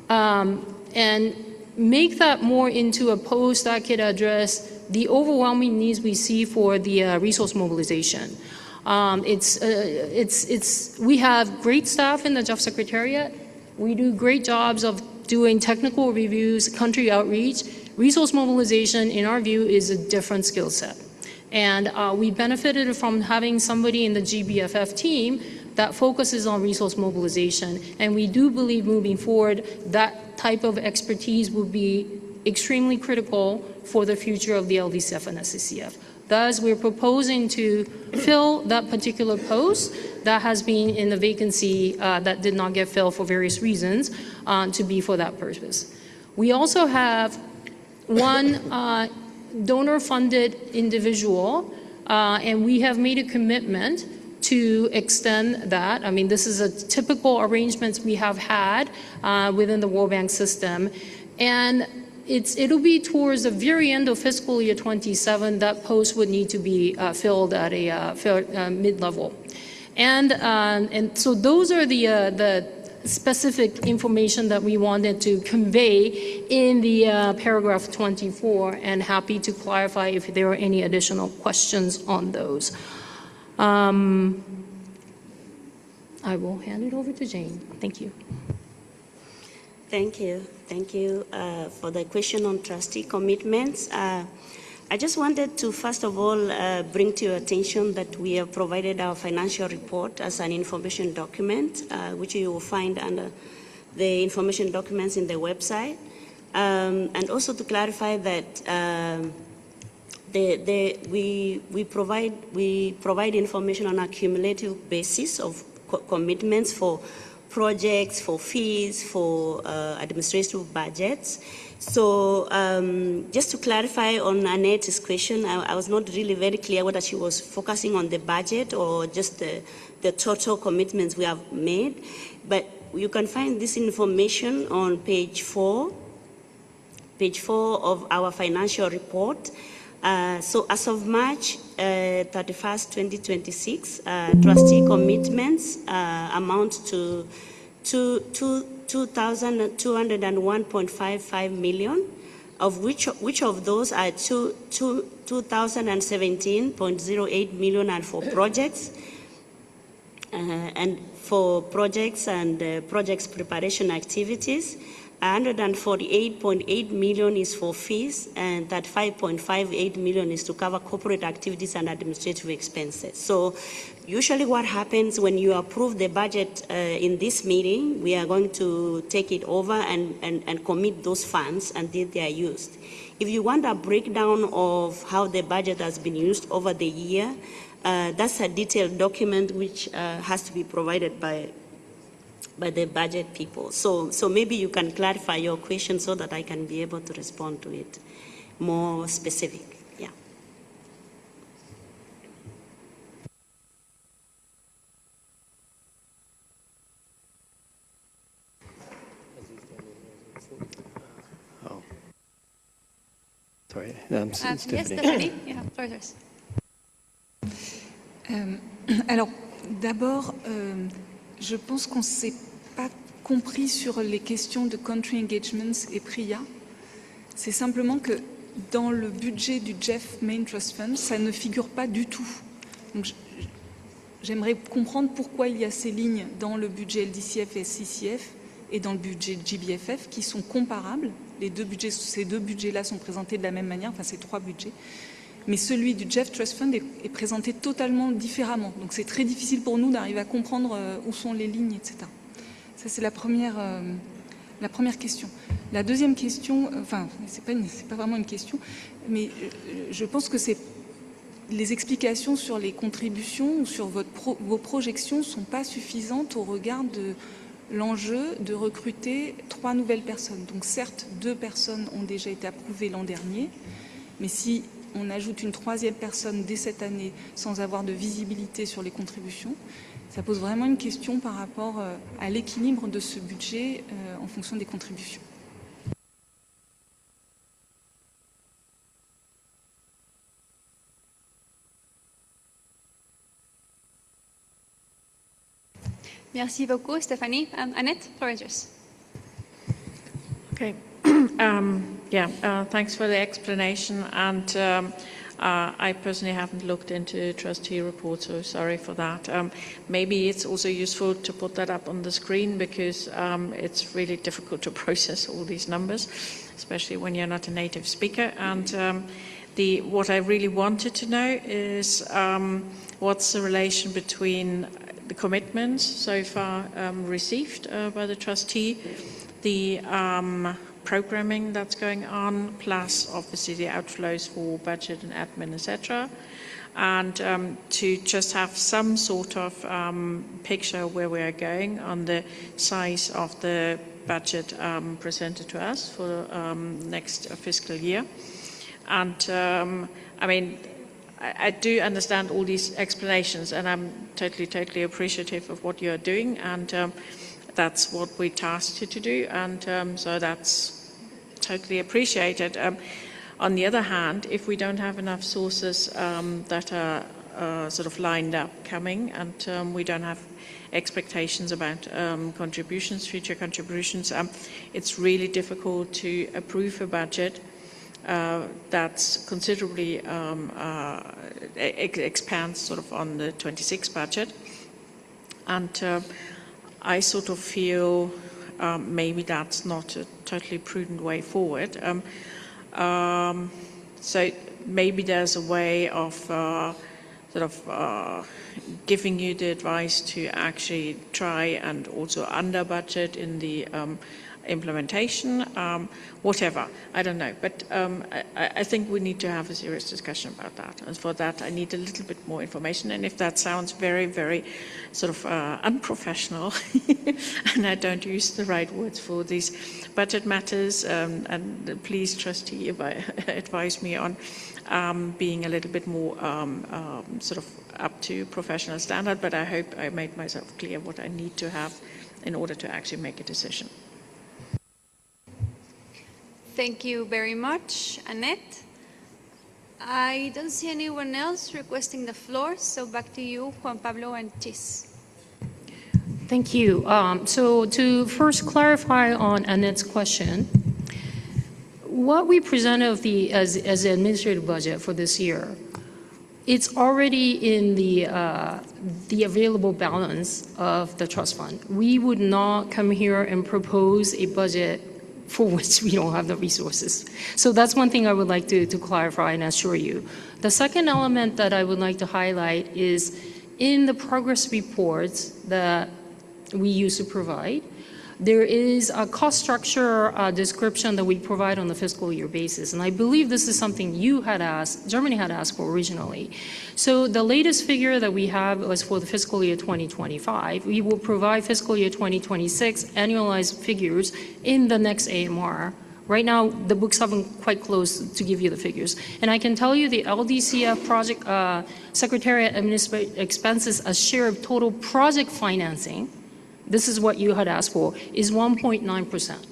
and make that more into a post that could address the overwhelming needs we see for the resource mobilization. We have great staff in the GEF Secretariat. We do great jobs of doing technical reviews, country outreach. Resource mobilization, in our view, is a different skill set. And we benefited from having somebody in the GBFF team that focuses on resource mobilization. And we do believe moving forward, that type of expertise will be extremely critical for the future of the LDCF and SCCF. Thus, we're proposing to fill that particular post that has been in the vacancy that did not get filled for various reasons to be for that purpose. We also have one donor-funded individual, and we have made a commitment to extend that. I mean, this is a typical arrangements we have had within the World Bank system. And it'll be towards the very end of fiscal year 27 that post would need to be filled at a mid-level. And so those are the specific information that we wanted to convey in the paragraph 24, and happy to clarify if there are any additional questions on those. I will hand it over to Jane. Thank you. Thank you. Thank you for the question on trustee commitments. I just wanted to, first of all, bring to your attention that we have provided our financial report as an information document, which you will find under the information documents in the website. And also to clarify that we provide information on a cumulative basis of commitments for projects, for fees, for administrative budgets. So just to clarify on Annette's question, I was not really very clear whether she was focusing on the budget or just the total commitments we have made. But you can find this information on page 4 of our financial report. So as of March 31st, 2026, trustee commitments amount to 2,201.55 million, of which of those are 2,017.08 million are for projects, and for projects and projects preparation activities. 148.8 million is for fees, and that 5.58 million is to cover corporate activities and administrative expenses. So usually what happens when you approve the budget in this meeting, we are going to take it over and commit those funds until they are used. If you want a breakdown of how the budget has been used over the year, that's a detailed document which has to be provided by the budget people. So maybe you can clarify your question so that I can be able to respond to it more specific. Yeah. Oh. Sorry, Yes, Stephanie. Stephanie, you have floor yours. Alors, d'abord, je pense qu'on ne s'est pas compris sur les questions de country engagements et PRIA. C'est simplement que dans le budget du GEF Main Trust Fund, ça ne figure pas du tout. Donc, j'aimerais comprendre pourquoi il y a ces lignes dans le budget LDCF et SCCF et dans le budget GBFF qui sont comparables. Les deux budgets, ces deux budgets-là sont présentés de la même manière, enfin ces trois budgets. Mais celui du GEF Trust Fund est présenté totalement différemment. Donc c'est très difficile pour nous d'arriver à comprendre où sont les lignes, etc. Ça, c'est la première question. La deuxième question, enfin, c'est pas vraiment une question, mais je pense que les explications sur les contributions ou sur vos projections ne sont pas suffisantes au regard de l'enjeu de recruter 3 nouvelles personnes. Donc certes, 2 personnes ont déjà été approuvées l'an dernier, mais si on ajoute une 3e personne dès cette année sans avoir de visibilité sur les contributions, ça pose vraiment une question par rapport à l'équilibre de ce budget en fonction des contributions. Merci beaucoup, Stéphanie. Annette, floor is yours. Okay. Thanks for the explanation. And I personally haven't looked into trustee reports, so sorry for that. Maybe it's also useful to put that up on the screen because it's really difficult to process all these numbers, especially when you're not a native speaker. And what I really wanted to know is what's the relation between the commitments so far received by the trustee, the programming that's going on, plus obviously the outflows for budget and admin, etc. And to just have some sort of picture where we are going on the size of the budget presented to us for next fiscal year. And I mean, I do understand all these explanations, and I'm totally appreciative of what you're doing, and that's what we tasked you to do, and so that's totally appreciated. On the other hand, if we don't have enough sources that are sort of lined up coming, and we don't have expectations about contributions, future contributions, it's really difficult to approve a budget that's considerably expands sort of on the 26 budget, and I sort of feel maybe that's not a totally prudent way forward. So maybe there's a way of giving you the advice to actually try and also under budget in the implementation, whatever, I don't know. But I think we need to have a serious discussion about that. And for that, I need a little bit more information. And if that sounds very sort of unprofessional, and I don't use the right words for these budget matters, and please, trustee, advise me on being a little bit more sort of up to professional standard. But I hope I made myself clear what I need to have in order to actually make a decision. Thank you very much, Annette. I don't see anyone else requesting the floor, so back to you, Juan Pablo and Chis. Thank you. So to first clarify on Annette's question, what we presented as the administrative budget for this year, it's already in the available balance of the trust fund. We would not come here and propose a budget for which we don't have the resources. So that's one thing I would like to clarify and assure you. The second element that I would like to highlight is in the progress reports that we used to provide, there is a cost structure description that we provide on the fiscal year basis. And I believe this is something you had asked, Germany had asked for originally. So the latest figure that we have was for the fiscal year 2025. We will provide fiscal year 2026 annualized figures in the next AMR. Right now, the books haven't quite closed to give you the figures. And I can tell you the LDCF project Secretariat Administrative Expenses as share of total project financing, this is what you had asked for, is 1.9%.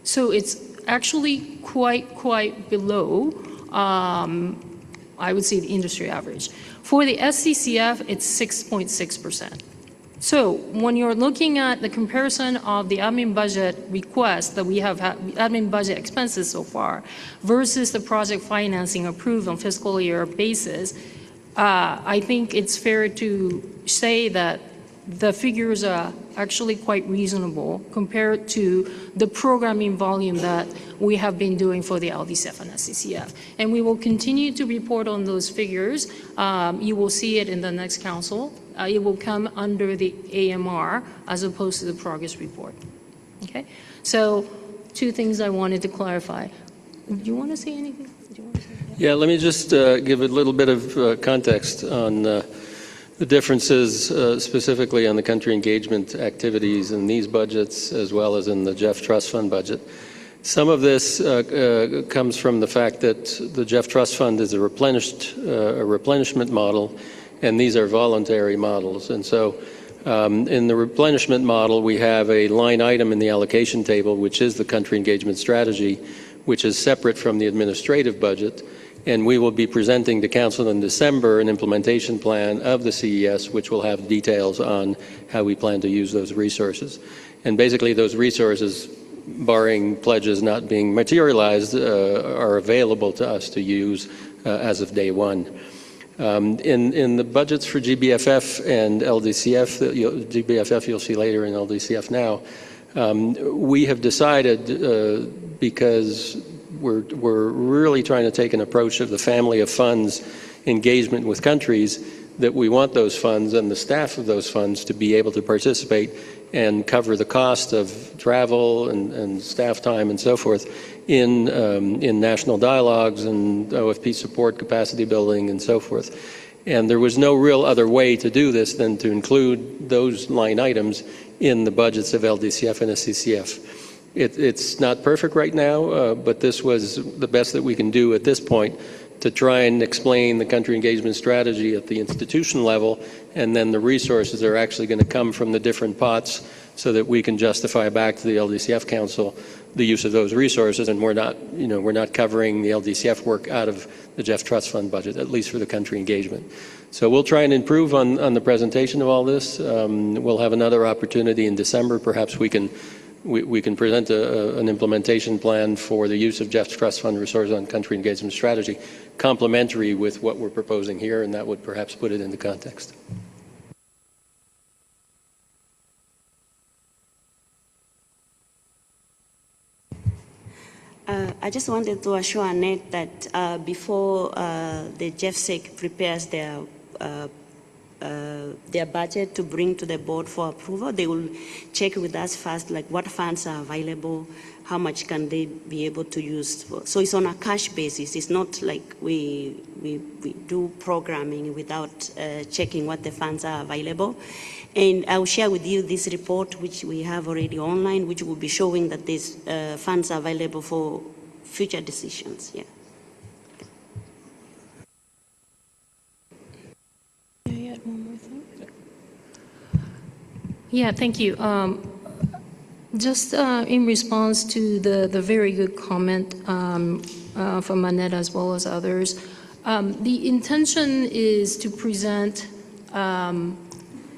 So it's actually quite below, I would say, the industry average. For the SCCF, it's 6.6%. So when you're looking at the comparison of the admin budget request that we have had, admin budget expenses so far, versus the project financing approved on fiscal year basis, I think it's fair to say that the figures are actually quite reasonable compared to the programming volume that we have been doing for the LDCF and SCCF. And we will continue to report on those figures. You will see it in the next council. It will come under the AMR as opposed to the progress report. Okay? So two things I wanted to clarify. Do you want to say anything? Yeah, let me just give a little bit of context on the differences specifically on the country engagement activities in these budgets as well as in the GEF Trust Fund budget. Some of this comes from the fact that the GEF Trust Fund is a replenishment model, and these are voluntary models. And so in the replenishment model, we have a line item in the allocation table, which is the country engagement strategy, which is separate from the administrative budget. And we will be presenting to Council in December an implementation plan of the CES, which will have details on how we plan to use those resources. And basically those resources, barring pledges not being materialized, are available to us to use as of day one. In the budgets for GBFF and LDCF, GBFF you'll see later in LDCF now, we have decided because we're really trying to take an approach of the family of funds engagement with countries, that we want those funds and the staff of those funds to be able to participate and cover the cost of travel and staff time and so forth in national dialogues and OFP support, capacity building and so forth. And there was no real other way to do this than to include those line items in the budgets of LDCF and SCCF. It's not perfect right now, but this was the best that we can do at this point to try and explain the country engagement strategy at the institution level, and then the resources are actually going to come from the different pots so that we can justify back to the LDCF Council the use of those resources, and we're not covering the LDCF work out of the GEF Trust Fund budget, at least for the country engagement. So we'll try and improve on the presentation of all this. We'll have another opportunity in December. Perhaps we can present an implementation plan for the use of GEF Trust Fund resources on country engagement strategy, complementary with what we're proposing here, and that would perhaps put it into context. I just wanted to assure Annette that before the GEFSEC prepares their budget to bring to the board for approval, they will check with us first, like what funds are available, how much can they be able to use. So it's on a cash basis. It's not like we do programming without checking what the funds are available. And I will share with you this report, which we have already online, which will be showing that these funds are available for future decisions. Yeah. Yeah, thank you. Just in response to the very good comment from Annette as well as others, the intention is to present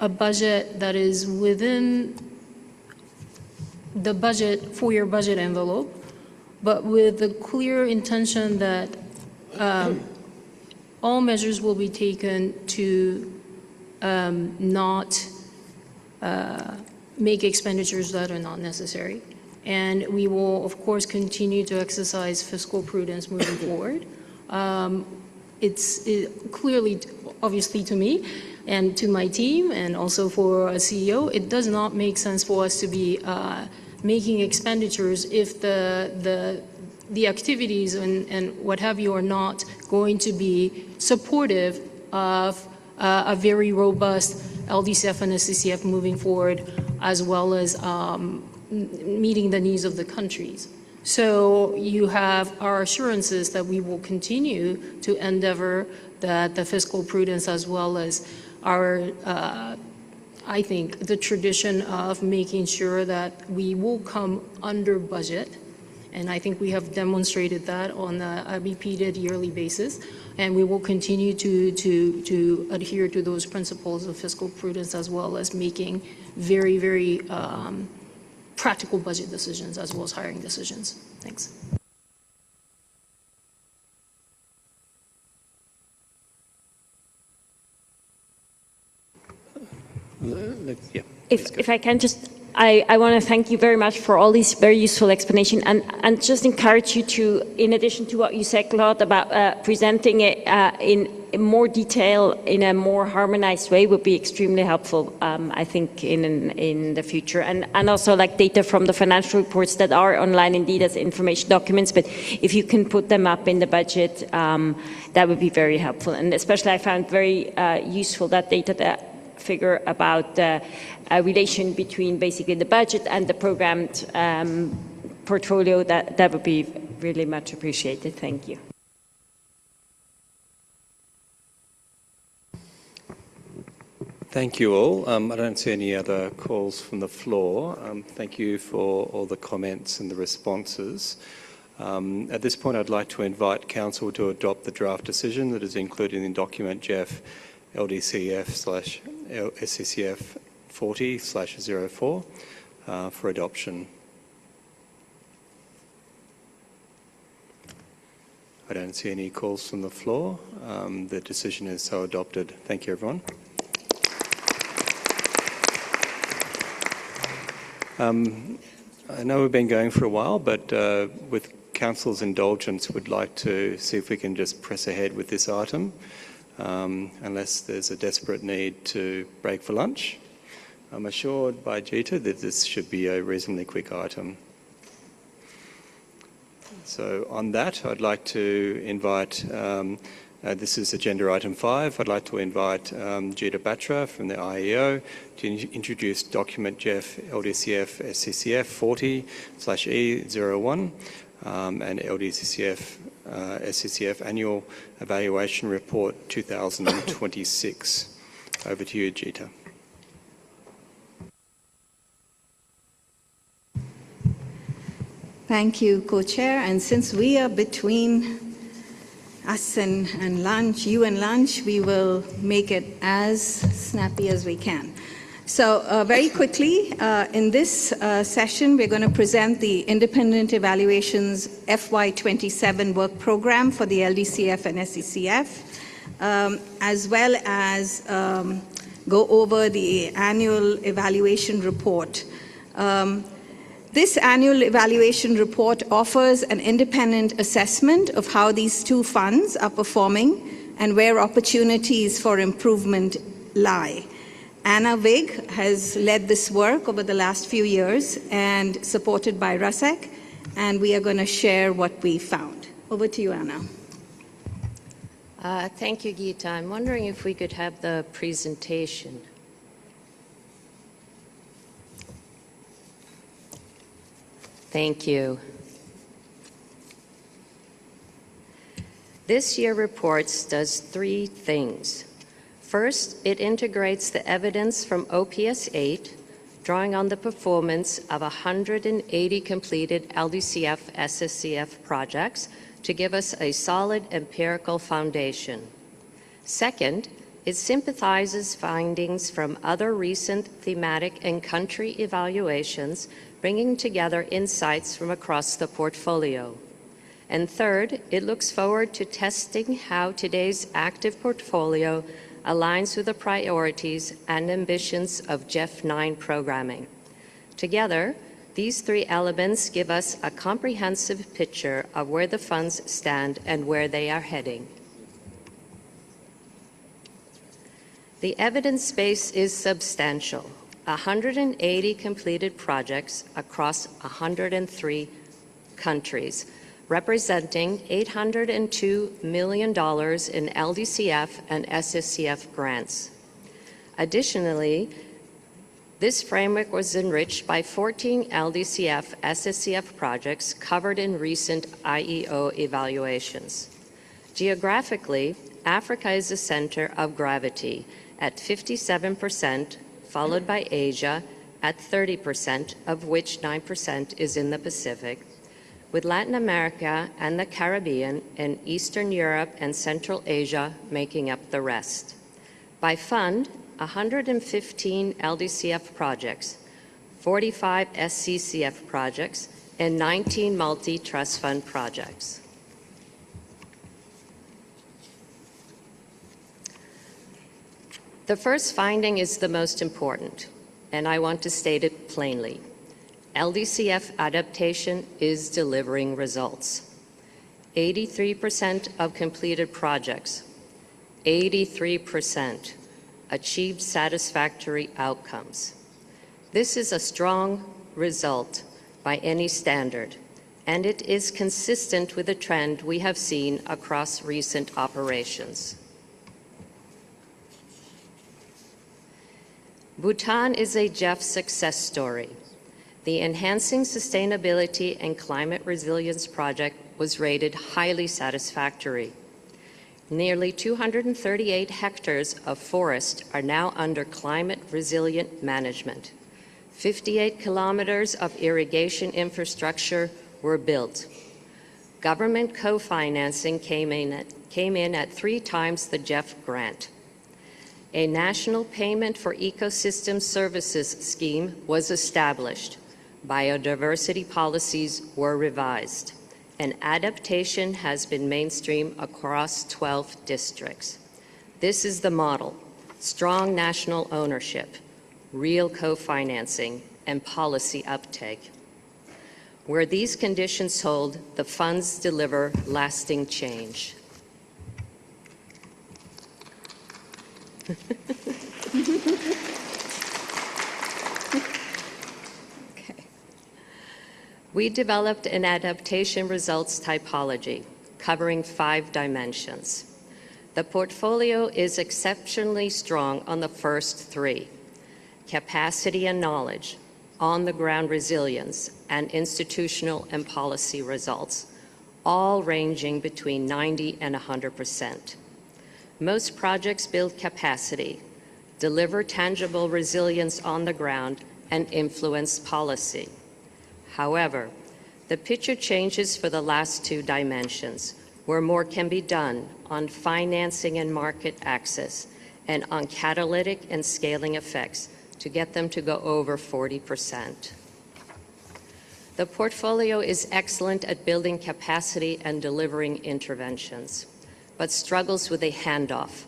a budget that is within the budget, 4-year budget envelope, but with the clear intention that all measures will be taken to not make expenditures that are not necessary. And we will, of course, continue to exercise fiscal prudence moving forward. It's clearly, obviously to me and to my team and also for a CEO, it does not make sense for us to be making expenditures if the activities and what have you are not going to be supportive of a very robust LDCF and SCCF moving forward, as well as meeting the needs of the countries. So you have our assurances that we will continue to endeavor that the fiscal prudence, as well as our, I think, the tradition of making sure that we will come under budget. And I think we have demonstrated that on a repeated yearly basis. And we will continue to adhere to those principles of fiscal prudence, as well as making very, very practical budget decisions, as well as hiring decisions. Thanks. Yeah. If I can just, I want to thank you very much for all these very useful explanations, and just encourage you to, in addition to what you said, Claude, about presenting it in more detail, in a more harmonized way, would be extremely helpful, I think, in the future. And also like data from the financial reports that are online indeed as information documents, but if you can put them up in the budget, that would be very helpful. And especially I found very useful that data, that figure about the relation between basically the budget and the programmed portfolio. That would be really much appreciated. Thank you. Thank you all. I don't see any other calls from the floor. Thank you for all the comments and the responses. At this point, I'd like to invite Council to adopt the draft decision that is included in document GEF LDCF/SCCF 40/04 for adoption. I don't see any calls from the floor. The decision is so adopted. Thank you, everyone. I know we've been going for a while, but with Council's indulgence, we'd like to see if we can just press ahead with this item. Unless there's a desperate need to break for lunch. I'm assured by Gita that this should be a reasonably quick item. So on that, I'd like to invite, this is agenda item 5, I'd like to invite Gita Batra from the IEO to introduce document GEF LDCF SCCF 40/E01 and LDCF SCCF Annual Evaluation Report 2026. Over to you, Gita. Thank you, Co-Chair. And since we are between us and lunch, you and lunch, we will make it as snappy as we can. So very quickly, in this session, we're going to present the Independent Evaluations FY27 work program for the LDCF and SCCF, as well as go over the annual evaluation report. This annual evaluation report offers an independent assessment of how these two funds are performing and where opportunities for improvement lie. Anna Vig has led this work over the last few years and supported by RUSEC, and we are going to share what we found. Over to you, Anna. Thank you, Gita. I'm wondering if we could have the presentation. Thank you. This year reports does 3 things. First, it integrates the evidence from OPS 8, drawing on the performance of 180 completed LDCF SCCF projects to give us a solid empirical foundation. Second, It sympathizes findings from other recent thematic and country evaluations, bringing together insights from across the portfolio. And third, it looks forward to testing how today's active portfolio aligns with the priorities and ambitions of GEF 9 programming. Together, these three elements give us a comprehensive picture of where the funds stand and where they are heading. The evidence base is substantial. 180 completed projects across 103 countries, representing $802 million in LDCF and SCCF grants. Additionally, this framework was enriched by 14 LDCF, SCCF projects covered in recent IEO evaluations. Geographically, Africa is the center of gravity at 57%, followed by Asia at 30%, of which 9% is in the Pacific, with Latin America and the Caribbean and Eastern Europe and Central Asia making up the rest. By fund, 115 LDCF projects, 45 SCCF projects, and 19 multi-trust fund projects. The first finding is the most important, and I want to state it plainly. LDCF adaptation is delivering results. 83% of completed projects, 83%, achieved satisfactory outcomes. This is a strong result by any standard, and it is consistent with the trend we have seen across recent operations. Bhutan is a GEF success story. The Enhancing Sustainability and Climate Resilience project was rated highly satisfactory. Nearly 238 hectares of forest are now under climate resilient management. 58 kilometers of irrigation infrastructure were built. Government co-financing came in at 3 times the GEF grant. A national payment for ecosystem services scheme was established. Biodiversity policies were revised, and adaptation has been mainstream across 12 districts. This is the model: strong national ownership, real co-financing, and policy uptake. Where these conditions hold, the funds deliver lasting change. Okay. We developed an adaptation results typology covering 5 dimensions. The portfolio is exceptionally strong on the first 3: capacity and knowledge, on-the-ground resilience, and institutional and policy results, all ranging between 90 and 100%. Most projects build capacity, deliver tangible resilience on the ground, and influence policy. However, the picture changes for the last 2 dimensions, where more can be done on financing and market access, and on catalytic and scaling effects to get them to go over 40%. The portfolio is excellent at building capacity and delivering interventions, but struggles with a handoff,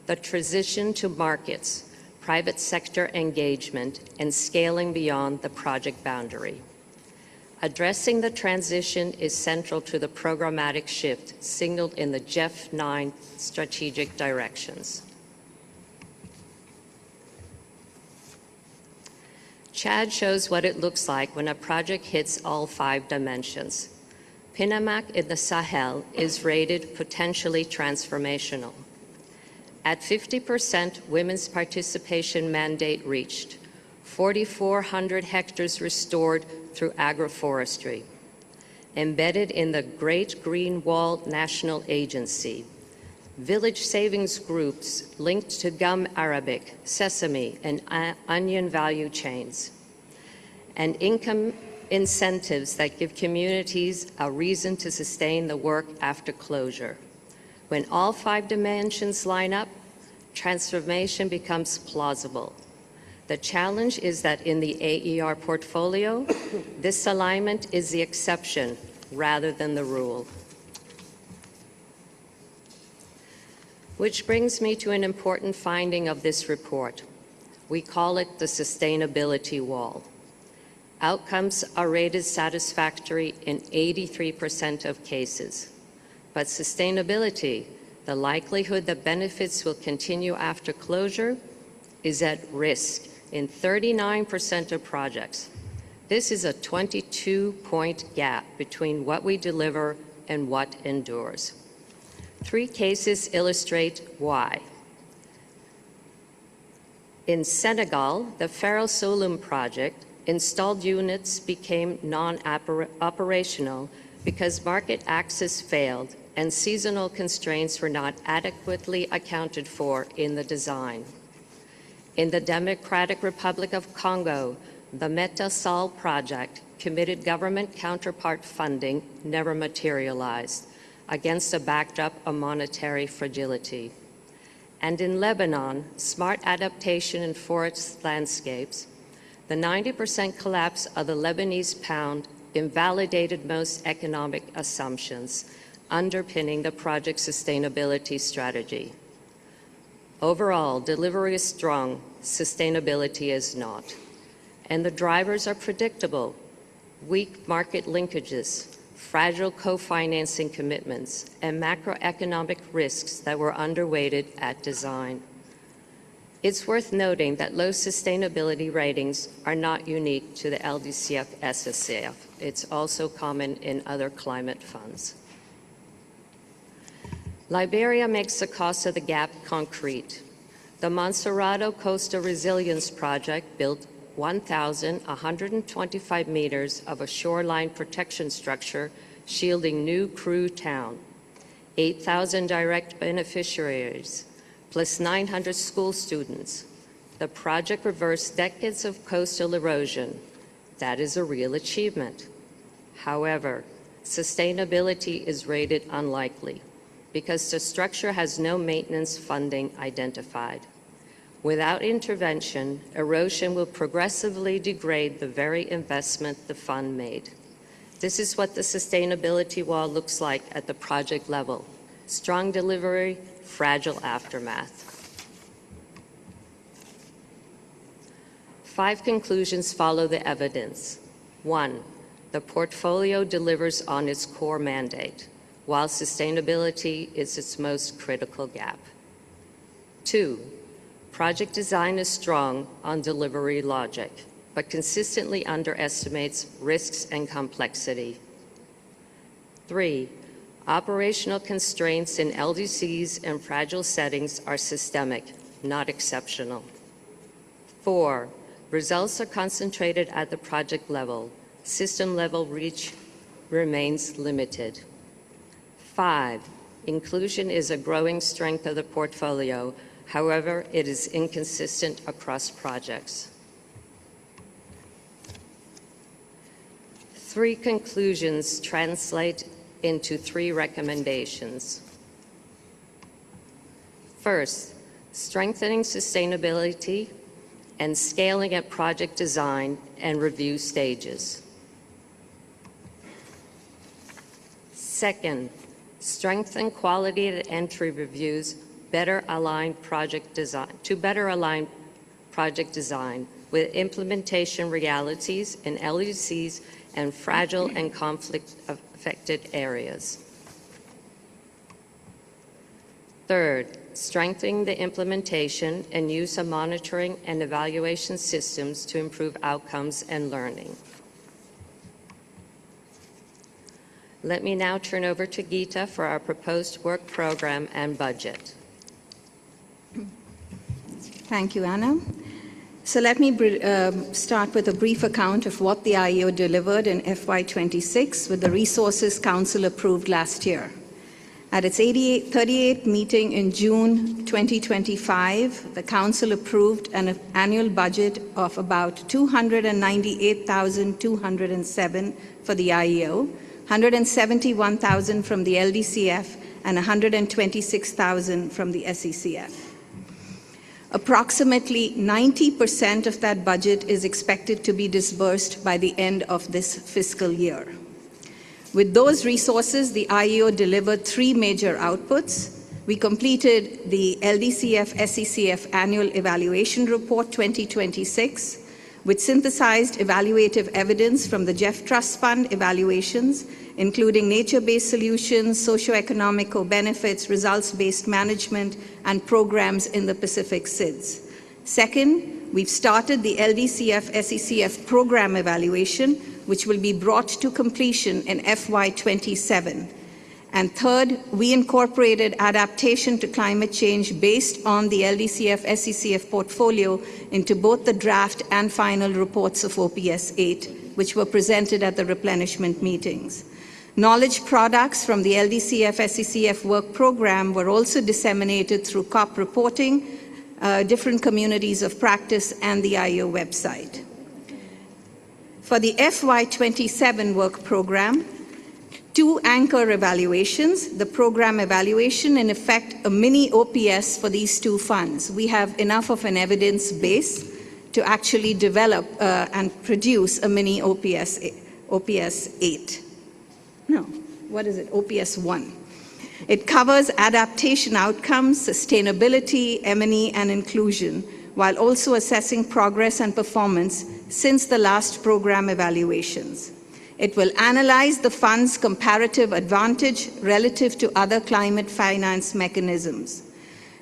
the transition to markets, private sector engagement, and scaling beyond the project boundary. Addressing the transition is central to the programmatic shift signaled in the GEF 9 strategic directions. Chad shows what it looks like when a project hits all 5 dimensions. Pinamac in the Sahel is rated potentially transformational. At 50% women's participation mandate reached, 4,400 hectares restored through agroforestry. Embedded in the Great Green Wall National Agency, village savings groups linked to gum arabic, sesame, and onion value chains, and income incentives that give communities a reason to sustain the work after closure. When all 5 dimensions line up, Transformation becomes plausible. The challenge is that in the AER portfolio, this alignment is the exception rather than the rule. Which brings me to an important finding of this report. We call it the sustainability wall. Outcomes are rated satisfactory in 83% of cases. But sustainability, the likelihood that benefits will continue after closure, is at risk in 39% of projects. This is a 22-point gap between what we deliver and what endures. 3 cases illustrate why. In Senegal, the Ferro Solum project, installed units became non-operational because market access failed and seasonal constraints were not adequately accounted for in the design. In the Democratic Republic of Congo, the Metasol project, committed government counterpart funding, never materialized against a backdrop of monetary fragility. And in Lebanon, smart adaptation in forest landscapes, the 90% collapse of the Lebanese pound invalidated most economic assumptions underpinning the project's sustainability strategy. Overall, delivery is strong, sustainability is not. And the drivers are predictable: weak market linkages, fragile co-financing commitments, and macroeconomic risks that were underweighted at design. It's worth noting that low sustainability ratings are not unique to the LDCF SCCF. It's also common in other climate funds. Liberia makes the cost of the gap concrete. The Monserrato Coastal Resilience Project built 1,125 meters of a shoreline protection structure shielding New Crew Town, 8,000 direct beneficiaries, plus 900 school students. The project reversed decades of coastal erosion. That is a real achievement. However, sustainability is rated unlikely because the structure has no maintenance funding identified. Without intervention, erosion will progressively degrade the very investment the fund made. This is what the sustainability wall looks like at the project level: strong delivery, fragile aftermath. 5 conclusions follow the evidence. 1, the portfolio delivers on its core mandate, while sustainability is its most critical gap. 2, project design is strong on delivery logic, but consistently underestimates risks and complexity. 3, operational constraints in LDCs and fragile settings are systemic, not exceptional. 4, results are concentrated at the project level. System-level reach remains limited. 5, inclusion is a growing strength of the portfolio. However, it is inconsistent across projects. 3 conclusions translate into 3 recommendations. First, strengthening sustainability and scaling at project design and review stages. Second, strengthen quality at entry reviews, better align project design with implementation realities in LDCs and fragile and conflict-affected areas. Third, strengthening the implementation and use of monitoring and evaluation systems to improve outcomes and learning. Let me now turn over to Geeta for our proposed work program and budget. Thank you, Anna. So let me start with a brief account of what the IEO delivered in FY26 with the resources Council approved last year. At its 38th meeting in June 2025, the Council approved an annual budget of about $298,207 for the IEO, $171,000 from the LDCF, and $126,000 from the SCCF. Approximately 90% of that budget is expected to be disbursed by the end of this fiscal year. With those resources, the IEO delivered 3 major outputs. We completed the LDCF SCCF Annual Evaluation Report 2026, which synthesized evaluative evidence from the GEF Trust Fund evaluations, including nature-based solutions, socioeconomic co-benefits, results-based management, and programs in the Pacific SIDS. Second, we've started the LDCF SCCF program evaluation, which will be brought to completion in FY27. And third, we incorporated adaptation to climate change based on the LDCF SCCF portfolio into both the draft and final reports of OPS 8, which were presented at the replenishment meetings. Knowledge products from the LDCF SCCF work program were also disseminated through COP reporting, different communities of practice, and the IEO website. For the FY27 work program, 2 anchor evaluations, the program evaluation, in effect, a mini OPS for these 2 funds. We have enough of an evidence base to actually develop and produce a mini OPS 8. No, what is it? OPS 1. It covers adaptation outcomes, sustainability, M&E, and inclusion, while also assessing progress and performance since the last program evaluations. It will analyze the fund's comparative advantage relative to other climate finance mechanisms.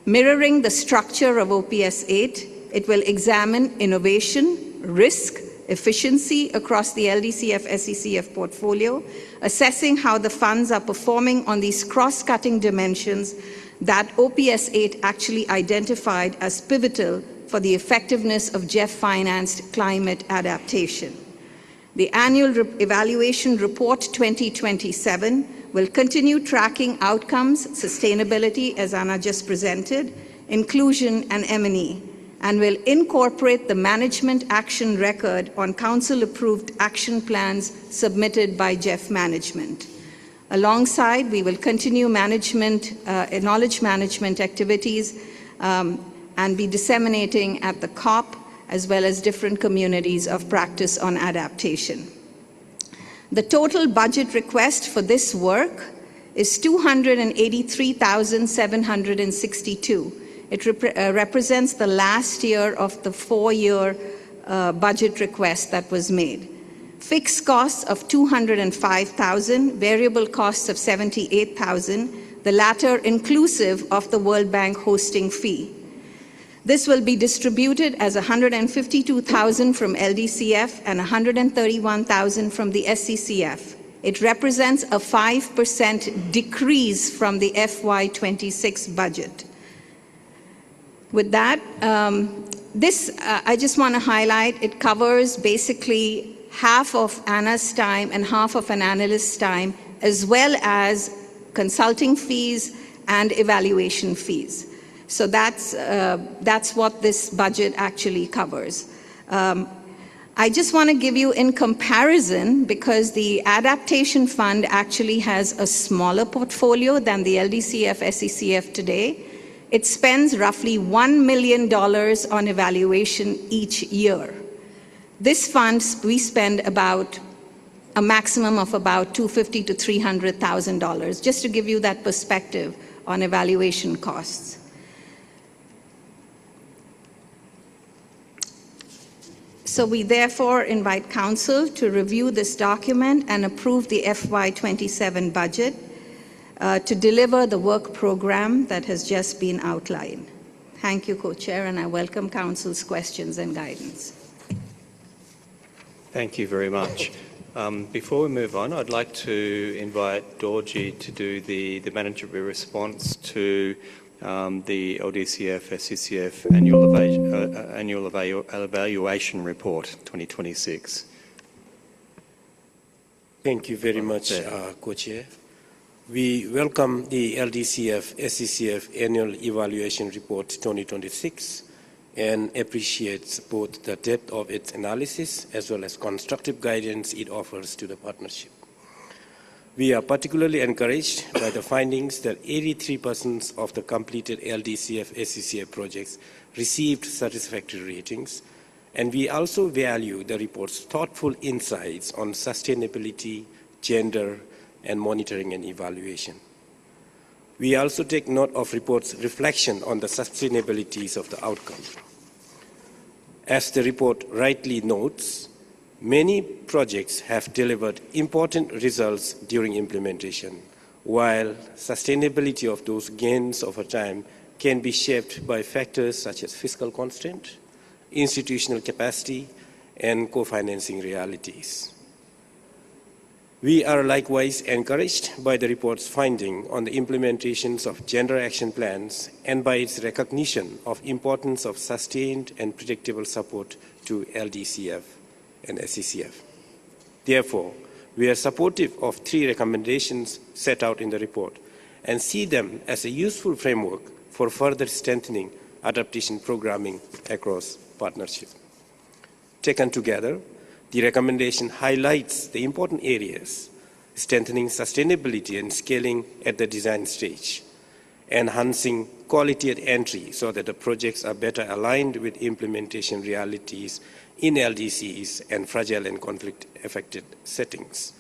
Mirroring the structure of OPS 8, it will examine innovation, risk, efficiency across the LDCF SCCF portfolio, assessing how the funds are performing on these cross-cutting dimensions that OPS 8 actually identified as pivotal for the effectiveness of GEF-financed climate adaptation. The annual evaluation report 2027 will continue tracking outcomes, sustainability, as Anna just presented, inclusion, and M&E, and will incorporate the management action record on council-approved action plans submitted by GEF management. Alongside, we will continue knowledge management activities and be disseminating at the COP as well as different communities of practice on adaptation. The total budget request for this work is $283,762. It represents the last year of the 4-year budget request that was made. Fixed costs of $205,000, variable costs of $78,000, the latter inclusive of the World Bank hosting fee. This will be distributed as $152,000 from LDCF and $131,000 from the SCCF. It represents a 5% decrease from the FY26 budget. With that, I just want to highlight, it covers basically half of Anna's time and half of an analyst's time, as well as consulting fees and evaluation fees. So that's what this budget actually covers. I just want to give you in comparison, because the Adaptation Fund actually has a smaller portfolio than the LDCF SCCF today. It spends roughly $1 million on evaluation each year. This fund, we spend about a maximum of about $250,000 to $300,000, just to give you that perspective on evaluation costs. So we therefore invite Council to review this document and approve the FY27 budget to deliver the work program that has just been outlined. Thank you, Co-Chair, and I welcome Council's questions and guidance. Thank you very much. Before we move on, I'd like to invite Dorji to do the mandatory response to the LDCF SCCF annual evaluation report 2026. Thank you very much, Co-Chair. We welcome the LDCF SCCF annual evaluation report 2026 and appreciate both the depth of its analysis as well as constructive guidance it offers to the partnership. We are particularly encouraged by the findings that 83% of the completed LDCF SCCF projects received satisfactory ratings, and we also value the report's thoughtful insights on sustainability, gender, and monitoring and evaluation. We also take note of report's reflection on the sustainabilities of the outcome. As the report rightly notes, many projects have delivered important results during implementation, while sustainability of those gains over time can be shaped by factors such as fiscal constraint, institutional capacity, and co-financing realities. We are likewise encouraged by the report's finding on the implementations of gender action plans and by its recognition of importance of sustained and predictable support to LDCF and SCCF. Therefore, we are supportive of 3 recommendations set out in the report and see them as a useful framework for further strengthening adaptation programming across partnership. Taken together, the recommendation highlights the important areas: strengthening sustainability and scaling at the design stage, enhancing quality at entry so that the projects are better aligned with implementation realities in LDCs and fragile and conflict-affected settings,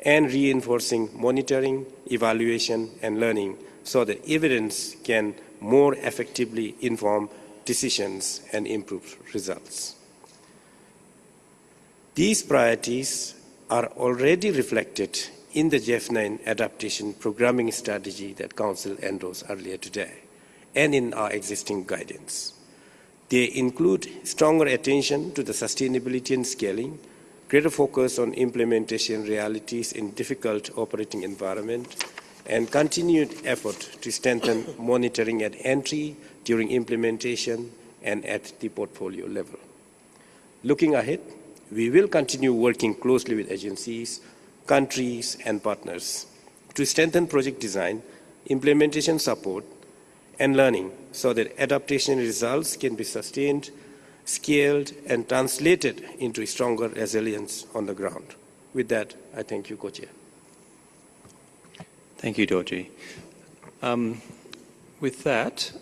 and reinforcing monitoring, evaluation, and learning so that evidence can more effectively inform decisions and improve results. These priorities are already reflected in the GEF9 adaptation programming strategy that Council endorsed earlier today, and in our existing guidance. They include stronger attention to the sustainability and scaling, greater focus on implementation realities in difficult operating environment, and continued effort to strengthen monitoring at entry, during implementation, and at the portfolio level. Looking ahead, we will continue working closely with agencies, countries, and partners to strengthen project design, implementation support, and learning so that adaptation results can be sustained, scaled, and translated into stronger resilience on the ground. With that, I thank you, Co-Chair. Thank you, Dorji. With that,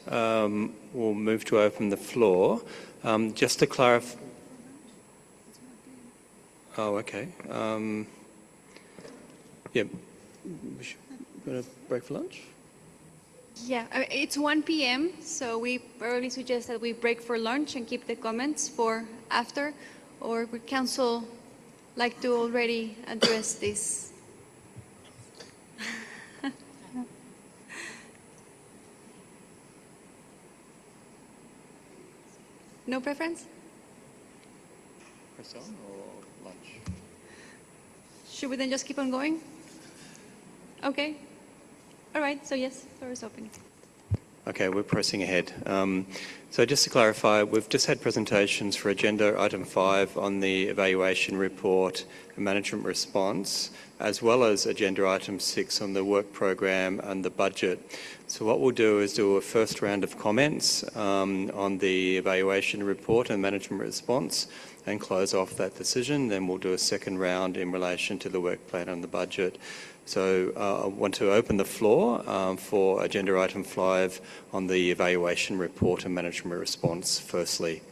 we'll move to open the floor. Just to clarify... Oh, okay. Yeah, we're going to break for lunch? Yeah, it's 1 p.m., so we probably suggest that we break for lunch and keep the comments for after, or would Council like to already address this? No preference? Croissant or lunch? Should we then just keep on going? Okay. All right, so yes, floor is open. Okay, we're pressing ahead. So just to clarify, we've just had presentations for Agenda Item 5 on the evaluation report and management response, as well as Agenda Item 6 on the work program and the budget. So what we'll do is do a first round of comments on the evaluation report and management response and close off that decision. Then we'll do a second round in relation to the work plan and the budget. So I want to open the floor for Agenda Item 5 on the evaluation report and management response firstly.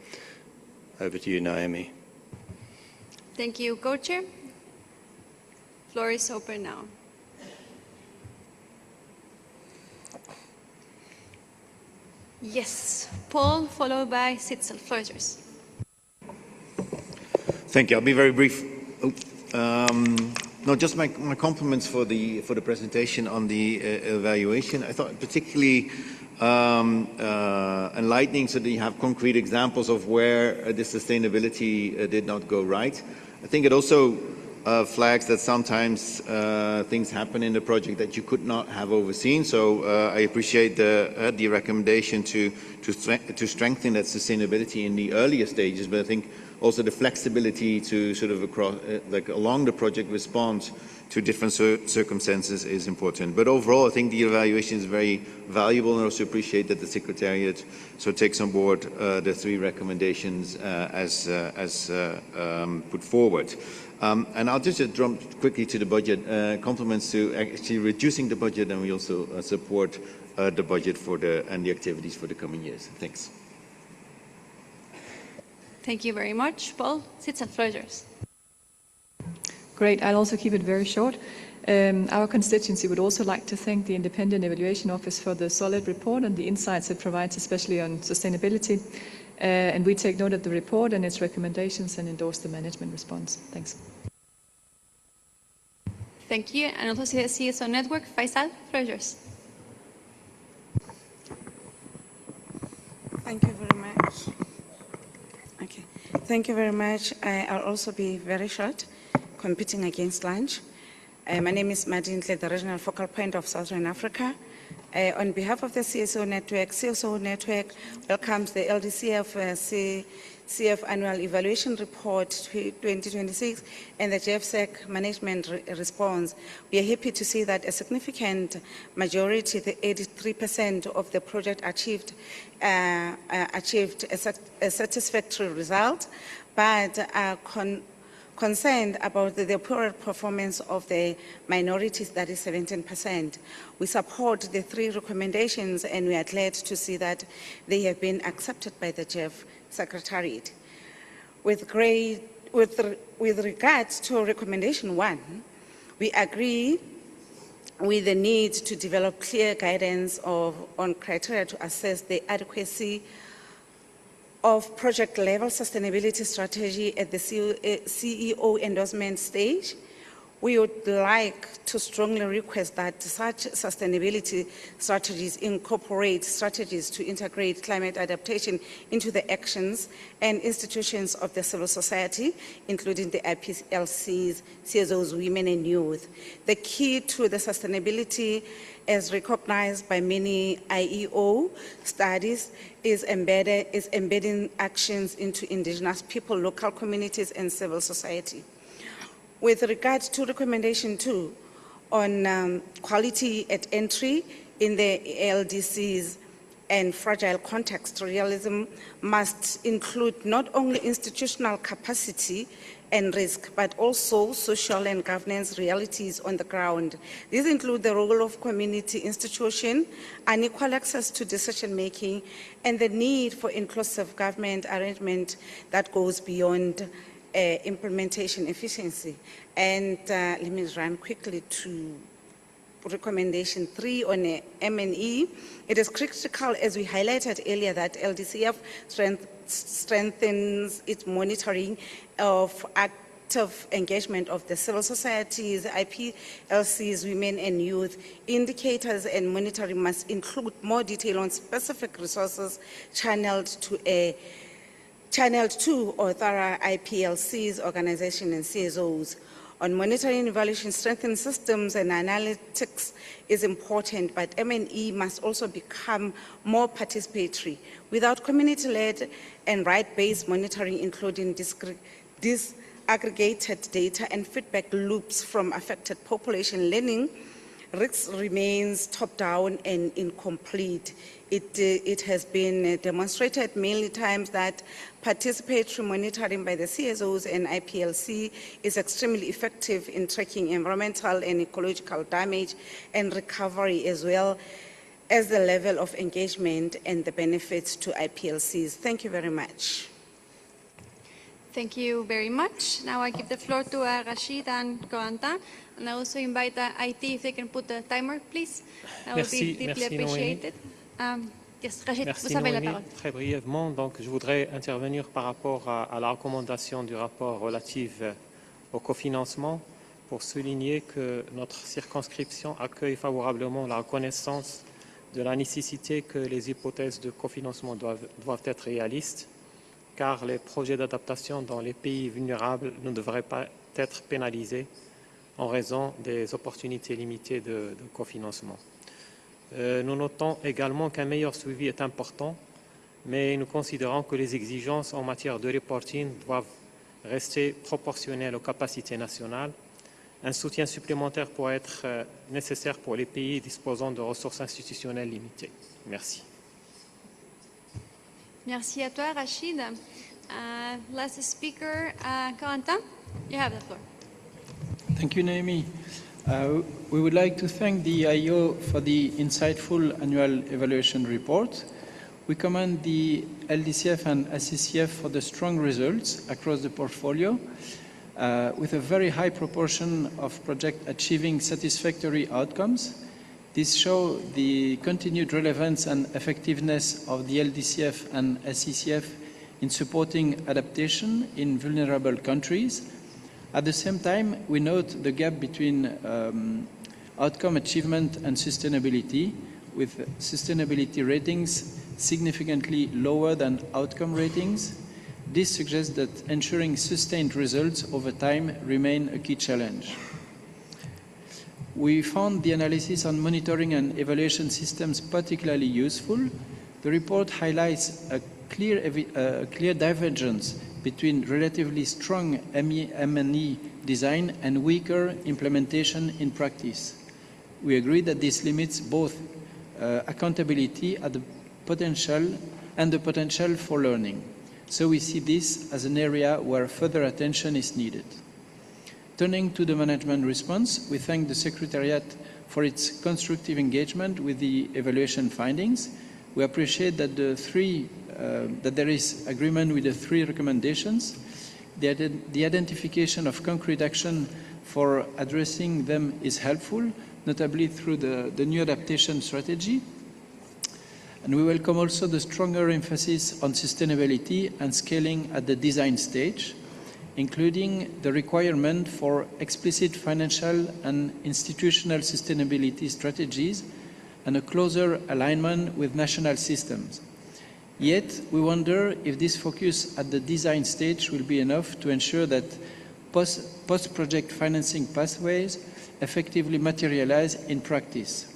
Over to you, Naomi. Thank you, Co-Chair. Floor is open now. Yes, Paul, followed by Sitzel. Floor is yours. Thank you. I'll be very brief. No, just my compliments for the presentation on the evaluation. I thought particularly enlightening, so that you have concrete examples of where the sustainability did not go right. I think it also flags that sometimes things happen in the project that you could not have overseen. So I appreciate the recommendation to strengthen that sustainability in the earlier stages, but I think also the flexibility to sort of along the project respond to different circumstances is important. But overall, I think the evaluation is very valuable, and I also appreciate that the Secretariat takes on board the 3 recommendations as put forward. And I'll just jump quickly to the budget. Compliments to actually reducing the budget, and we also support the budget and the activities for the coming years. Thanks. Thank you very much. Paul, it's a pleasure. Great. I'll also keep it very short. Our constituency would also like to thank the Independent Evaluation Office for the solid report and the insights it provides, especially on sustainability. And we take note of the report and its recommendations and endorse the management response. Thanks. Thank you. And also the CSO Network, Faisal, pleasures. Thank you very much. Okay. Thank you very much. I'll also be very short, competing against lunch. My name is Madintle, the regional focal point of Southern Africa. On behalf of the CSO Network welcomes the LDCF SCCF Annual Evaluation Report 2026 and the GFSEC Management Response. We are happy to see that a significant majority, the 83% of the project achieved a satisfactory result, but are concerned about the poorer performance of the minorities, that is 17%. We support the 3 recommendations and we are glad to see that they have been accepted by the GEF Secretariat. With regards to recommendation 1, we agree with the need to develop clear guidance on criteria to assess the adequacy of project-level sustainability strategy at the CEO endorsement stage. We would like to strongly request that such sustainability strategies incorporate strategies to integrate climate adaptation into the actions and institutions of the civil society, including the IPLCs, CSOs, women and youth. The key to the sustainability, as recognized by many IEO studies, is embedding actions into indigenous people, local communities, and civil society. With regard to recommendation 2 on quality at entry in the LDCs and fragile context, realism must include not only institutional capacity and risk, but also social and governance realities on the ground. These include the role of community institution, unequal access to decision-making, and the need for inclusive government arrangement that goes beyond implementation efficiency. And let me run quickly to recommendation 3 on M&E. It is critical, as we highlighted earlier, that LDCF strengthens its monitoring of active engagement of the civil societies, IPLCs, women and youth. Indicators and monitoring must include more detail on specific resources channeled to or thorough IPLCs, organizations and CSOs. On monitoring and evaluation, strengthen systems and analytics is important, but M&E must also become more participatory. Without community-led and right-based monitoring, including disaggregated data and feedback loops from affected population, learning risk remains top-down and incomplete. It has been demonstrated many times that participatory monitoring by the CSOs and IPLC is extremely effective in tracking environmental and ecological damage and recovery, as well as the level of engagement and the benefits to IPLCs. Thank you very much. Thank you very much. Now I give the floor to Rashid and Corentin, and I also invite IT if they can put the timer, please. That would be deeply appreciated. Yes, Rachid, Merci vous avez la Noémie. parole. Très brièvement, donc, je voudrais intervenir par rapport à la recommandation du rapport relative au cofinancement pour souligner que notre circonscription accueille favorablement la reconnaissance de la nécessité que les hypothèses de cofinancement doivent être réalistes, car les projets d'adaptation dans les pays vulnérables ne devraient pas être pénalisés en raison des opportunités limitées de cofinancement. Nous notons également qu'un meilleur suivi est important, mais nous considérons que les exigences en matière de reporting doivent rester proportionnelles aux capacités nationales. Un soutien supplémentaire pourrait être nécessaire pour les pays disposant de ressources institutionnelles limitées. Merci. Merci à toi, Rachid. Last speaker, Corentin, you have the floor. Thank you, Naomi. We would like to thank the IO for the insightful annual evaluation report. We commend the LDCF and SCCF for the strong results across the portfolio, with a very high proportion of projects achieving satisfactory outcomes. This shows the continued relevance and effectiveness of the LDCF and SCCF in supporting adaptation in vulnerable countries. At the same time, we note the gap between outcome achievement and sustainability, with sustainability ratings significantly lower than outcome ratings. This suggests that ensuring sustained results over time remain a key challenge. We found the analysis on monitoring and evaluation systems particularly useful. The report highlights a clear divergence between relatively strong M&E design and weaker implementation in practice. We agree that this limits both accountability and the potential for learning. So we see this as an area where further attention is needed. Turning to the management response, we thank the Secretariat for its constructive engagement with the evaluation findings. We appreciate that that there is agreement with the 3 recommendations. The identification of concrete action for addressing them is helpful, notably through the new adaptation strategy. And we welcome also the stronger emphasis on sustainability and scaling at the design stage, including the requirement for explicit financial and institutional sustainability strategies and a closer alignment with national systems. Yet, we wonder if this focus at the design stage will be enough to ensure that post-project financing pathways effectively materialize in practice,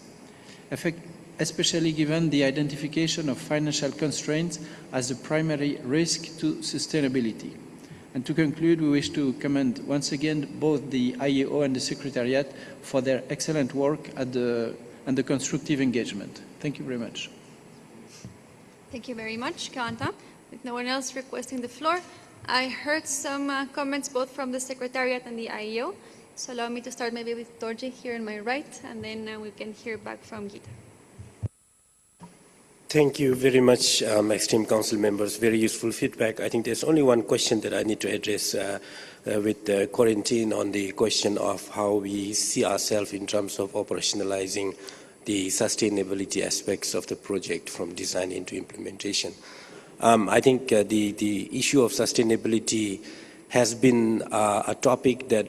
especially given the identification of financial constraints as a primary risk to sustainability. And to conclude, we wish to commend once again both the IEO and the Secretariat for their excellent work and the constructive engagement. Thank you very much. Thank you very much, Kanta. With no one else requesting the floor, I heard some comments both from the Secretariat and the IEO. So allow me to start maybe with Dorje here on my right, and then we can hear back from Gita. Thank you very much, esteemed council members. Very useful feedback. I think there's only one question that I need to address with Corentin on the question of how we see ourselves in terms of operationalizing the sustainability aspects of the project from design into implementation. I think the issue of sustainability has been a topic that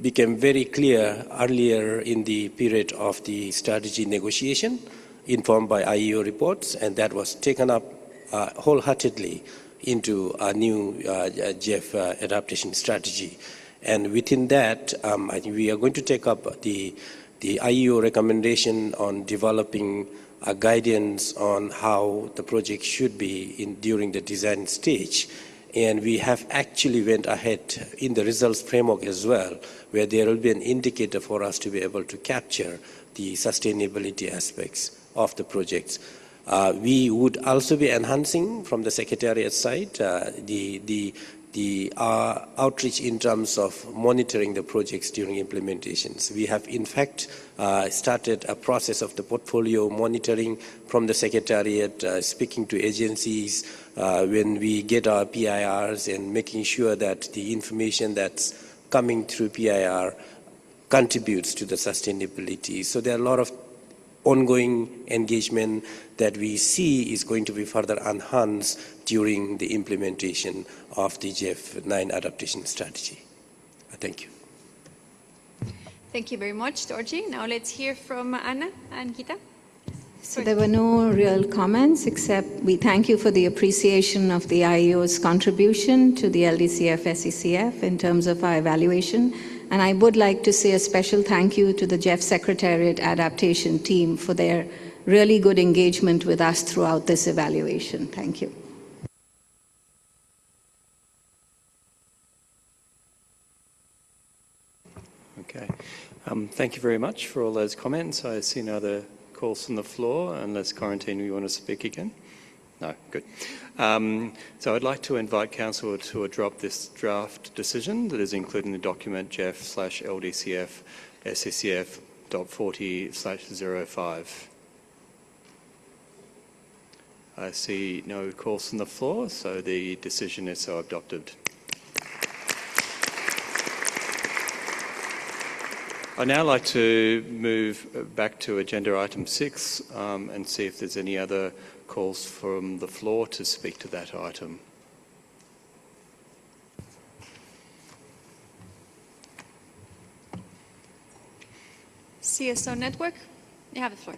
became very clear earlier in the period of the strategy negotiation, informed by IEO reports, and that was taken up wholeheartedly into a new GEF adaptation strategy. And within that, I think we are going to take up the IEO recommendation on developing a guidance on how the project should be during the design stage. And we have actually went ahead in the results framework as well, where there will be an indicator for us to be able to capture the sustainability aspects of the projects. We would also be enhancing from the Secretariat side the outreach in terms of monitoring the projects during implementations. We have in fact started a process of the portfolio monitoring from the Secretariat, speaking to agencies when we get our PIRs and making sure that the information that's coming through PIR contributes to the sustainability. So there are a lot of ongoing engagement that we see is going to be further enhanced during the implementation of the GEF 9 adaptation strategy. Thank you. Thank you very much, Dorje. Now let's hear from Anna and Gita. So there were no real comments, except we thank you for the appreciation of the IEO's contribution to the LDCF SCCF in terms of our evaluation. And I would like to say a special thank you to the GEF Secretariat adaptation team for their really good engagement with us throughout this evaluation. Thank you. Okay. Thank you very much for all those comments. I see no other calls from the floor, unless Corentin, you want to speak again? No, good. So I'd like to invite Council to adopt this draft decision that is included in the document GEF/LDCF SCCF.40/05. I see no calls from the floor, so the decision is so adopted. I'd now like to move back to agenda item 6 and see if there's any other calls from the floor to speak to that item. CSO Network, you have the floor.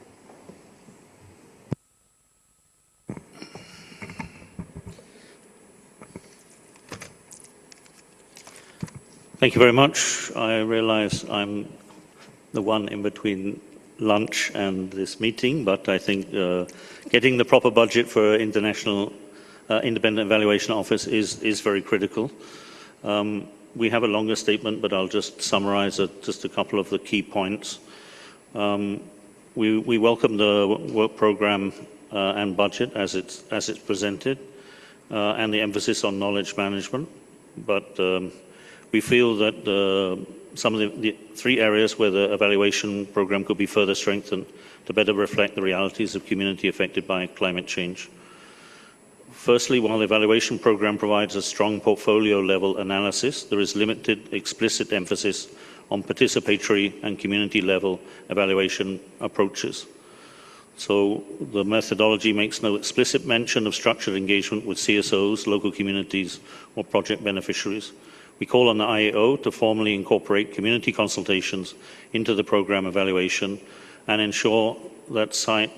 Thank you very much. I realise I'm the one in between lunch and this meeting, but I think getting the proper budget for International Independent Evaluation Office is very critical. We have a longer statement, but I'll just summarise just a couple of the key points. We welcome the work programme and budget as it's presented, and the emphasis on knowledge management, but we feel that some of the 3 areas where the evaluation programme could be further strengthened to better reflect the realities of community affected by climate change. Firstly, while the evaluation programme provides a strong portfolio-level analysis, there is limited explicit emphasis on participatory and community-level evaluation approaches. So the methodology makes no explicit mention of structured engagement with CSOs, local communities, or project beneficiaries. We call on the IAO to formally incorporate community consultations into the programme evaluation and ensure that site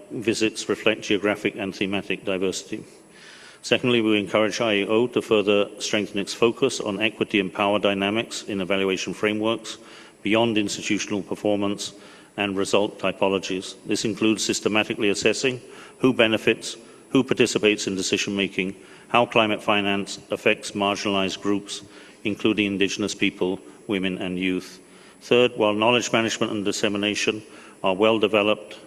visits reflect geographic and thematic diversity. Secondly, we encourage IAO to further strengthen its focus on equity and power dynamics in evaluation frameworks beyond institutional performance and result typologies. This includes systematically assessing who benefits, who participates in decision-making, how climate finance affects marginalised groups, including Indigenous people, women and youth. Third, while knowledge management and dissemination are well developed,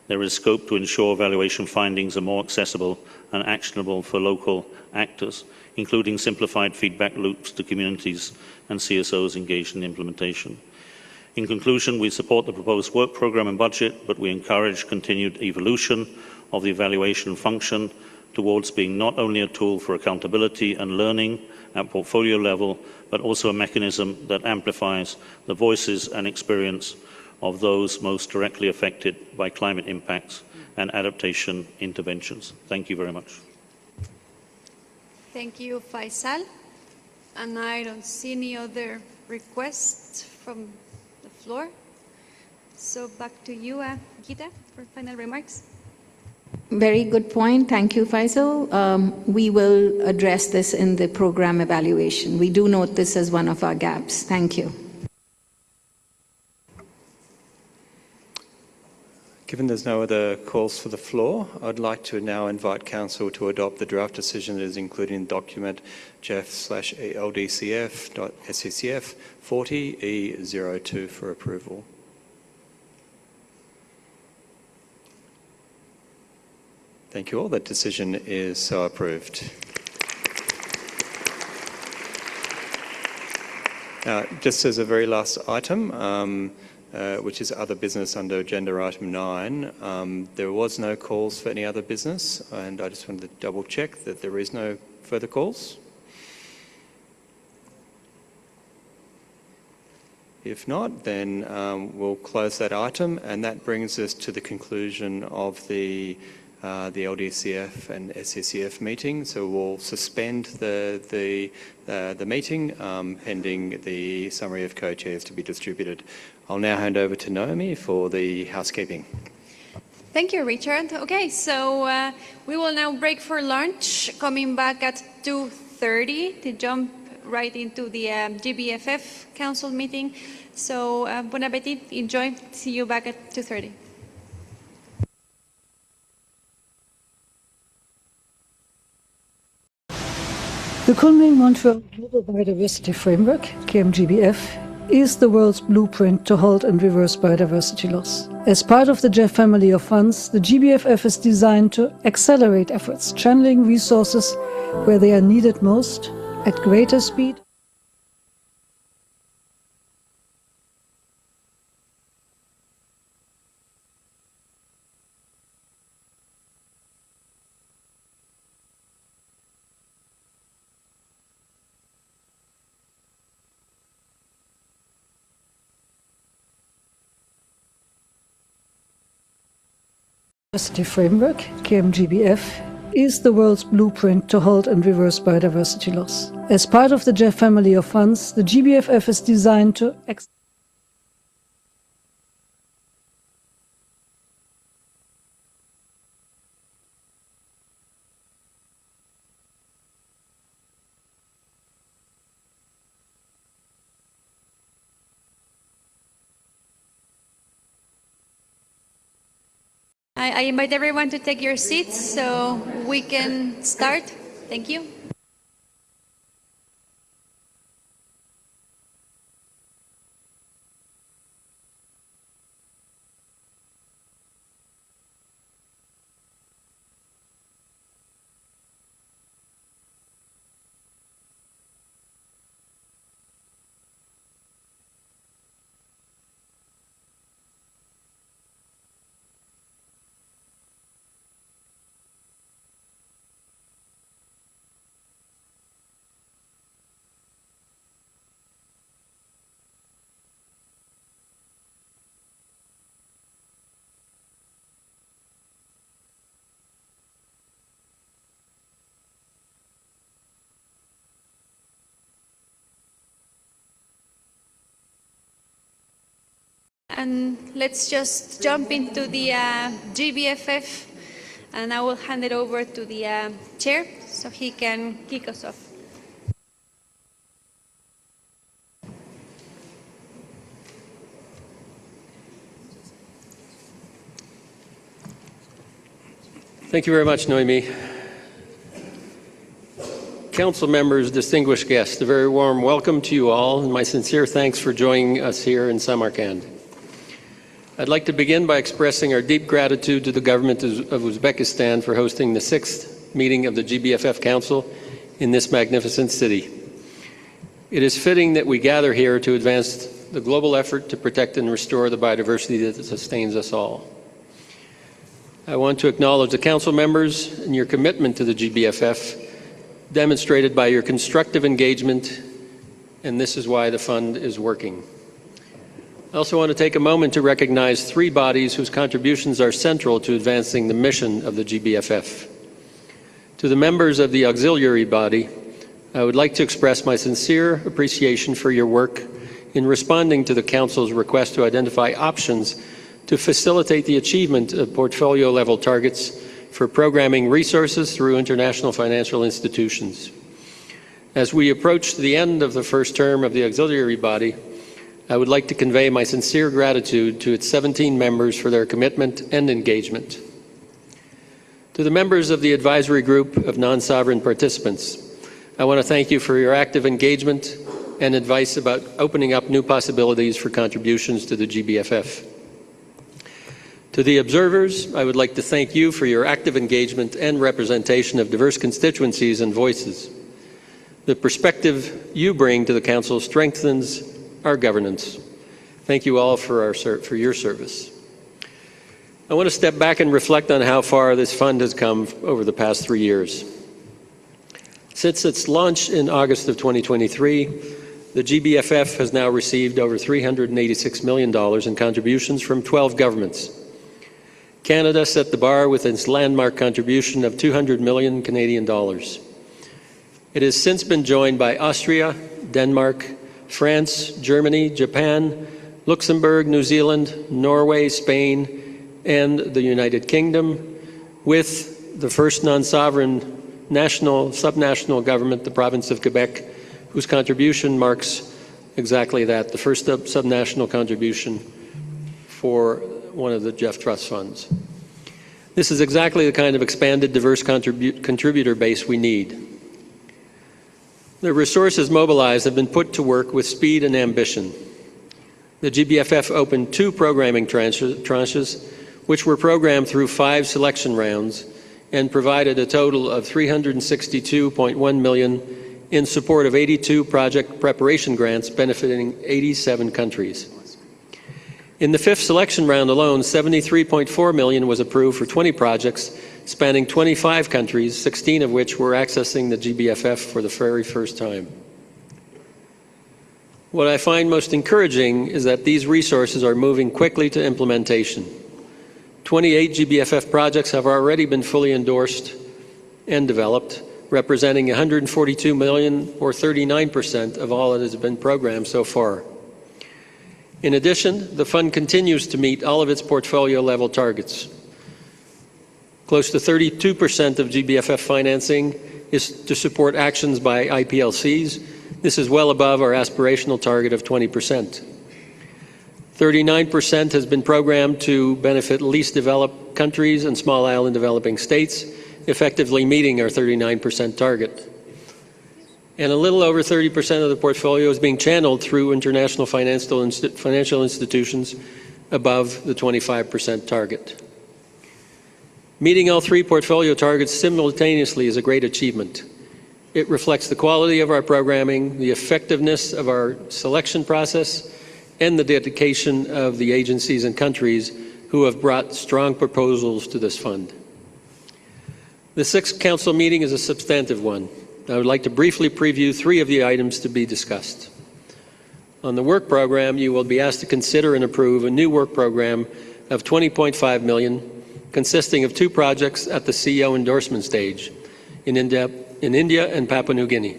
there is scope to ensure evaluation findings are more accessible and actionable for local actors, including simplified feedback loops to communities and CSOs engaged in implementation. In conclusion, we support the proposed work programme and budget, but we encourage continued evolution of the evaluation function towards being not only a tool for accountability and learning at portfolio level, but also a mechanism that amplifies the voices and experience of those most directly affected by climate impacts and adaptation interventions. Thank you very much. Thank you, Faisal. And I don't see any other requests from the floor. So back to you, Gita, for final remarks. Very good point. Thank you, Faisal. We will address this in the program evaluation. We do note this as one of our gaps. Thank you. Given there's no other calls for the floor, I'd like to now invite Council to adopt the draft decision that is included in document GEF/LDCF.SCCF 40E02 for approval. Thank you all. That decision is so approved. Now, just as a very last item, which is other business under agenda item 9, there was no calls for any other business, and I just wanted to double check that there is no further calls. If not, then we'll close that item, and that brings us to the conclusion of the LDCF and SCCF meeting. So we'll suspend the meeting pending the summary of co-chairs to be distributed. I'll now hand over to Naomi for the housekeeping. Thank you, Richard. Okay, so we will now break for lunch, coming back at 2:30 to jump right into the GBFF Council meeting. So bon appetit, enjoy. See you back at 2:30. The Kunming-Montreal Global Biodiversity Framework, KMGBF, is the world's blueprint to halt and reverse biodiversity loss. As part of the GEF family of funds, the GBFF is designed to accelerate efforts, channeling resources where they are needed most, at greater speed, Biodiversity Framework, GBFF, is the world's blueprint to halt and reverse biodiversity loss. As part of the GEF family of funds, the GBFF is designed to I invite everyone to take your seats so we can start. Thank you. And let's just jump into the GBFF, and I will hand it over to the chair so he can kick us off. Thank you very much, Noemi. Council members, distinguished guests, a very warm welcome to you all, and my sincere thanks for joining us here in Samarkand. I'd like to begin by expressing our deep gratitude to the government of Uzbekistan for hosting the 6th meeting of the GBFF Council in this magnificent city. It is fitting that we gather here to advance the global effort to protect and restore the biodiversity that sustains us all. I want to acknowledge the Council members and your commitment to the GBFF, demonstrated by your constructive engagement, and this is why the fund is working. I also want to take a moment to recognize 3 bodies whose contributions are central to advancing the mission of the GBFF. To the members of the auxiliary body, I would like to express my sincere appreciation for your work in responding to the Council's request to identify options to facilitate the achievement of portfolio-level targets for programming resources through international financial institutions. As we approach the end of the first term of the auxiliary body, I would like to convey my sincere gratitude to its 17 members for their commitment and engagement. To the members of the advisory group of non-sovereign participants, I want to thank you for your active engagement and advice about opening up new possibilities for contributions to the GBFF. To the observers, I would like to thank you for your active engagement and representation of diverse constituencies and voices. The perspective you bring to the Council strengthens our governance. Thank you all for your service. I want to step back and reflect on how far this fund has come over the past 3 years. Since its launch in August of 2023, the GBFF has now received over $386 million in contributions from 12 governments. Canada set the bar with its landmark contribution of 200 million Canadian dollars. It has since been joined by Austria, Denmark, France, Germany, Japan, Luxembourg, New Zealand, Norway, Spain, and the United Kingdom, with the first non-sovereign subnational government, the province of Quebec, whose contribution marks exactly that, the first subnational contribution for one of the GEF Trust funds. This is exactly the kind of expanded, diverse contributor base we need. The resources mobilized have been put to work with speed and ambition. The GBFF opened 2 programming tranches, which were programmed through 5 selection rounds and provided a total of $362.1 million in support of 82 project preparation grants benefiting 87 countries. In the 5th selection round alone, $73.4 million was approved for 20 projects spanning 25 countries, 16 of which were accessing the GBFF for the very first time. What I find most encouraging is that these resources are moving quickly to implementation. 28 GBFF projects have already been fully endorsed and developed, representing 142 million, or 39% of all that has been programmed so far. In addition, the fund continues to meet all of its portfolio level targets. Close to 32% of GBFF financing is to support actions by IPLCs. This is well above our aspirational target of 20%. 39% has been programmed to benefit least developed countries and small island developing states, effectively meeting our 39% target. And a little over 30% of the portfolio is being channeled through international financial institutions above the 25% target. Meeting all three portfolio targets simultaneously is a great achievement. It reflects the quality of our programming, the effectiveness of our selection process, and the dedication of the agencies and countries who have brought strong proposals to this fund. The sixth Council meeting is a substantive one. I would like to briefly preview three of the items to be discussed. On the work program, you will be asked to consider and approve a new work program of $20.5 million, consisting of two projects at the CEO endorsement stage in India and Papua New Guinea.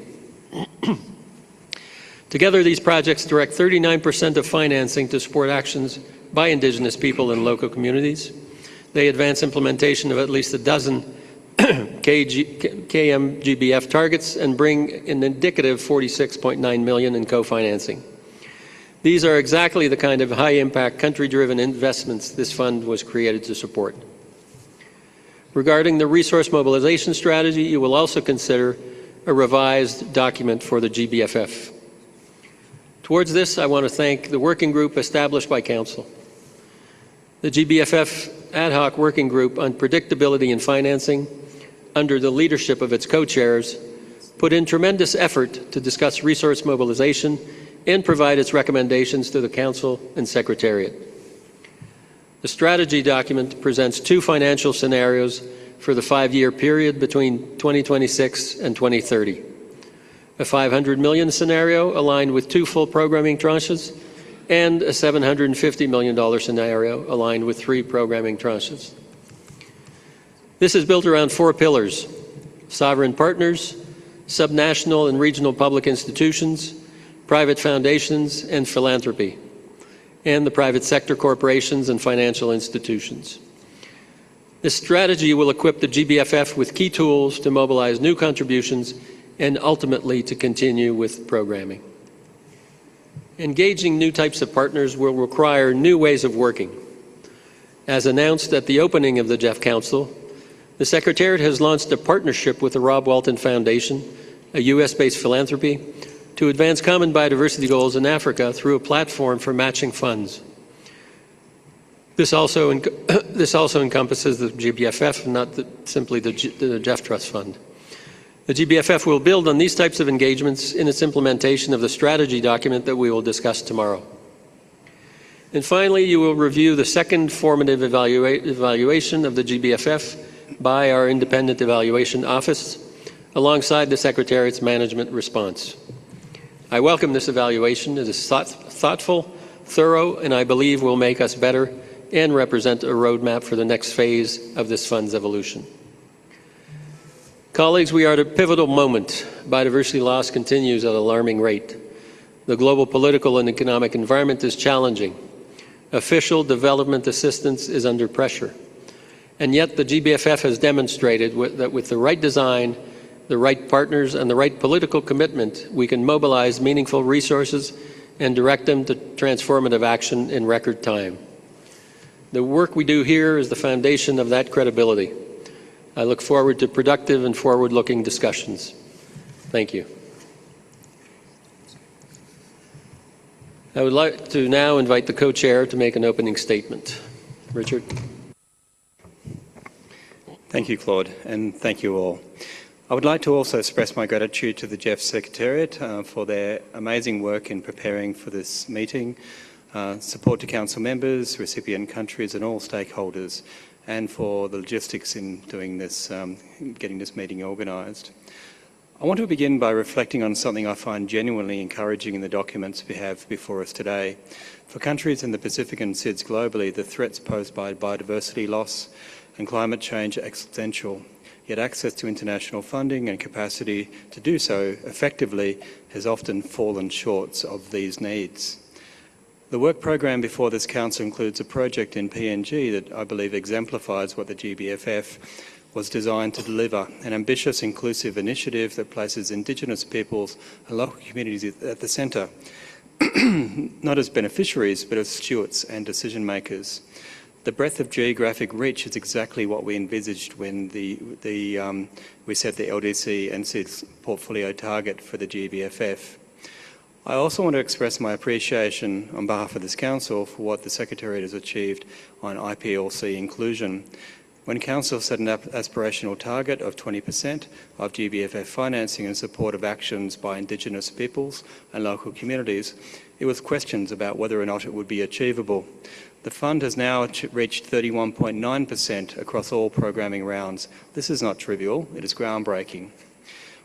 Together, these projects direct 39% of financing to support actions by Indigenous people and local communities. They advance implementation of at least a dozen KMGBF targets and bring an indicative $46.9 million in co-financing. These are exactly the kind of high-impact, country-driven investments this fund was created to support. Regarding the resource mobilization strategy, you will also consider a revised document for the GBFF. Towards this, I want to thank the working group established by Council. The GBFF Ad Hoc Working Group on Predictability and Financing, under the leadership of its co-chairs, put in tremendous effort to discuss resource mobilization and provide its recommendations to the Council and Secretariat. The strategy document presents two financial scenarios for the 5-year period between 2026 and 2030. A $500 million scenario aligned with two full programming tranches, and a $750 million scenario aligned with 3 programming tranches. This is built around 4 pillars: sovereign partners, subnational and regional public institutions, private foundations, and philanthropy, and the private sector corporations and financial institutions. This strategy will equip the GBFF with key tools to mobilize new contributions and ultimately to continue with programming. Engaging new types of partners will require new ways of working. As announced at the opening of the GEF Council, the Secretariat has launched a partnership with the Rob Walton Foundation, a US-based philanthropy, to advance common biodiversity goals in Africa through a platform for matching funds. This also encompasses the GBFF, not simply the GEF Trust Fund. The GBFF will build on these types of engagements in its implementation of the strategy document that we will discuss tomorrow. And finally, you will review the second formative evaluation of the GBFF by our Independent Evaluation Office, alongside the Secretariat's management response. I welcome this evaluation. It is thoughtful, thorough, and I believe will make us better and represent a roadmap for the next phase of this fund's evolution. Colleagues, we are at a pivotal moment. Biodiversity loss continues at an alarming rate. The global political and economic environment is challenging. Official development assistance is under pressure. And yet the GBFF has demonstrated that with the right design, the right partners, and the right political commitment, we can mobilize meaningful resources and direct them to transformative action in record time. The work we do here is the foundation of that credibility. I look forward to productive and forward-looking discussions. Thank you. I would like to now invite the co-chair to make an opening statement. Richard. Thank you, Claude, and thank you all. I would like to also express my gratitude to the GEF Secretariat for their amazing work in preparing for this meeting, support to Council members, recipient countries and all stakeholders, and for the logistics in doing this, getting this meeting organised. I want to begin by reflecting on something I find genuinely encouraging in the documents we have before us today. For countries in the Pacific and SIDS globally, the threats posed by biodiversity loss and climate change are existential, yet access to international funding and capacity to do so effectively has often fallen short of these needs. The work program before this Council includes a project in PNG that I believe exemplifies what the GBFF was designed to deliver, an ambitious, inclusive initiative that places Indigenous peoples and local communities at the centre, not as beneficiaries, but as stewards and decision makers. The breadth of geographic reach is exactly what we envisaged when we set the LDC and SIDS portfolio target for the GBFF. I also want to express my appreciation on behalf of this Council for what the Secretariat has achieved on IPLC inclusion. When Council set an aspirational target of 20% of GBFF financing in support of actions by Indigenous peoples and local communities, it was questions about whether or not it would be achievable. The fund has now reached 31.9% across all programming rounds. This is not trivial, it is groundbreaking.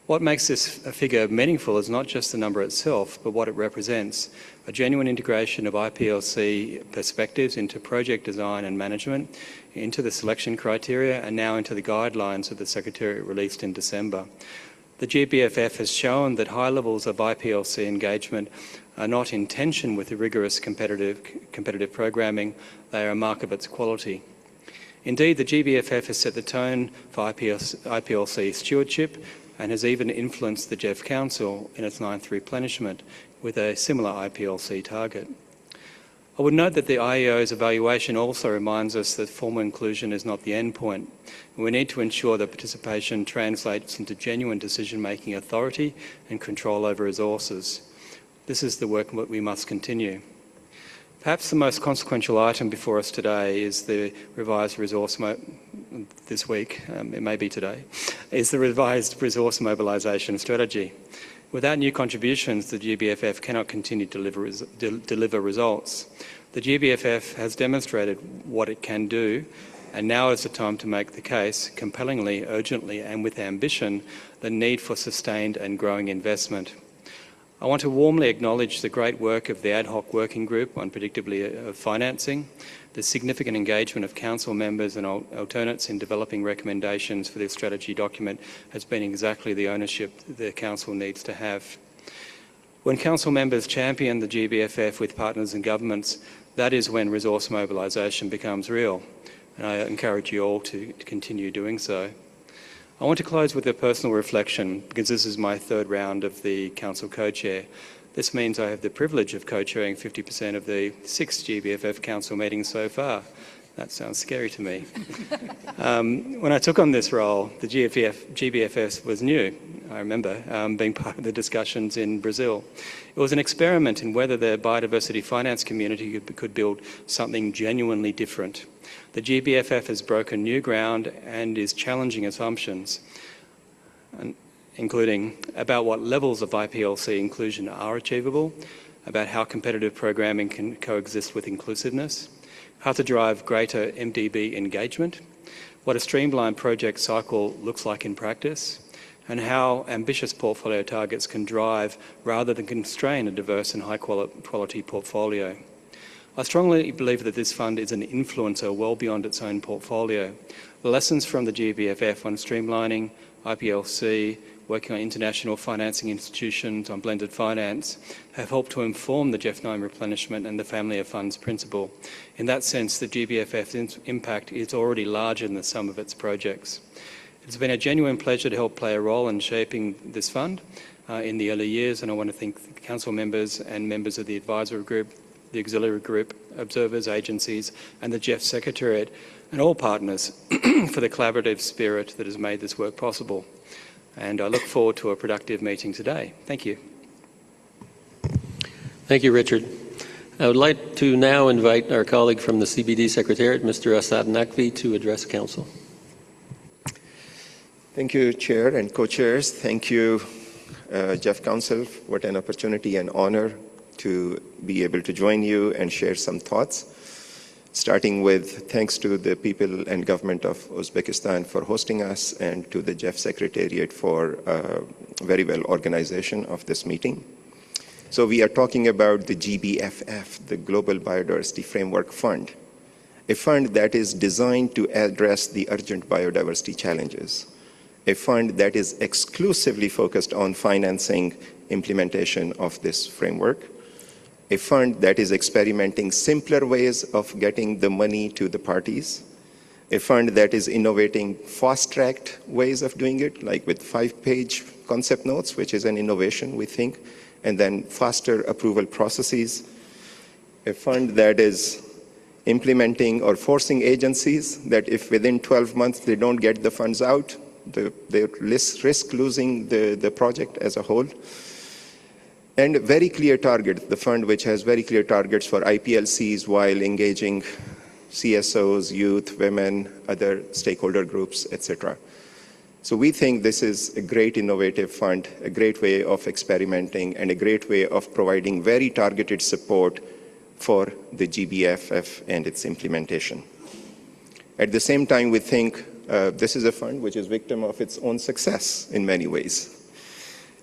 What makes this figure meaningful is not just the number itself, but what it represents, a genuine integration of IPLC perspectives into project design and management, into the selection criteria, and now into the guidelines that the Secretariat released in December. The GBFF has shown that high levels of IPLC engagement are not in tension with the rigorous competitive programming, they are a mark of its quality. Indeed, the GBFF has set the tone for IPLC stewardship and has even influenced the GEF Council in its 9th replenishment with a similar IPLC target. I would note that the IEO's evaluation also reminds us that formal inclusion is not the end point. We need to ensure that participation translates into genuine decision-making authority and control over resources. This is the work that we must continue. Perhaps the most consequential item before us today is the revised resource this week, it may be today, is the revised resource mobilisation strategy. Without new contributions, the GBFF cannot continue to deliver results. The GBFF has demonstrated what it can do, and now is the time to make the case, compellingly, urgently, and with ambition, the need for sustained and growing investment. I want to warmly acknowledge the great work of the ad hoc working group on predictably financing, the significant engagement of Council members and alternates in developing recommendations for this strategy document has been exactly the ownership the Council needs to have. When Council members champion the GBFF with partners and governments, that is when resource mobilisation becomes real, and I encourage you all to continue doing so. I want to close with a personal reflection, because this is my 3rd round of the Council co-chair. This means I have the privilege of co-chairing 50% of the 6 GBFF Council meetings so far. That sounds scary to me. When I took on this role, the GBFF was new, I remember, being part of the discussions in Brazil. It was an experiment in whether the biodiversity finance community could build something genuinely different. The GBFF has broken new ground and is challenging assumptions, including about what levels of IPLC inclusion are achievable, about how competitive programming can coexist with inclusiveness, how to drive greater MDB engagement, what a streamlined project cycle looks like in practice, and how ambitious portfolio targets can drive rather than constrain a diverse and high-quality portfolio. I strongly believe that this fund is an influencer well beyond its own portfolio. The lessons from the GBFF on streamlining IPLC, working on international financing institutions, on blended finance, have helped to inform the GEF 9 replenishment and the family of funds principle. In that sense, the GBFF's impact is already larger than the sum of its projects. It's been a genuine pleasure to help play a role in shaping this fund in the early years, and I want to thank the Council members and members of the advisory group, the auxiliary group, observers, agencies, and the GEF Secretariat, and all partners for the collaborative spirit that has made this work possible. And I look forward to a productive meeting today. Thank you. Thank you, Richard. I would like to now invite our colleague from the CBD Secretariat, Mr. Asad Naqvi, to address Council. Thank you, Chair and co-chairs. Thank you, GEF Council. What an opportunity and honor to be able to join you and share some thoughts. starting with thanks to the people and government of Uzbekistan for hosting us and to the GEF Secretariat for very well organization of this meeting. So we are talking about the GBFF, the Global Biodiversity Framework Fund, a fund that is designed to address the urgent biodiversity challenges, a fund that is exclusively focused on financing implementation of this framework, a fund that is experimenting simpler ways of getting the money to the parties, a fund that is innovating fast-tracked ways of doing it, like with 5-page concept notes, which is an innovation, we think, and then faster approval processes, a fund that is implementing or forcing agencies that if within 12 months they don't get the funds out, they risk losing the project as a whole. And very clear targets, the fund which has very clear targets for IPLCs while engaging CSOs, youth, women, other stakeholder groups, etc. So we think this is a great innovative fund, a great way of experimenting, and a great way of providing very targeted support for the GBFF and its implementation. At the same time, we think this is a fund which is victim of its own success in many ways.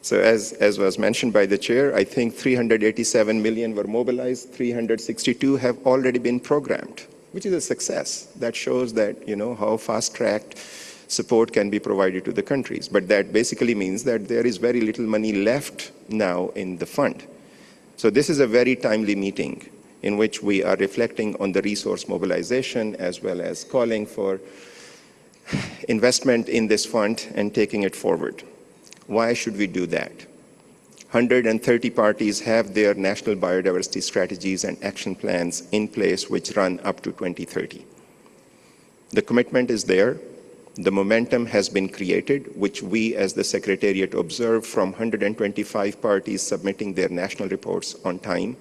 So as was mentioned by the chair, I think 387 million were mobilized, 362 have already been programmed, which is a success. That shows that, you know, how fast-tracked support can be provided to the countries. But that basically means that there is very little money left now in the fund. So this is a very timely meeting in which we are reflecting on the resource mobilization as well as calling for investment in this fund and taking it forward. Why should we do that? 130 parties have their national biodiversity strategies and action plans in place which run up to 2030. The commitment is there. The momentum has been created, which we as the Secretariat observe from 125 parties submitting their national reports on time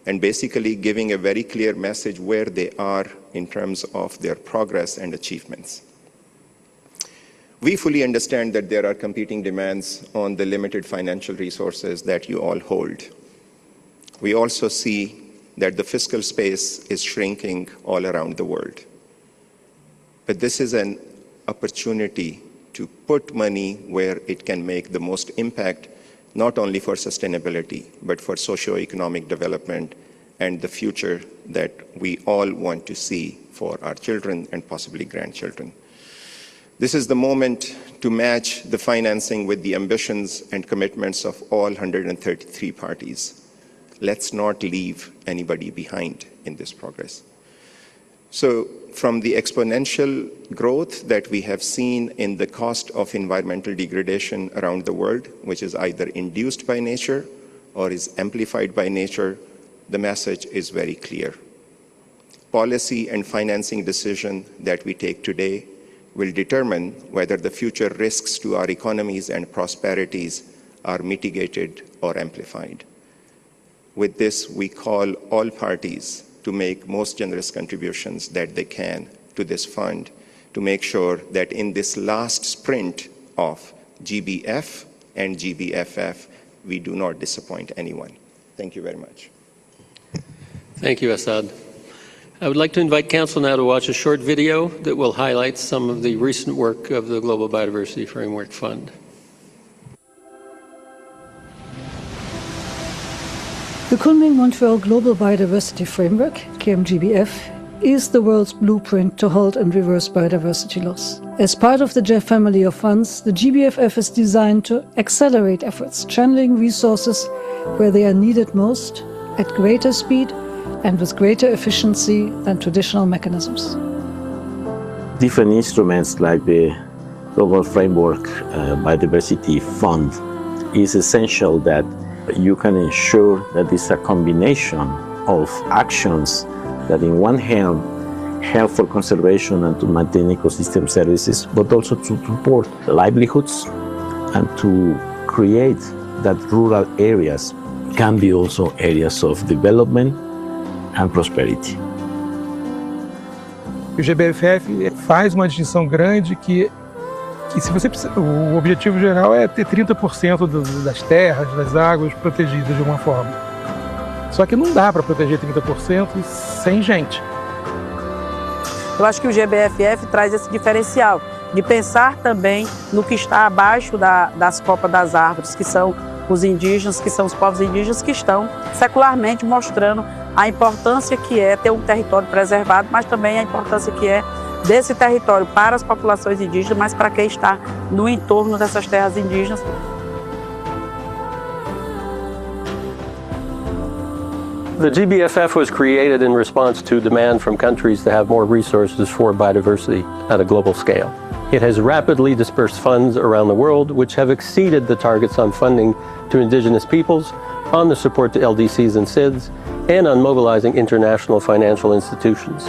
and basically giving a very clear message where they are in terms of their progress and achievements. We fully understand that there are competing demands on the limited financial resources that you all hold. We also see that the fiscal space is shrinking all around the world. But this is an opportunity to put money where it can make the most impact, not only for sustainability, but for socio-economic development and the future that we all want to see for our children and possibly grandchildren. This is the moment to match the financing with the ambitions and commitments of all 133 parties. Let's not leave anybody behind in this progress. So from the exponential growth that we have seen in the cost of environmental degradation around the world, which is either induced by nature or is amplified by nature, the message is very clear. Policy and financing decisions that we take today will determine whether the future risks to our economies and prosperities are mitigated or amplified. With this, we call all parties to make most generous contributions that they can to this fund to make sure that in this last sprint of GBF and GBFF, we do not disappoint anyone. Thank you very much. Thank you, Assad. I would like to invite Council now to watch a short video that will highlight some of the recent work of the Global Biodiversity Framework Fund. The Kunming-Montreal Global Biodiversity Framework, KMGBF, is the world's blueprint to halt and reverse biodiversity loss. As part of the GEF family of funds, the GBFF is designed to accelerate efforts, channeling resources where they are needed most, at greater speed, and with greater efficiency than traditional mechanisms. Different instruments like the Global Framework Biodiversity Fund is essential that you can ensure that it's a combination of actions that in one hand help for conservation and to maintain ecosystem services, but also to support livelihoods and to create that rural areas can be also areas of development and prosperity. O GBFF faz uma distinção grande que se você precisa, o objetivo geral é ter 30% das terras, das águas protegidas de uma forma. Só que não dá para proteger 30% sem gente. Eu acho que o GBFF traz esse diferencial de pensar também no que está abaixo das copas das árvores, que são os indígenas, que são os povos indígenas que estão secularmente mostrando a importância que é ter um território preservado, mas também a importância que é desse território para as populações indígenas, mas para quem está no entorno dessas terras indígenas. The GBFF was created in response to demand from countries to have more resources for biodiversity at a global scale. It has rapidly dispersed funds around the world, which have exceeded the targets on funding to indigenous peoples, on the support to LDCs and SIDS, and on mobilizing international financial institutions.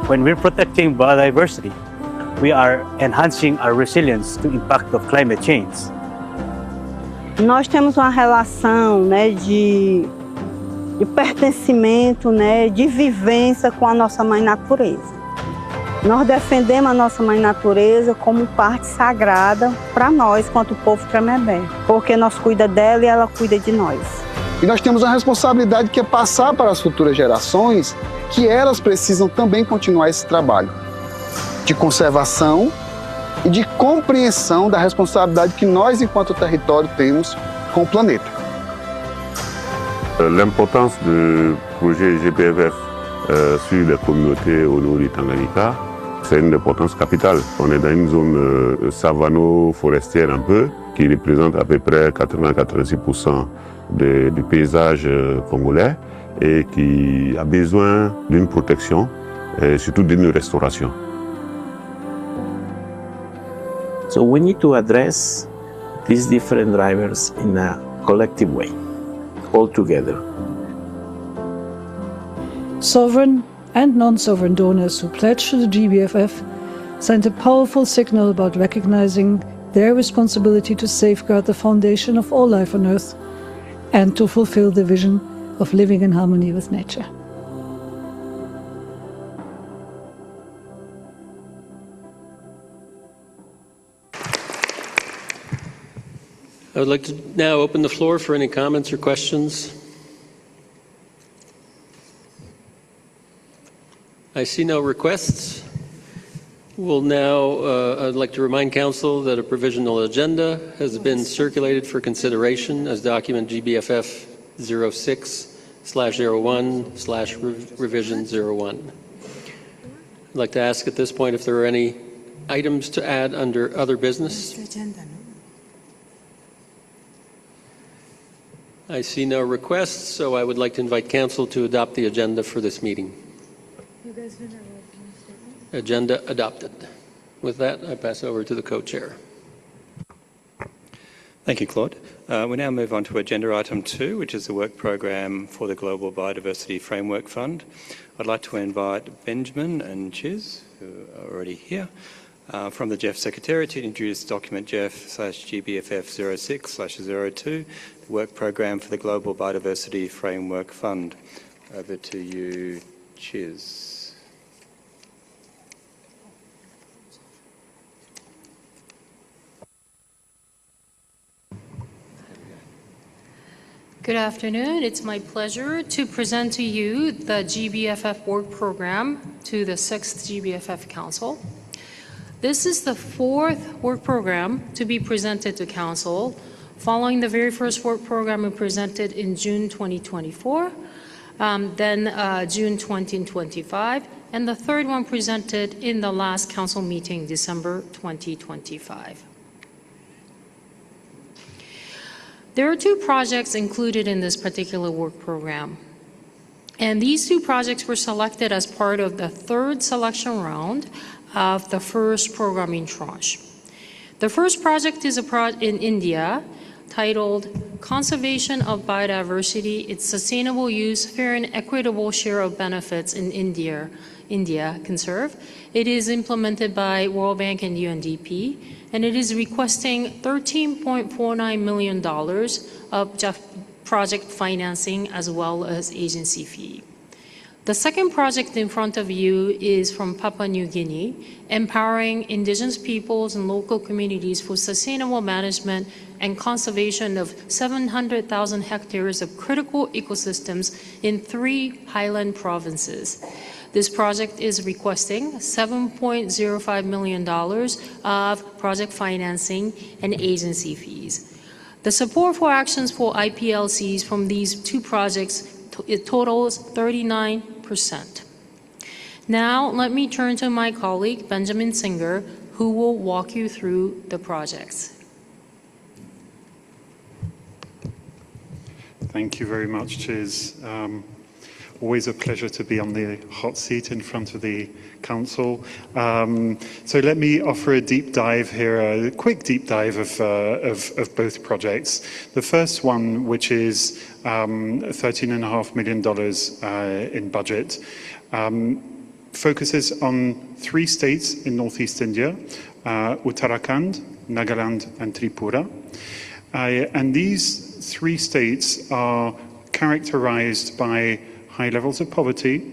When we're protecting biodiversity, we are enhancing our resilience to impact of climate change. Nós temos uma relação, de pertencimento, de vivência com a nossa mãe natureza. Nós defendemos a nossa mãe natureza como parte sagrada para nós, quanto povo Tremembé, porque nós cuida dela e ela cuida de nós. E nós temos a responsabilidade que é passar para as futuras gerações que elas precisam também continuar esse trabalho de conservação e de compreensão da responsabilidade que nós, enquanto território, temos com o planeta. L'importance du projet GBFF sur les communautés au nord du Tanganyika, c'est une importance capitale. On est dans une zone savano-forestière un peu, qui représente à peu près 80-86% du paysage congolais et qui a besoin d'une protection et surtout d'une restauration. So we need to address these different drivers in a collective way, all together. Sovereign and non-sovereign donors who pledged to the GBFF sent a powerful signal about recognizing their responsibility to safeguard the foundation of all life on Earth and to fulfill the vision of living in harmony with nature. I would like to now open the floor for any comments or questions. I see no requests. We'll now, I'd like to remind Council that a provisional agenda has been circulated for consideration as document GBFF 06/01/revision 01. I'd like to ask at this point if there are any items to add under other business. I see no requests, so I would like to invite Council to adopt the agenda for this meeting. Agenda adopted. With that, I pass over to the co-chair. Thank you, Claude. We now move on to agenda item 2, which is the work program for the Global Biodiversity Framework Fund. I'd like to invite Benjamin and Chiz, who are already here, from the GEF Secretariat to introduce document GEF/GBFF 06/02, the work program for the Global Biodiversity Framework Fund. Over to you, Chiz. Good afternoon. It's my pleasure to present to you the GBFF work program to the 6th GBFF Council. This is the 4th work program to be presented to Council, following the very first work program we presented in June 2024, then June 2025, and the third one presented in the last Council meeting, December 2025. There are 2 projects included in this particular work program. And these 2 projects were selected as part of the 3rd selection round of the first programming tranche. The first project is in India titled Conservation of Biodiversity, Its Sustainable Use, Fair and Equitable Share of Benefits in India Conserve. It is implemented by World Bank and UNDP, and it is requesting $13.49 million of project financing as well as agency fee. The second project in front of you is from Papua New Guinea, empowering indigenous peoples and local communities for sustainable management and conservation of 700,000 hectares of critical ecosystems in 3 highland provinces. This project is requesting $7.05 million of project financing and agency fees. The support for actions for IPLCs from these 2 projects it totals 39%. Now, let me turn to my colleague, Benjamin Singer, who will walk you through the projects. Thank you very much, Chiz. Always a pleasure to be on the hot seat in front of the Council. So let me offer a deep dive here, a quick deep dive of both projects. The first one, which is $13.5 million in budget, focuses on 3 states in Northeast India, Uttarakhand, Nagaland, and Tripura. And these 3 states are characterized by high levels of poverty,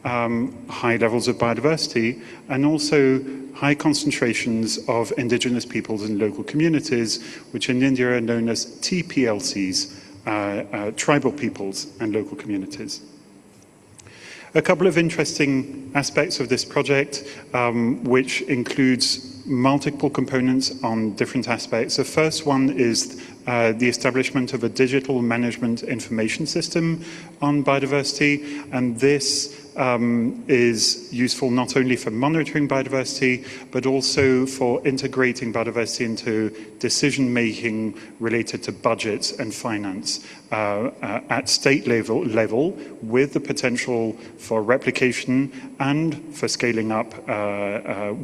high levels of biodiversity, and also high concentrations of indigenous peoples and local communities, which in India are known as TPLCs, tribal peoples and local communities. A couple of interesting aspects of this project, which includes multiple components on different aspects. The first one is the establishment of a digital management information system on biodiversity, and this is useful not only for monitoring biodiversity, but also for integrating biodiversity into decision-making related to budgets and finance at state level, with the potential for replication and for scaling up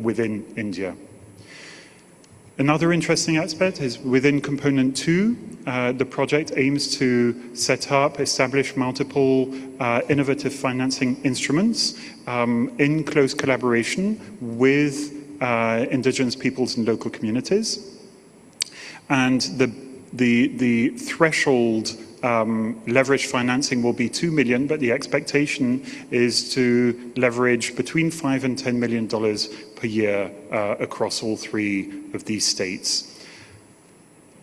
within India. Another interesting aspect is within Component 2, the project aims to set up, establish multiple innovative financing instruments in close collaboration with indigenous peoples and local communities. And the threshold leverage financing will be $2 million, but the expectation is to leverage between $5 and $10 million per year across all 3 of these states.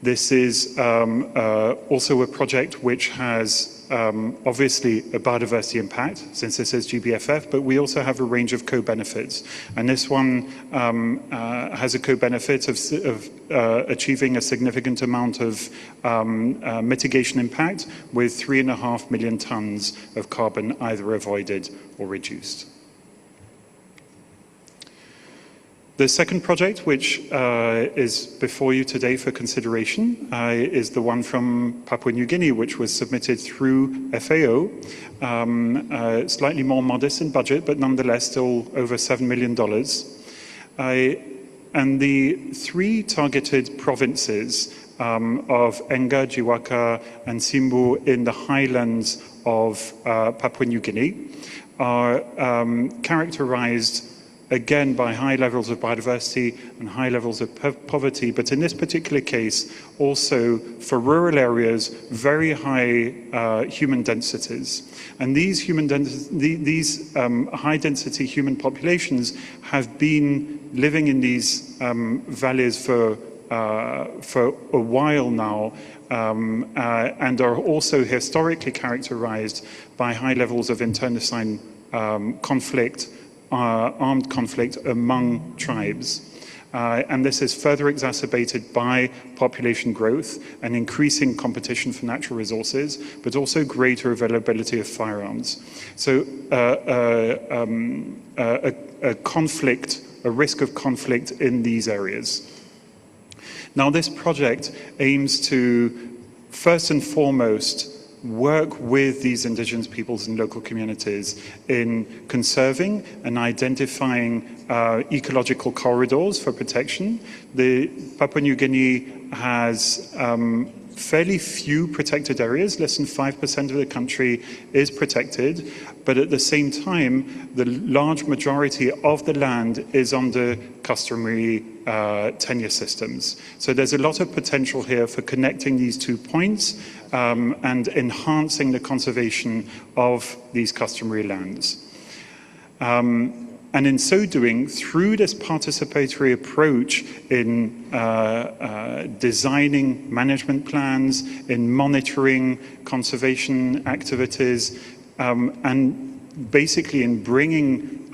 This is also a project which has obviously a biodiversity impact, since this is GBFF, but we also have a range of co-benefits. And this one has a co-benefit of achieving a significant amount of mitigation impact, with 3.5 million tons of carbon either avoided or reduced. The second project, which is before you today for consideration, is the one from Papua New Guinea, which was submitted through FAO, slightly more modest in budget, but nonetheless still over $7 million. And the 3 targeted provinces of Enga, Jiwaka, and Simbu in the highlands of Papua New Guinea are characterized again by high levels of biodiversity and high levels of poverty, but in this particular case also for rural areas very high human densities. And these high density human populations have been living in these valleys for a while now, and are also historically characterized by high levels of internecine conflict, armed conflict among tribes. And this is further exacerbated by population growth and increasing competition for natural resources, but also greater availability of firearms. So a risk of conflict in these areas. Now, this project aims to, first and foremost, work with these indigenous peoples and local communities in conserving and identifying ecological corridors for protection. Papua New Guinea has fairly few protected areas. Less than 5% of the country is protected, but at the same time, the large majority of the land is under customary tenure systems. So there's a lot of potential here for connecting these 2 points and enhancing the conservation of these customary lands. And in so doing, through this participatory approach in designing management plans, in monitoring conservation activities, and basically in bringing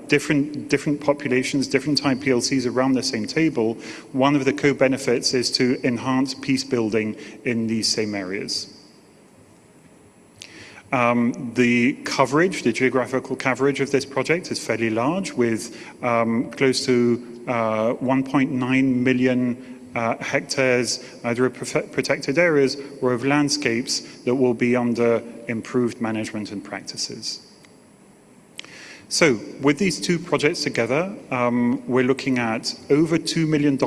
different populations, different type PLCs around the same table, one of the co-benefits is to enhance peace building in these same areas. The coverage, the geographical coverage of this project is fairly large, with close to 1.9 million hectares either of protected areas or of landscapes that will be under improved management and practices. So with these 2 projects together, we're looking at over $2 million,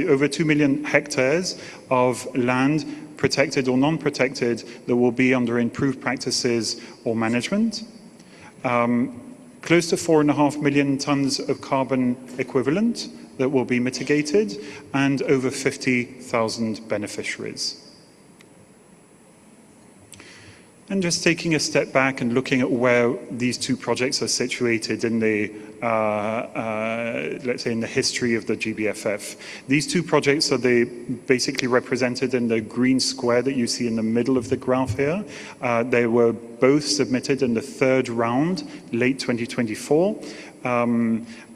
over 2 million hectares of land, protected or non-protected, that will be under improved practices or management. Close to 4.5 million tons of carbon equivalent that will be mitigated, and over 50,000 beneficiaries. And just taking a step back and looking at where these 2 projects are situated in the, let's say, in the history of the GBFF. These 2 projects are basically represented in the green square that you see in the middle of the graph here. They were both submitted in the 3rd round, late 2024.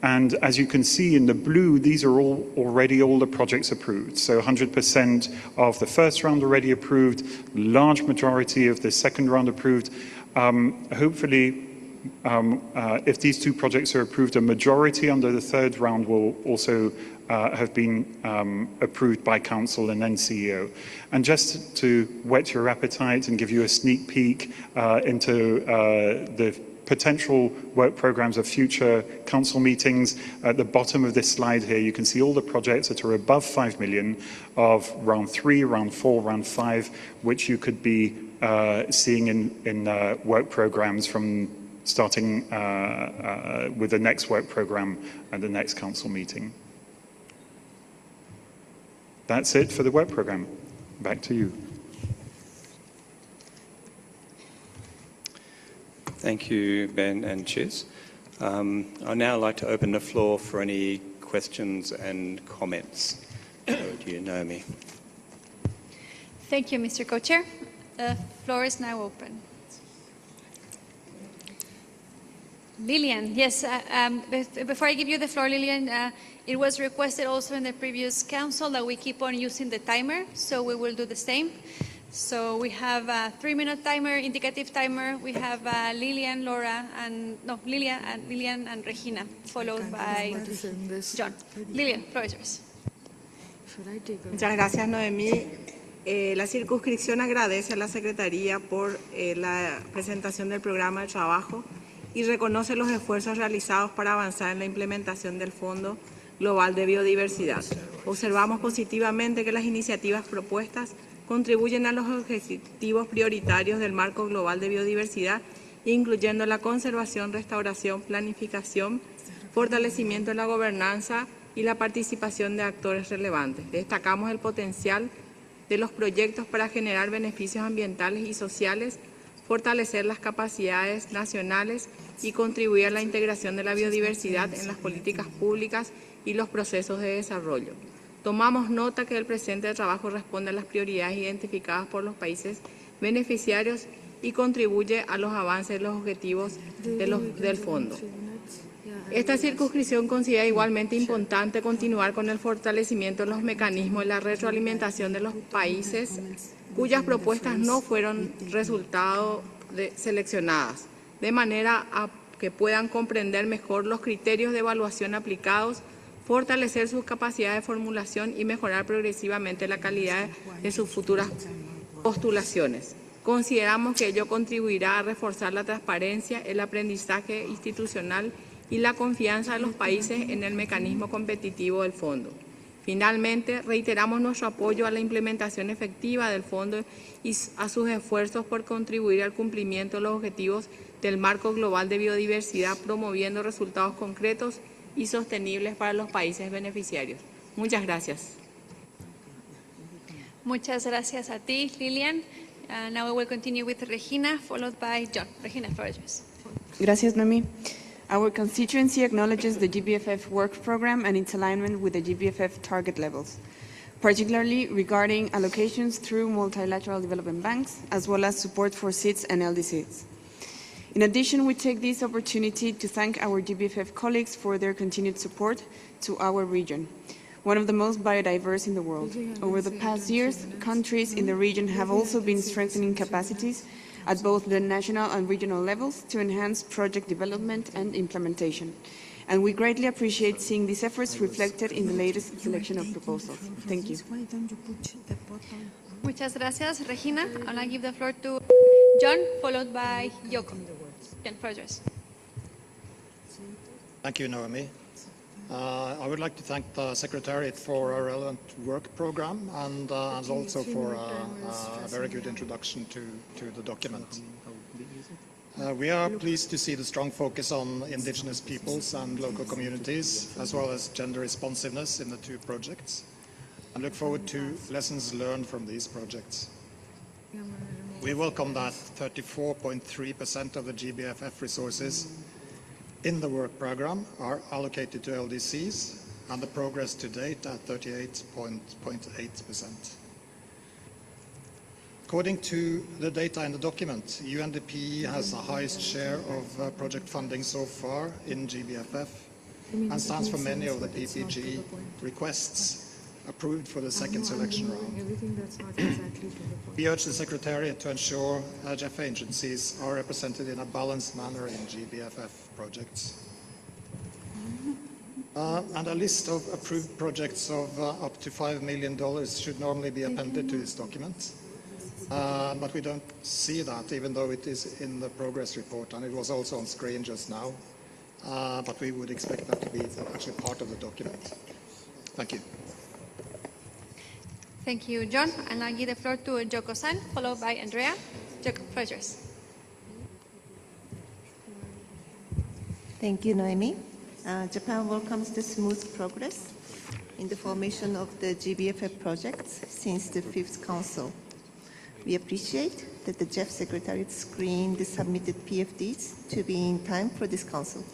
And as you can see in the blue, these are already all the projects approved. So 100% of the 1st round already approved, large majority of the 2nd round approved. Hopefully, if these 2 projects are approved, a majority under the 3rd round will also have been approved by Council and then CEO. And just to whet your appetite and give you a sneak peek into the potential work programs of future council meetings, at the bottom of this slide here, you can see all the projects that are above 5 million of round 3, round 4, round 5, which you could be seeing in work programs from starting with the next work program and the next council meeting. That's it for the work program. Back to you. Thank you, Ben and Chiz. I'd now like to open the floor for any questions and comments. Do you know me? Thank you, Mr. Co-Chair. The floor is now open. Lillian, yes, before I give you the floor, Lillian, it was requested also in the previous council that we keep on using the timer, so we will do the same. So we have a 3-minute timer, indicative timer. We have Lillian, Laura, and Lillian and Regina, followed by John. Lillian, floor is yours. Muchas gracias, Noemí. La circunscripción agradece a la Secretaría por la presentación del programa de trabajo y reconoce los esfuerzos realizados para avanzar en la implementación del Fondo Global de Biodiversidad. Observamos positivamente que las iniciativas propuestas contribuyen a los objetivos prioritarios del Marco Global de Biodiversidad, incluyendo la conservación, restauración, planificación, fortalecimiento de la gobernanza y la participación de actores relevantes. Destacamos el potencial de los proyectos para generar beneficios ambientales y sociales, fortalecer las capacidades nacionales y contribuir a la integración de la biodiversidad en las políticas públicas y los procesos de desarrollo. Tomamos nota que el presente trabajo responde a las prioridades identificadas por los países beneficiarios y contribuye a los avances de los objetivos del fondo. Esta circunscripción considera igualmente importante continuar con el fortalecimiento de los mecanismos de la retroalimentación de los países cuyas propuestas no fueron resultado seleccionadas, de manera a que puedan comprender mejor los criterios de evaluación aplicados, fortalecer sus capacidades de formulación y mejorar progresivamente la calidad de sus futuras postulaciones. Consideramos que ello contribuirá a reforzar la transparencia, el aprendizaje institucional y la confianza de los países en el mecanismo competitivo del fondo. Finalmente, reiteramos nuestro apoyo a la implementación efectiva del Fondo y a sus esfuerzos por contribuir al cumplimiento de los objetivos del Marco Global de Biodiversidad, promoviendo resultados concretos y sostenibles para los países beneficiarios. Muchas gracias. Muchas gracias a ti, Lilian. Now we will continue with Regina, followed by John. Regina, floor is yours. Gracias, Noemi. Our constituency acknowledges the GBFF work program and its alignment with the GBFF target levels, particularly regarding allocations through multilateral development banks, as well as support for SIDS and LDCs. In addition, we take this opportunity to thank our GBFF colleagues for their continued support to our region, one of the most biodiverse in the world. Over the past years, countries in the region have also been strengthening capacities at both the national and regional levels to enhance project development and implementation. And we greatly appreciate seeing these efforts reflected in the latest selection of proposals. Thank you. Muchas gracias, Regina. I'll now give the floor to John, followed by Yoko. John, floor is yours. Thank you, Noemi. I would like to thank the Secretariat for a relevant work program and also for a very good introduction to the document. We are pleased to see the strong focus on indigenous peoples and local communities, as well as gender responsiveness in the two projects, and look forward to lessons learned from these projects. We welcome that 34.3% of the GBFF resources in the work program are allocated to LDCs, and the progress to date at 38.8%. According to the data in the document, UNDP has the highest share of project funding so far in GBFF and stands for many of the PPG requests approved for the second selection round. We urge the Secretariat to ensure GEF agencies are represented in a balanced manner in GBFF projects. And a list of approved projects of up to $5 million should normally be appended to this document. But we don't see that, even though it is in the progress report, and it was also on screen just now. But we would expect that to be actually part of the document. Thank you. Thank you, John. And I'll give the floor to Yoko-san, followed by Andrea. Yoko, floor is yours. Thank you, Noemi. Japan welcomes the smooth progress in the formation of the GBFF projects since the Fifth Council. We appreciate that the GEF Secretariat screened the submitted PFDs to be in time for this council.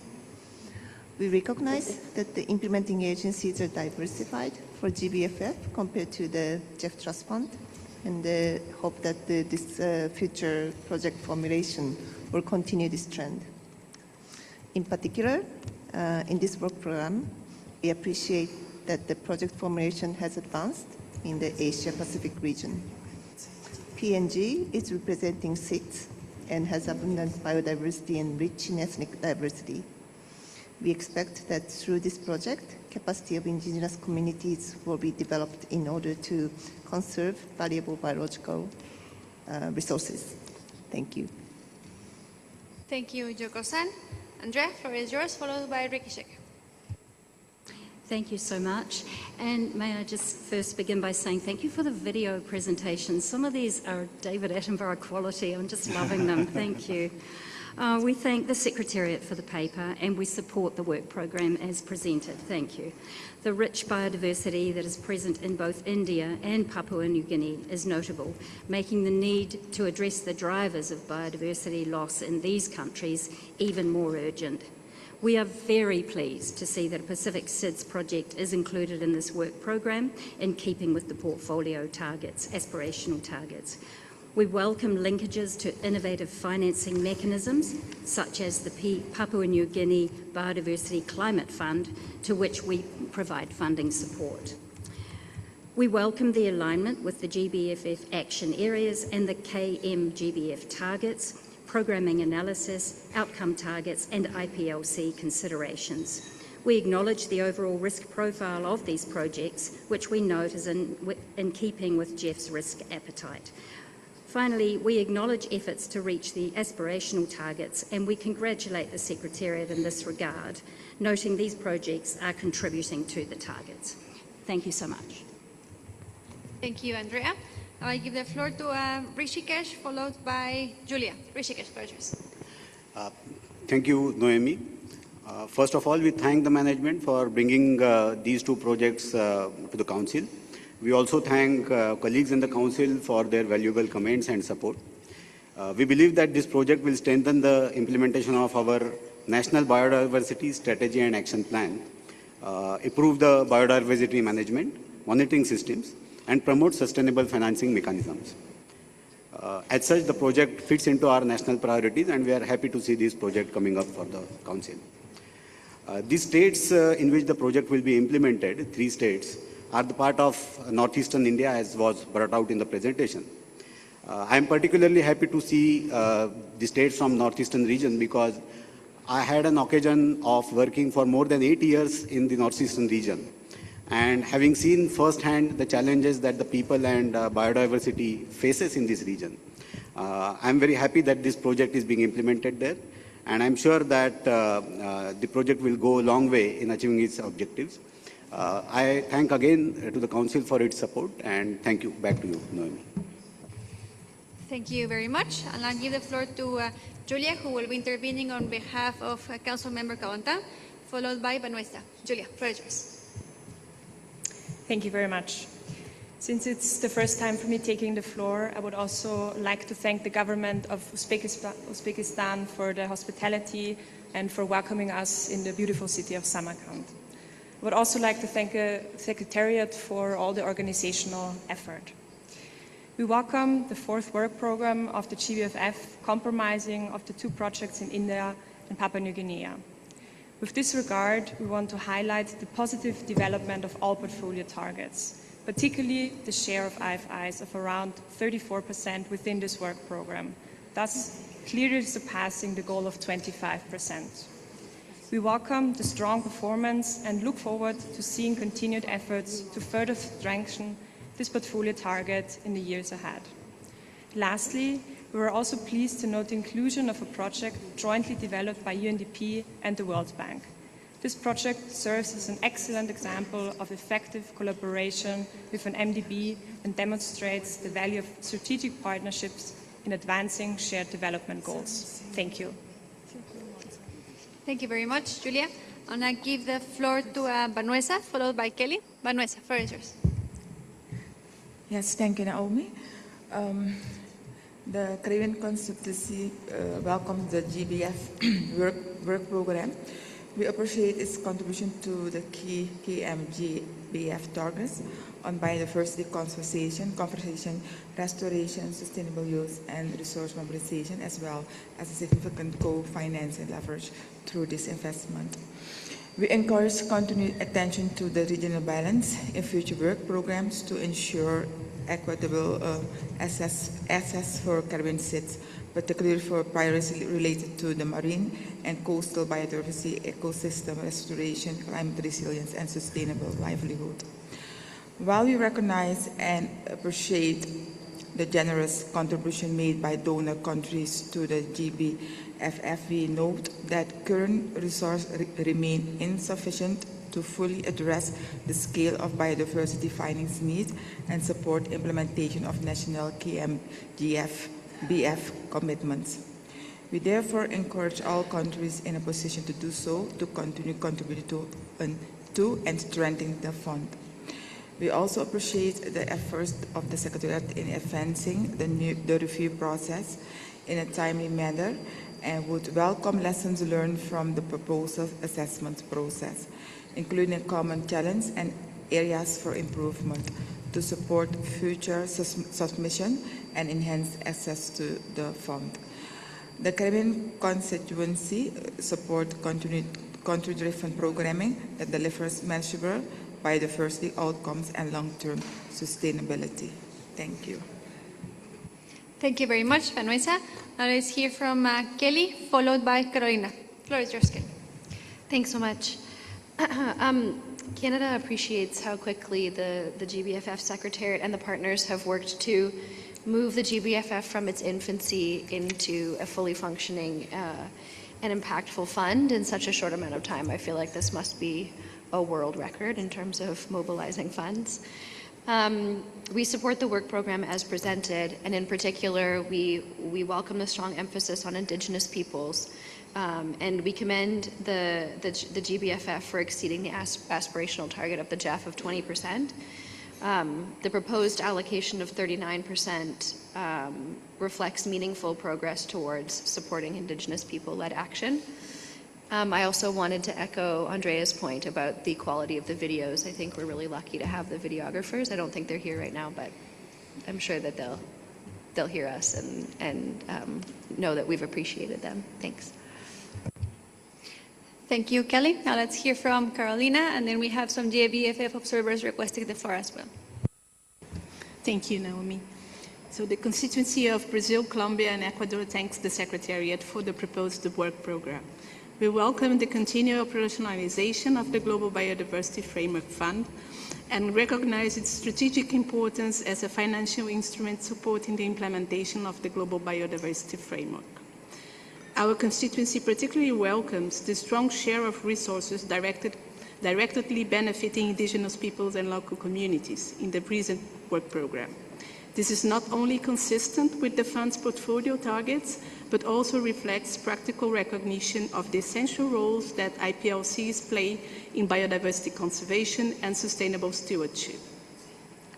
We recognize that the implementing agencies are diversified for GBFF compared to the GEF Trust Fund, and hope that this future project formulation will continue this trend. In particular, in this work program, we appreciate that the project formulation has advanced in the Asia-Pacific region. PNG is representing SIDS and has abundant biodiversity and rich in ethnic diversity. We expect that through this project, capacity of indigenous communities will be developed in order to conserve valuable biological resources. Thank you. Thank you, Yoko-san. Andrea, floor is yours, followed by Rikishik. Thank you so much. And may I just first begin by saying thank you for the video presentations. Some of these are David Attenborough quality. I'm just loving them. Thank you. We thank the Secretariat for the paper, and we support the work program as presented. Thank you. The rich biodiversity that is present in both India and Papua New Guinea is notable, making the need to address the drivers of biodiversity loss in these countries even more urgent. We are very pleased to see that a Pacific SIDS project is included in this work program in keeping with the portfolio targets, aspirational targets. We welcome linkages to innovative financing mechanisms, such as the Papua New Guinea Biodiversity Climate Fund, to which we provide funding support. We welcome the alignment with the GBFF action areas and the KM-GBF targets, programming analysis, outcome targets, and IPLC considerations. We acknowledge the overall risk profile of these projects, which we note is in keeping with GEF's risk appetite. Finally, we acknowledge efforts to reach the aspirational targets, and we congratulate the Secretariat in this regard, noting these projects are contributing to the targets. Thank you so much. Thank you, Andrea. Now I give the floor to Rishikesh, followed by Julia. Rishikesh, floor is yours. Thank you, Noemi. First of all, we thank the management for bringing these two projects to the Council. We also thank colleagues in the Council for their valuable comments and support. We believe that this project will strengthen the implementation of our National Biodiversity Strategy and Action Plan, improve the biodiversity management, monitoring systems, and promote sustainable financing mechanisms. As such, the project fits into our national priorities, and we are happy to see this project coming up for the Council. These states in which the project will be implemented, 3 states, are the part of northeastern India, as was brought out in the presentation. I am particularly happy to see the states from northeastern region because I had an occasion of working for more than 8 years in the northeastern region. And having seen firsthand the challenges that the people and biodiversity faces in this region, I'm very happy that this project is being implemented there. And I'm sure that the project will go a long way in achieving its objectives. I thank again to the Council for its support, and thank you. Back to you, Noemi. Thank you very much. And I'll give the floor to Julia, who will be intervening on behalf of Council Member Kawanta, followed by Vanessa. Julia, floor is yours. Thank you very much. Since it's the first time for me taking the floor, I would also like to thank the government of Uzbekistan for the hospitality and for welcoming us in the beautiful city of Samarkand. I would also like to thank the Secretariat for all the organizational effort. We welcome the 4th work program of the GBFF, compromising of the 2 projects in India and Papua New Guinea. With this regard, we want to highlight the positive development of all portfolio targets, particularly the share of IFIs of around 34% within this work program, thus clearly surpassing the goal of 25%. We welcome the strong performance and look forward to seeing continued efforts to further strengthen this portfolio target in the years ahead. Lastly, we were also pleased to note the inclusion of a project jointly developed by UNDP and the World Bank. This project serves as an excellent example of effective collaboration with an MDB and demonstrates the value of strategic partnerships in advancing shared development goals. Thank you. Thank you very much, Julia. And I give the floor to Vanessa, followed by Kelly. Vanessa, floor is yours. Yes, thank you, Naomi. The Caribbean constituency welcomes the GBF work program. We appreciate its contribution to the key GBF targets on biodiversity conservation, restoration, sustainable use, and resource mobilization, as well as a significant co-financing leverage through this investment. We encourage continued attention to the regional balance in future work programs to ensure equitable access for Caribbean states, particularly for priorities related to the marine and coastal biodiversity, ecosystem restoration, climate resilience, and sustainable livelihood. While we recognize and appreciate the generous contribution made by donor countries to the GBFF, we note that current resources remain insufficient to fully address the scale of biodiversity findings needs and support implementation of national BF commitments. We therefore encourage all countries in a position to do so to continue contributing to and strengthening the fund. We also appreciate the efforts of the Secretariat in advancing the review process in a timely manner and would welcome lessons learned from the proposal assessment process, including common challenges and areas for improvement to support future submission and enhance access to the fund. The Caribbean constituency supports country-driven programming that delivers measurable biodiversity outcomes and long-term sustainability. Thank you. Thank you very much, Vanessa. Now let's hear from Kelly, followed by Carolina. Floor is yours, Kelly. Thanks so much. Canada appreciates how quickly the GBFF Secretariat and the partners have worked to move the GBFF from its infancy into a fully functioning and impactful fund in such a short amount of time. I feel like this must be a world record in terms of mobilizing funds. We support the work program as presented, and in particular, we welcome the strong emphasis on Indigenous peoples, and we commend the GBFF for exceeding the aspirational target of the GEF of 20%. The proposed allocation of 39% reflects meaningful progress towards supporting Indigenous people-led action. I also wanted to echo Andrea's point about the quality of the videos. I think we're really lucky to have the videographers. I don't think they're here right now, but I'm sure that they'll hear us and know that we've appreciated them. Thanks. Thank you, Kelly. Now let's hear from Carolina, and then we have some GBFF observers requesting the floor as well. Thank you, Naomi. So the constituency of Brazil, Colombia, and Ecuador thanks the Secretariat for the proposed work program. We welcome the continued operationalization of the Global Biodiversity Framework Fund and recognize its strategic importance as a financial instrument supporting the implementation of the Global Biodiversity Framework. Our constituency particularly welcomes the strong share of resources directly benefiting Indigenous peoples and local communities in the present work program. This is not only consistent with the fund's portfolio targets, but also reflects practical recognition of the essential roles that IPLCs play in biodiversity conservation and sustainable stewardship.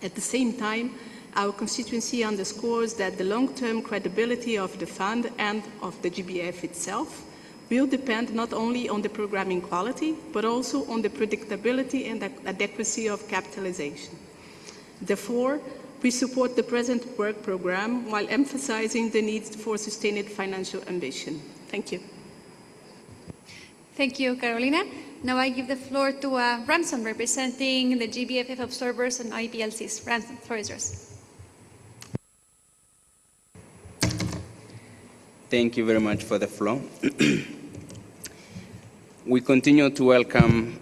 At the same time, our constituency underscores that the long-term credibility of the fund and of the GBF itself will depend not only on the programming quality, but also on the predictability and adequacy of capitalization. Therefore, we support the present work program while emphasizing the need for sustained financial ambition. Thank you. Thank you, Carolina. Now I give the floor to Ramson, representing the GBFF observers and IPLCs. Ramson, the floor is yours. Thank you very much for the floor. We continue to welcome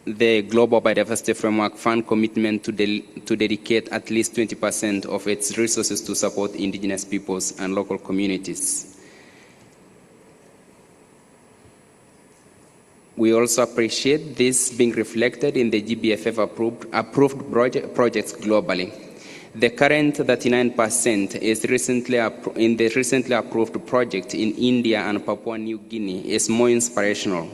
the Global Biodiversity Framework Fund commitment to dedicate at least 20% of its resources to support Indigenous peoples and local communities. We also appreciate this being reflected in the GBFF approved projects globally. The current 39% is in the recently approved project in India and Papua New Guinea is more inspirational.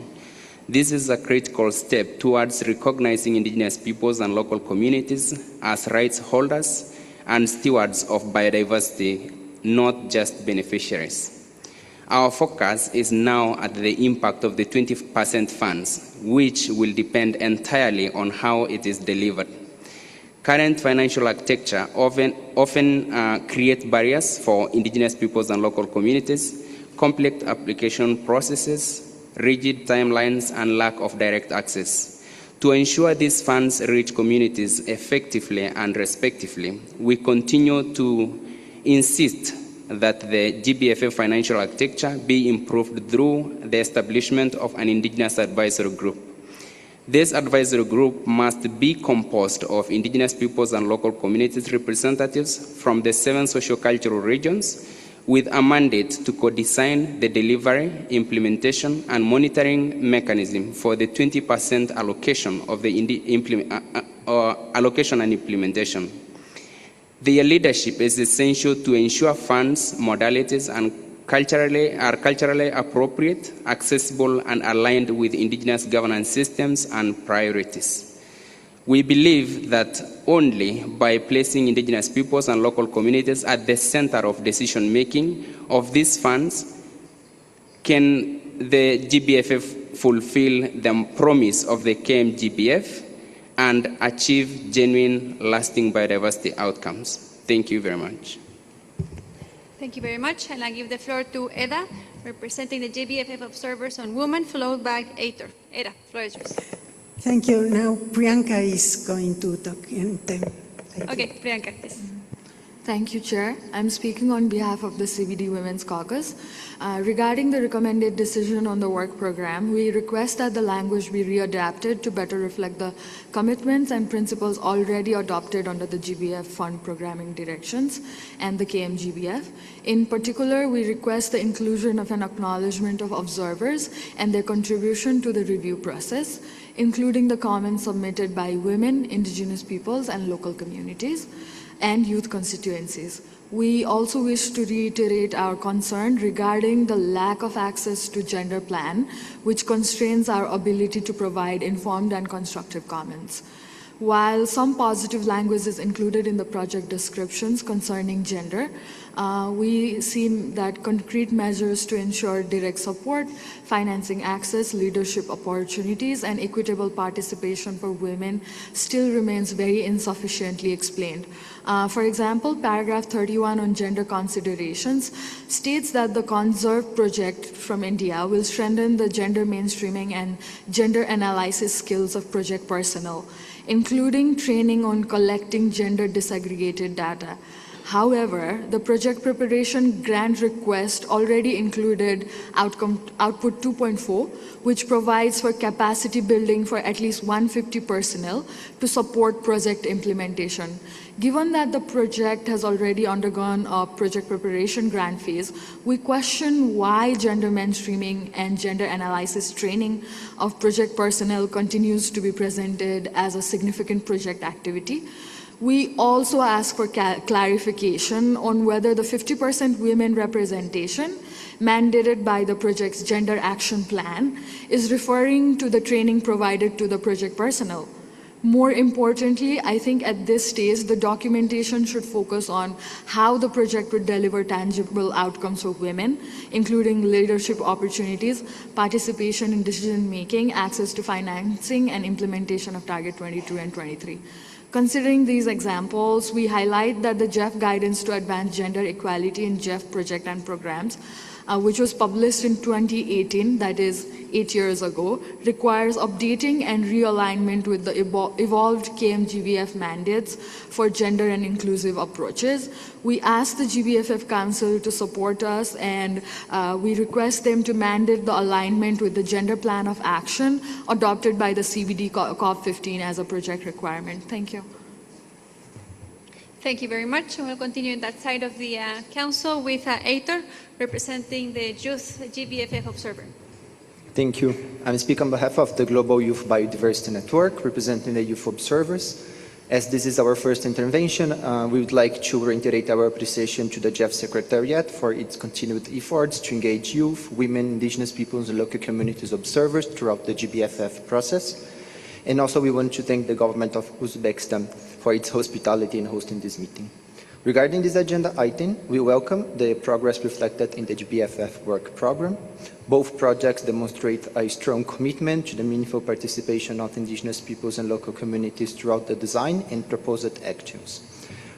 This is a critical step towards recognizing Indigenous peoples and local communities as rights holders and stewards of biodiversity, not just beneficiaries. Our focus is now at the impact of the 20% funds, which will depend entirely on how it is delivered. Current financial architecture often creates barriers for Indigenous peoples and local communities, complex application processes, rigid timelines, and lack of direct access. To ensure these funds reach communities effectively and respectively, we continue to insist that the GBFF financial architecture be improved through the establishment of an Indigenous advisory group. This advisory group must be composed of Indigenous peoples and local communities representatives from the 7 sociocultural regions, with a mandate to co-design the delivery, implementation, and monitoring mechanism for the 20% allocation of the allocation and implementation. Their leadership is essential to ensure funds, modalities, and are culturally appropriate, accessible, and aligned with Indigenous governance systems and priorities. We believe that only by placing Indigenous peoples and local communities at the center of decision-making of these funds can the GBFF fulfill the promise of the KMGBF and achieve genuine, lasting biodiversity outcomes. Thank you very much. Thank you very much. And I give the floor to Eda, representing the GBFF observers on women, followed by Aitor. Eda, the floor is yours. Thank you. Now Priyanka is going to talk in 10. Okay, Priyanka, yes. Thank you, Chair. I'm speaking on behalf of the CBD Women's Caucus. Regarding the recommended decision on the work program, we request that the language be readapted to better reflect the commitments and principles already adopted under the GBF fund programming directions and the KMGBF. In particular, we request the inclusion of an acknowledgement of observers and their contribution to the review process. including the comments submitted by women, indigenous peoples, and local communities, and youth constituencies. We also wish to reiterate our concern regarding the lack of access to gender plan, which constrains our ability to provide informed and constructive comments. While some positive language is included in the project descriptions concerning gender, we see that concrete measures to ensure direct support, financing access, leadership opportunities, and equitable participation for women still remains very insufficiently explained. For example, paragraph 31 on gender considerations states that the Conserve project from India will strengthen the gender mainstreaming and gender analysis skills of project personnel, including training on collecting gender disaggregated data. However, the project preparation grant request already included output 2.4, which provides for capacity building for at least 150 personnel to support project implementation. Given that the project has already undergone a project preparation grant phase, we question why gender mainstreaming and gender analysis training of project personnel continues to be presented as a significant project activity. We also ask for clarification on whether the 50% women representation mandated by the project's gender action plan is referring to the training provided to the project personnel. More importantly, I think at this stage, the documentation should focus on how the project would deliver tangible outcomes for women, including leadership opportunities, participation in decision-making, access to financing, and implementation of Target 22 and 23. Considering these examples, we highlight that the GEF guidance to advance gender equality in GEF project and programs, which was published in 2018, that is 8 years ago, requires updating and realignment with the evolved KM-GBF mandates for gender and inclusive approaches. We ask the GBFF Council to support us, and we request them to mandate the alignment with the gender plan of action adopted by the CBD COP15 as a project requirement. Thank you. Thank you very much. And we'll continue in that side of the council with Aitor, representing the Youth GBFF Observer. Thank you. I'm speaking on behalf of the Global Youth Biodiversity Network, representing the Youth Observers. As this is our first intervention, we would like to reiterate our appreciation to the GEF Secretariat for its continued efforts to engage youth, women, indigenous peoples, and local communities observers throughout the GBFF process. And also we want to thank the government of Uzbekistan for its hospitality in hosting this meeting. Regarding this agenda item, we welcome the progress reflected in the GBFF work program. Both projects demonstrate a strong commitment to the meaningful participation of indigenous peoples and local communities throughout the design and proposed actions.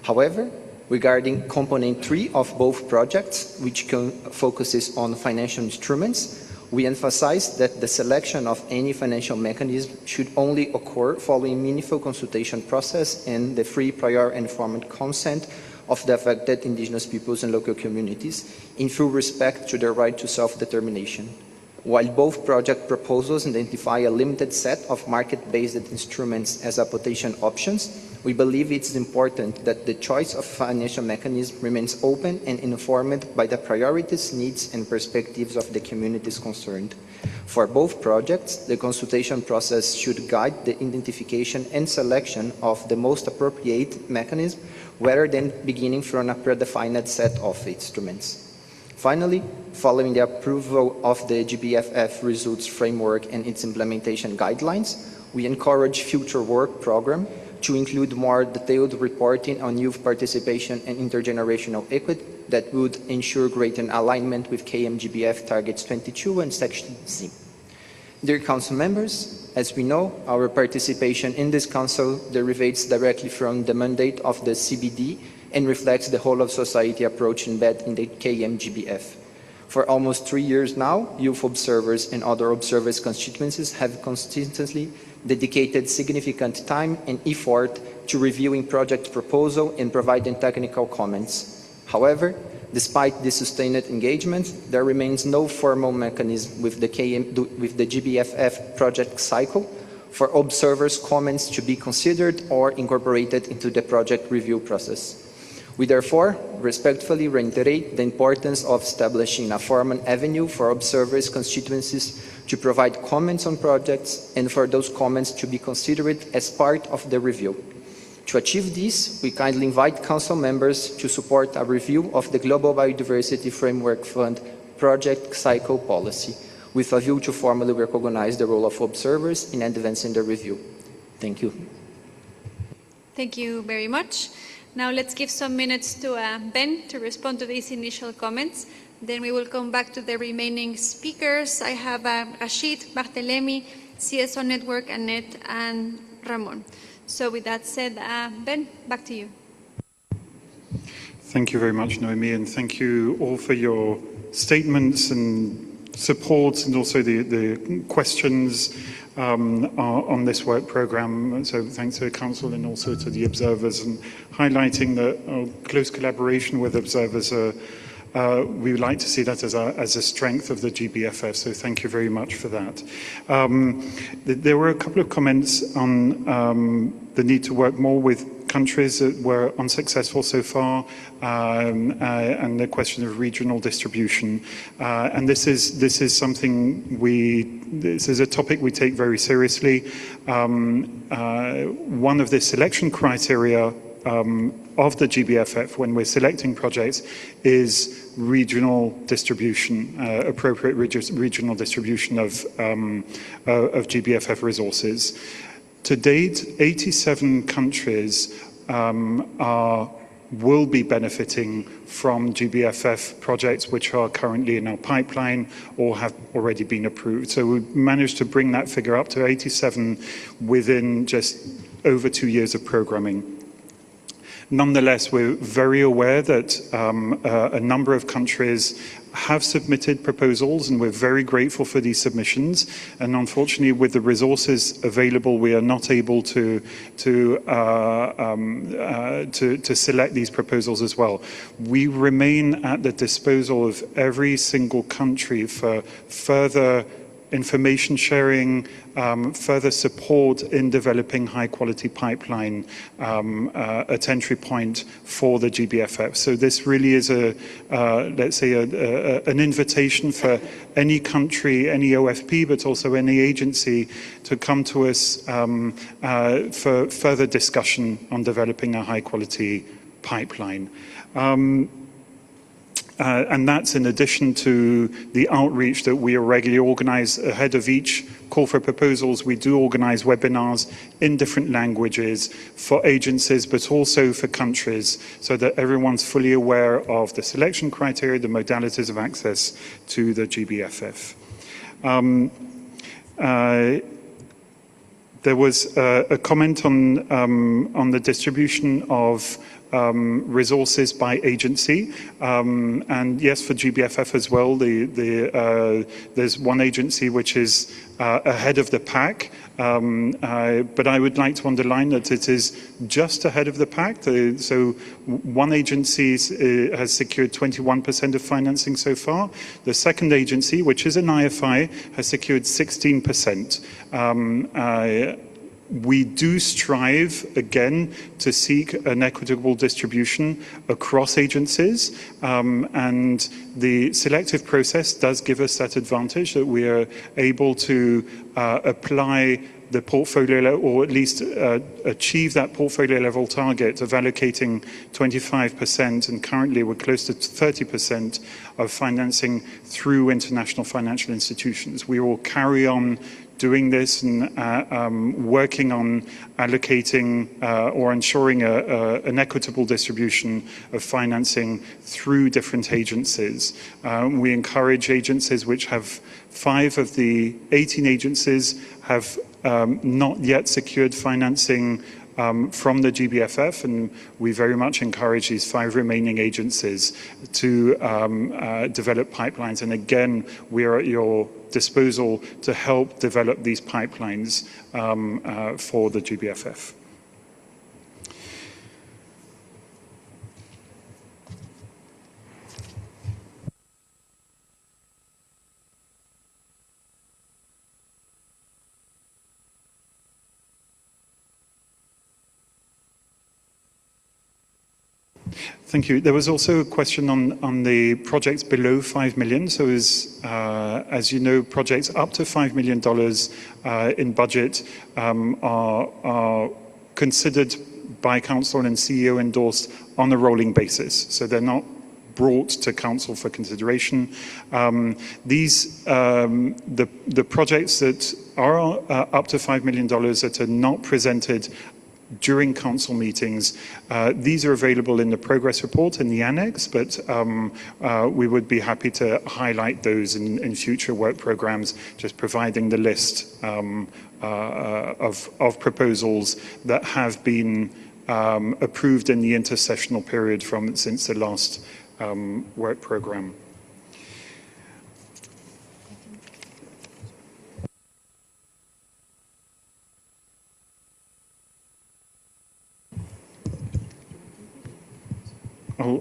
However, regarding component 3 of both projects, which focuses on financial instruments, we emphasize that the selection of any financial mechanism should only occur following meaningful consultation process and the free, prior, and informed consent of the affected indigenous peoples and local communities in full respect to their right to self-determination. While both project proposals identify a limited set of market-based instruments as potential options, we believe it's important that the choice of financial mechanism remains open and informed by the priorities, needs, and perspectives of the communities concerned. For both projects, the consultation process should guide the identification and selection of the most appropriate mechanism rather than beginning from a predefined set of instruments. Finally, following the approval of the GBFF results framework and its implementation guidelines, we encourage future work program to include more detailed reporting on youth participation and intergenerational equity that would ensure greater alignment with KM-GBF Targets 22 and Section C. Dear Council members, as we know, our participation in this Council derivates directly from the mandate of the CBD and reflects the whole of society approach embedded in the KM-GBF. For almost 3 years now, youth observers and other observers' constituencies have consistently dedicated significant time and effort to reviewing project proposal and providing technical comments. However, despite this sustained engagement, there remains no formal mechanism with the GBFF project cycle for observers' comments to be considered or incorporated into the project review process. We therefore respectfully reiterate the importance of establishing a formal avenue for observers' constituencies to provide comments on projects and for those comments to be considered as part of the review. To achieve this, we kindly invite Council members to support a review of the Global Biodiversity Framework Fund project cycle policy, with a view to formally recognize the role of observers in advancing the review. Thank you. Thank you very much. Now let's give some minutes to Ben to respond to these initial comments. Then we will come back to the remaining speakers. I have Rashid, Barthelemy, CSO Network, Annette, and Ramon. So with that said, Ben, back to you. Thank you very much, Noemi, and thank you all for your statements and support, and also the questions on this work program. So thanks to the Council and also to the observers, and highlighting the close collaboration with observers. We would like to see that as a strength of the GBFF, so thank you very much for that. There were a couple of comments on the need to work more with countries that were unsuccessful so far, and the question of regional distribution. And this is something this is a topic we take very seriously. One of the selection criteria of the GBFF when we're selecting projects is regional distribution, appropriate regional distribution of GBFF resources. To date, 87 countries will be benefiting from GBFF projects which are currently in our pipeline or have already been approved. So we managed to bring that figure up to 87 within just over 2 years of programming. Nonetheless, we're very aware that a number of countries have submitted proposals, and we're very grateful for these submissions. And unfortunately, with the resources available, we are not able to select these proposals as well. We remain at the disposal of every single country for further information sharing, further support in developing high-quality pipeline at entry point for the GBFF. So this really is let's say, an invitation for any country, any OFP, but also any agency to come to us for further discussion on developing a high-quality pipeline. And that's in addition to the outreach that we regularly organize ahead of each call for proposals. We do organize webinars in different languages for agencies, but also for countries, so that everyone's fully aware of the selection criteria, the modalities of access to the GBFF. There was a comment on the distribution of resources by agency, and yes, for GBFF as well, there's one agency which is ahead of the pack, but I would like to underline that it is just ahead of the pack. So one agency has secured 21% of financing so far. The second agency, which is an IFI, has secured 16%. We do strive, again, to seek an equitable distribution across agencies, and the selective process does give us that advantage that we are able to apply the portfolio, or at least achieve that portfolio level target of allocating 25%, and currently we're close to 30% of financing through international financial institutions. We will carry on doing this and working on allocating or ensuring an equitable distribution of financing through different agencies. We encourage agencies which have 5 of the 18 agencies have not yet secured financing from the GBFF, and we very much encourage these 5 remaining agencies to develop pipelines. And again, we are at your disposal to help develop these pipelines for the GBFF. Thank you. There was also a question on the projects below 5 million. So as you know, projects up to $5 million in budget are considered by Council and CEO endorsed on a rolling basis. So they're not brought to Council for consideration. The projects that are up to $5 million that are not presented during Council meetings, these are available in the progress report in the annex, but we would be happy to highlight those in future work programs, just providing the list of proposals that have been approved in the intersessional period since the last work program.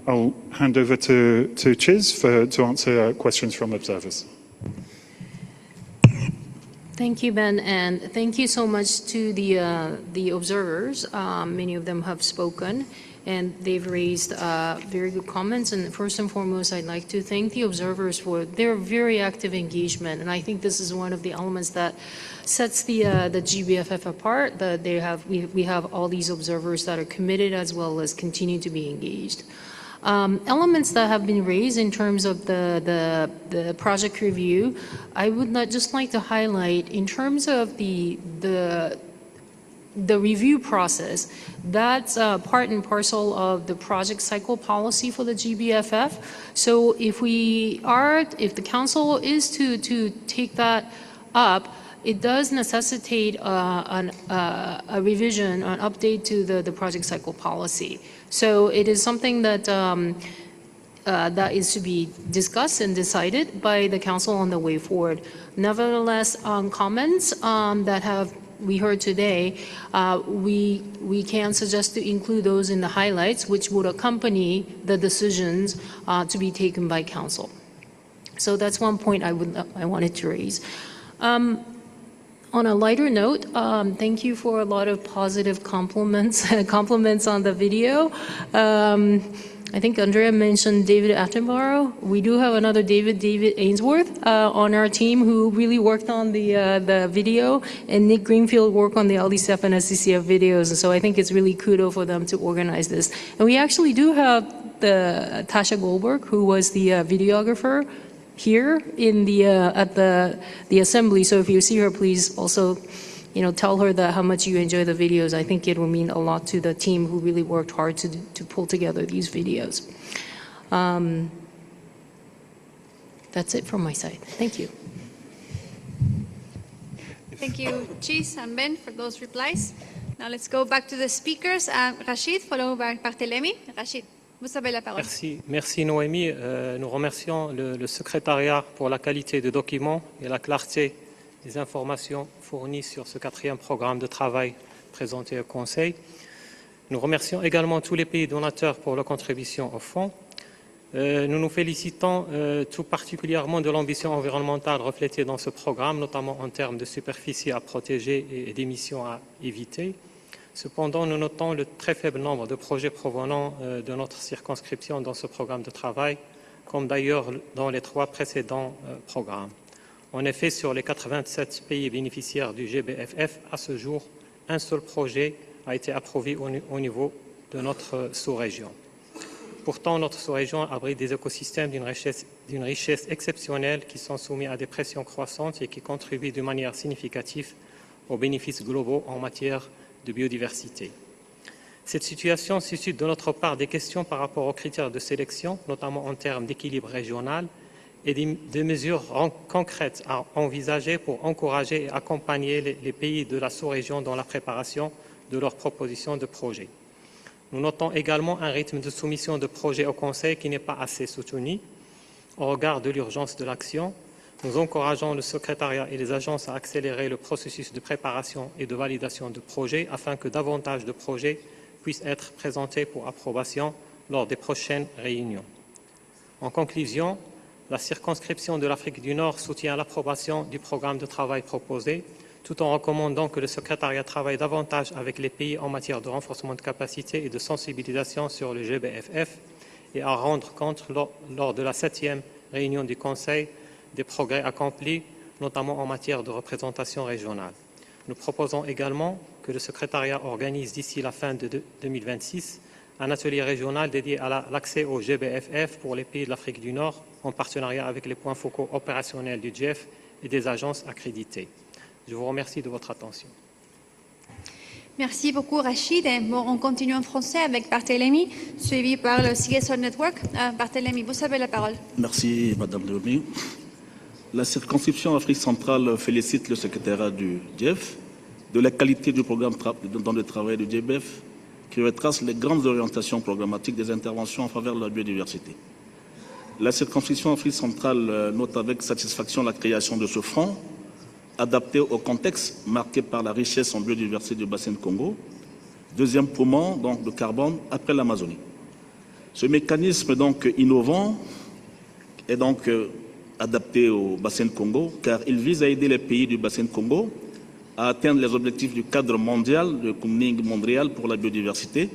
I'll hand over to Chiz to answer questions from observers. Thank you, Ben, and thank you so much to the observers. Many of them have spoken, and they've raised very good comments. And first and foremost, I'd like to thank the observers for their very active engagement. And I think this is one of the elements that sets the GBFF apart. That we have all these observers that are committed as well as continue to be engaged. Elements that have been raised in terms of the project review, I would just like to highlight in terms of the review process. That's part and parcel of the project cycle policy for the GBFF. So if the Council is to take that up, it does necessitate a revision, an update to the project cycle policy. So it is something that that is to be discussed and decided by the Council on the way forward. Nevertheless, comments that we heard today, we can suggest to include those in the highlights, which would accompany the decisions to be taken by Council. So that's one point I wanted to raise. On a lighter note, thank you for a lot of positive compliments on the video. I think Andrea mentioned David Attenborough. We do have another David Ainsworth on our team who really worked on the video, and Nick Greenfield worked on the LDCF and SCCF videos. And so I think it's really kudos for them to organize this. And we actually do have Tasha Goldberg, who was the videographer here at the assembly. So if you see her, please also, tell her that how much you enjoy the videos. I think it will mean a lot to the team who really worked hard to pull together these videos. That's it from my side. Thank you. Thank you, Chiz and Ben, for those replies. Now let's go back to the speakers. Rachid, followed by Barthélémy. Rachid. Vous avez la parole. Merci Noémie. Nous remercions le secrétariat pour la qualité des documents et la clarté des informations fournies sur ce 4e programme de travail présenté au Conseil. Nous remercions également tous les pays donateurs pour leur contribution au fonds. Nous nous félicitons tout particulièrement de l'ambition environnementale reflétée dans ce programme, notamment en termes de superficie à protéger et d'émissions à éviter. Cependant, nous notons le très faible nombre de projets provenant de notre circonscription dans ce programme de travail, comme d'ailleurs dans les 3 précédents programmes. En effet, sur les 87 pays bénéficiaires du GBFF, à ce jour, un seul projet a été approuvé au niveau de notre sous-région. Pourtant, notre sous-région abrite des écosystèmes d'une richesse exceptionnelle qui sont soumis à des pressions croissantes et qui contribuent de manière significative aux bénéfices globaux en matière de biodiversité. Cette situation suscite de notre part des questions par rapport aux critères de sélection, notamment en termes d'équilibre régional, et des mesures concrètes à envisager pour encourager et accompagner les pays de la sous-région dans la préparation de leurs propositions de projets. Nous notons également un rythme de soumission de projets au Conseil qui n'est pas assez soutenu. Au regard de l'urgence de l'action, nous encourageons le secrétariat et les agences à accélérer le processus de préparation et de validation de projets afin que davantage de projets puissent être présentés pour approbation lors des prochaines réunions. En conclusion, la circonscription de l'Afrique du Nord soutient l'approbation du programme de travail proposé, tout en recommandant que le secrétariat travaille davantage avec les pays en matière de renforcement de capacité et de sensibilisation sur le GBFF et à rendre compte lors de la 7e réunion du Conseil des progrès accomplis, notamment en matière de représentation régionale. Nous proposons également que le secrétariat organise d'ici la fin de 2026 un atelier régional dédié à l'accès au GBFF pour les pays de l'Afrique du Nord en partenariat avec les points focaux opérationnels du GEF et des agences accréditées. Je vous remercie de votre attention. Merci beaucoup, Rachid. Et bon, on continue en français avec Barthélémy, suivi par le CSO Network. Barthélémy, vous avez la parole. Merci, Madame Noémie. La circonscription Afrique centrale félicite le secrétariat du GEF de la qualité du programme dans le travail du GBF qui retrace les grandes orientations programmatiques des interventions en faveur de la biodiversité. La circonscription Afrique centrale note avec satisfaction la création de ce fonds adapté au contexte marqué par la richesse en biodiversité du bassin de Congo, deuxième poumon donc, de carbone après l'Amazonie. Ce mécanisme donc innovant est donc adapté au bassin de Congo car il vise à aider les pays du bassin de Congo à atteindre les objectifs du cadre mondial de Kunming Montréal pour la biodiversité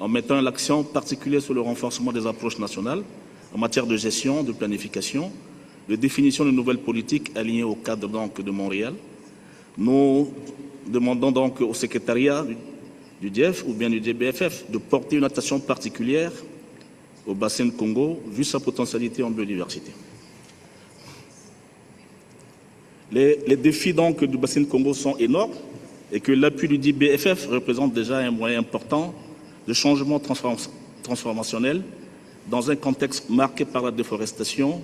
en mettant l'accent particulier sur le renforcement des approches nationales en matière de gestion, de planification, de définition de nouvelles politiques alignées au cadre donc, de Montréal. Nous demandons donc au secrétariat du GEF ou bien du GBFF de porter une attention particulière au bassin de Congo vu sa potentialité en biodiversité. Les défis donc, du bassin de Congo sont énormes et que l'appui du GBFF représente déjà un moyen important de changement transformationnel dans un contexte marqué par la déforestation,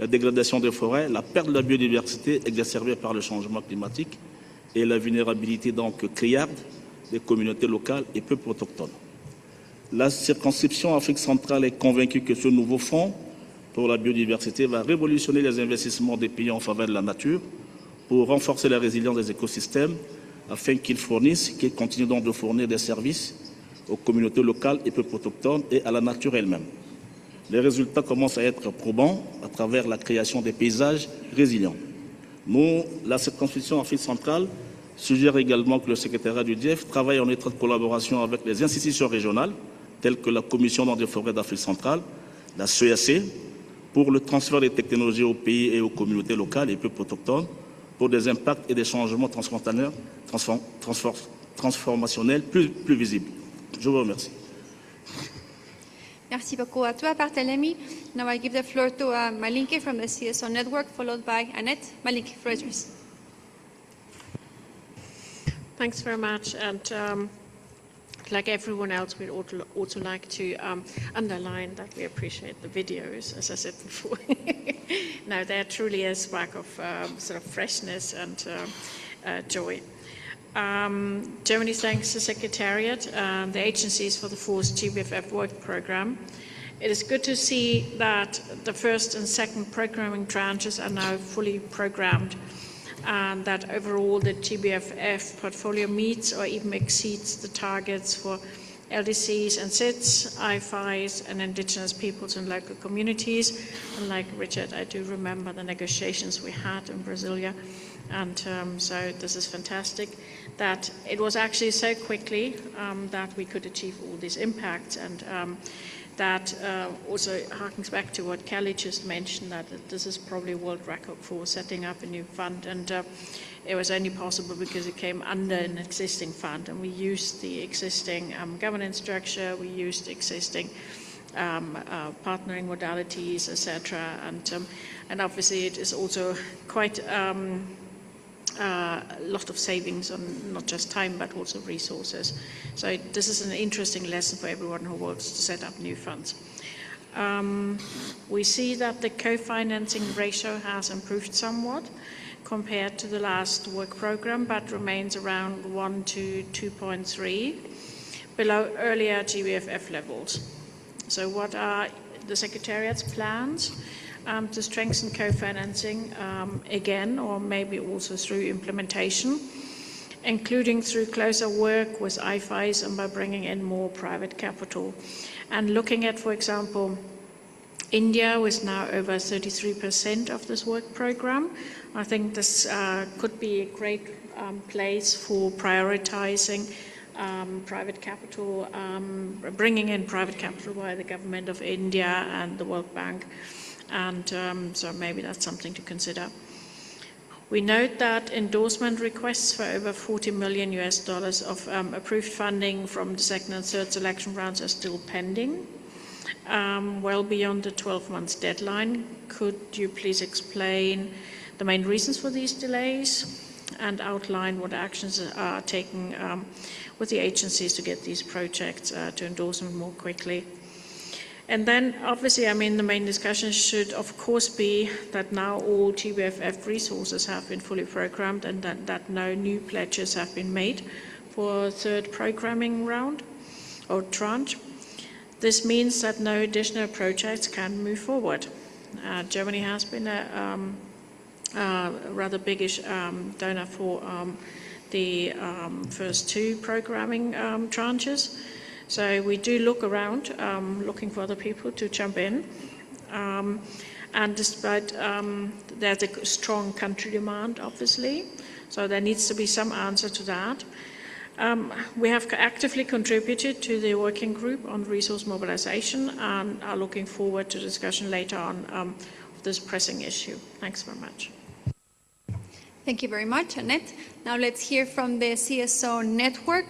la dégradation des forêts, la perte de la biodiversité exacerbée par le changement climatique et la vulnérabilité donc criarde des communautés locales et peuples autochtones. La circonscription Afrique centrale est convaincue que ce nouveau fonds pour la biodiversité va révolutionner les investissements des pays en faveur de la nature pour renforcer la résilience des écosystèmes afin qu'ils continuent donc de fournir des services aux communautés locales et peuples autochtones et à la nature elle-même. Les résultats commencent à être probants à travers la création des paysages résilients. Nous, la circonscription Afrique centrale, suggère également que le secrétariat du GEF travaille en étroite collaboration avec les institutions régionales, telles que la Commission des forêts d'Afrique centrale, la CEAC, pour le transfert des technologies aux pays et aux communautés locales et peuples autochtones, pour des impacts et des changements transformationnels plus visibles. Je vous remercie. Merci beaucoup à toi, Barthélémy. Now I give the floor to Malinke from the CSO Network, followed by Annette. Malinke, floor is yours. Thanks very much. And like everyone else, we'd also like to underline that we appreciate the videos, as I said before. Now, there truly is a spark of sort of freshness and joy. Germany thanks the Secretariat and the agencies for the fourth GBFF work program. It is good to see that the first and second programming tranches are now fully programmed and that overall the GBFF portfolio meets or even exceeds the targets for LDCs and SIDs, IFIs and indigenous peoples and local communities. And like Richard, I do remember the negotiations we had in Brasilia. And so this is fantastic that it was actually so quickly that we could achieve all these impacts, and that also harkens back to what Kelly just mentioned, that this is probably a world record for setting up a new fund, and it was only possible because it came under an existing fund, and we used the existing governance structure, we used existing partnering modalities, etc., and obviously it is also quite a lot of savings on not just time but also resources. So this is an interesting lesson for everyone who wants to set up new funds. We see that the co-financing ratio has improved somewhat compared to the last work program, but remains around 1 to 2.3, below earlier GBFF levels. So what are the Secretariat's plans? To strengthen co-financing again, or maybe also through implementation, including through closer work with IFIs and by bringing in more private capital. And looking at, for example, India with now over 33% of this work program. I think this could be a great place for prioritizing private capital, bringing in private capital by the government of India and the World Bank. And so maybe that's something to consider. We note that endorsement requests for over $40 million of approved funding from the second and third selection rounds are still pending, well beyond the 12 months deadline. Could you please explain the main reasons for these delays and outline what actions are taken with the agencies to get these projects to endorsement more quickly? And then, obviously, I mean, the main discussion should, of course, be that now all GBFF resources have been fully programmed and that no new pledges have been made for a third programming round or tranche. This means that no additional projects can move forward. Germany has been a rather biggish donor for the first two programming tranches. So we do look around, looking for other people to jump in. And despite there's a strong country demand, obviously, so there needs to be some answer to that. We have actively contributed to the working group on resource mobilization and are looking forward to discussion later on of this pressing issue. Thanks very much. Thank you very much, Annette. Now let's hear from the CSO network,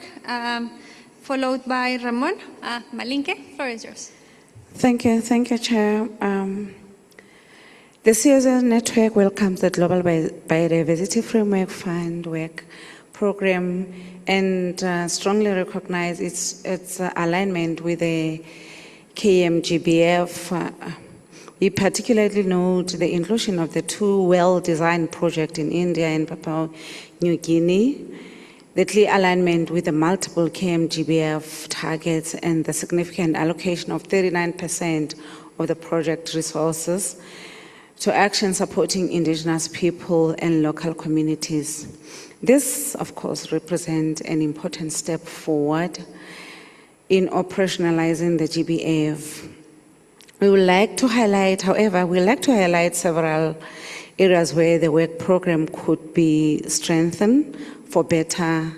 followed by Ramon. Malinke, floor is yours. Thank you, Chair. The CSO network welcomes the Global Biodiversity Framework Fund work program and strongly recognizes its alignment with the GBFF. We particularly note the inclusion of the two well-designed projects in India and Papua New Guinea, the clear alignment with the multiple GBFF targets, and the significant allocation of 39% of the project resources to action supporting indigenous people and local communities. This, of course, represents an important step forward in operationalizing the GBFF. We would like to highlight, however, several areas where the work program could be strengthened for better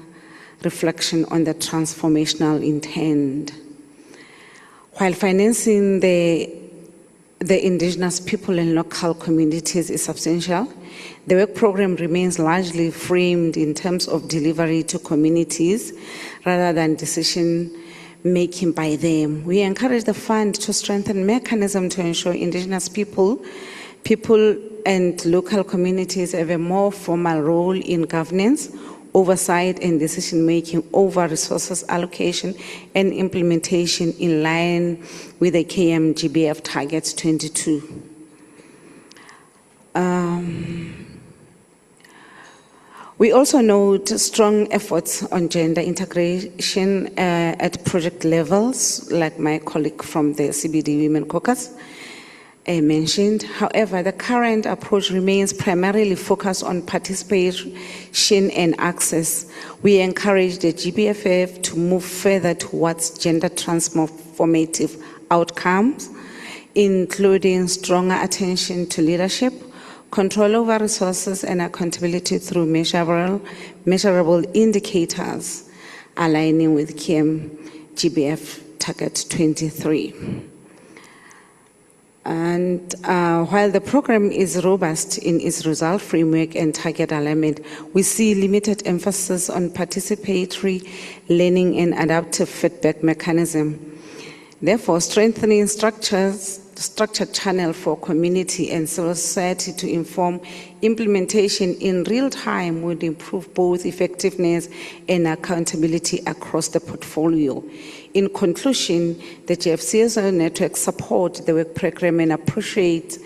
reflection on the transformational intent. While financing the indigenous people and local communities is substantial, the work program remains largely framed in terms of delivery to communities rather than decision making by them. We encourage the fund to strengthen mechanisms to ensure indigenous people and local communities have a more formal role in governance, oversight and decision making over resources allocation and implementation in line with the GBFF targets 22. We also note strong efforts on gender integration at project levels, like my colleague from the CBD Women Caucus mentioned. However, the current approach remains primarily focused on participation and access. We encourage the GBFF to move further towards gender transformative outcomes, including stronger attention to leadership, control over resources, and accountability through measurable indicators aligning with GBFF target 23. And while the program is robust in its result framework and target alignment, we see limited emphasis on participatory learning and adaptive feedback mechanism. Therefore, strengthening structured channel for community and civil society to inform implementation in real time would improve both effectiveness and accountability across the portfolio. In conclusion, the GFCSO network support the work program and appreciate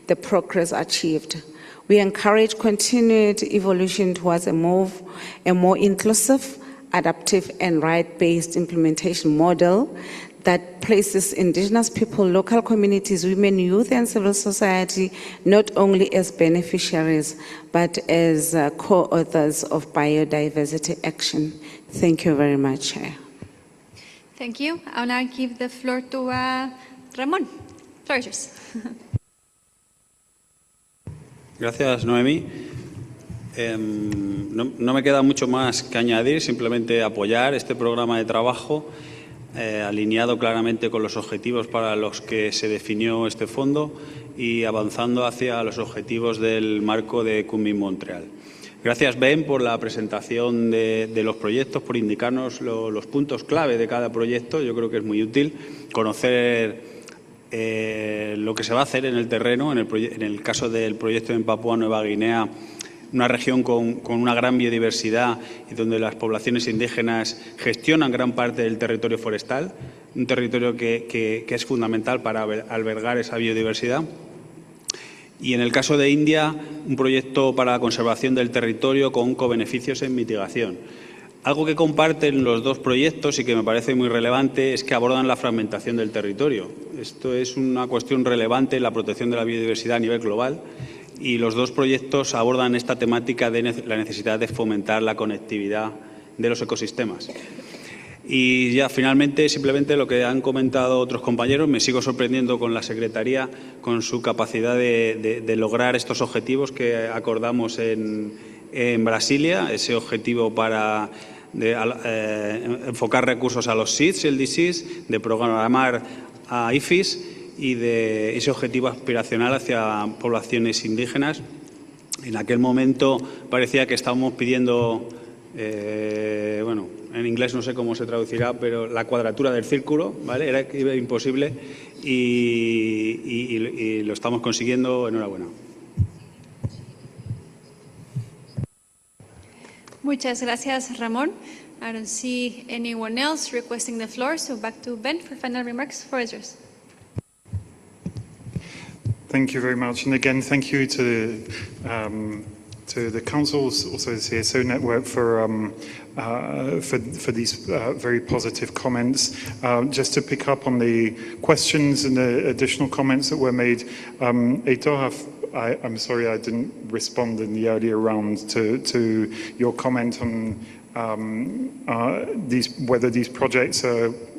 the progress achieved. We encourage continued evolution towards a more inclusive, adaptive, and right-based implementation model that places indigenous people, local communities, women, youth, and civil society not only as beneficiaries, but as co-authors of biodiversity action. Thank you very much, Chair. Thank you. I'll now give the floor to Ramon. floor is yours. Gracias, Noemí. No me queda mucho más que añadir, simplemente apoyar este programa de trabajo alineado claramente con los objetivos para los que se definió este fondo y avanzando hacia los objetivos del marco de Kunming-Montreal. Gracias, Ben, por la presentación de los proyectos, por indicarnos los puntos clave de cada proyecto. Yo creo que es muy útil conocer lo que se va a hacer en el terreno. En el caso del proyecto en Papúa Nueva Guinea, una región con una gran biodiversidad y donde las poblaciones indígenas gestionan gran parte del territorio forestal, un territorio que es fundamental para albergar esa biodiversidad. Y en el caso de India, un proyecto para la conservación del territorio con cobeneficios en mitigación. Algo que comparten los dos proyectos y que me parece muy relevante es que abordan la fragmentación del territorio. Esto es una cuestión relevante en la protección de la biodiversidad a nivel global y los dos proyectos abordan esta temática de la necesidad de fomentar la conectividad de los ecosistemas. Y ya finalmente, simplemente lo que han comentado otros compañeros, me sigo sorprendiendo con la Secretaría, con su capacidad de lograr estos objetivos que acordamos en Brasilia, ese objetivo para enfocar recursos a los SIDs y LDCs, de programar a IFIs y de ese objetivo aspiracional hacia poblaciones indígenas. En aquel momento parecía que estábamos pidiendo, en inglés no sé cómo se traducirá, pero la cuadratura del círculo, ¿vale? Era imposible y lo estamos consiguiendo. Enhorabuena. Muchas gracias, Ramón. I don't see anyone else requesting the floor, so back to Ben for final remarks. Floor is yours. Thank you very much. And again, thank you to the councils, also the CSO network for these very positive comments. Just to pick up on the questions and the additional comments that were made, Heitor, I'm sorry I didn't respond in the earlier round to your comment on whether these projects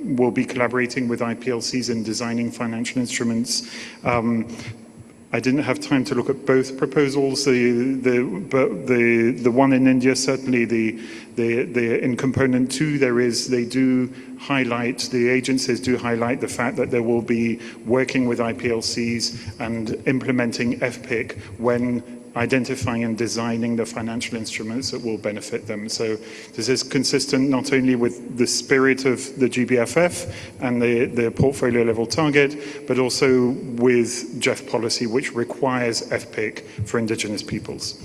will be collaborating with IPLCs in designing financial instruments. I didn't have time to look at both proposals. But the one in India, certainly in component 2, they do highlight, the agencies do highlight the fact that they will be working with IPLCs and implementing FPIC when identifying and designing the financial instruments that will benefit them. So this is consistent not only with the spirit of the GBFF and the portfolio level target, but also with GEF policy, which requires FPIC for indigenous peoples.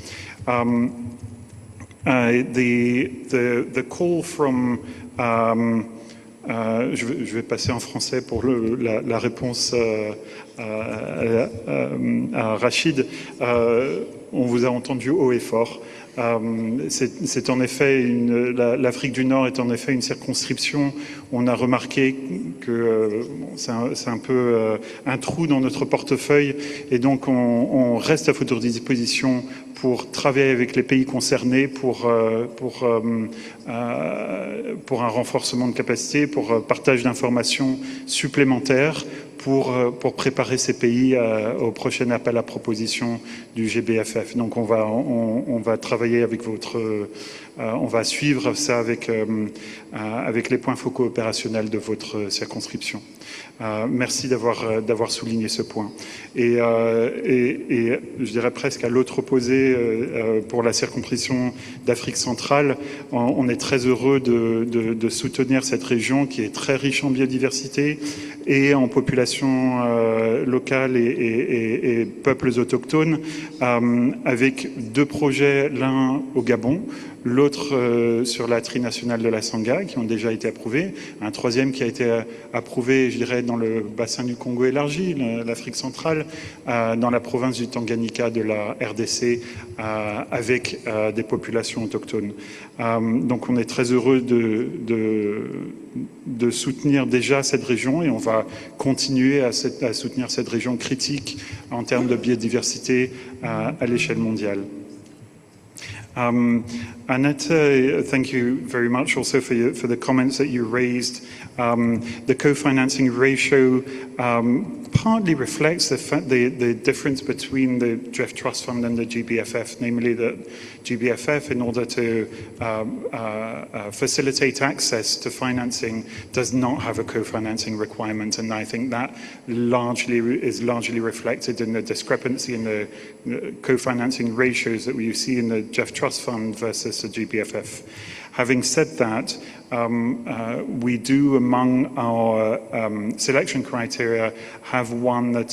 The call from je vais passer en français pour la réponse à Rachid. On vous a entendu haut et fort. C'est en effet l'Afrique du Nord est en effet une circonscription. On a remarqué que c'est un peu un trou dans notre portefeuille et donc on reste à votre disposition pour travailler avec les pays concernés pour un renforcement de capacité, pour partage d'informations supplémentaires, pour préparer ces pays au prochain appel à proposition du GBFF. Donc on va travailler avec on va suivre ça avec les points focaux opérationnels de votre circonscription. Merci d'avoir souligné ce point. Et je dirais presque à l'autre opposé, pour la circonscription d'Afrique centrale, on est très heureux de soutenir cette région qui est très riche en biodiversité et en population locale et peuples autochtones, avec deux projets, l'un au Gabon, l'autre sur la trinationale de la Sangha, qui ont déjà été approuvés, un troisième qui a été approuvé, je dirais, dans le bassin du Congo élargi, l'Afrique centrale, dans la province du Tanganyika de la RDC, avec des populations autochtones. Donc on est très heureux de soutenir déjà cette région et on va continuer à soutenir cette région critique en termes de biodiversité à l'échelle mondiale. Annette, thank you very much also for the comments that you raised. The co-financing ratio partly reflects the difference between the GEF Trust Fund and the GBFF, namely that GBFF, in order to facilitate access to financing, does not have a co-financing requirement, and I think that is largely reflected in the discrepancy in the co-financing ratios that we see in the GEF Trust Fund versus the GBFF. Having said that, we do, among our selection criteria, have one that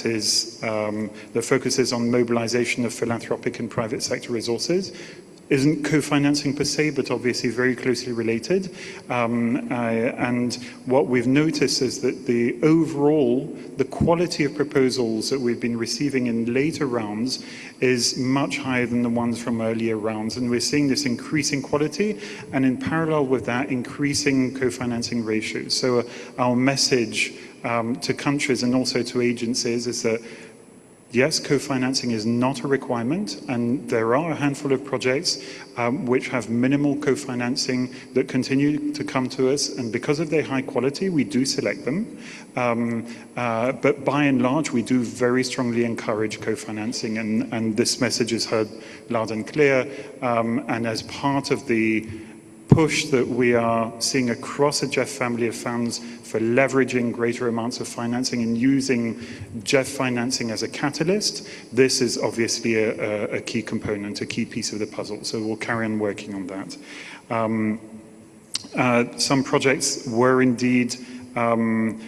focuses on mobilization of philanthropic and private sector resources. Isn't co-financing per se, but obviously very closely related. And what we've noticed is that the quality of proposals that we've been receiving in later rounds is much higher than the ones from earlier rounds. And we're seeing this increasing quality, and in parallel with that, increasing co-financing ratios. So our message to countries and also to agencies is that yes, co-financing is not a requirement, and there are a handful of projects which have minimal co-financing that continue to come to us, and because of their high quality, we do select them. But by and large, we do very strongly encourage co-financing, and this message is heard loud and clear. And as part of the push that we are seeing across a GEF family of funds for leveraging greater amounts of financing and using GEF financing as a catalyst, this is obviously a key component, a key piece of the puzzle. So we'll carry on working on that. Some projects were indeed, from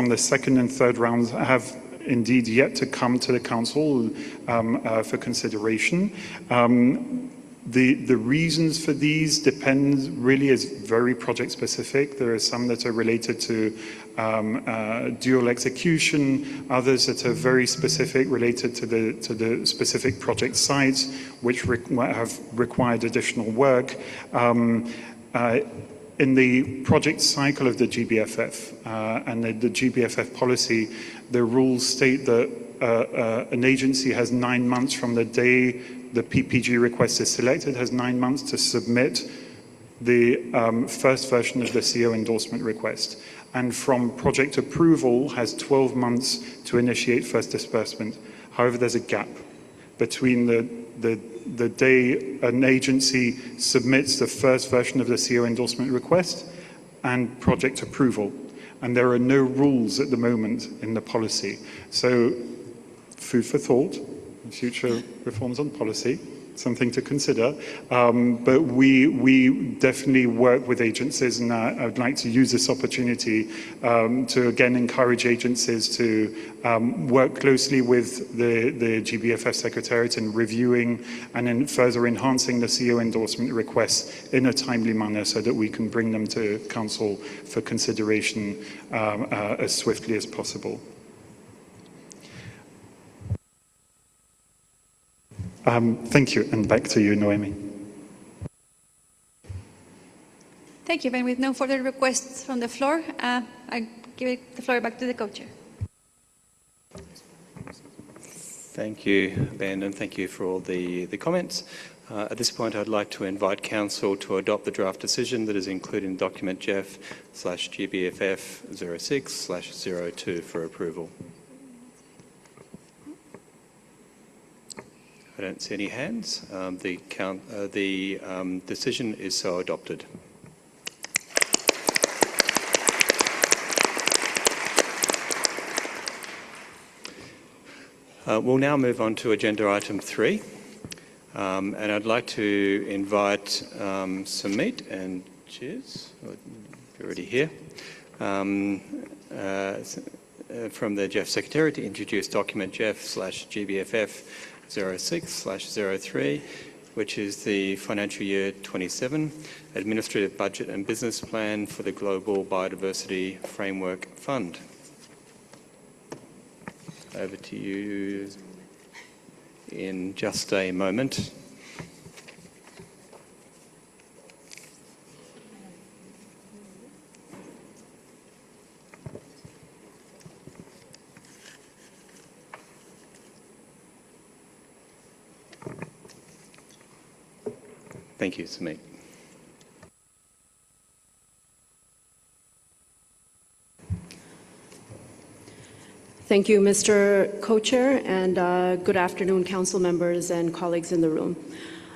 the second and third rounds, have indeed yet to come to the Council for consideration. The reasons for these really is very project specific. There are some that are related to dual execution, others that are very specific, related to the specific project sites, which have required additional work. In the project cycle of the GBFF and the GBFF policy, the rules state that an agency has 9 months from the day the PPG request is selected, has 9 months to submit the first version of the CO endorsement request. And from project approval has 12 months to initiate first disbursement. However, there's a gap between the day an agency submits the first version of the CO endorsement request and project approval. And there are no rules at the moment in the policy. So, food for thought. Future reforms on policy, something to consider. But we definitely work with agencies, and I would like to use this opportunity to again encourage agencies to work closely with the GBFF Secretariat in reviewing and in further enhancing the CO endorsement requests in a timely manner so that we can bring them to Council for consideration as swiftly as possible. Thank you, and back to you, Noemi. Thank you, Ben. With no further requests from the floor, I give the floor back to the co-chair. Thank you, Ben, and thank you for all the comments. At this point, I'd like to invite Council to adopt the draft decision that is included in document GEF/GBFF 06/02 for approval. I don't see any hands. The decision is so adopted. We'll now move on to agenda item 3. And I'd like to invite Sumit and Chiz, you're already here, from the GEF Secretariat to introduce document GEF/GBFF 06/03, which is the financial year 27 Administrative Budget and Business Plan for the Global Biodiversity Framework Fund. Over to you in just a moment. Thank you, Sumit. Thank you, Mr. Co-Chair, and good afternoon, Council members and colleagues in the room.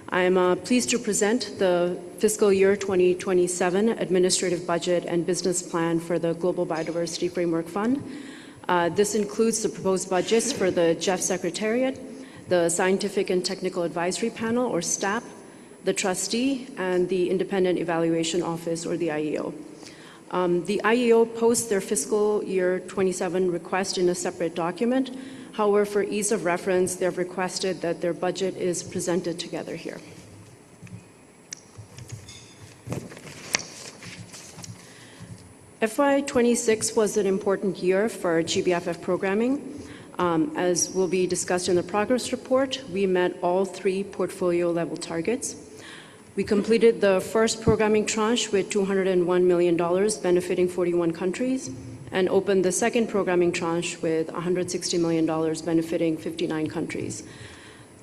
I am pleased to present the fiscal year 2027 administrative budget and business plan for the Global Biodiversity Framework Fund. This includes the proposed budgets for the GEF Secretariat, the Scientific and Technical Advisory Panel, or STAP, the Trustee, and the Independent Evaluation Office, or the IEO. The IEO posts their fiscal year 27 request in a separate document. However, for ease of reference, they've requested that their budget is presented together here. FY26 was an important year for GBFF programming. As will be discussed in the progress report, we met all 3 portfolio level targets. We completed the first programming tranche with $201 million benefiting 41 countries, and opened the second programming tranche with $160 million benefiting 59 countries.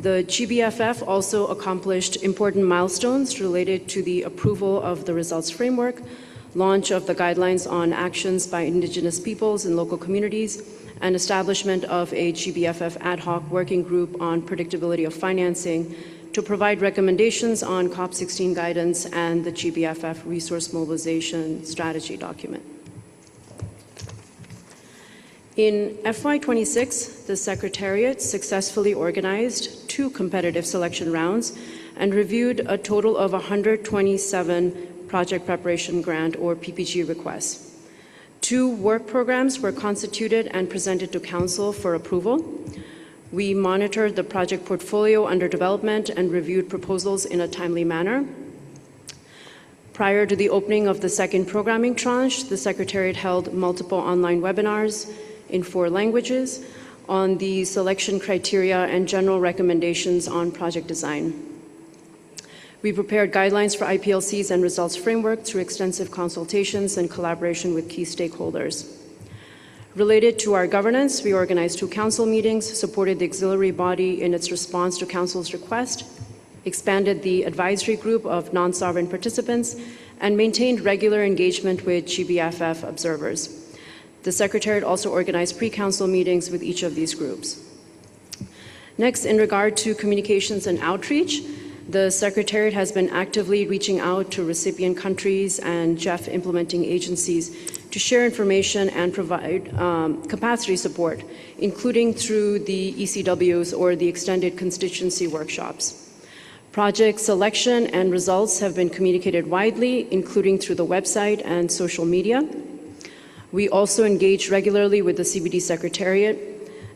The GBFF also accomplished important milestones related to the approval of the results framework, launch of the guidelines on actions by Indigenous peoples and local communities, and establishment of a GBFF ad hoc working group on predictability of financing to provide recommendations on COP16 guidance and the GBFF resource mobilization strategy document. In FY26, the Secretariat successfully organized 2 competitive selection rounds and reviewed a total of 127 project preparation grant or PPG requests. 2 work programs were constituted and presented to Council for approval. We monitored the project portfolio under development and reviewed proposals in a timely manner. Prior to the opening of the second programming tranche, the Secretariat held multiple online webinars in 4 languages on the selection criteria and general recommendations on project design. We prepared guidelines for IPLCs and results framework through extensive consultations and collaboration with key stakeholders. Related to our governance, we organized 2 council meetings, supported the auxiliary body in its response to council's request, expanded the advisory group of non-sovereign participants, and maintained regular engagement with GBFF observers. The Secretariat also organized pre-council meetings with each of these groups. Next, in regard to communications and outreach, the Secretariat has been actively reaching out to recipient countries and GEF implementing agencies to share information and provide capacity support, including through the ECWs or the extended constituency workshops. Project selection and results have been communicated widely, including through the website and social media. We also engage regularly with the CBD Secretariat.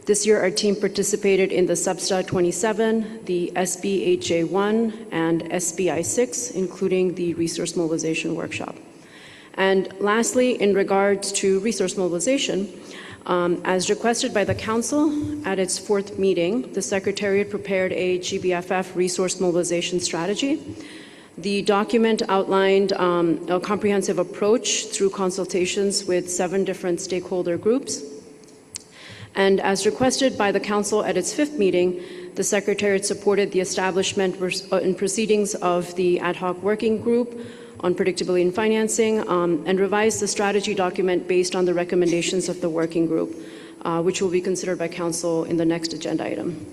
This year, our team participated in the SUBSTA 27, the SBHJ1, and SBI6, including the Resource Mobilization Workshop. And lastly, in regards to resource mobilization, as requested by the Council at its 4th meeting, the Secretariat prepared a GBFF resource mobilization strategy. The document outlined a comprehensive approach through consultations with 7 different stakeholder groups. And as requested by the Council at its 5th meeting, the Secretariat supported the establishment and proceedings of the ad hoc working group on predictability and financing, and revised the strategy document based on the recommendations of the working group, which will be considered by Council in the next agenda item.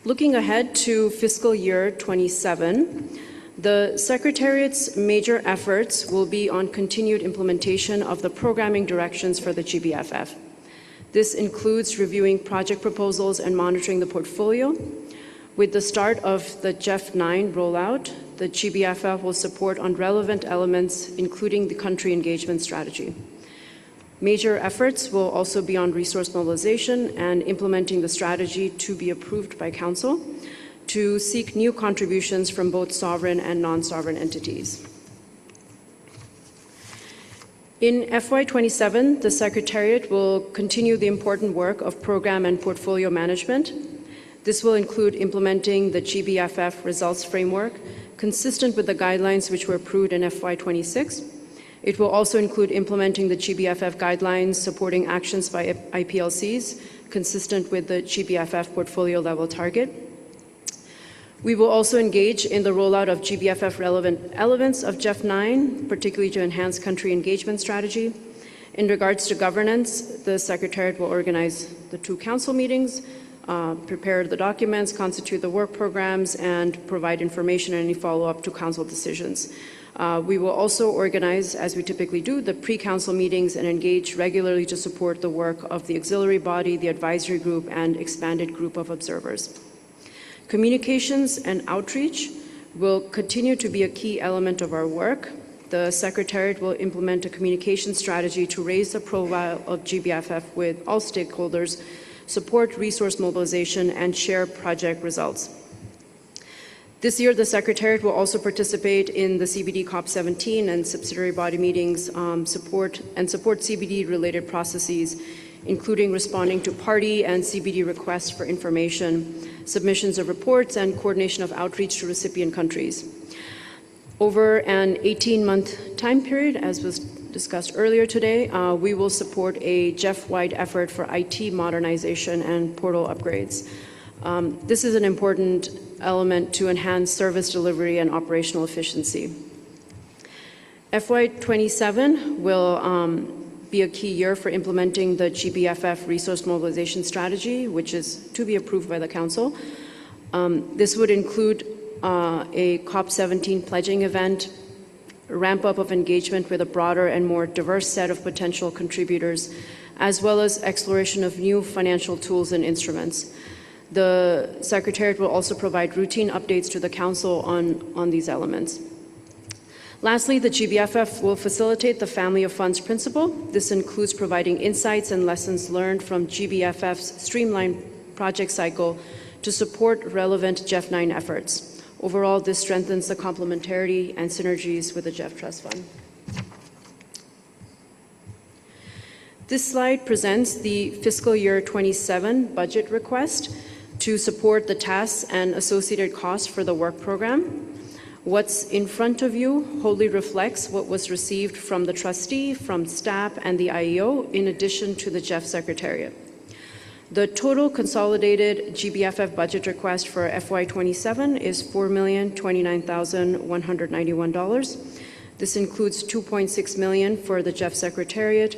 Looking ahead to fiscal year 27, the Secretariat's major efforts will be on continued implementation of the programming directions for the GBFF. This includes reviewing project proposals and monitoring the portfolio. With the start of the GEF 9 rollout, the GBFF will support on relevant elements, including the country engagement strategy. Major efforts will also be on resource mobilization and implementing the strategy to be approved by Council to seek new contributions from both sovereign and non-sovereign entities. In FY27, the Secretariat will continue the important work of program and portfolio management. This will include implementing the GBFF results framework consistent with the guidelines which were approved in FY26. It will also include implementing the GBFF guidelines supporting actions by IPLCs consistent with the GBFF portfolio level target. We will also engage in the rollout of GBFF relevant elements of GEF 9, particularly to enhance country engagement strategy. In regards to governance, the Secretariat will organize the 2 council meetings, prepare the documents, constitute the work programs, and provide information and any follow-up to council decisions. We will also organize, as we typically do, the pre-council meetings and engage regularly to support the work of the auxiliary body, the advisory group, and expanded group of observers. Communications and outreach will continue to be a key element of our work. The Secretariat will implement a communication strategy to raise the profile of GBFF with all stakeholders, support resource mobilization, and share project results. This year, the Secretariat will also participate in the CBD COP17 and subsidiary body meetings, support CBD-related processes, including responding to party and CBD requests for information, submissions of reports, and coordination of outreach to recipient countries. Over an 18-month time period, as was discussed earlier today, we will support a GEF-wide effort for IT modernization and portal upgrades. This is an important element to enhance service delivery and operational efficiency. FY27 will be a key year for implementing the GBFF resource mobilization strategy, which is to be approved by the Council. This would include a COP17 pledging event, a ramp-up of engagement with a broader and more diverse set of potential contributors, as well as exploration of new financial tools and instruments. The Secretariat will also provide routine updates to the Council on these elements. Lastly, the GBFF will facilitate the Family of Funds principle. This includes providing insights and lessons learned from GBFF's streamlined project cycle to support relevant GEF 9 efforts. Overall, this strengthens the complementarity and synergies with the GEF Trust Fund. This slide presents the fiscal year 27 budget request to support the tasks and associated costs for the work program. What's in front of you wholly reflects what was received from the trustee, from STAP, and the IEO, in addition to the GEF Secretariat. The total consolidated GBFF budget request for FY27 is $4,029,191. This includes $2.6 million for the GEF Secretariat,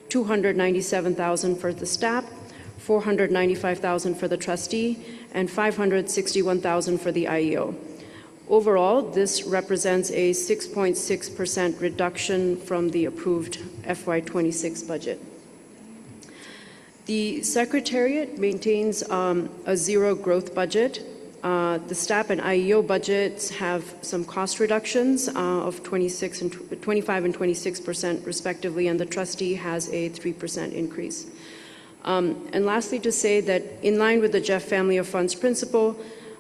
$297,000 for the STAP, $495,000 for the trustee, and $561,000 for the IEO. Overall, this represents a 6.6% reduction from the approved FY26 budget. The Secretariat maintains a zero growth budget. The STAP and IEO budgets have some cost reductions of 25 and 26% respectively, and the trustee has a 3% increase. And lastly, to say that in line with the GEF Family of Funds principle,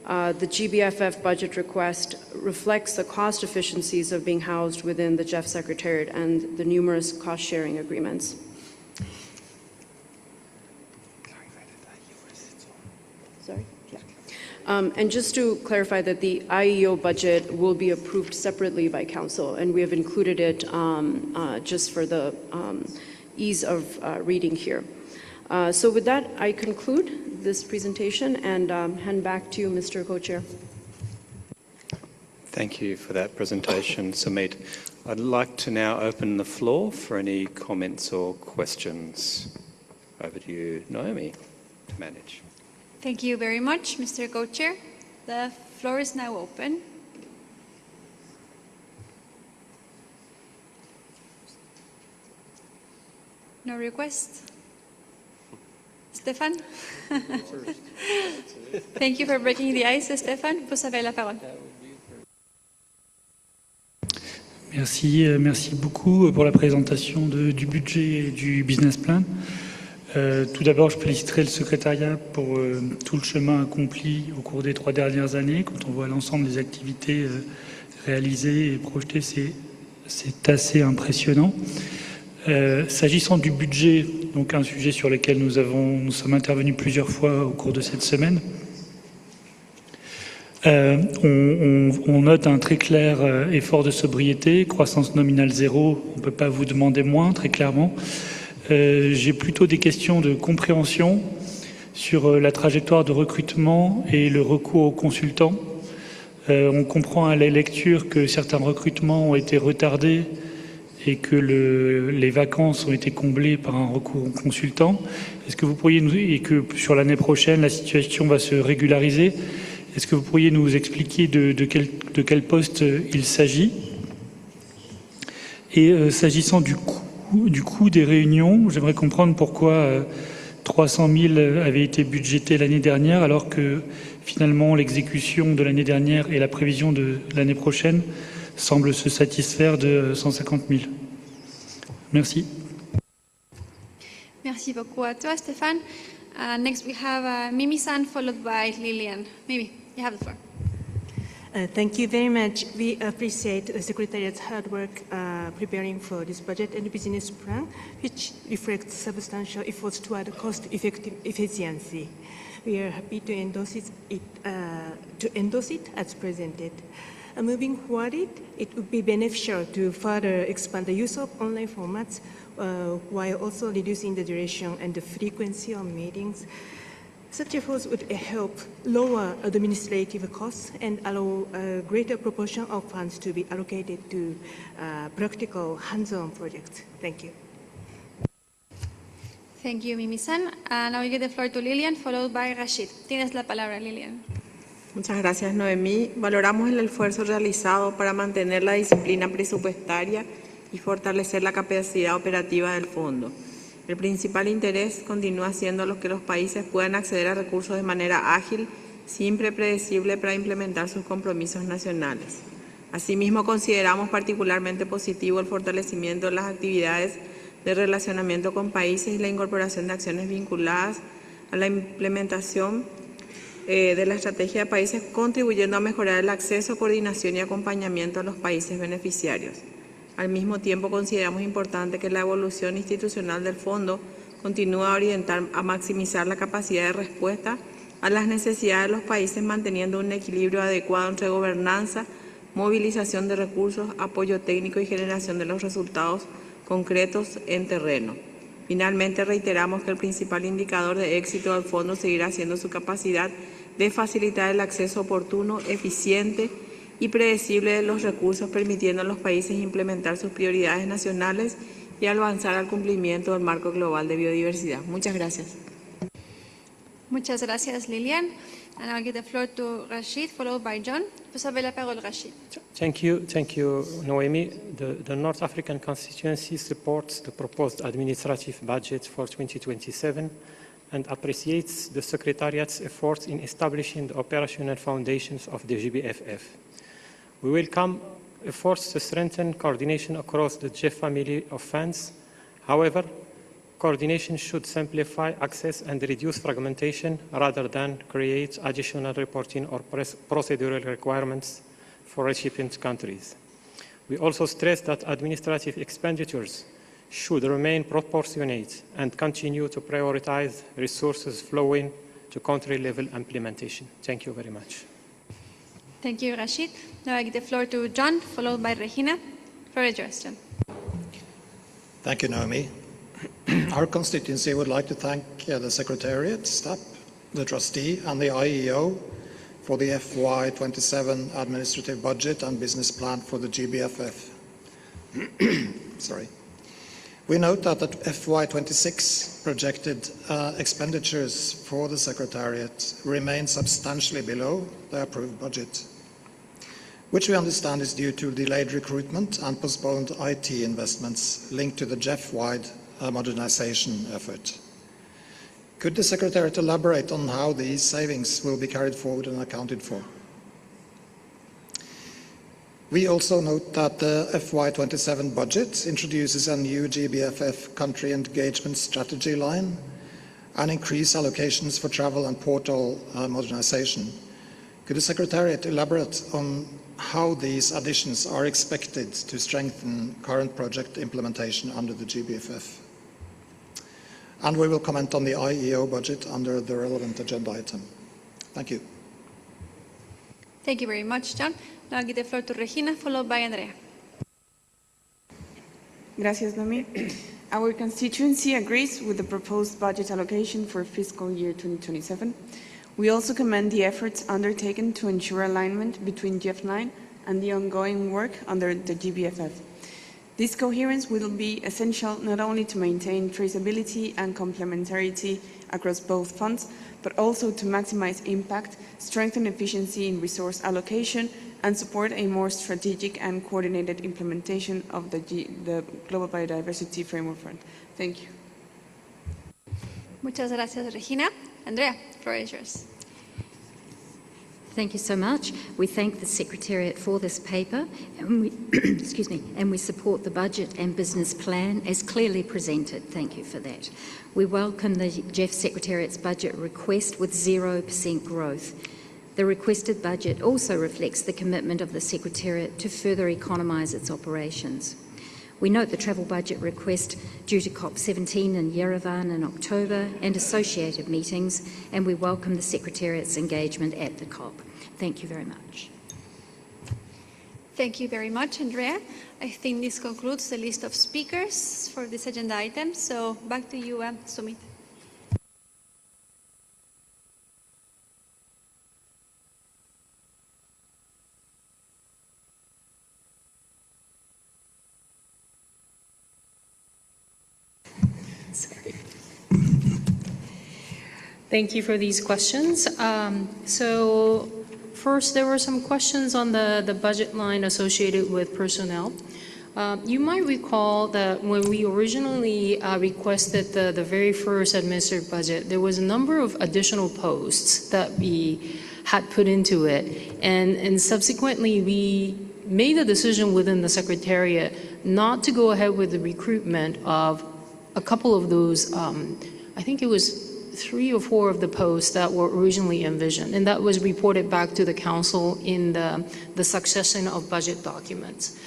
the GBFF budget request reflects the cost efficiencies of being housed within the GEF Secretariat and the numerous cost-sharing agreements. Sorry? Yeah. And just to clarify that the IEO budget will be approved separately by Council, and we have included it just for the ease of reading here. So with that, I conclude this presentation and hand back to you, Mr. Co-Chair. Thank you for that presentation, Sumit. I'd like to now open the floor for any comments or questions. Over to you, Naomi, to manage. Thank you very much, Mr. Co-Chair. The floor is now open. No requests? Stéphane? Thank you for breaking the ice, Stéphane. Vous avez la parole. Merci beaucoup pour la présentation du budget et du business plan. Tout d'abord, je féliciterai le secrétariat pour tout le chemin accompli au cours des 3 dernières années. Quand on voit l'ensemble des activités réalisées et projetées, c'est assez impressionnant. S'agissant du budget, donc un sujet sur lequel nous sommes intervenus plusieurs fois au cours de cette semaine, on note un très clair effort de sobriété, croissance nominale zéro, on ne peut pas vous demander moins, très clairement. J'ai plutôt des questions de compréhension sur la trajectoire de recrutement et le recours aux consultants. On comprend à la lecture que certains recrutements ont été retardés et que les vacances ont été comblées par un recours aux consultants. Est-ce que vous pourriez et que sur l'année prochaine, la situation va se régulariser? Est-ce que vous pourriez nous expliquer de quel poste il s'agit? Et s'agissant du coût des réunions, j'aimerais comprendre pourquoi 300 000 avaient été budgétés l'année dernière, alors que finalement l'exécution de l'année dernière et la prévision de l'année prochaine semblent se satisfaire de 150 000. Merci. Merci beaucoup à toi, Stéphane. Next we have Mimi-san, followed by Lilian. Mimi, you have the floor. Thank you very much. We appreciate the Secretariat's hard work preparing for this budget and business plan, which reflects substantial efforts toward cost efficiency. We are happy to endorse it as presented. Moving forward, it would be beneficial to further expand the use of online formats while also reducing the duration and the frequency of meetings. Such efforts would help lower administrative costs and allow a greater proportion of funds to be allocated to practical hands-on projects. Thank you. Thank you, Mimi-san. Now we give the floor to Lilian, followed by Rashid. Tienes la palabra, Lilian. Muchas gracias, Noemí. Valoramos el esfuerzo realizado para mantener la disciplina presupuestaria y fortalecer la capacidad operativa del fondo. El principal interés continúa siendo los que los países puedan acceder a recursos de manera ágil, simple, predecible para implementar sus compromisos nacionales. Asimismo, consideramos particularmente positivo el fortalecimiento de las actividades de relacionamiento con países y la incorporación de acciones vinculadas a la implementación de la estrategia de países, contribuyendo a mejorar el acceso, coordinación y acompañamiento a los países beneficiarios. Al mismo tiempo, consideramos importante que la evolución institucional del fondo continúe a orientar a maximizar la capacidad de respuesta a las necesidades de los países, manteniendo un equilibrio adecuado entre gobernanza, movilización de recursos, apoyo técnico y generación de los resultados concretos en terreno. Finalmente, reiteramos que el principal indicador de éxito del fondo seguirá siendo su capacidad de facilitar el acceso oportuno, eficiente y predecible de los recursos, permitiendo a los países implementar sus prioridades nacionales y avanzar al cumplimiento del marco global de biodiversidad. Muchas gracias. Muchas gracias, Lilian. And I'll give the floor to Rashid, followed by John. Vous avez la parole, Rashid. Thank you, Noemi. The North African constituency supports the proposed administrative budget for 2027 and appreciates the Secretariat's efforts in establishing the operational foundations of the GBFF. We welcome efforts to strengthen coordination across the GEF family of funds. However, coordination should simplify access and reduce fragmentation rather than create additional reporting or procedural requirements for recipient countries. We also stress that administrative expenditures should remain proportionate and continue to prioritize resources flowing to country-level implementation. Thank you very much. Thank you, Rashid. Now I give the floor to John, followed by Regina. Floor is yours, John. Thank you, Naomi. Our constituency would like to thank the Secretariat, STAP, the trustee, and the IEO for the FY27 administrative budget and business plan for the GBFF. Sorry. We note that the FY26 projected expenditures for the Secretariat remain substantially below the approved budget, which we understand is due to delayed recruitment and postponed IT investments linked to the GEF-wide modernization effort. Could the Secretariat elaborate on how these savings will be carried forward and accounted for? We also note that the FY27 budget introduces a new GBFF country engagement strategy line and increased allocations for travel and portal modernization. Could the Secretariat elaborate on how these additions are expected to strengthen current project implementation under the GBFF? And we will comment on the IEO budget under the relevant agenda item. Thank you. Thank you very much, John. Now I'll give the floor to Regina, followed by Andrea. Gracias, Nomi. Our constituency agrees with the proposed budget allocation for fiscal year 2027. We also commend the efforts undertaken to ensure alignment between GEF9 and the ongoing work under the GBFF. This coherence will be essential not only to maintain traceability and complementarity across both funds, but also to maximize impact, strengthen efficiency in resource allocation, and support a more strategic and coordinated implementation of the Global Biodiversity Framework Fund. Thank you. Muchas gracias, Regina. Andrea, the floor is yours. Thank you so much. We thank the Secretariat for this paper, and we, excuse me, and we support the budget and business plan as clearly presented. Thank you for that. We welcome the GEF Secretariat's budget request with 0% growth. The requested budget also reflects the commitment of the Secretariat to further economise its operations. We note the travel budget request due to COP17 in Yerevan in October and associated meetings, and we welcome the Secretariat's engagement at the COP. Thank you very much. Thank you very much, Andrea. I think this concludes the list of speakers for this agenda item. So back to you, Sumit. Sorry. Thank you for these questions. So first, there were some questions on the budget line associated with personnel. You might recall that when we originally requested the very first administrative budget, there was a number of additional posts that we had put into it. And subsequently, we made a decision within the Secretariat not to go ahead with the recruitment of a couple of those, I think it was 3 or 4 of the posts that were originally envisioned, and that was reported back to the Council in the succession of budget documents.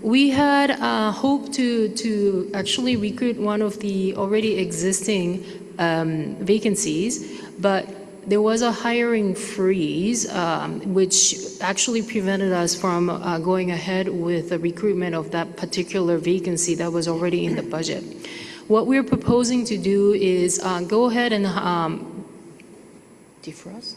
We had hoped to actually recruit one of the already existing vacancies, but there was a hiring freeze, which actually prevented us from going ahead with the recruitment of that particular vacancy that was already in the budget. What we're proposing to do is go ahead and defrost?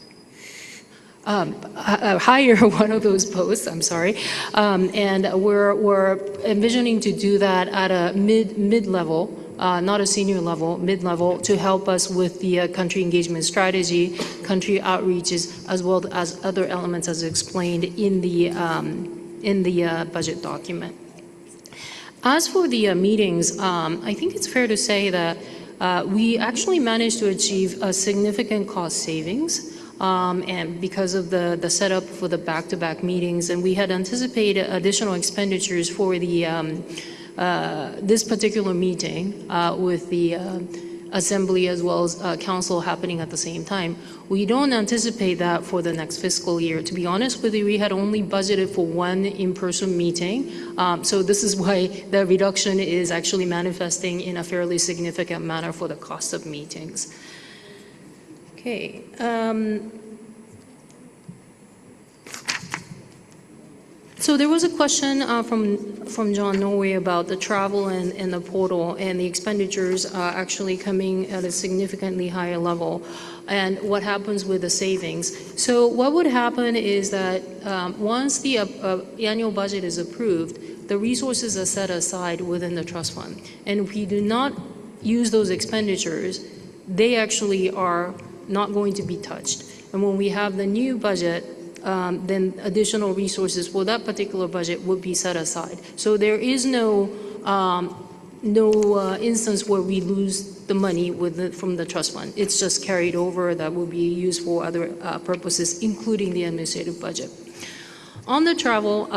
Hire one of those posts, I'm sorry, and we're envisioning to do that at a mid-level, not a senior level, mid-level, to help us with the country engagement strategy, country outreaches, as well as other elements as explained in the budget document. As for the meetings, I think it's fair to say that we actually managed to achieve a significant cost savings, and because of the setup for the back-to-back meetings, and we had anticipated additional expenditures for the this particular meeting with the Assembly as well as Council happening at the same time. We don't anticipate that for the next fiscal year. To be honest with you, we had only budgeted for 1 in-person meeting, so this is why the reduction is actually manifesting in a fairly significant manner for the cost of meetings. Okay. So there was a question from John Norway about the travel and the portal and the expenditures actually coming at a significantly higher level, and what happens with the savings. So what would happen is that once the annual budget is approved, the resources are set aside within the trust fund, and if we do not use those expenditures, they actually are not going to be touched. And when we have the new budget, then additional resources for that particular budget would be set aside. So there is no instance where we lose the money from the trust fund. It's just carried over that will be used for other purposes, including the administrative budget. On the travel,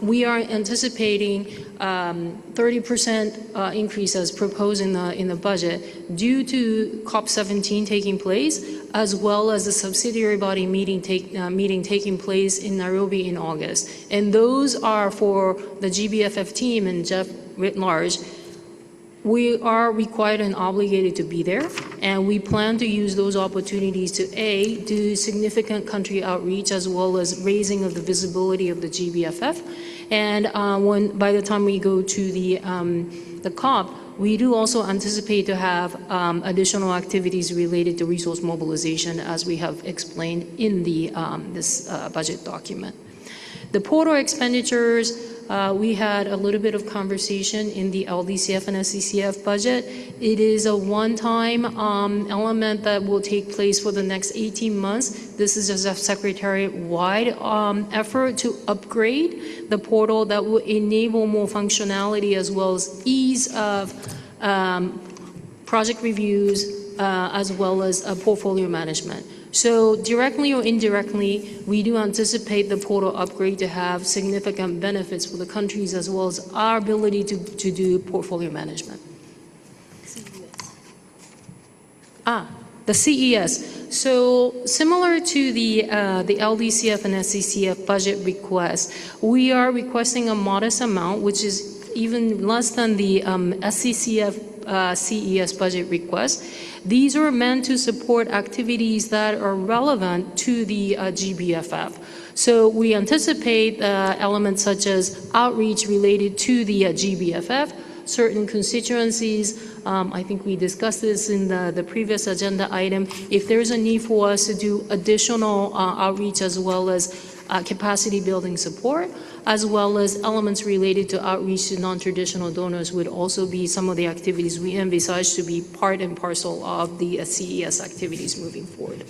we are anticipating 30% increase as proposed in the budget due to COP17 taking place, as well as the subsidiary body meeting taking place in Nairobi in August. And those are for the GBFF team and GEF writ large. We are required and obligated to be there, and we plan to use those opportunities to do significant country outreach as well as raising of the visibility of the GBFF. And by the time we go to the COP, we do also anticipate to have additional activities related to resource mobilization, as we have explained in the this budget document. The portal expenditures, we had a little bit of conversation in the LDCF and SCCF budget. It is a one-time element that will take place for the next 18 months. This is a secretariat-wide effort to upgrade the portal that will enable more functionality as well as ease of project reviews as well as portfolio management. So directly or indirectly, we do anticipate the portal upgrade to have significant benefits for the countries as well as our ability to do portfolio management. The CES. So similar to the LDCF and SCCF budget request, we are requesting a modest amount, which is even less than the SCCF CES budget request. These are meant to support activities that are relevant to the GBFF. So we anticipate elements such as outreach related to the GBFF, certain constituencies. I think we discussed this in the previous agenda item. If there's a need for us to do additional outreach as well as capacity building support, as well as elements related to outreach to non-traditional donors would also be some of the activities we envisage to be part and parcel of the CES activities moving forward.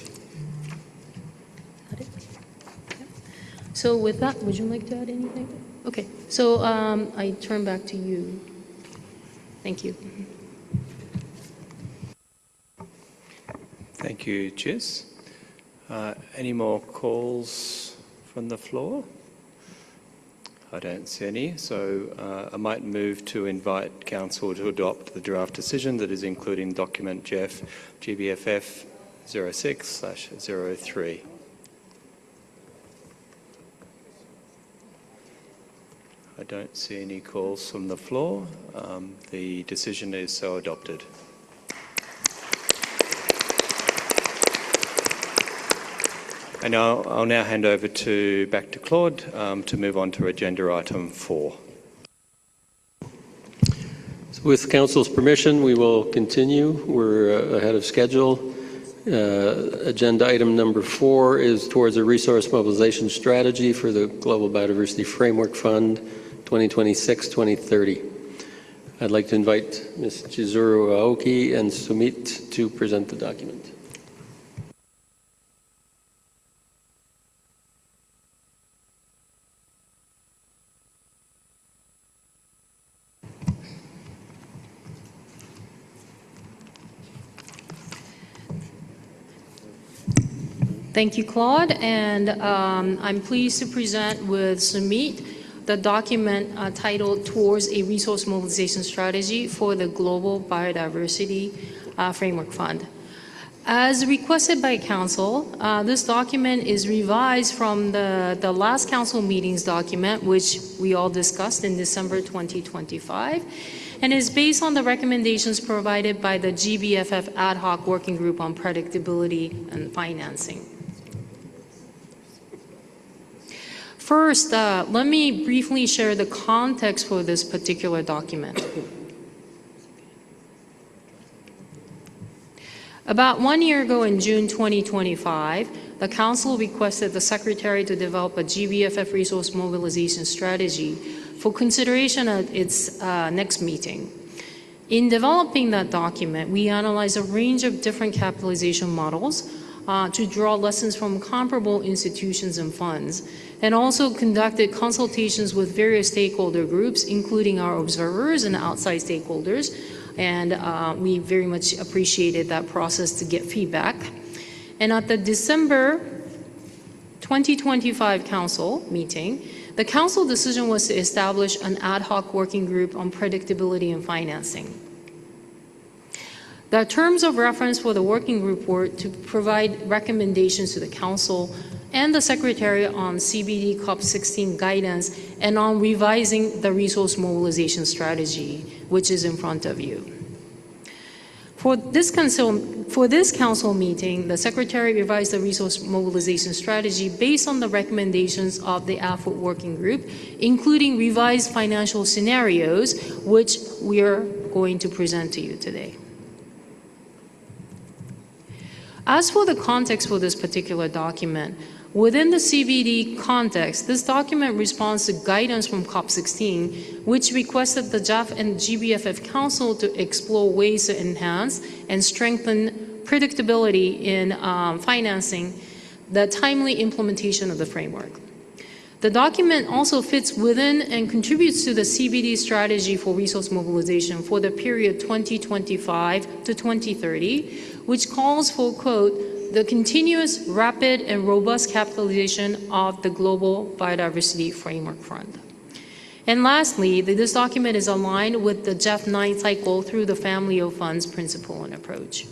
So with that, would you like to add anything? Okay, so I turn back to you. Thank you. Thank you, Jess. Any more calls from the floor? I don't see any, so I might move to invite Council to adopt the draft decision that is including document GEF GBFF 06/03. I don't see any calls from the floor. The decision is so adopted. And I'll now hand over back to Claude to move on to agenda item 4. So with Council's permission, we will continue. We're ahead of schedule. Agenda item number 4 is towards a resource mobilization strategy for the Global Biodiversity Framework Fund 2026-2030. I'd like to invite Ms. Chizuru Aoki and Sumit to present the document. Thank you, Claude, and I'm pleased to present with Sumit the document titled Towards a Resource Mobilization Strategy for the Global Biodiversity Framework Fund. As requested by Council, this document is revised from the last Council meeting's document, which we all discussed in December 2025, and is based on the recommendations provided by the GBFF Ad Hoc Working Group on Predictability and Financing. First, let me briefly share the context for this particular document. About 1 year ago in June 2025, the Council requested the Secretary to develop a GBFF resource mobilization strategy for consideration at its next meeting. In developing that document, we analyzed a range of different capitalization models to draw lessons from comparable institutions and funds, and also conducted consultations with various stakeholder groups, including our observers and outside stakeholders, and we very much appreciated that process to get feedback. And at the December 2025 Council meeting, the Council decision was to establish an ad hoc working group on predictability and financing. The terms of reference for the working group were to provide recommendations to the Council and the Secretary on CBD COP16 guidance and on revising the resource mobilization strategy, which is in front of you. For this council meeting, the Secretary revised the resource mobilization strategy based on the recommendations of the AFWOT working group, including revised financial scenarios, which we are going to present to you today. As for the context for this particular document, within the CBD context, this document responds to guidance from COP16, which requested the GEF and GBFF Council to explore ways to enhance and strengthen predictability in financing the timely implementation of the framework. The document also fits within and contributes to the CBD strategy for resource mobilization for the period 2025 to 2030, which calls for, quote, the continuous, rapid, and robust capitalization of the Global Biodiversity Framework Fund. And lastly, this document is aligned with the GEF 9 cycle through the Family of Funds principle and approach.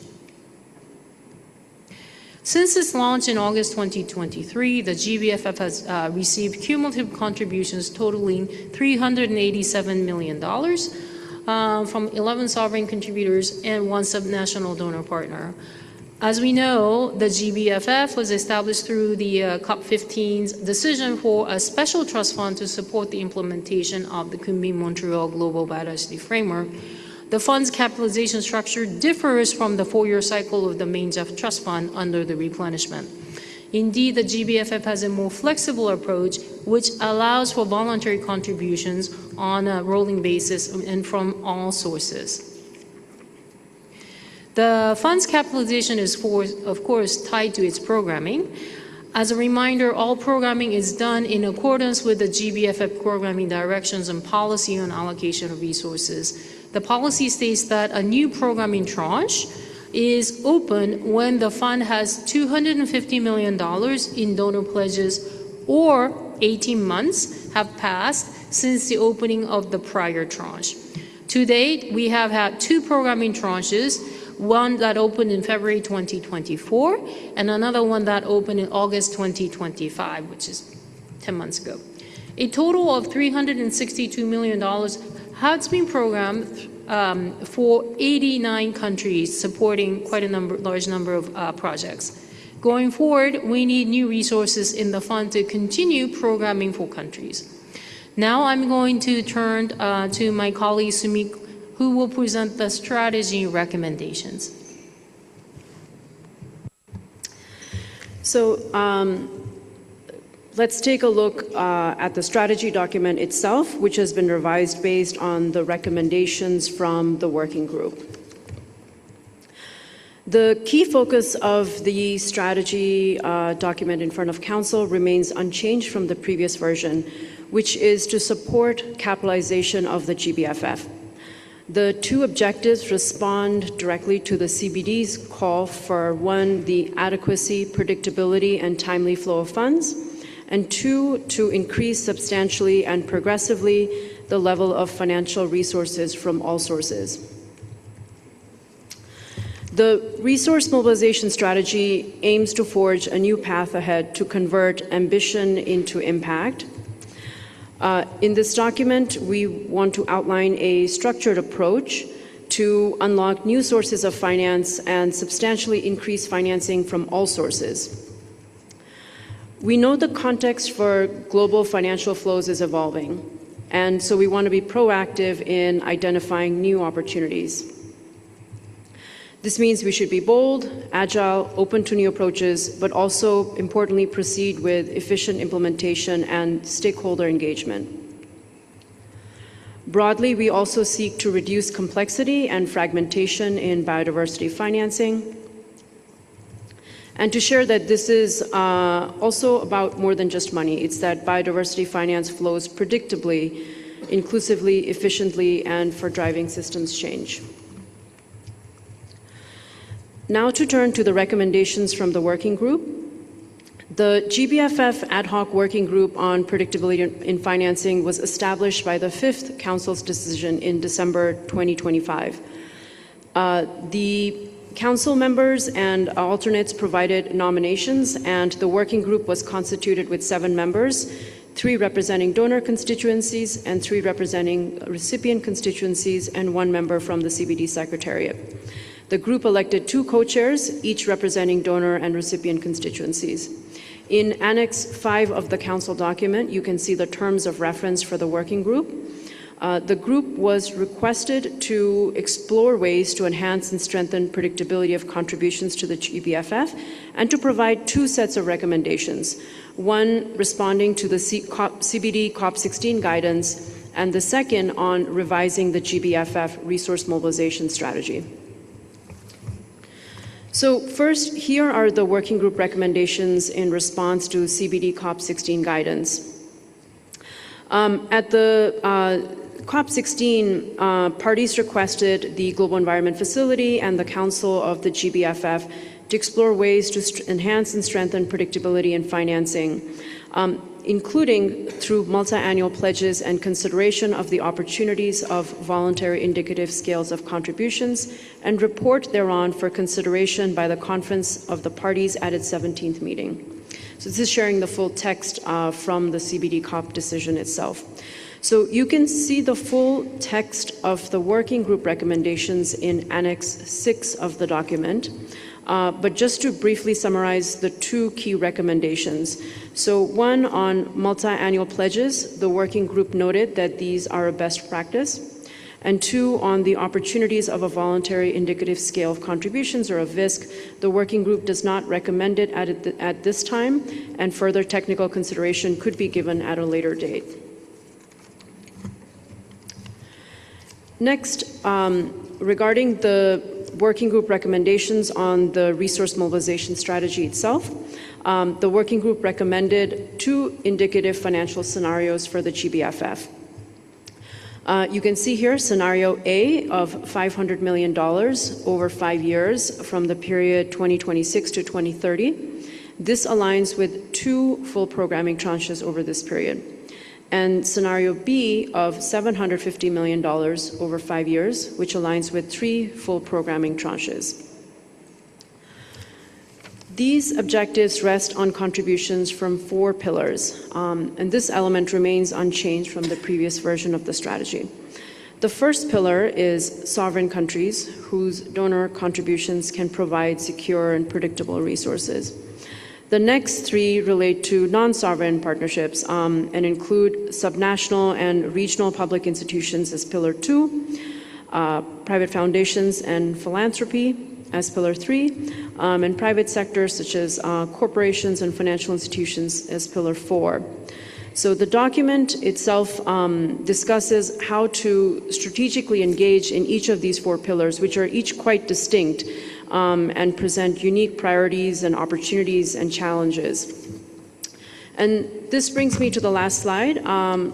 Since its launch in August 2023, the GBFF has received cumulative contributions totaling $387 million from 11 sovereign contributors and 1 subnational donor partner. As we know, the GBFF was established through the COP15's decision for a special trust fund to support the implementation of the Kunming-Montreal Global Biodiversity Framework. The fund's capitalization structure differs from the 4-year cycle of the main GEF Trust Fund under the replenishment. Indeed, the GBFF has a more flexible approach, which allows for voluntary contributions on a rolling basis and from all sources. The fund's capitalization is, of course, tied to its programming. As a reminder, all programming is done in accordance with the GBFF programming directions and policy on allocation of resources. The policy states that a new programming tranche is open when the fund has $250 million in donor pledges or 18 months have passed since the opening of the prior tranche. To date, we have had 2 programming tranches, one that opened in February 2024 and another one that opened in August 2025, which is 10 months ago. A total of $362 million has been programmed for 89 countries, supporting quite a large number of projects. Going forward, we need new resources in the fund to continue programming for countries. Now I'm going to turn to my colleague Sumik, who will present the strategy recommendations. So let's take a look at the strategy document itself, which has been revised based on the recommendations from the working group. The key focus of the strategy document in front of Council remains unchanged from the previous version, which is to support capitalization of the GBFF. The 2 objectives respond directly to the CBD's call for 1, the adequacy, predictability, and timely flow of funds, and 2, to increase substantially and progressively the level of financial resources from all sources. The resource mobilization strategy aims to forge a new path ahead to convert ambition into impact. In this document, we want to outline a structured approach to unlock new sources of finance and substantially increase financing from all sources. We know the context for global financial flows is evolving, and so we want to be proactive in identifying new opportunities. This means we should be bold, agile, open to new approaches, but also, importantly, proceed with efficient implementation and stakeholder engagement. Broadly, we also seek to reduce complexity and fragmentation in biodiversity financing, and to share that this is also about more than just money. It's that biodiversity finance flows predictably, inclusively, efficiently, and for driving systems change. Now to turn to the recommendations from the working group. The GBFF Ad Hoc Working Group on Predictability in Financing was established by the 5th Council's decision in December 2025. The Council members and alternates provided nominations, and the working group was constituted with 7 members, 3 representing donor constituencies and 3 representing recipient constituencies, and 1 member from the CBD Secretariat. The group elected 2 co-chairs, each representing donor and recipient constituencies. In Annex 5 of the Council document, you can see the terms of reference for the working group. The group was requested to explore ways to enhance and strengthen predictability of contributions to the GBFF and to provide two sets of recommendations, one responding to the CBD COP16 guidance and the second on revising the GBFF resource mobilization strategy. So first, here are the working group recommendations in response to CBD COP16 guidance. At the COP16, parties requested the Global Environment Facility and the Council of the GBFF to explore ways to enhance and strengthen predictability in financing, including through multi-annual pledges and consideration of the opportunities of voluntary indicative scales of contributions, and report thereon for consideration by the Conference of the Parties at its 17th meeting. So this is sharing the full text from the CBD COP decision itself. So you can see the full text of the working group recommendations in Annex 6 of the document. But just to briefly summarize the two key recommendations. So one on multi-annual pledges, the working group noted that these are a best practice. And two, on the opportunities of a voluntary indicative scale of contributions, or a VISC, the working group does not recommend it at this time, and further technical consideration could be given at a later date. Next, regarding the working group recommendations on the resource mobilization strategy itself, the working group recommended two indicative financial scenarios for the GBFF. You can see here scenario A of $500 million over 5 years from the period 2026 to 2030. This aligns with two full programming tranches over this period. And scenario B of $750 million over 5 years, which aligns with 3 full programming tranches. These objectives rest on contributions from 4 pillars, and this element remains unchanged from the previous version of the strategy. The first pillar is sovereign countries whose donor contributions can provide secure and predictable resources. The next 3 relate to non-sovereign partnerships and include subnational and regional public institutions as Pillar 2, private foundations and philanthropy as Pillar 3, and private sectors such as corporations and financial institutions as Pillar 4. So the document itself discusses how to strategically engage in each of these 4 pillars, which are each quite distinct and present unique priorities and opportunities and challenges. And this brings me to the last slide,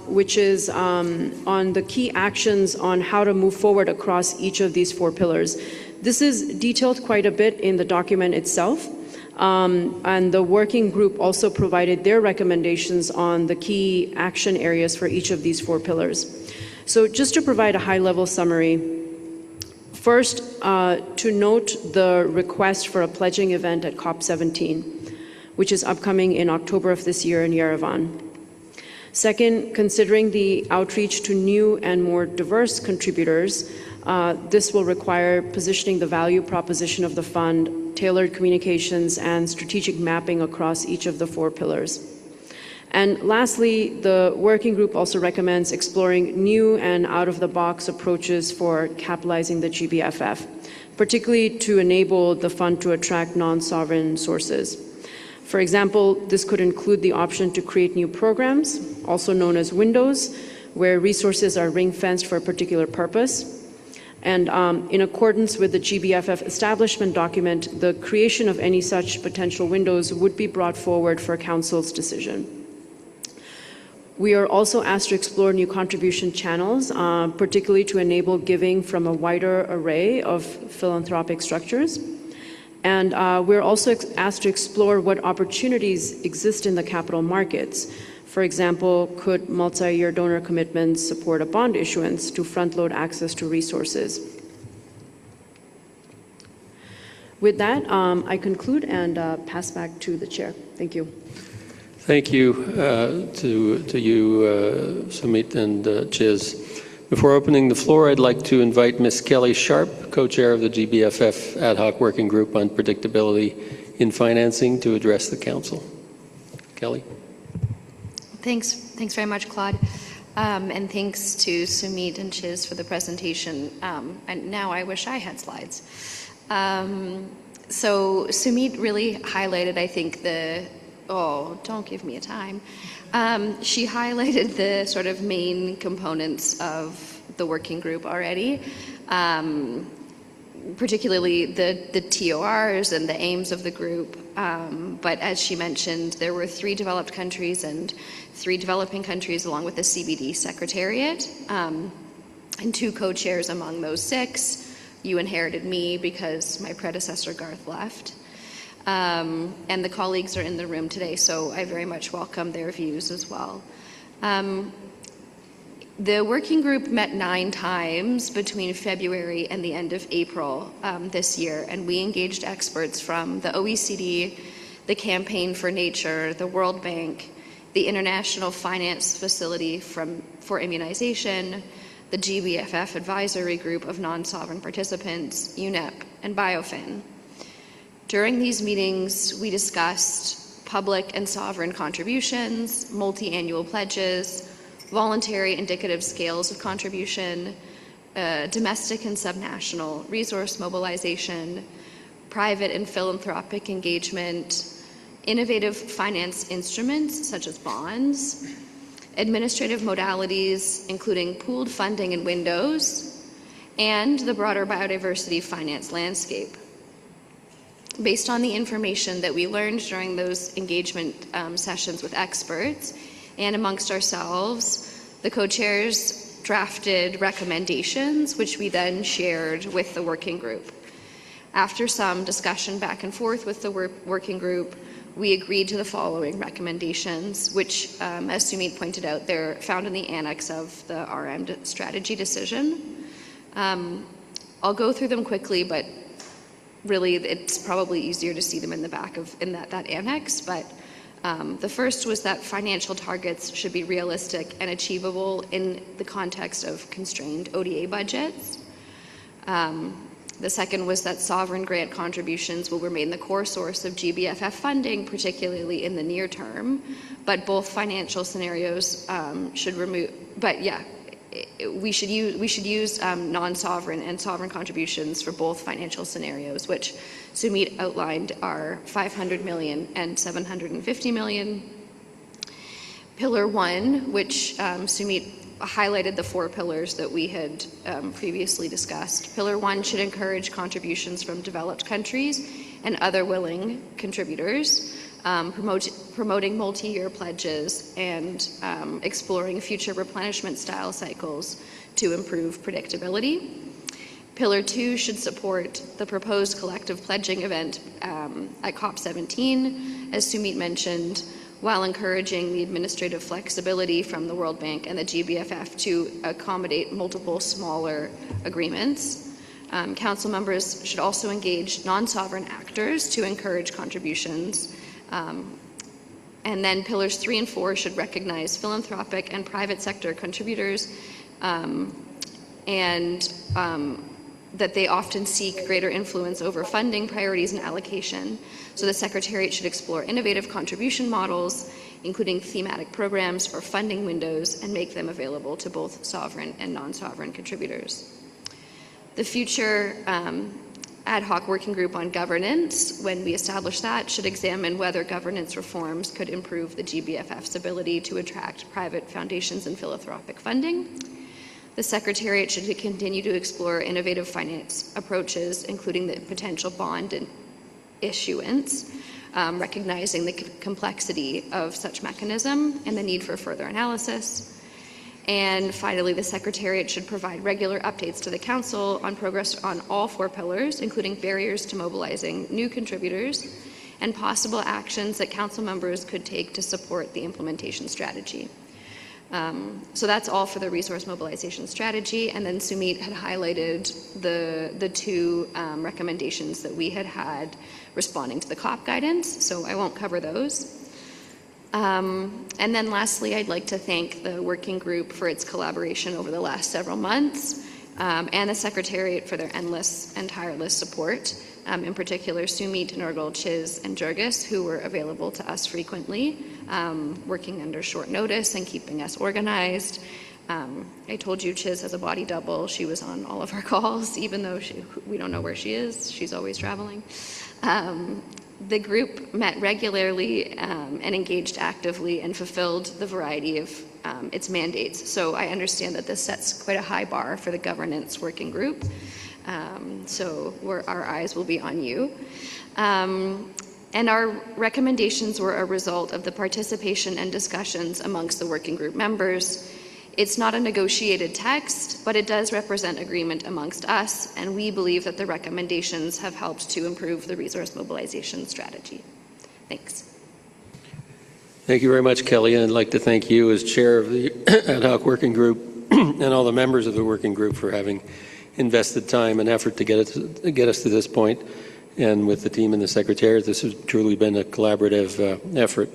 which is on the key actions on how to move forward across each of these 4 pillars. This is detailed quite a bit in the document itself, and the working group also provided their recommendations on the key action areas for each of these 4 pillars. So just to provide a high-level summary, first, to note the request for a pledging event at COP17, which is upcoming in October of this year in Yerevan. Second, considering the outreach to new and more diverse contributors, this will require positioning the value proposition of the fund, tailored communications, and strategic mapping across each of the 4 pillars. And lastly, the working group also recommends exploring new and out-of-the-box approaches for capitalizing the GBFF, particularly to enable the fund to attract non-sovereign sources. For example, this could include the option to create new programs, also known as windows, where resources are ring-fenced for a particular purpose. And in accordance with the GBFF establishment document, the creation of any such potential windows would be brought forward for Council's decision. We are also asked to explore new contribution channels, particularly to enable giving from a wider array of philanthropic structures. And we're also asked to explore what opportunities exist in the capital markets. For example, could multi-year donor commitments support a bond issuance to front-load access to resources? With that, I conclude and pass back to the chair. Thank you. Thank you to you, Sumit and Chiz. Before opening the floor, I'd like to invite Ms. Kelly Sharp, co-chair of the GBFF Ad Hoc Working Group on Predictability in Financing, to address the Council. Kelly. Thanks very much, Claude. And thanks to Sumit and Chiz for the presentation. And now I wish I had slides. So Sumit really highlighted, I think, don't give me a time. She highlighted the sort of main components of the working group already, particularly the TORs and the aims of the group. But as she mentioned, there were 3 developed countries and 3 developing countries along with the CBD Secretariat, and 2 co-chairs among those 6. You inherited me because my predecessor Garth left. And the colleagues are in the room today, so I very much welcome their views as well. The working group met 9 times between February and the end of April this year, and we engaged experts from the OECD, the Campaign for Nature, the World Bank, the International Finance Facility for Immunization, the GBFF Advisory Group of Non-Sovereign Participants, UNEP, and BioFin. During these meetings, we discussed public and sovereign contributions, multi-annual pledges, voluntary indicative scales of contribution, domestic and subnational resource mobilization, private and philanthropic engagement, innovative finance instruments such as bonds, administrative modalities including pooled funding and windows, and the broader biodiversity finance landscape. Based on the information that we learned during those engagement sessions with experts and amongst ourselves, the co-chairs drafted recommendations, which we then shared with the working group. After some discussion back and forth with the working group, we agreed to the following recommendations, which, as Sumit pointed out, they're found in the annex of the RM strategy decision. I'll go through them quickly, but really it's probably easier to see them in the back of that annex. But the first was that financial targets should be realistic and achievable in the context of constrained ODA budgets. The second was that sovereign grant contributions will remain the core source of GBFF funding, particularly in the near term, but both financial scenarios should remove, but yeah, we should use non-sovereign and sovereign contributions for both financial scenarios, which Sumit outlined are 500 million and 750 million. Pillar 1, which Sumit highlighted the 4 pillars that we had previously discussed. Pillar 1 should encourage contributions from developed countries and other willing contributors, promoting multi-year pledges and exploring future replenishment style cycles to improve predictability. Pillar 2 should support the proposed collective pledging event at COP17, as Sumit mentioned, while encouraging the administrative flexibility from the World Bank and the GBFF to accommodate multiple smaller agreements. Council members should also engage non-sovereign actors to encourage contributions. And then pillars 3 and 4 should recognize philanthropic and private sector contributors and that they often seek greater influence over funding priorities and allocation. So the Secretariat should explore innovative contribution models, including thematic programs or funding windows, and make them available to both sovereign and non-sovereign contributors. The future ad hoc working group on governance, when we establish that, should examine whether governance reforms could improve the GBFF's ability to attract private foundations and philanthropic funding. The Secretariat should continue to explore innovative finance approaches, including the potential bond and issuance, recognizing the complexity of such mechanism and the need for further analysis. And finally, the Secretariat should provide regular updates to the Council on progress on all 4 pillars, including barriers to mobilizing new contributors and possible actions that Council members could take to support the implementation strategy. So that's all for the resource mobilization strategy, and then Sumit had highlighted the 2 recommendations that we had responding to the COP guidance, so I won't cover those. And then lastly, I'd like to thank the working group for its collaboration over the last several months, and the Secretariat for their endless and tireless support, in particular Sumit, Nurgal, Chiz, and Jurgis, who were available to us frequently working under short notice and keeping us organized. I told you Chiz has a body double. She was on all of our calls, even though we don't know where she is. She's always traveling. The group met regularly and engaged actively and fulfilled the variety of its mandates. So I understand that this sets quite a high bar for the governance working group. So our eyes will be on you. And our recommendations were a result of the participation and discussions amongst the working group members. It's not a negotiated text, but it does represent agreement amongst us, and we believe that the recommendations have helped to improve the resource mobilization strategy. Thanks. Thank you very much, Kelly, and I'd like to thank you as chair of the ad hoc working group and all the members of the working group for having invested time and effort to get us to this point. And with the team and the secretariat, this has truly been a collaborative effort.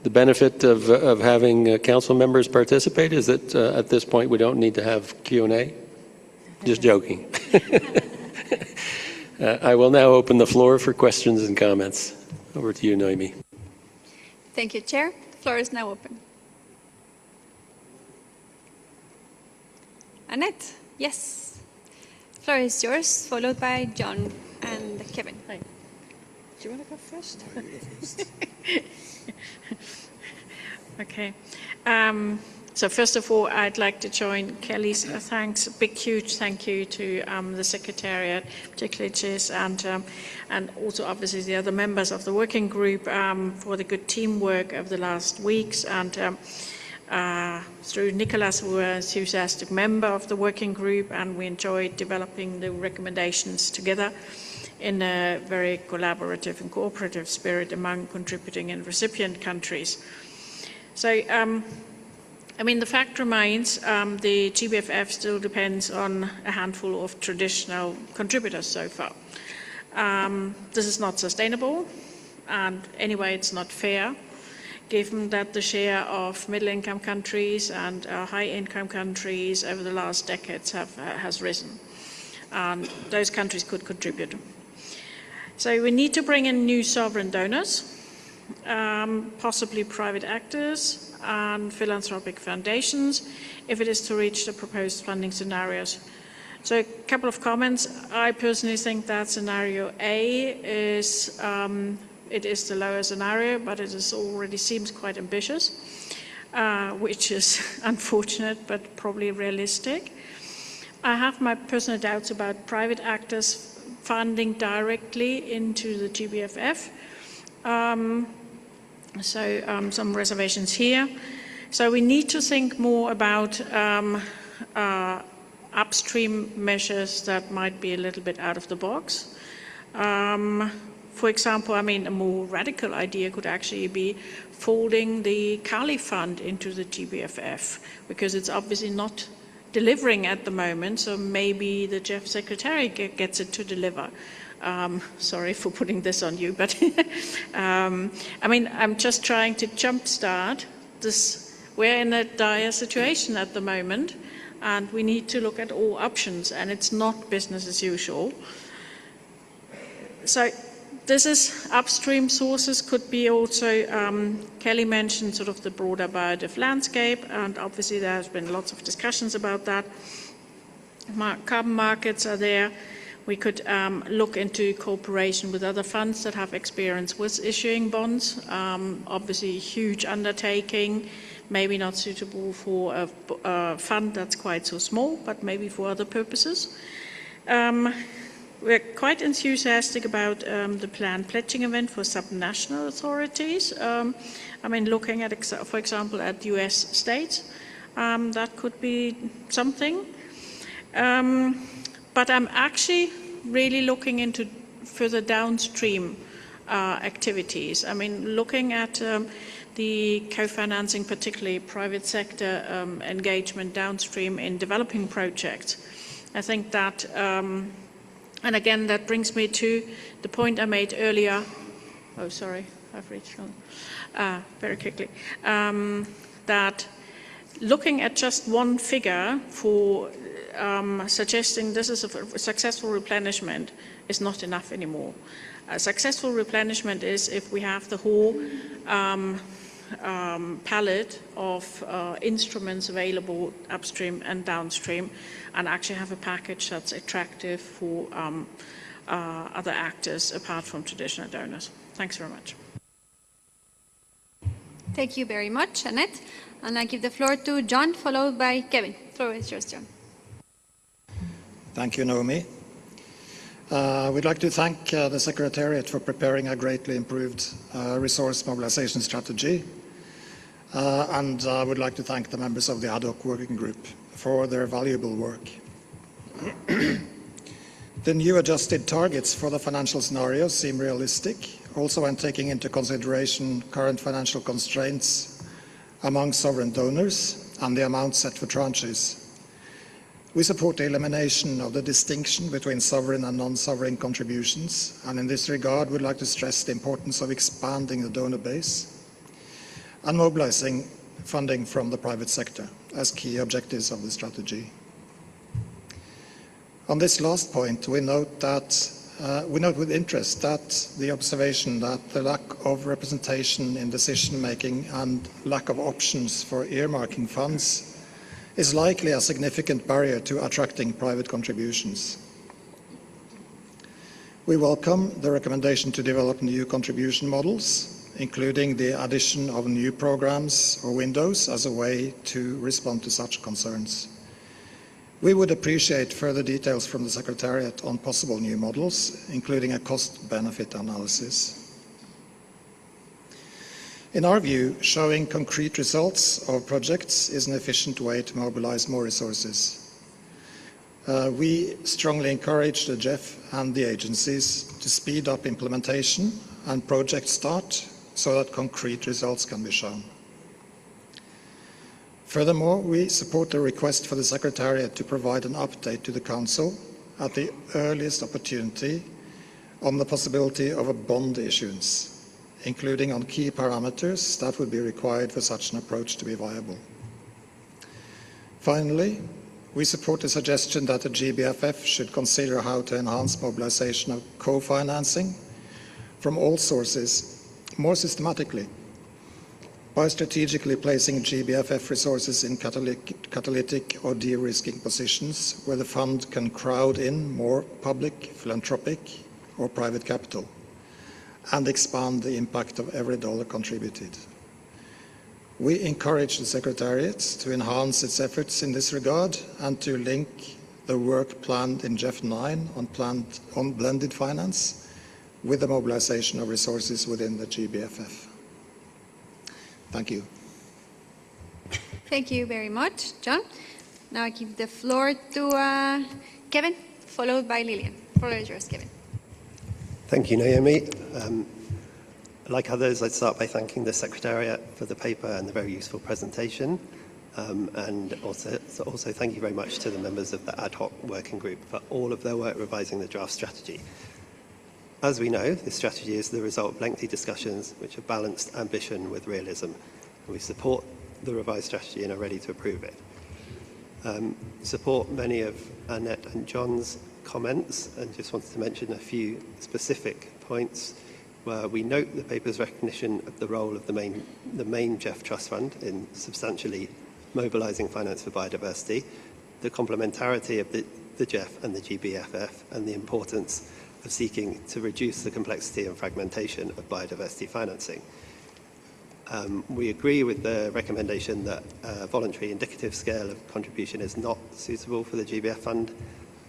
The benefit of having council members participate is that at this point we don't need to have Q&A. Just joking. I will now open the floor for questions and comments. Over to you, Noemi. Thank you, Chair. The floor is now open. Annette, yes. The floor is yours, followed by John and Kevin. Hi. Do you want to go first? Okay. So first of all, I'd like to join Kelly's thanks. A big, huge thank you to the Secretariat, particularly Chiz, and also obviously the other members of the working group for the good teamwork over the last weeks. And through Nicholas, who was an enthusiastic member of the working group, and we enjoyed developing the recommendations together in a very collaborative and cooperative spirit among contributing and recipient countries. So, I mean, the fact remains the GBFF still depends on a handful of traditional contributors so far. This is not sustainable, and anyway, it's not fair, given that the share of middle-income countries and high-income countries over the last decades has risen. And those countries could contribute. So we need to bring in new sovereign donors, possibly private actors and philanthropic foundations, if it is to reach the proposed funding scenarios. So a couple of comments. I personally think that scenario A is, it is the lower scenario, but it is already seems quite ambitious, which is unfortunate, but probably realistic. I have my personal doubts about private actors funding directly into the GBFF. Some reservations here. So we need to think more about upstream measures that might be a little bit out of the box. For example, I mean, a more radical idea could actually be folding the Kali Fund into the GBFF, because it's obviously not delivering at the moment, so maybe the GEF Secretary gets it to deliver. Sorry for putting this on you, but I mean, I'm just trying to jumpstart this. We're in a dire situation at the moment, and we need to look at all options, and it's not business as usual. So this is upstream sources, could be also, Kelly mentioned sort of the broader biodiversity landscape, and obviously there has been lots of discussions about that. Carbon markets are there. We could look into cooperation with other funds that have experience with issuing bonds. Obviously a huge undertaking, maybe not suitable for a fund that's quite so small, but maybe for other purposes. We're quite enthusiastic about the planned pledging event for subnational authorities. I mean, looking at, for example, at US states, that could be something. But I'm actually really looking into further downstream activities. I mean, looking at the co-financing, particularly private sector engagement downstream in developing projects. I think that and again, that brings me to the point I made earlier. Oh, sorry, I've reached on very quickly. That looking at just one figure for suggesting this is a successful replenishment is not enough anymore. A successful replenishment is if we have the whole palette of instruments available upstream and downstream, and actually have a package that's attractive for other actors apart from traditional donors. Thanks very much. Thank you very much, Annette. And I give the floor to John, followed by Kevin. The floor is yours, John. Thank you, Naomi. We'd like to thank the Secretariat for preparing a greatly improved resource mobilization strategy. And I would like to thank the members of the ad hoc working group for their valuable work. The new adjusted targets for the financial scenarios seem realistic, also when taking into consideration current financial constraints among sovereign donors and the amount set for tranches. We support the elimination of the distinction between sovereign and non-sovereign contributions, and in this regard would like to stress the importance of expanding the donor base and mobilizing funding from the private sector as key objectives of the strategy. On this last point, we note with interest that the observation that the lack of representation in decision-making and lack of options for earmarking funds is likely a significant barrier to attracting private contributions. We welcome the recommendation to develop new contribution models, including the addition of new programs or windows as a way to respond to such concerns. We would appreciate further details from the Secretariat on possible new models, including a cost-benefit analysis. In our view, showing concrete results of projects is an efficient way to mobilize more resources. We strongly encourage the GEF and the agencies to speed up implementation and project start so that concrete results can be shown. Furthermore, we support the request for the Secretariat to provide an update to the Council at the earliest opportunity on the possibility of a bond issuance, including on key parameters that would be required for such an approach to be viable. Finally, we support the suggestion that the GBFF should consider how to enhance mobilization of co-financing from all sources more systematically by strategically placing GBFF resources in catalytic or de-risking positions where the fund can crowd in more public, philanthropic or private capital and expand the impact of every dollar contributed. We encourage the Secretariat to enhance its efforts in this regard and to link the work planned in GEF 9 on blended finance with the mobilization of resources within the GBFF. Thank you. Thank you very much, John. Now I give the floor to Kevin, followed by Lillian. The floor is yours, Kevin. Thank you, Naomi. Like others, I'd start by thanking the Secretariat for the paper and the very useful presentation. And also thank you very much to the members of the ad hoc working group for all of their work revising the draft strategy. As we know, this strategy is the result of lengthy discussions which have balanced ambition with realism. And we support the revised strategy and are ready to approve it. Support many of Annette and John's comments and just wanted to mention a few specific points where we note the paper's recognition of the role of the main GEF Trust Fund in substantially mobilising finance for biodiversity, the complementarity of the GEF and the GBFF, and the importance of seeking to reduce the complexity and fragmentation of biodiversity financing. We agree with the recommendation that a voluntary indicative scale of contribution is not suitable for the GBF fund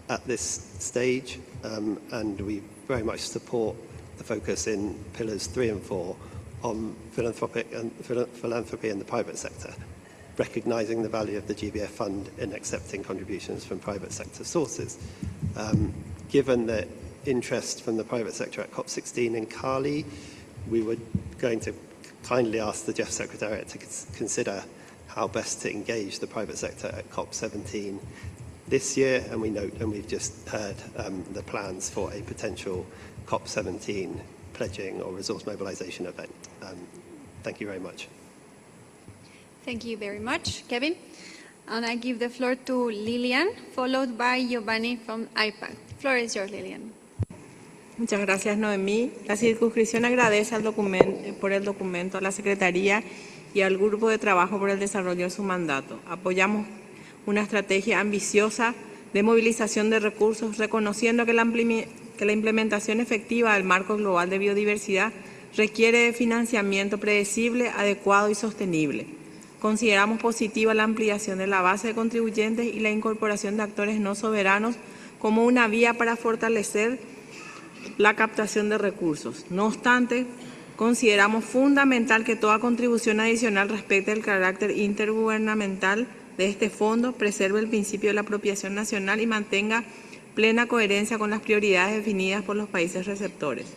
at this stage, and we very much support the focus in pillars 3 and 4 on philanthropy and the private sector, recognising the value of the GBF fund in accepting contributions from private sector sources. Given the interest from the private sector at COP16 in Cali, we were going to kindly ask the GEF Secretariat to consider how best to engage the private sector at COP17 this year, and we note, and we've just heard the plans for a potential COP17 pledging or resource mobilisation event. Thank you very much. Thank you very much, Kevin. And I give the floor to Lillian, followed by Giovanni from IPAC. The floor is yours, Lillian. Muchas gracias, Noemí. La circunscripción agradece por el documento a la Secretaría y al Grupo de Trabajo por el desarrollo de su mandato. Apoyamos una estrategia ambiciosa de movilización de recursos, reconociendo que la implementación efectiva del marco global de biodiversidad requiere de financiamiento predecible, adecuado y sostenible. Consideramos positiva la ampliación de la base de contribuyentes y la incorporación de actores no soberanos como una vía para fortalecer la captación de recursos. No obstante, consideramos fundamental que toda contribución adicional respete el carácter intergubernamental de este fondo, preserve el principio de la apropiación nacional y mantenga plena coherencia con las prioridades definidas por los países receptores.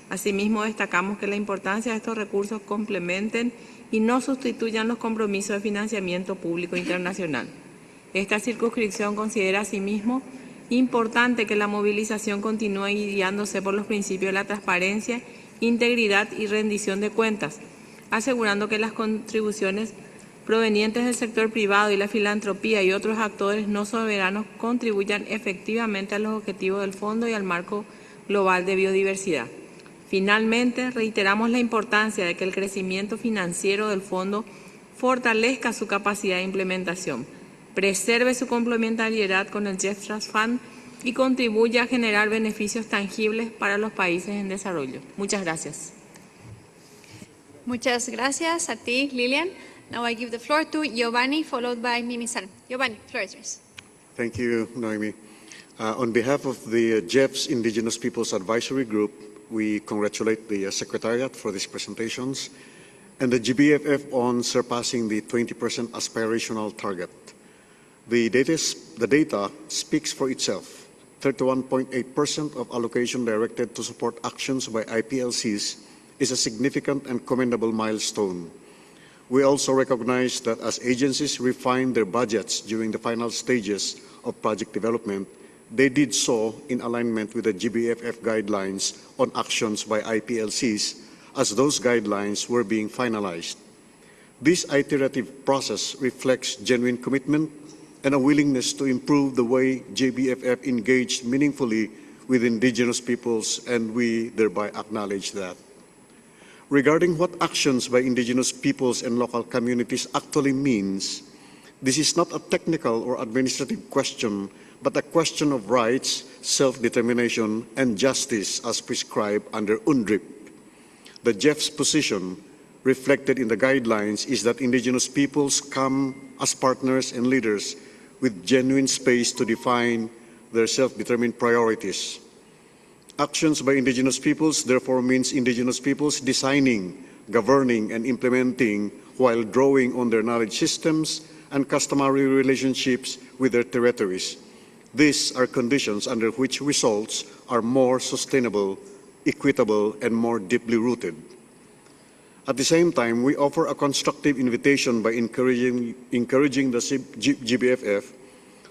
Asimismo, destacamos que la importancia de estos recursos complementen y no sustituyan los compromisos de financiamiento público internacional. Esta circunscripción considera asimismo importante que la movilización continúe guiándose por los principios de la transparencia, integridad y rendición de cuentas, asegurando que las contribuciones provenientes del sector privado y la filantropía y otros actores no soberanos contribuyan efectivamente a los objetivos del fondo y al marco global de biodiversidad. Finalmente, reiteramos la importancia de que el crecimiento financiero del fondo fortalezca su capacidad de implementación, preserve su complementariedad con el GEF Trust Fund y contribuya a generar beneficios tangibles para los países en desarrollo. Muchas gracias. Muchas gracias a ti, Lilian. Now I give the floor to Giovanni, followed by Mimi-san. Giovanni, floor is yours. Thank you, Noemi. On behalf of the GEF's Indigenous Peoples Advisory Group, we congratulate the Secretariat for these presentations and the GBFF on surpassing the 20% aspirational target. The data speaks for itself. 31.8% of allocation directed to support actions by IPLCs is a significant and commendable milestone. We also recognize that as agencies refine their budgets during the final stages of project development, they did so in alignment with the GBFF guidelines on actions by IPLCs as those guidelines were being finalized. This iterative process reflects genuine commitment and a willingness to improve the way GBFF engaged meaningfully with indigenous peoples, and we thereby acknowledge that. Regarding what actions by indigenous peoples and local communities actually means, this is not a technical or administrative question, but a question of rights, self-determination, and justice as prescribed under UNDRIP. The GEF's position, reflected in the guidelines, is that indigenous peoples come as partners and leaders with genuine space to define their self-determined priorities. Actions by indigenous peoples therefore means indigenous peoples designing, governing, and implementing while drawing on their knowledge systems and customary relationships with their territories. These are conditions under which results are more sustainable, equitable, and more deeply rooted. At the same time, we offer a constructive invitation by encouraging the GBFF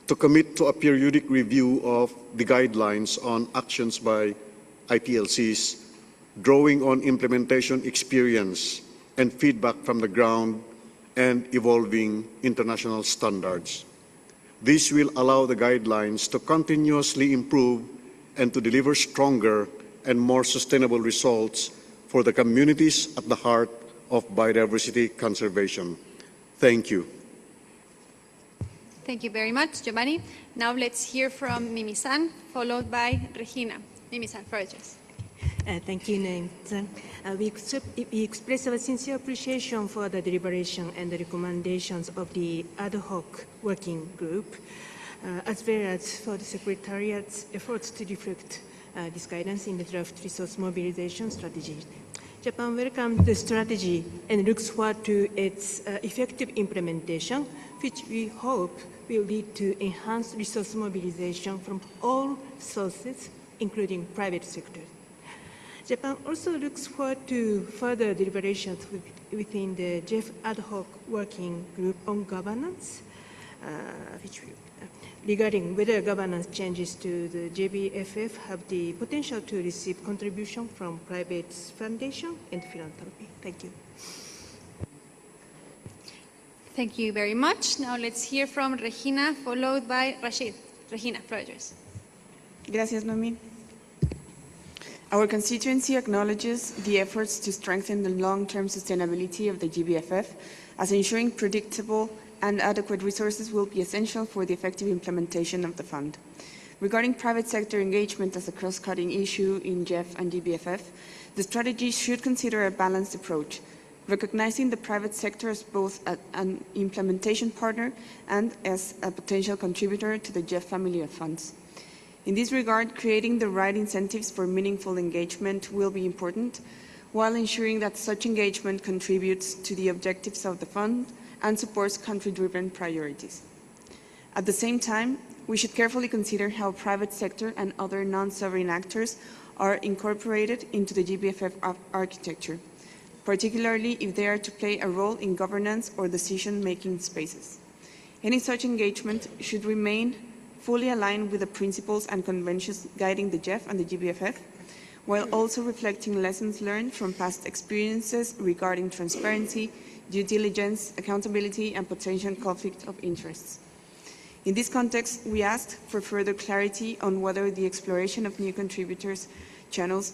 to commit to a periodic review of the guidelines on actions by IPLCs, drawing on implementation experience and feedback from the ground and evolving international standards. This will allow the guidelines to continuously improve and to deliver stronger and more sustainable results for the communities at the heart of biodiversity conservation. Thank you. Thank you very much, Giovanni. Now let's hear from Mimi-san, followed by Regina. Mimi-san, floor is yours. Thank you, Noemi-san. We express our sincere appreciation for the deliberation and the recommendations of the ad hoc working group, as well as for the Secretariat's efforts to reflect this guidance in the draft resource mobilization strategy. Japan welcomes the strategy and looks forward to its effective implementation, which we hope will lead to enhanced resource mobilization from all sources, including private sector. Japan also looks forward to further deliberations within the GEF ad hoc working group on governance, regarding whether governance changes to the GBFF have the potential to receive contribution from private foundation and philanthropy. Thank you. Thank you very much. Now let's hear from Regina, followed by Rashid. Regina, floor is yours. Gracias, Noemi. Our constituency acknowledges the efforts to strengthen the long-term sustainability of the GBFF, as ensuring predictable and adequate resources will be essential for the effective implementation of the fund. Regarding private sector engagement as a cross-cutting issue in GEF and GBFF, the strategy should consider a balanced approach, recognizing the private sector as both an implementation partner and as a potential contributor to the GEF family of funds. In this regard, creating the right incentives for meaningful engagement will be important, while ensuring that such engagement contributes to the objectives of the fund and supports country-driven priorities. At the same time, we should carefully consider how private sector and other non-sovereign actors are incorporated into the GBFF architecture, particularly if they are to play a role in governance or decision-making spaces. Any such engagement should remain fully aligned with the principles and conventions guiding the GEF and the GBFF, while also reflecting lessons learned from past experiences regarding transparency, due diligence, accountability, and potential conflict of interests. In this context, we asked for further clarity on whether the exploration of new contributors' channels,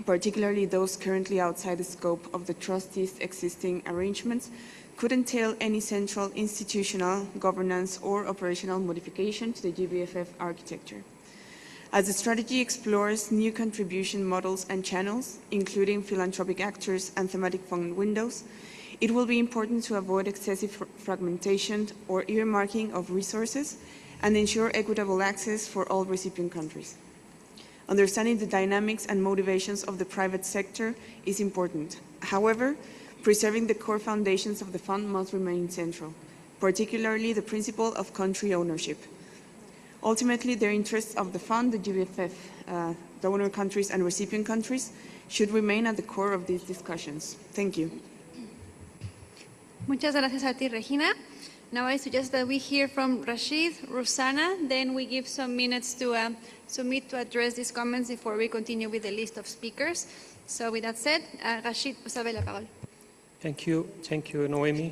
particularly those currently outside the scope of the trustees' existing arrangements, could entail any central institutional, governance, or operational modification to the GBFF architecture. As the strategy explores new contribution models and channels, including philanthropic actors and thematic fund windows, it will be important to avoid excessive fragmentation or earmarking of resources and ensure equitable access for all recipient countries. Understanding the dynamics and motivations of the private sector is important. However, preserving the core foundations of the fund must remain central, particularly the principle of country ownership. Ultimately, the interests of the fund, the GBFF, donor countries and recipient countries should remain at the core of these discussions. Thank you. Muchas gracias a ti, Regina. Now I suggest that we hear from Rashid, Rosanna, then we give some minutes to Sumit to address these comments before we continue with the list of speakers. So with that said, Rashid, vous avez la parole. Thank you, Noemi.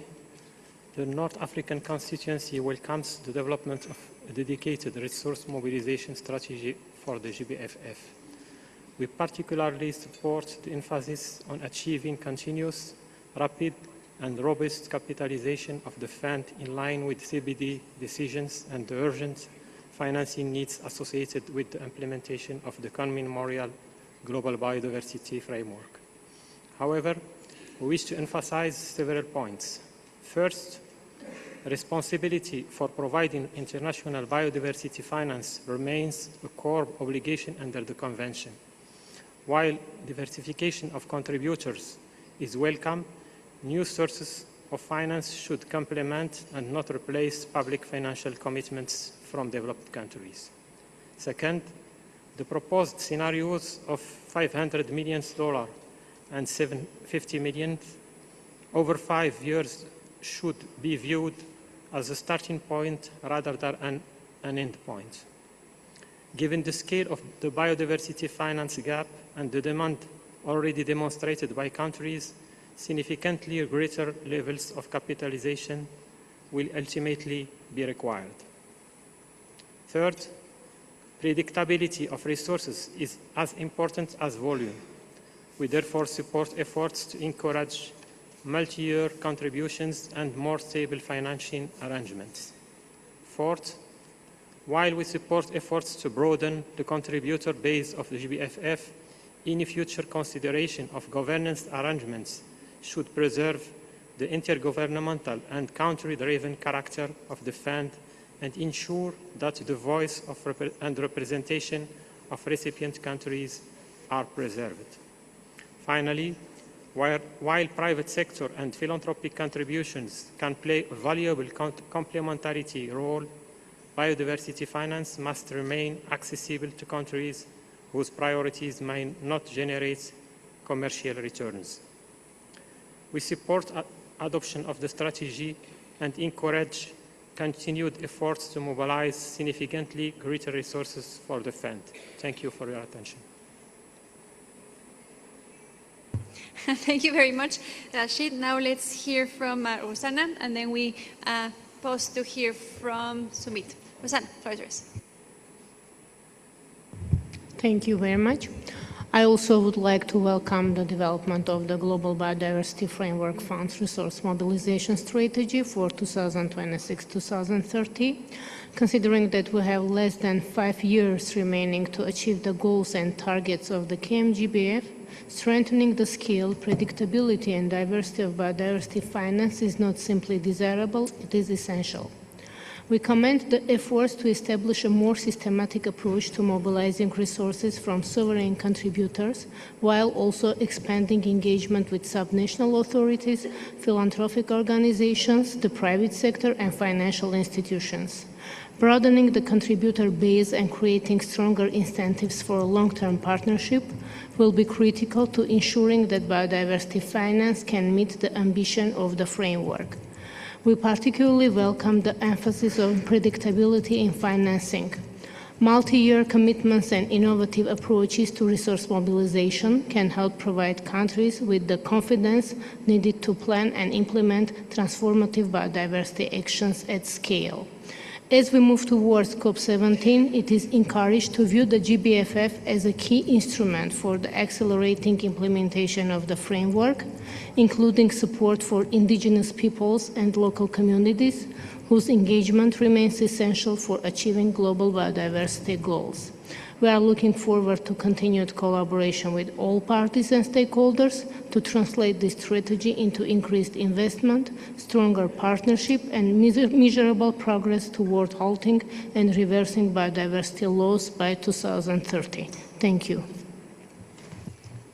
The North African constituency welcomes the development of a dedicated resource mobilization strategy for the GBFF. We particularly support the emphasis on achieving continuous, rapid, and robust capitalization of the fund in line with CBD decisions and the urgent financing needs associated with the implementation of the Conmemorial Global Biodiversity Framework. However, we wish to emphasize several points. First, responsibility for providing international biodiversity finance remains a core obligation under the Convention. While diversification of contributors is welcome, new sources of finance should complement and not replace public financial commitments from developed countries. Second, the proposed scenarios of $500 million and $750 million over 5 years should be viewed as a starting point rather than an end point. Given the scale of the biodiversity finance gap and the demand already demonstrated by countries, significantly greater levels of capitalization will ultimately be required. Third, predictability of resources is as important as volume. We therefore support efforts to encourage multi-year contributions and more stable financing arrangements. Fourth, while we support efforts to broaden the contributor base of the GBFF, any future consideration of governance arrangements should preserve the intergovernmental and country-driven character of the fund and ensure that the voice and representation of recipient countries are preserved. Finally, while private sector and philanthropic contributions can play a valuable complementarity role, biodiversity finance must remain accessible to countries whose priorities may not generate commercial returns. We support adoption of the strategy and encourage continued efforts to mobilize significantly greater resources for the fund. Thank you for your attention. Thank you very much, Rashid. Now let's hear from Rosanna, and then we pause to hear from Sumit. Rosanna, floor is yours. Thank you very much. I also would like to welcome the development of the Global Biodiversity Framework Fund's Resource Mobilization Strategy for 2026-2030, considering that we have less than 5 years remaining to achieve the goals and targets of the KMGBF. Strengthening the scale, predictability, and diversity of biodiversity finance is not simply desirable, it is essential. We commend the efforts to establish a more systematic approach to mobilizing resources from sovereign contributors, while also expanding engagement with subnational authorities, philanthropic organizations, the private sector, and financial institutions. Broadening the contributor base and creating stronger incentives for a long-term partnership will be critical to ensuring that biodiversity finance can meet the ambition of the framework. We particularly welcome the emphasis on predictability in financing. Multi-year commitments and innovative approaches to resource mobilization can help provide countries with the confidence needed to plan and implement transformative biodiversity actions at scale. As we move towards COP17, it is encouraged to view the GBFF as a key instrument for the accelerating implementation of the framework, including support for indigenous peoples and local communities, whose engagement remains essential for achieving global biodiversity goals. We are looking forward to continued collaboration with all parties and stakeholders to translate this strategy into increased investment, stronger partnership, and measurable progress toward halting and reversing biodiversity loss by 2030. Thank you.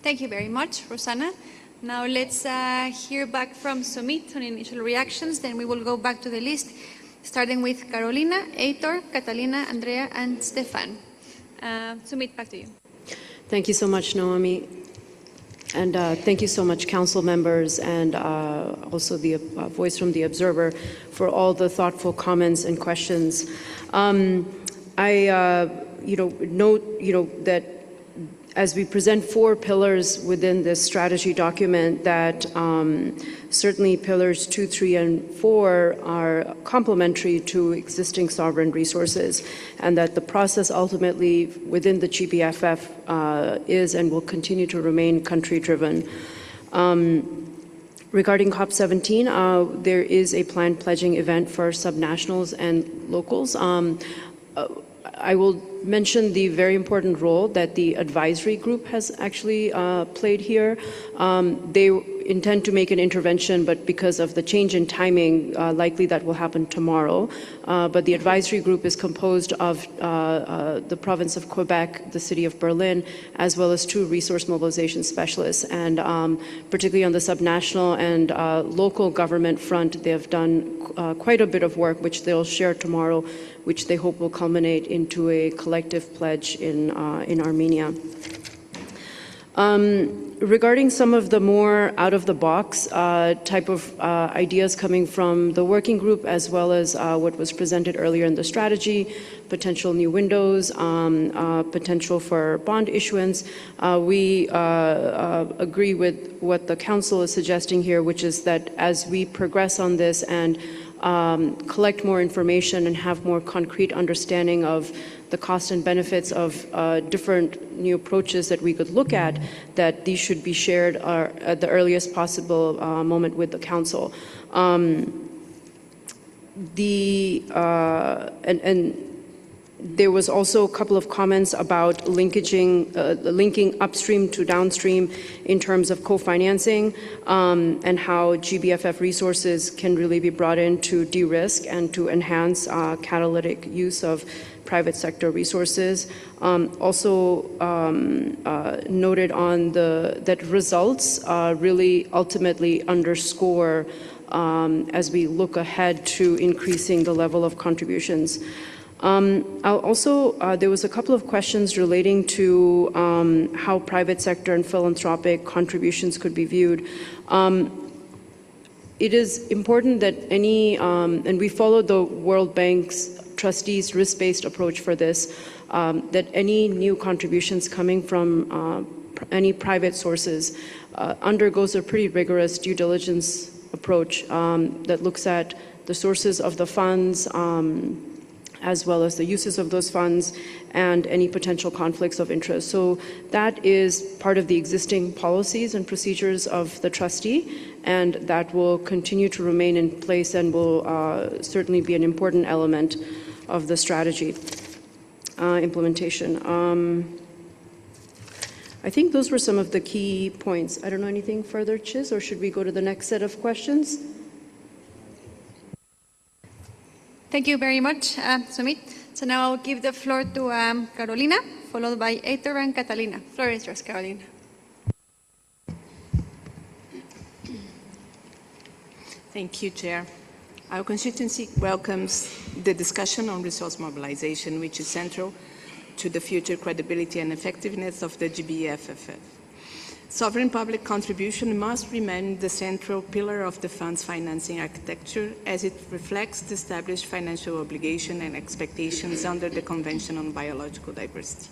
Thank you very much, Rosanna. Now let's hear back from Sumit on initial reactions, then we will go back to the list, starting with Carolina, Heitor, Catalina, Andrea, and Stefan. Sumit, back to you. Thank you so much, Naomi. And thank you so much, council members, and also the voice from the Observer for all the thoughtful comments and questions. I note that as we present 4 pillars within this strategy document, that certainly pillars 2, 3, and 4 are complementary to existing sovereign resources, and that the process ultimately within the GBFF is and will continue to remain country-driven. Regarding COP17, there is a planned pledging event for subnationals and locals. I will mention the very important role that the advisory group has actually played here. They intend to make an intervention, but because of the change in timing, likely that will happen tomorrow. But the advisory group is composed of the province of Quebec, the city of Berlin, as well as 2 resource mobilization specialists. And particularly on the subnational and local government front, they have done quite a bit of work, which they'll share tomorrow, which they hope will culminate into a collective pledge in Armenia. Regarding some of the more out-of-the-box type of ideas coming from the working group, as well as what was presented earlier in the strategy, potential new windows, potential for bond issuance, we agree with what the council is suggesting here, which is that as we progress on this and collect more information and have more concrete understanding of the cost and benefits of different new approaches that we could look at, that these should be shared at the earliest possible moment with the council. There was also a couple of comments about linking upstream to downstream in terms of co-financing, and how GBFF resources can really be brought in to de-risk and to enhance catalytic use of private sector resources. Also noted on that results really ultimately underscore as we look ahead to increasing the level of contributions. There was a couple of questions relating to how private sector and philanthropic contributions could be viewed. It is important that and we follow the World Bank's trustees' risk-based approach for this, that any new contributions coming from any private sources undergoes a pretty rigorous due diligence approach that looks at the sources of the funds, as well as the uses of those funds and any potential conflicts of interest. So that is part of the existing policies and procedures of the trustee, and that will continue to remain in place and will certainly be an important element of the strategy implementation. I think those were some of the key points. I don't know anything further, Chiz, or should we go to the next set of questions? Thank you very much, Sumit. So now I'll give the floor to Carolina, followed by Heitor and Catalina. Floor is yours, Carolina. Thank you, Chair. Our constituency welcomes the discussion on resource mobilization, which is central to the future credibility and effectiveness of the GBFF. Sovereign public contribution must remain the central pillar of the fund's financing architecture as it reflects the established financial obligation and expectations under the Convention on Biological Diversity.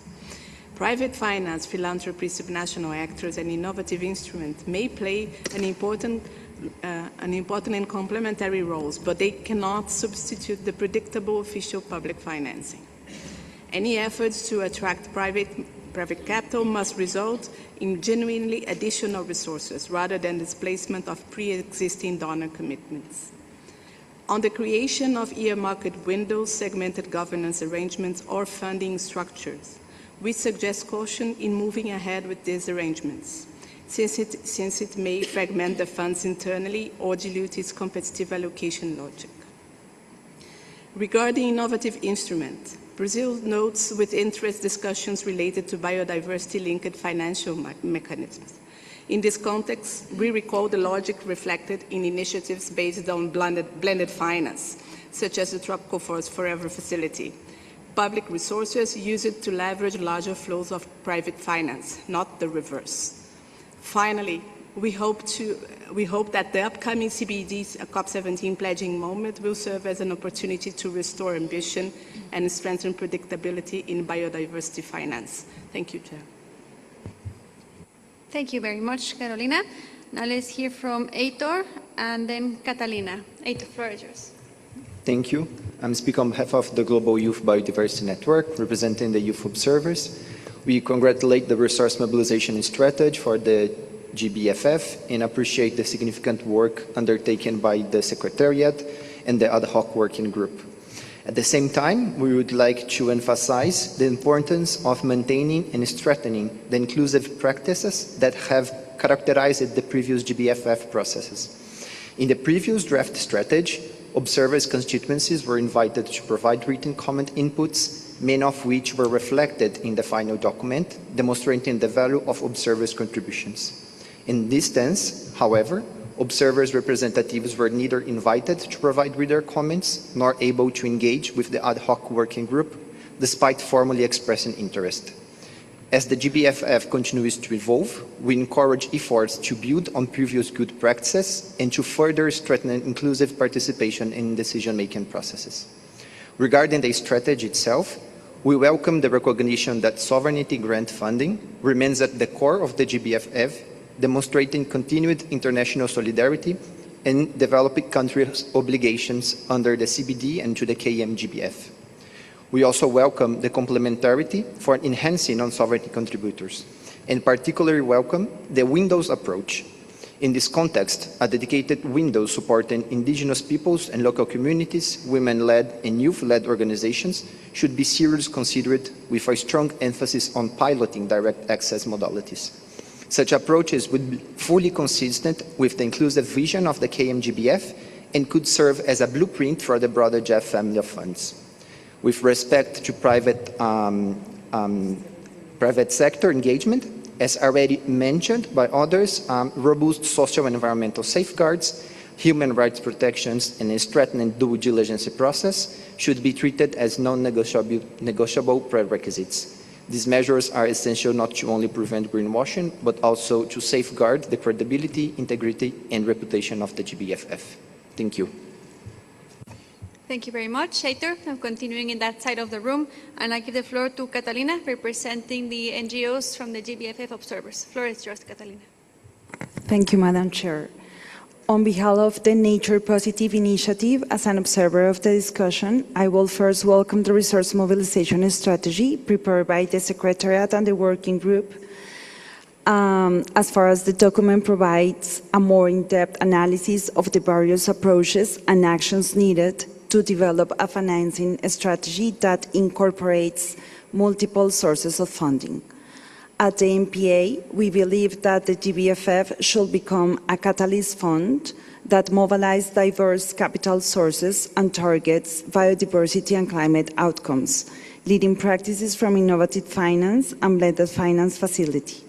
Private finance, philanthropy, subnational actors, and innovative instruments may play an important and complementary roles, but they cannot substitute the predictable official public financing. Any efforts to attract private capital must result in genuinely additional resources rather than displacement of pre-existing donor commitments. On the creation of earmarked windows, segmented governance arrangements, or funding structures, we suggest caution in moving ahead with these arrangements, since it may fragment the funds internally or dilute its competitive allocation logic. Regarding innovative instruments, Brazil notes with interest discussions related to biodiversity-linked financial mechanisms. In this context, we recall the logic reflected in initiatives based on blended finance, such as the Tropical Forest Forever facility. Public resources use it to leverage larger flows of private finance, not the reverse. Finally, we hope that the upcoming CBD's COP17 pledging moment will serve as an opportunity to restore ambition and strengthen predictability in biodiversity finance. Thank you, Chair. Thank you very much, Carolina. Now let's hear from Heitor and then Catalina. Heitor, floor is yours. Thank you. I'm speaking on behalf of the Global Youth Biodiversity Network, representing the youth observers. We congratulate the resource mobilization strategy for the GBFF and appreciate the significant work undertaken by the Secretariat and the ad hoc working group. At the same time, we would like to emphasize the importance of maintaining and strengthening the inclusive practices that have characterized the previous GBFF processes. In the previous draft strategy, observers' constituencies were invited to provide written comment inputs, many of which were reflected in the final document, demonstrating the value of observers' contributions. In this sense, however, observers' representatives were neither invited to provide reader comments nor able to engage with the ad hoc working group, despite formally expressing interest. As the GBFF continues to evolve, we encourage efforts to build on previous good practices and to further strengthen inclusive participation in decision-making processes. Regarding the strategy itself, we welcome the recognition that sovereignty grant funding remains at the core of the GBFF, demonstrating continued international solidarity and developing countries' obligations under the CBD and to the KM-GBF. We also welcome the complementarity for enhancing non-sovereignty contributors, and particularly welcome the Windows approach. In this context, a dedicated window supporting indigenous peoples and local communities, women-led and youth-led organizations should be seriously considered with a strong emphasis on piloting direct access modalities. Such approaches would be fully consistent with the inclusive vision of the KM-GBF and could serve as a blueprint for the broader GEF family of funds. With respect to private sector engagement, as already mentioned by others, robust social and environmental safeguards, human rights protections, and a strengthened due diligence process should be treated as non-negotiable prerequisites. These measures are essential not to only prevent greenwashing, but also to safeguard the credibility, integrity, and reputation of the GBFF. Thank you. Thank you very much, Heitor. I'm continuing in that side of the room, and I give the floor to Catalina, representing the NGOs from the GBFF observers. The floor is yours, Catalina. Thank you, Madam Chair. On behalf of the Nature Positive Initiative, as an observer of the discussion, I will first welcome the resource mobilization strategy prepared by the Secretariat and the Working Group, as far as the document provides a more in-depth analysis of the various approaches and actions needed to develop a financing strategy that incorporates multiple sources of funding. At the NPA, we believe that the GBFF should become a catalyst fund that mobilizes diverse capital sources and targets biodiversity and climate outcomes, leading practices from innovative finance and blended finance facility.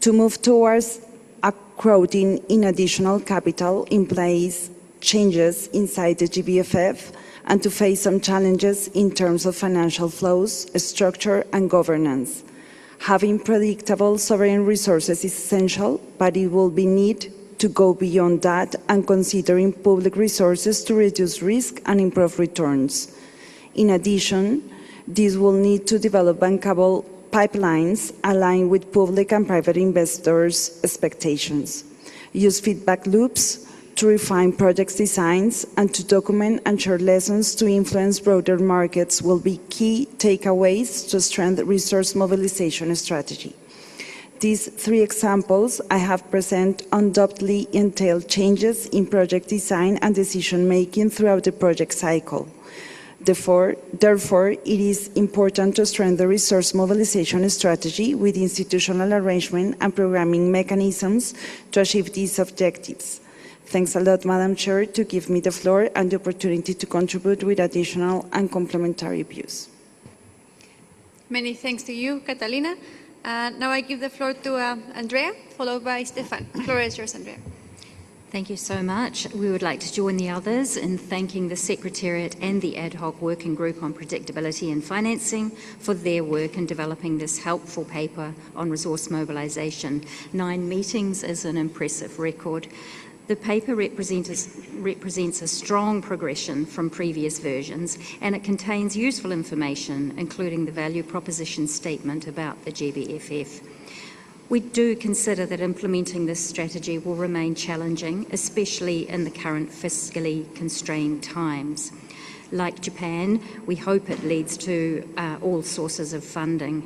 To move towards accruing in additional capital in place changes inside the GBFF and to face some challenges in terms of financial flows, structure, and governance. Having predictable sovereign resources is essential, but it will be need to go beyond that and considering public resources to reduce risk and improve returns. In addition, this will need to develop bankable pipelines aligned with public and private investors' expectations. Use feedback loops to refine project designs and to document and share lessons to influence broader markets will be key takeaways to strengthen resource mobilization strategy. These three examples I have presented undoubtedly entail changes in project design and decision-making throughout the project cycle. Therefore, it is important to strengthen the resource mobilization strategy with institutional arrangement and programming mechanisms to achieve these objectives. Thanks a lot, Madam Chair, to give me the floor and the opportunity to contribute with additional and complementary views. Many thanks to you, Catalina. Now I give the floor to Andrea, followed by Stefan. The floor is yours, Andrea. Thank you so much. We would like to join the others in thanking the Secretariat and the Ad Hoc Working Group on Predictability and Financing for their work in developing this helpful paper on resource mobilisation. 9 meetings is an impressive record. The paper represents a strong progression from previous versions, and it contains useful information, including the value proposition statement about the GBFF. We do consider that implementing this strategy will remain challenging, especially in the current fiscally constrained times. Like Japan, we hope it leads to all sources of funding.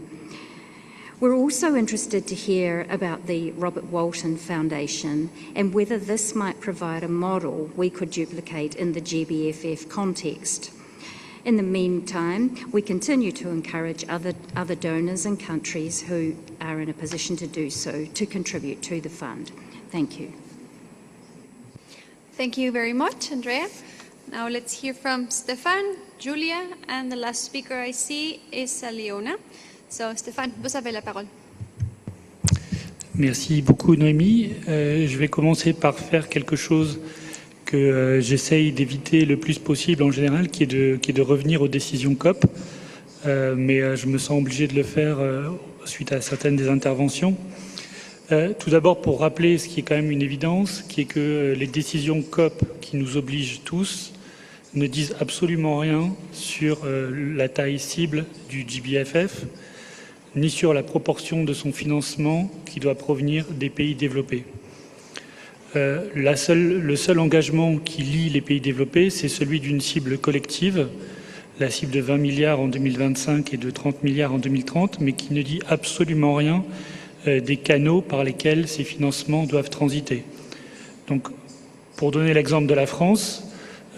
We're also interested to hear about the Robert Walton Foundation and whether this might provide a model we could duplicate in the GBFF context. In the meantime, we continue to encourage other donors and countries who are in a position to do so to contribute to the fund. Thank you. Thank you very much, Andrea. Now let's hear from Stefan, Julia, and the last speaker I see is Leona. So, Stéphane, vous avez la parole. Merci beaucoup, Noémie. Je vais commencer par faire quelque chose que j'essaye d'éviter le plus possible en général, qui est de revenir aux décisions COP. Mais je me sens obligé de le faire suite à certaines des interventions. Tout d'abord, pour rappeler ce qui est quand même une évidence, qui est que les décisions COP qui nous obligent tous ne disent absolument rien sur la taille cible du GBFF, ni sur la proportion de son financement qui doit provenir des pays développés. Le seul engagement qui lie les pays développés, c'est celui d'une cible collective, la cible de 20 milliards en 2025 et de 30 milliards en 2030, mais qui ne dit absolument rien des canaux par lesquels ces financements doivent transiter. Donc, pour donner l'exemple de la France,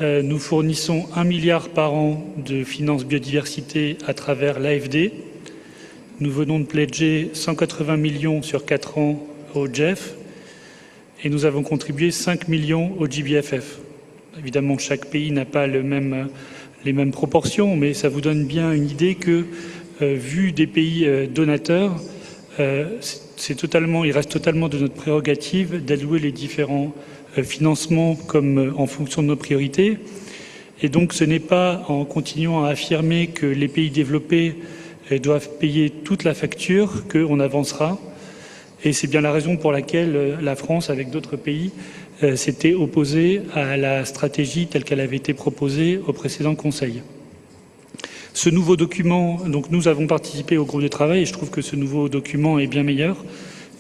nous fournissons 1 milliard par an de finances biodiversité à travers l'AFD. Nous venons de pledger 180 millions sur 4 ans au GEF et nous avons contribué 5 millions au GBFF. Évidemment, chaque pays n'a pas les mêmes proportions, mais ça vous donne bien une idée que, vu des pays donateurs, il reste totalement de notre prérogative d'allouer les différents financements comme en fonction de nos priorités. Et donc, ce n'est pas en continuant à affirmer que les pays développés doivent payer toute la facture qu'on avancera. Et c'est bien la raison pour laquelle la France, avec d'autres pays, s'était opposée à la stratégie telle qu'elle avait été proposée au précédent Conseil. Ce nouveau document, donc nous avons participé au groupe de travail et je trouve que ce nouveau document est bien meilleur.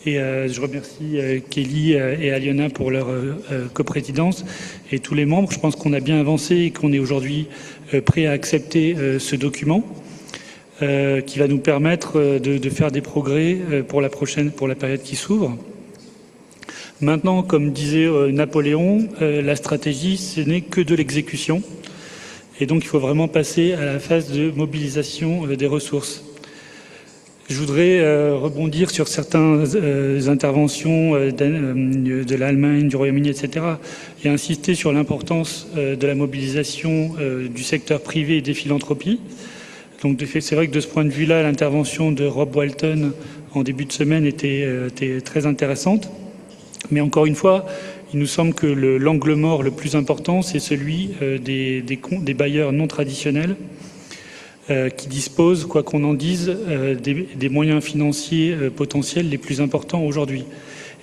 Et je remercie Kelly et Aliona pour leur coprésidence et tous les membres. Je pense qu'on a bien avancé et qu'on est aujourd'hui prêt à accepter ce document qui va nous permettre de faire des progrès pour la période qui s'ouvre. Maintenant, comme disait Napoléon, la stratégie, ce n'est que de l'exécution. Et donc, il faut vraiment passer à la phase de mobilisation des ressources. Je voudrais rebondir sur certaines interventions de l'Allemagne, du Royaume-Uni, etc. et insister sur l'importance de la mobilisation du secteur privé et des philanthropies. Donc, c'est vrai que de ce point de vue-là, l'intervention de Rob Walton en début de semaine était très intéressante. Mais encore une fois, il nous semble que l'angle mort le plus important, c'est celui des bailleurs non traditionnels qui disposent, quoi qu'on en dise, des moyens financiers potentiels les plus importants aujourd'hui.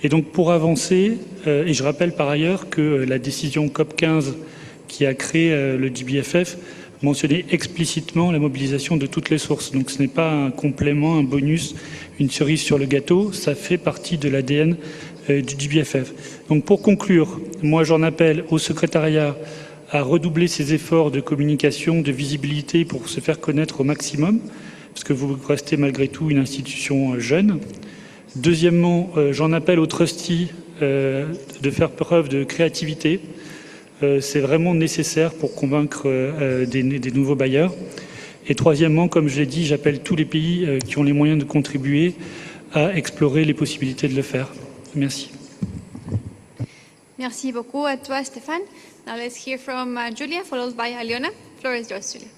Et donc pour avancer, et je rappelle par ailleurs que la décision COP15 qui a créé le GBFF mentionnait explicitement la mobilisation de toutes les sources. Donc ce n'est pas un complément, un bonus, une cerise sur le gâteau, ça fait partie de l'ADN du GBFF. Donc pour conclure, moi j'en appelle au secrétariat à redoubler ses efforts de communication, de visibilité pour se faire connaître au maximum, parce que vous restez malgré tout une institution jeune. Deuxièmement, j'en appelle aux trustees de faire preuve de créativité. C'est vraiment nécessaire pour convaincre des nouveaux bailleurs. Et troisièmement, comme je l'ai dit, j'appelle tous les pays qui ont les moyens de contribuer à explorer les possibilités de le faire. Merci. Merci beaucoup à toi, Stéphane. Now let's hear from Julia, followed by Aliona. Floor is yours, Julia.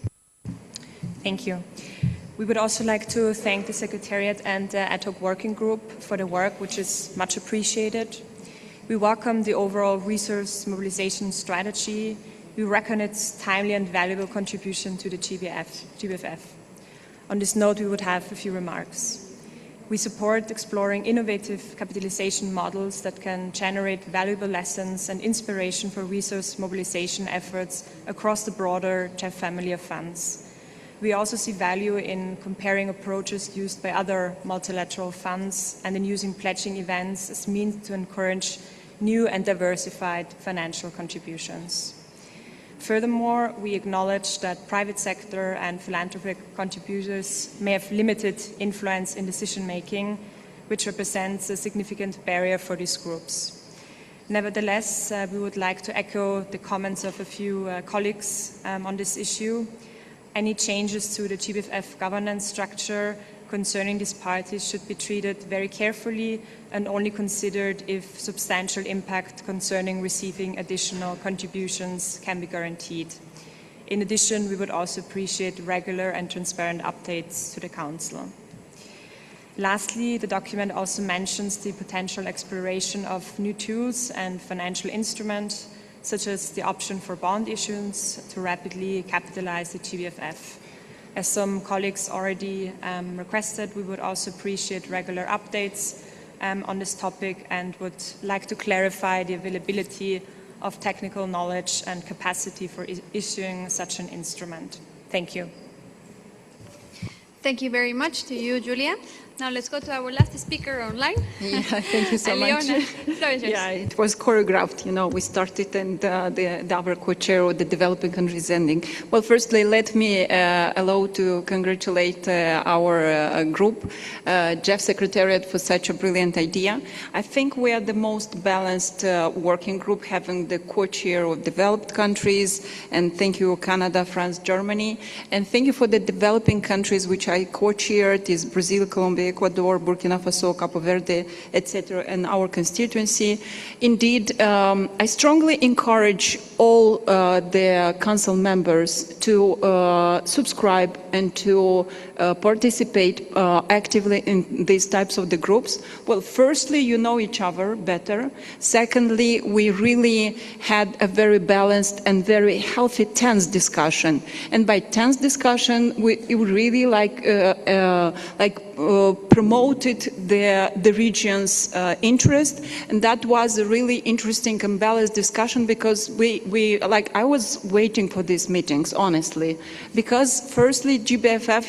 Thank you. We would also like to thank the Secretariat and the ad hoc working group for the work, which is much appreciated. We welcome the overall resource mobilization strategy. We reckon its timely and valuable contribution to the GBFF. On this note, we would have a few remarks. We support exploring innovative capitalization models that can generate valuable lessons and inspiration for resource mobilization efforts across the broader GEF family of funds. We also see value in comparing approaches used by other multilateral funds and in using pledging events as means to encourage new and diversified financial contributions. Furthermore, we acknowledge that private sector and philanthropic contributors may have limited influence in decision-making, which represents a significant barrier for these groups. Nevertheless, we would like to echo the comments of a few colleagues on this issue. Any changes to the GBFF governance structure concerning these parties should be treated very carefully and only considered if substantial impact concerning receiving additional contributions can be guaranteed. In addition, we would also appreciate regular and transparent updates to the Council. Lastly, the document also mentions the potential exploration of new tools and financial instruments, such as the option for bond issuance to rapidly capitalize the GBFF. As some colleagues already requested, we would also appreciate regular updates on this topic and would like to clarify the availability of technical knowledge and capacity for issuing such an instrument. Thank you. Thank you very much to you, Julia. Now let's go to our last speaker online. Yeah, thank you so much. Yeah, it was choreographed. You know, we started and our co-chair of the developing countries ending. Well, firstly, let me allow to congratulate our group, GEF Secretariat, for such a brilliant idea. I think we are the most balanced working group, having the co-chair of developed countries, and thank you, Canada, France, Germany, and thank you for the developing countries, which I co-chaired, is Brazil, Colombia, Ecuador, Burkina Faso, Capo Verde, etc., and our constituency. Indeed, I strongly encourage all the council members to subscribe and to participate actively in these types of the groups. Well, firstly, you know each other better. Secondly, we really had a very balanced and very healthy, tense discussion. And by tense discussion, we really promoted the region's interest, and that was a really interesting and balanced discussion because I was waiting for these meetings, honestly, because firstly, GBFF,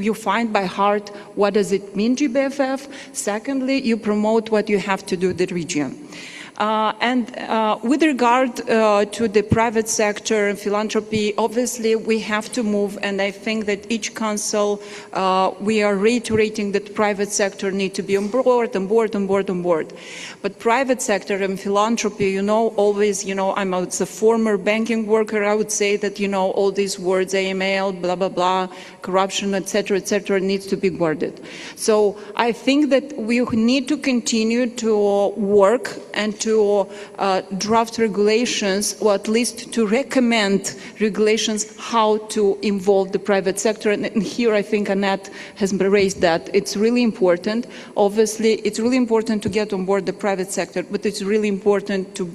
you find by heart what does it mean, GBFF. Secondly, you promote what you have to do in the region. With regard to the private sector and philanthropy, obviously we have to move, and I think that each council, we are reiterating that private sector need to be on board. But private sector and philanthropy, always, I'm a former banking worker, I would say that, all these words, AML, blah, blah, blah, corruption, etc., needs to be guarded. So I think that we need to continue to work and to draft regulations, or at least to recommend regulations how to involve the private sector. And here I think Annette has raised that. It's really important. Obviously, it's really important to get on board the private sector, but it's really important to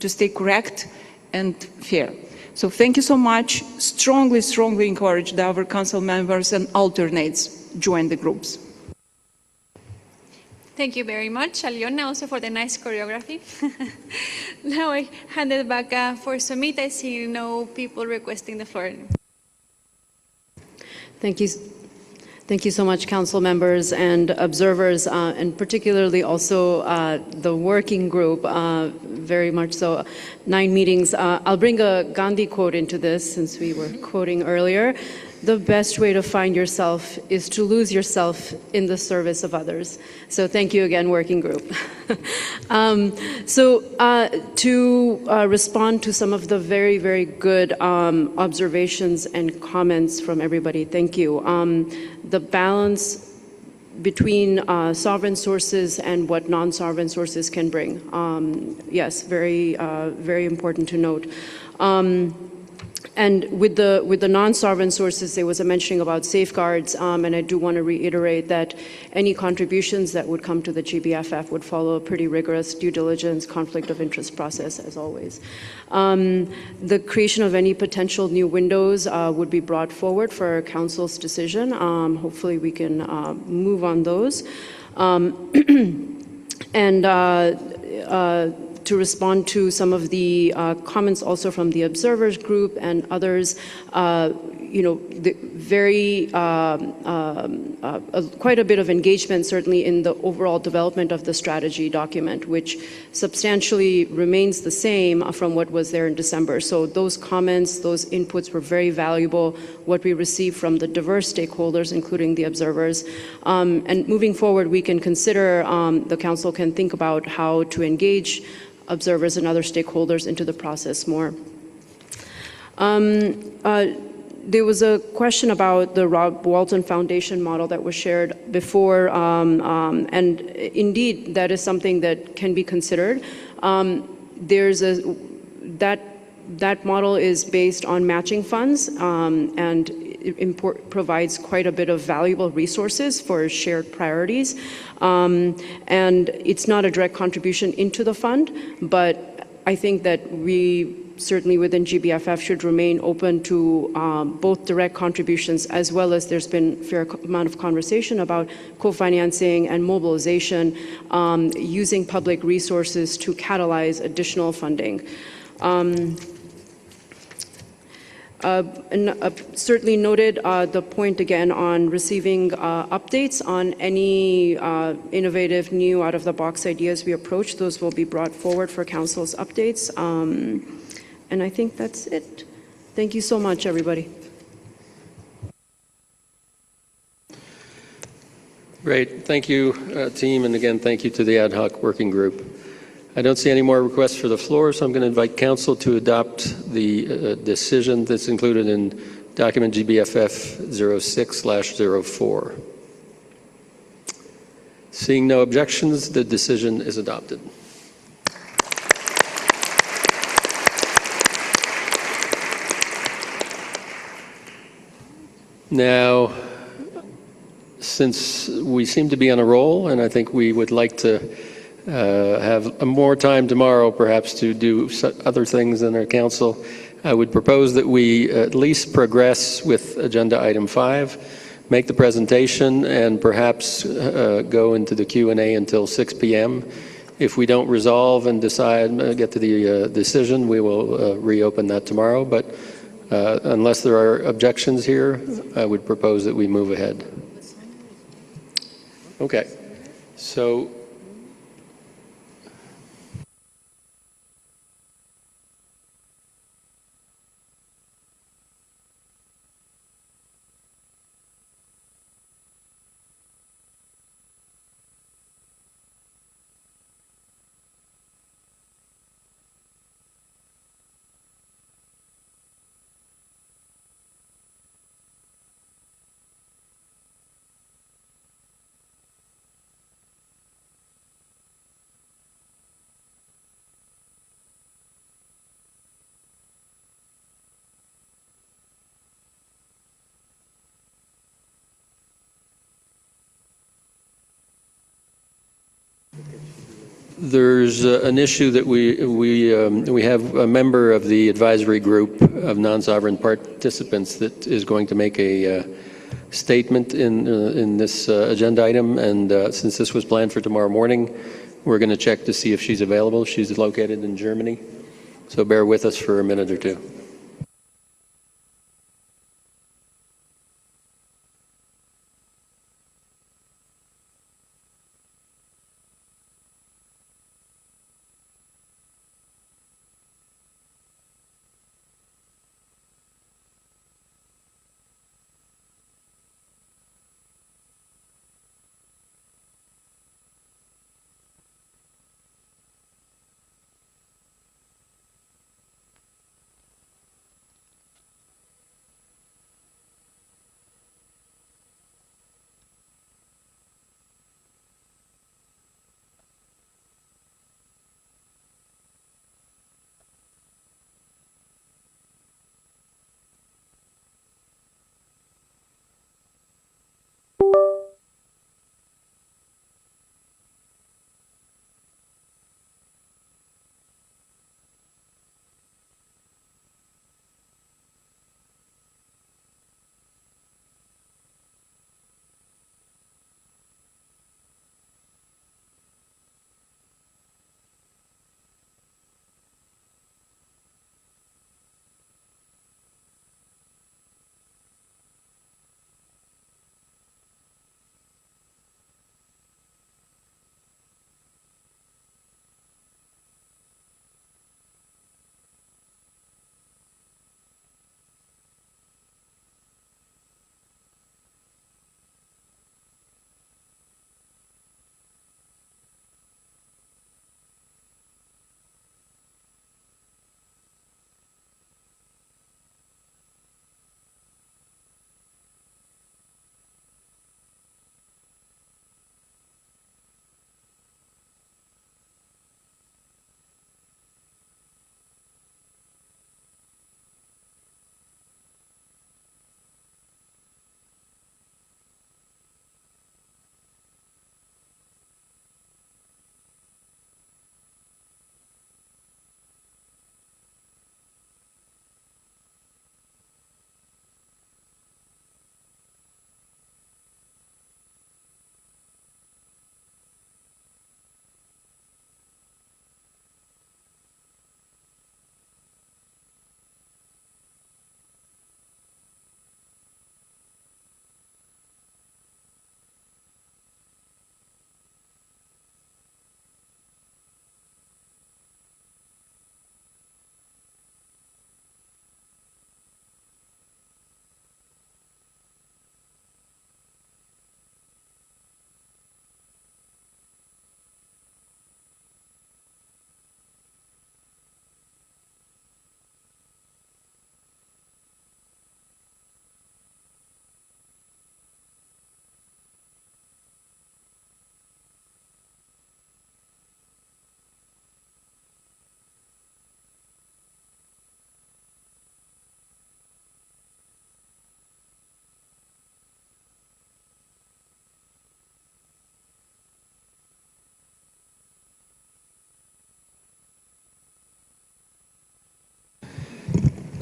stay correct and fair. So thank you so much. Strongly, strongly encourage our council members and alternates join the groups. Thank you very much, Aliona, also for the nice choreography. Now I hand it back for Sumit. I see no people requesting the floor. Thank you. Thank you so much, council members and observers, and particularly also the working group, very much so. 9 meetings. I'll bring a Gandhi quote into this, since we were quoting earlier. The best way to find yourself is to lose yourself in the service of others. So thank you again, working group. To respond to some of the very, very good observations and comments from everybody, thank you. The balance between sovereign sources and what non-sovereign sources can bring. Yes, very, very important to note. And with the non-sovereign sources, there was a mentioning about safeguards, and I do want to reiterate that any contributions that would come to the GBFF would follow a pretty rigorous due diligence, conflict of interest process, as always. The creation of any potential new windows would be brought forward for Council's decision. Hopefully we can move on those. To respond to some of the comments also from the observers group and others, quite a bit of engagement certainly in the overall development of the strategy document, which substantially remains the same from what was there in December. So those comments, those inputs were very valuable, what we received from the diverse stakeholders, including the observers. And moving forward, we can consider, the council can think about how to engage observers and other stakeholders into the process more. There was a question about the Rob Walton Foundation model that was shared before, and indeed that is something that can be considered. That model is based on matching funds, and provides quite a bit of valuable resources for shared priorities. And it's not a direct contribution into the fund, but I think that we certainly within GBFF should remain open to both direct contributions, as well as there's been a fair amount of conversation about co-financing and mobilization, using public resources to catalyze additional funding. Certainly noted the point again on receiving updates on any innovative, new, out-of-the-box ideas we approach. Those will be brought forward for Council's updates. And I think that's it. Thank you so much, everybody. Great. Thank you, team. And again, thank you to the ad hoc working group. I don't see any more requests for the floor, so I'm going to invite Council to adopt the decision that's included in document GBFF 06/04. Seeing no objections, the decision is adopted. Now, since we seem to be on a roll, and I think we would like to have more time tomorrow perhaps to do other things in our council, I would propose that we at least progress with agenda item 5, make the presentation and perhaps go into the Q&A until 6 p.m. If we don't resolve and decide, get to the decision, we will reopen that tomorrow. But unless there are objections here, I would propose that we move ahead. Okay. So there's an issue that we have a member of the advisory group of non-sovereign participants that is going to make a statement in this agenda item, and since this was planned for tomorrow morning, we're going to check to see if she's available. She's located in Germany, so bear with us for a minute or two.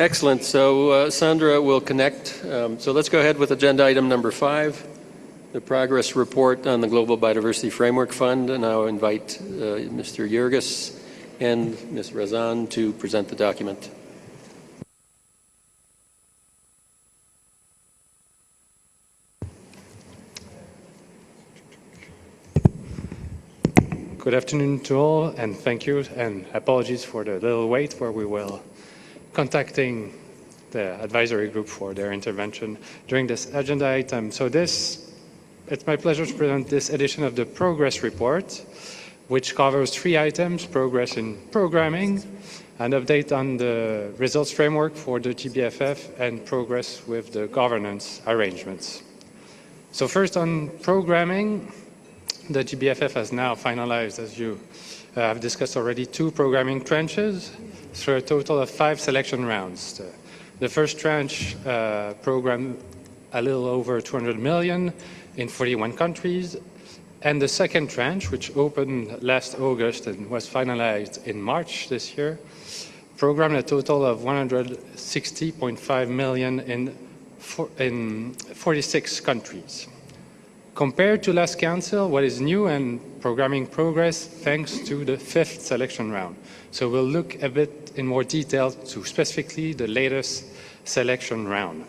Excellent. So Sandra will connect. So let's go ahead with agenda item number 5, the progress report on the Global Biodiversity Framework Fund. And I'll invite Mr. Jurgis and Ms. Razan to present the document. Good afternoon to all, and thank you, and apologies for the little wait where we were contacting the advisory group for their intervention during this agenda item. So it's my pleasure to present this edition of the progress report, which covers 3 items: progress in programming, an update on the results framework for the GBFF, and progress with the governance arrangements. So first on programming, the GBFF has now finalized, as you have discussed already, 2 programming tranches through a total of 5 selection rounds. The first tranche programmed a little over 200 million in 41 countries, and the second tranche, which opened last August and was finalized in March this year, programmed a total of 160.5 million in 46 countries. Compared to last council, what is new and programming progress thanks to the 5th selection round. So we'll look a bit in more detail to specifically the latest selection round.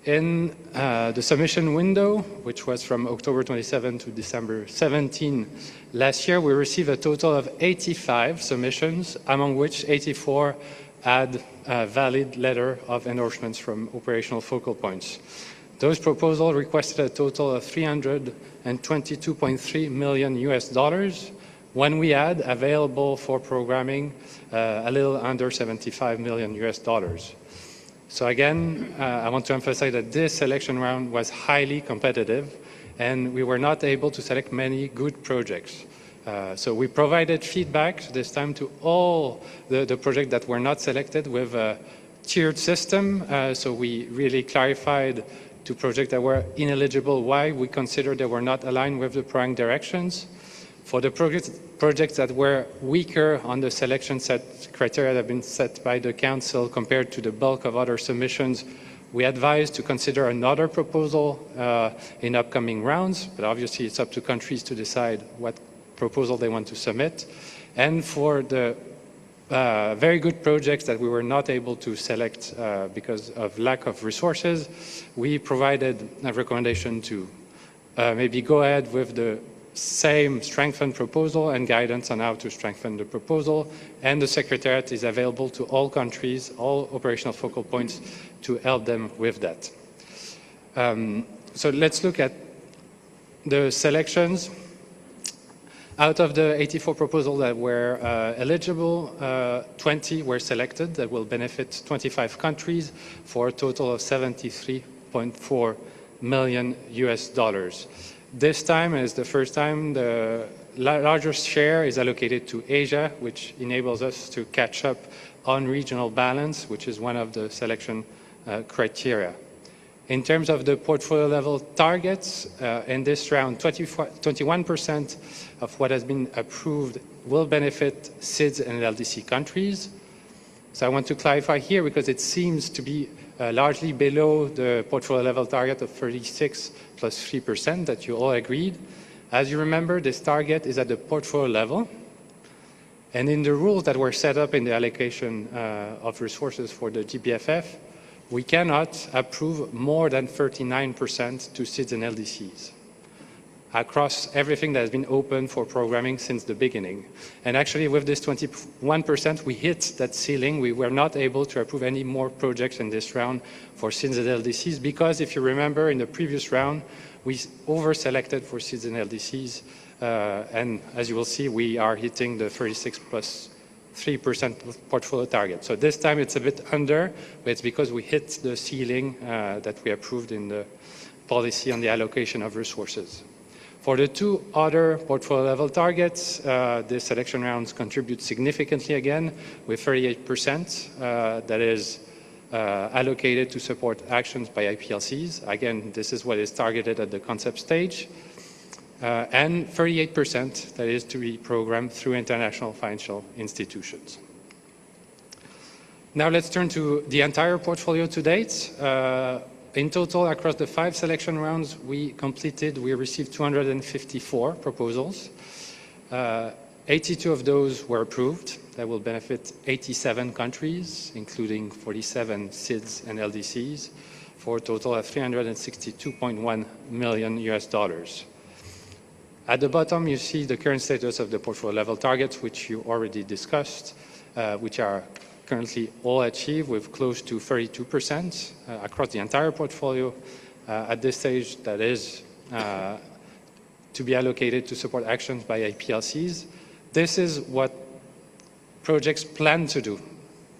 In the submission window, which was from October 27 to December 17 last year, we received a total of 85 submissions, among which 84 had a valid letter of endorsements from operational focal points. Those proposals requested a total of $322.3 million US, when we had available for programming a little under $75 million US. So again, I want to emphasize that this selection round was highly competitive, and we were not able to select many good projects. So we provided feedback this time to all the projects that were not selected with a tiered system. So we really clarified to projects that were ineligible why we considered they were not aligned with the programming directions. For the projects that were weaker on the selection set criteria that have been set by the Council compared to the bulk of other submissions, we advised to consider another proposal in upcoming rounds, but obviously it's up to countries to decide what proposal they want to submit. And for the very good projects that we were not able to select because of lack of resources, we provided a recommendation to maybe go ahead with the same strengthened proposal and guidance on how to strengthen the proposal. And the Secretariat is available to all countries, all operational focal points, to help them with that. So let's look at the selections. Out of the 84 proposals that were eligible, 20 were selected that will benefit 25 countries for a total of $73.4 million US. This time is the first time the largest share is allocated to Asia, which enables us to catch up on regional balance, which is one of the selection criteria. In terms of the portfolio level targets, in this round, 21% of what has been approved will benefit SIDS and LDC countries. So I want to clarify here because it seems to be largely below the portfolio level target of 36 plus 3% that you all agreed. As you remember, this target is at the portfolio level. And in the rules that were set up in the allocation of resources for the GBFF, we cannot approve more than 39% to SIDS and LDCs across everything that has been open for programming since the beginning. And actually with this 21%, we hit that ceiling. We were not able to approve any more projects in this round for SIDS and LDCs because if you remember in the previous round, we over-selected for SIDS and LDCs. And as you will see, we are hitting the 36 plus 3% portfolio target. So this time it's a bit under, but it's because we hit the ceiling that we approved in the policy on the allocation of resources. For the 2 other portfolio level targets, the selection rounds contribute significantly again with 38% that is allocated to support actions by IPLCs. Again, this is what is targeted at the concept stage. And 38% that is to be programmed through international financial institutions. Now let's turn to the entire portfolio to date. In total, across the 5 selection rounds we received 254 proposals. 82 of those were approved. That will benefit 87 countries, including 47 SIDS and LDCs, for a total of $362.1 million. At the bottom, you see the current status of the portfolio level targets, which you already discussed, which are currently all achieved with close to 32% across the entire portfolio. At this stage, that is to be allocated to support actions by APLCs. This is what projects plan to do.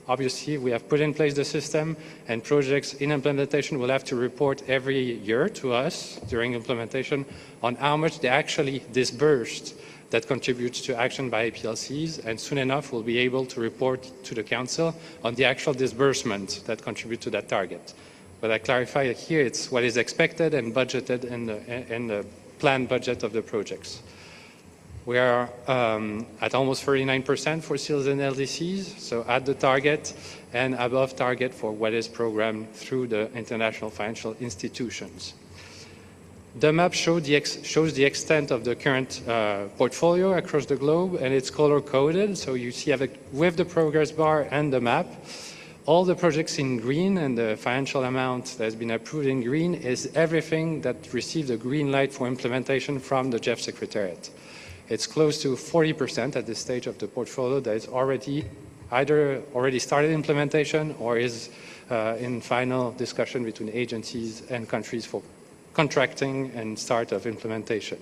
Obviously, we have put in place the system, and projects in implementation will have to report every year to us during implementation on how much they actually disbursed that contributes to action by APLCs, and soon enough we'll be able to report to the Council on the actual disbursement that contribute to that target. But I clarify here, it's what is expected and budgeted in the planned budget of the projects. We are at almost 39% for SEALs and LDCs, so at the target and above target for what is programmed through the international financial institutions. The map shows the extent of the current portfolio across the globe, and it's color-coded, so you see with the progress bar and the map, all the projects in green, and the financial amount that has been approved in green is everything that received a green light for implementation from the GEF Secretariat. It's close to 40% at this stage of the portfolio that is either already started implementation or is in final discussion between agencies and countries for contracting and start of implementation.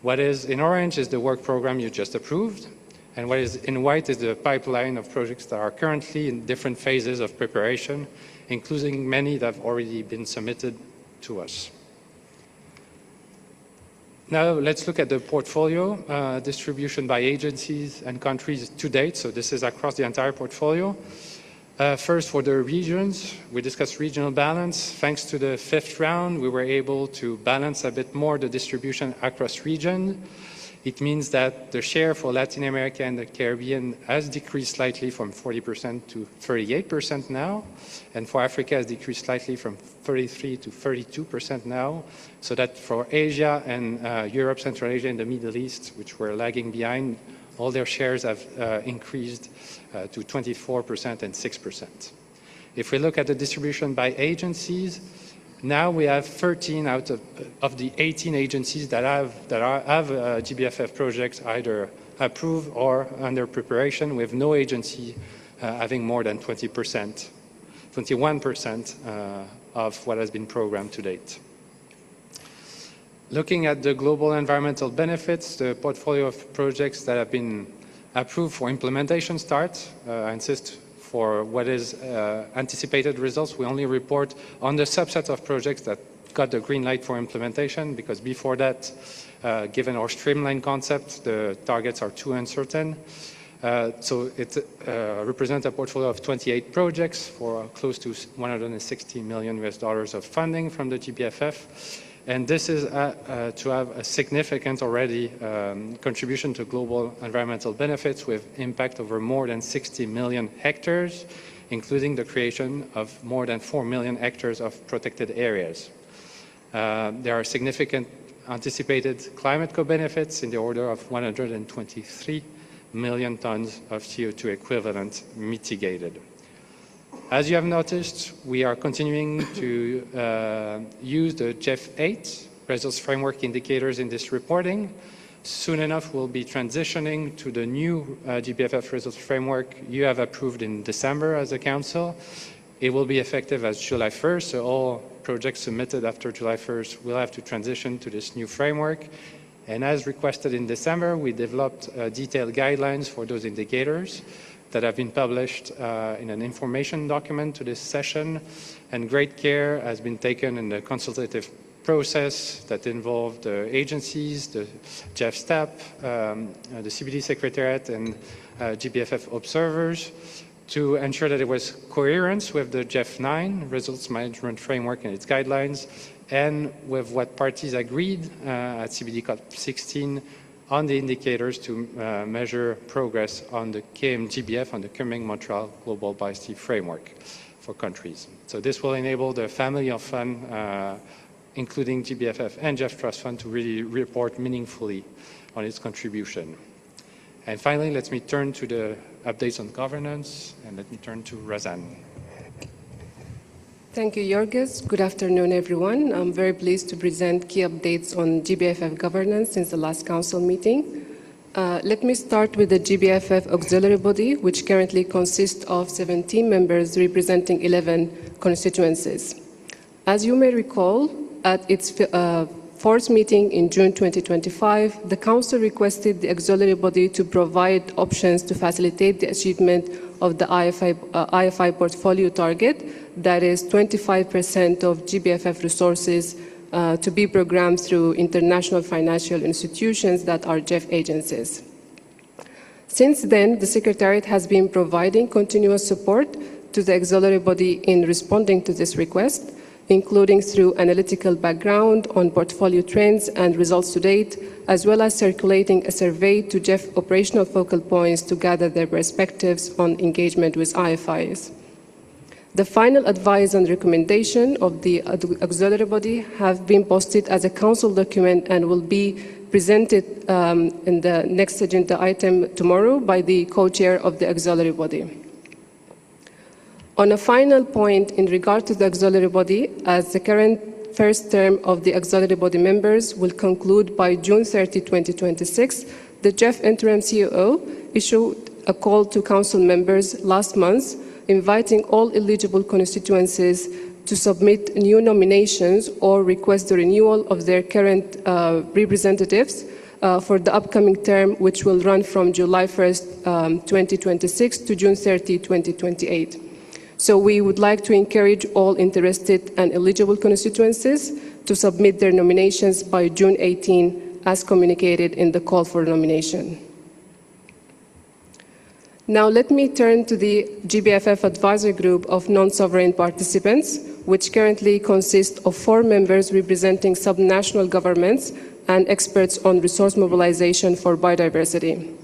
What is in orange is the work program you just approved, and what is in white is the pipeline of projects that are currently in different phases of preparation, including many that have already been submitted to us. Now let's look at the portfolio distribution by agencies and countries to date. So this is across the entire portfolio. First, for the regions, we discussed regional balance. Thanks to the 5th round, we were able to balance a bit more the distribution across regions. It means that the share for Latin America and the Caribbean has decreased slightly from 40% to 38% now, and for Africa has decreased slightly from 33% to 32% now, so that for Asia and Europe, Central Asia, and the Middle East, which were lagging behind, all their shares have increased to 24% and 6%. If we look at the distribution by agencies, now we have 13 out of the 18 agencies that have GBFF projects either approved or under preparation, with no agency having more than 21% of what has been programmed to date. Looking at the global environmental benefits, the portfolio of projects that have been approved for implementation start, I insist, for what is anticipated results, we only report on the subset of projects that got the green light for implementation, because before that, given our streamlined concept, the targets are too uncertain. So it represents a portfolio of 28 projects for close to $160 million of funding from the GBFF. And this is to have a significant already contribution to global environmental benefits, with impact over more than 60 million hectares, including the creation of more than 4 million hectares of protected areas. There are significant anticipated climate co-benefits in the order of 123 million tons of CO2 equivalent mitigated. As you have noticed, we are continuing to use the GEF 8 results framework indicators in this reporting. Soon enough, we'll be transitioning to the new GBFF results framework you have approved in December as a council. It will be effective as July 1st, so all projects submitted after July 1st will have to transition to this new framework. And as requested in December, we developed detailed guidelines for those indicators that have been published in an information document to this session, and great care has been taken in the consultative process that involved the agencies, the GEF staff, the CBD Secretariat, and GBFF observers to ensure that it was coherence with the GEF 9 results management framework and its guidelines, and with what parties agreed at CBD COP 16 on the indicators to measure progress on the GBF, on the Kunming-Montreal Global Biodiversity Framework for countries. So this will enable the family of fund, including GBFF and GEF Trust Fund, to really report meaningfully on its contribution. And finally, let me turn to the updates on governance, and let me turn to Razan. Thank you, Jorgis. Good afternoon, everyone. I'm very pleased to present key updates on GBFF governance since the last council meeting. Let me start with the GBFF auxiliary body, which currently consists of 17 members representing 11 constituencies. As you may recall, at its fourth meeting in June 2025, the Council requested the auxiliary body to provide options to facilitate the achievement of the IFI portfolio target, that is 25% of GBFF resources to be programmed through international financial institutions that are GEF agencies. Since then, the Secretariat has been providing continuous support to the auxiliary body in responding to this request, including through analytical background on portfolio trends and results to date, as well as circulating a survey to GEF operational focal points to gather their perspectives on engagement with IFIs. The final advice and recommendation of the auxiliary body have been posted as a council document and will be presented in the next agenda item tomorrow by the co-chair of the auxiliary body. On a final point in regard to the auxiliary body, as the current first term of the auxiliary body members will conclude by June 30, 2026, the GEF interim COO issued a call to council members last month inviting all eligible constituencies to submit new nominations or request the renewal of their current representatives for the upcoming term, which will run from July 1st, 2026 to June 30, 2028. So we would like to encourage all interested and eligible constituencies to submit their nominations by June 18, as communicated in the call for nomination. Now let me turn to the GBFF advisory group of non-sovereign participants, which currently consists of 4 members representing subnational governments and experts on resource mobilization for biodiversity.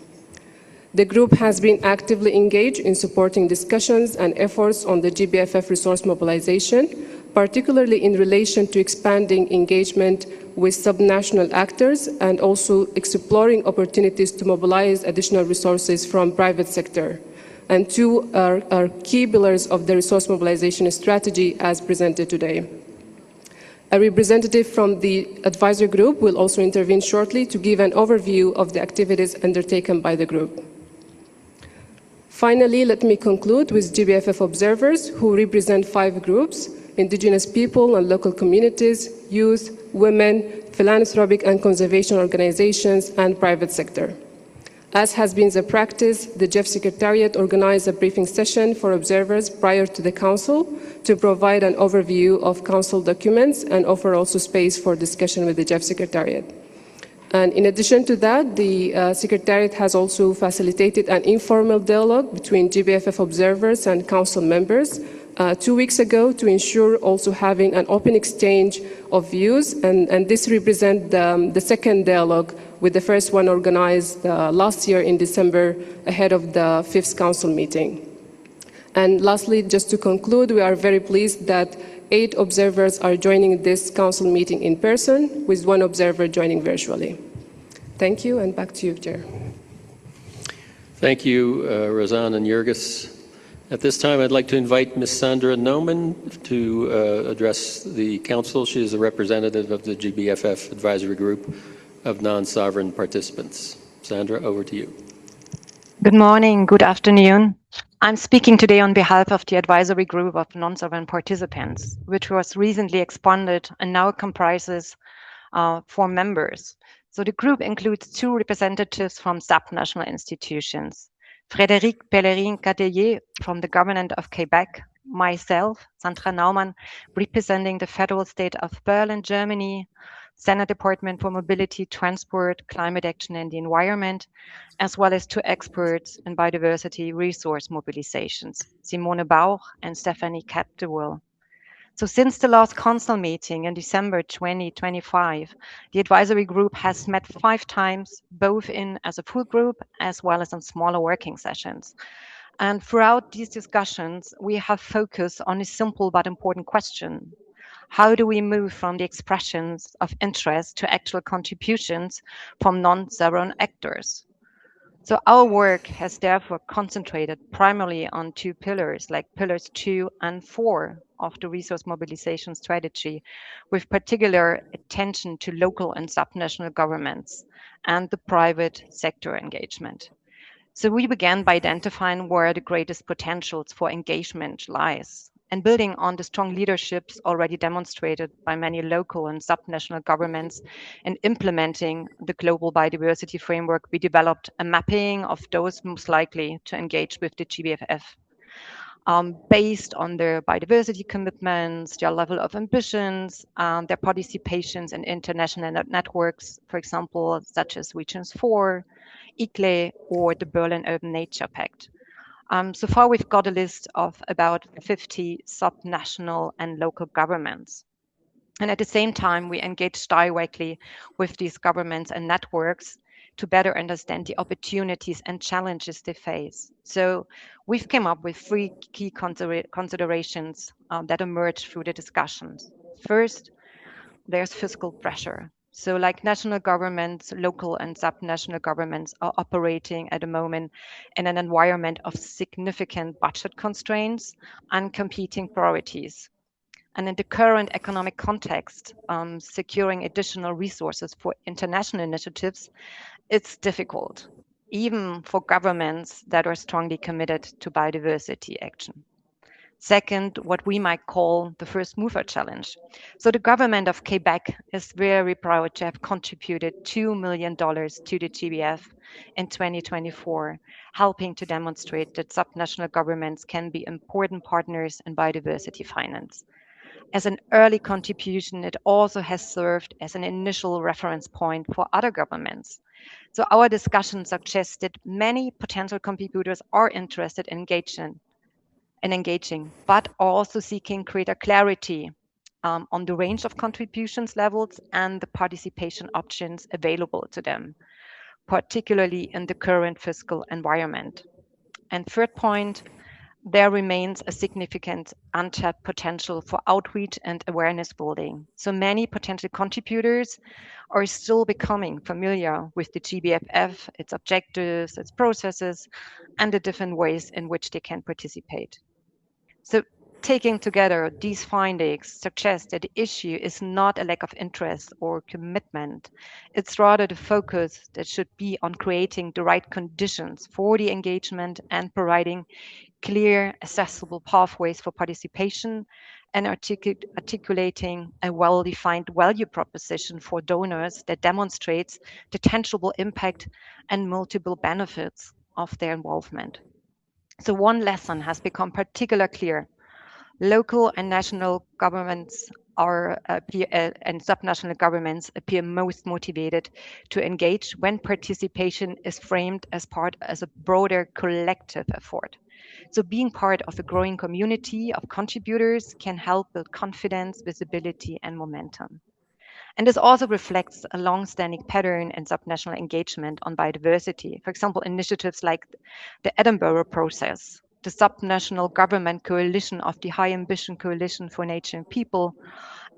The group has been actively engaged in supporting discussions and efforts on the GBFF resource mobilization, particularly in relation to expanding engagement with subnational actors and also exploring opportunities to mobilize additional resources from private sector. And 2 are key pillars of the resource mobilization strategy as presented today. A representative from the advisory group will also intervene shortly to give an overview of the activities undertaken by the group. Finally, let me conclude with GBFF observers who represent 5 groups: indigenous people and local communities, youth, women, philanthropic and conservation organizations, and private sector. As has been the practice, the GEF Secretariat organized a briefing session for observers prior to the Council to provide an overview of Council documents and offer also space for discussion with the GEF Secretariat. And in addition to that, the Secretariat has also facilitated an informal dialogue between GBFF observers and Council members 2 weeks ago to ensure also having an open exchange of views, and this represents the second dialogue, with the first one organized last year in December ahead of the 5th Council meeting. And lastly, just to conclude, we are very pleased that 8 observers are joining this Council meeting in person, with 1 observer joining virtually. Thank you, and back to you, Chair. Thank you, Razan and Jorgis. At this time, I'd like to invite Ms. Sandra Noman to address the Council. She is a representative of the GBFF Advisory Group of non-sovereign participants. Sandra, over to you. Good morning, good afternoon. I'm speaking today on behalf of the Advisory Group of non-sovereign participants, which was recently expanded and now comprises 4 members. So the group includes 2 representatives from subnational institutions: Frédéric Pellerin-Catellier from the Government of Quebec, myself, Sandra Naumann, representing the Federal State of Berlin, Germany, Senate Department for Mobility, Transport, Climate Action and the Environment, as well as 2 experts in biodiversity resource mobilizations, Simone Bauch and Stephanie Capdewell. So since the last council meeting in December 2025, the advisory group has met 5 times, both as a full group as well as in smaller working sessions. And throughout these discussions, we have focused on a simple but important question. How do we move from the expressions of interest to actual contributions from non-sovereign actors? So our work has therefore concentrated primarily on 2 pillars, like pillars 2 and 4 of the resource mobilization strategy, with particular attention to local and subnational governments and the private sector engagement. So we began by identifying where the greatest potentials for engagement lies, and building on the strong leaderships already demonstrated by many local and subnational governments in implementing the global biodiversity framework, we developed a mapping of those most likely to engage with the GBFF. Based on their biodiversity commitments, their level of ambitions, their participations in international networks, for example, such as Regions 4, ICLE, or the Berlin Urban Nature Pact. So far, we've got a list of about 50 subnational and local governments. And at the same time, we engage directly with these governments and networks to better understand the opportunities and challenges they face. So we've come up with 3 key considerations that emerge through the discussions. First, there's fiscal pressure. So like national governments, local and subnational governments are operating at the moment in an environment of significant budget constraints and competing priorities. And in the current economic context, securing additional resources for international initiatives, it's difficult, even for governments that are strongly committed to biodiversity action. Second, what we might call the first mover challenge. So the government of Quebec is very proud to have contributed $2 million to the GBF in 2024, helping to demonstrate that subnational governments can be important partners in biodiversity finance. As an early contribution, it also has served as an initial reference point for other governments. So our discussion suggests that many potential contributors are interested in engaging, but also seeking greater clarity on the range of contributions levels and the participation options available to them, particularly in the current fiscal environment. And third point, there remains a significant untapped potential for outreach and awareness building. So many potential contributors are still becoming familiar with the GBFF, its objectives, its processes, and the different ways in which they can participate. So taking together these findings suggests that the issue is not a lack of interest or commitment. It's rather the focus that should be on creating the right conditions for the engagement and providing clear, accessible pathways for participation and articulating a well-defined value proposition for donors that demonstrates the tangible impact and multiple benefits of their involvement. So one lesson has become particularly clear. Local and national governments and subnational governments appear most motivated to engage when participation is framed as a broader collective effort. So being part of a growing community of contributors can help build confidence, visibility, and momentum. And this also reflects a long-standing pattern in subnational engagement on biodiversity. For example, initiatives like the Edinburgh Process, the subnational government coalition of the High Ambition Coalition for Nature and People,